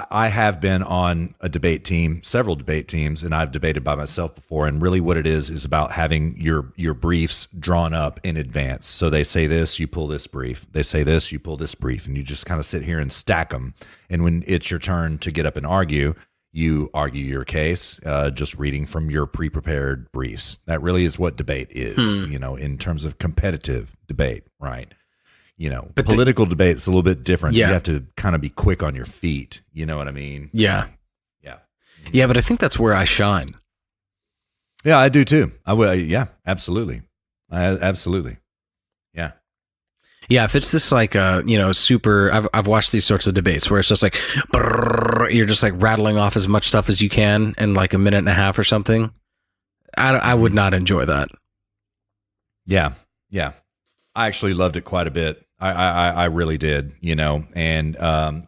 I have been on a debate team, several debate teams, and I've debated by myself before. And really what it is about having your briefs drawn up in advance. So they say this, you pull this brief. They say this, you pull this brief, and you just kind of sit here and stack them. And when it's your turn to get up and argue, you argue your case, just reading from your pre-prepared briefs. That really is what debate is, you know, in terms of competitive debate, right? You know, but political debate's a little bit different. You have to kind of be quick on your feet. You know what I mean? Yeah. But I think that's where I shine. Yeah, I do too. I will. Yeah, absolutely. Absolutely. Yeah. Yeah. If it's this like, you know, super, I've watched these sorts of debates where it's just like, you're just like rattling off as much stuff as you can in like a minute and a half or something. I would not enjoy that. Yeah. I actually loved it quite a bit. I really did, you know, and,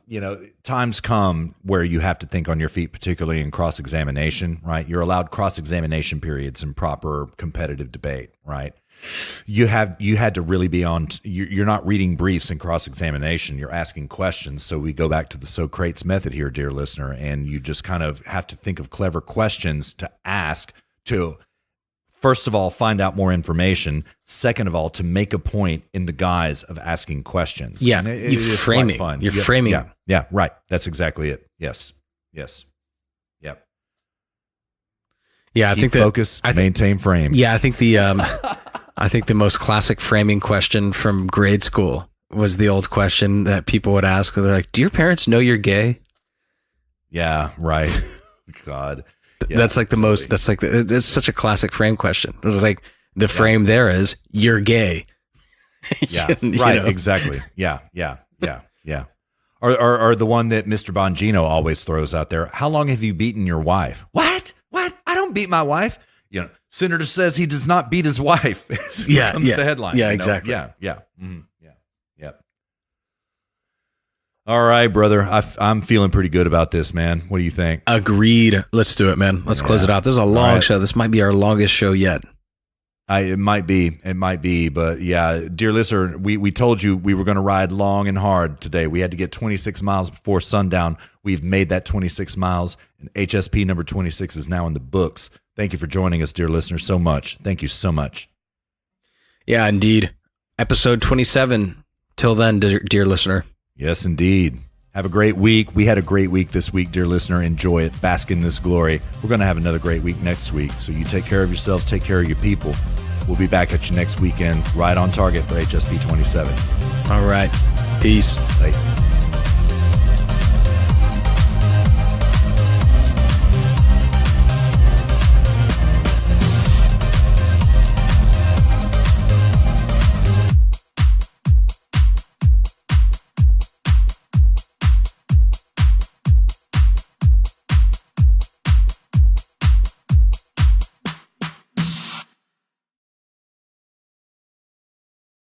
you know, times come where you have to think on your feet, particularly in cross-examination, right? You're allowed cross-examination periods in proper competitive debate, right? You had to really be on, you're not reading briefs in cross-examination, you're asking questions. So we go back to the Socrates method here, dear listener, and you just kind of have to think of clever questions to ask to, first of all, find out more information. Second of all, to make a point in the guise of asking questions. Yeah, you're framing. Fun. You're framing. Yeah, right. That's exactly it. Yes. Yep. Yeah, I think focus, maintain frame. Yeah, I think the most classic framing question from grade school was the old question that people would ask. Where they're like, "Do your parents know you're gay?" Yeah, right. God. Yeah, that's like the most, that's like, it's such a classic frame question. It's like the frame there is, you're gay. Yeah, right. Know? Exactly. Yeah. Or the one that Mr. Bongino always throws out there. How long have you beaten your wife? What? I don't beat my wife. You know, senator says he does not beat his wife. Becomes the headline. Yeah, you know? Exactly. Yeah. Mm-hmm. Yep. All right, brother. I'm feeling pretty good about this, man. What do you think? Agreed. Let's do it, man. Let's close it out. This is a long show. This might be our longest show yet. It might be, but yeah, dear listener, we told you we were going to ride long and hard today. We had to get 26 miles before sundown. We've made that 26 miles, and HSP number 26 is now in the books. Thank you for joining us, dear listener, so much. Thank you so much. Yeah, indeed. Episode 27. Till then, dear listener. Yes, indeed. Have a great week. We had a great week this week, dear listener. Enjoy it. Bask in this glory. We're going to have another great week next week. So you take care of yourselves. Take care of your people. We'll be back at you next weekend, right on target for HSP 27. All right. Peace. Bye.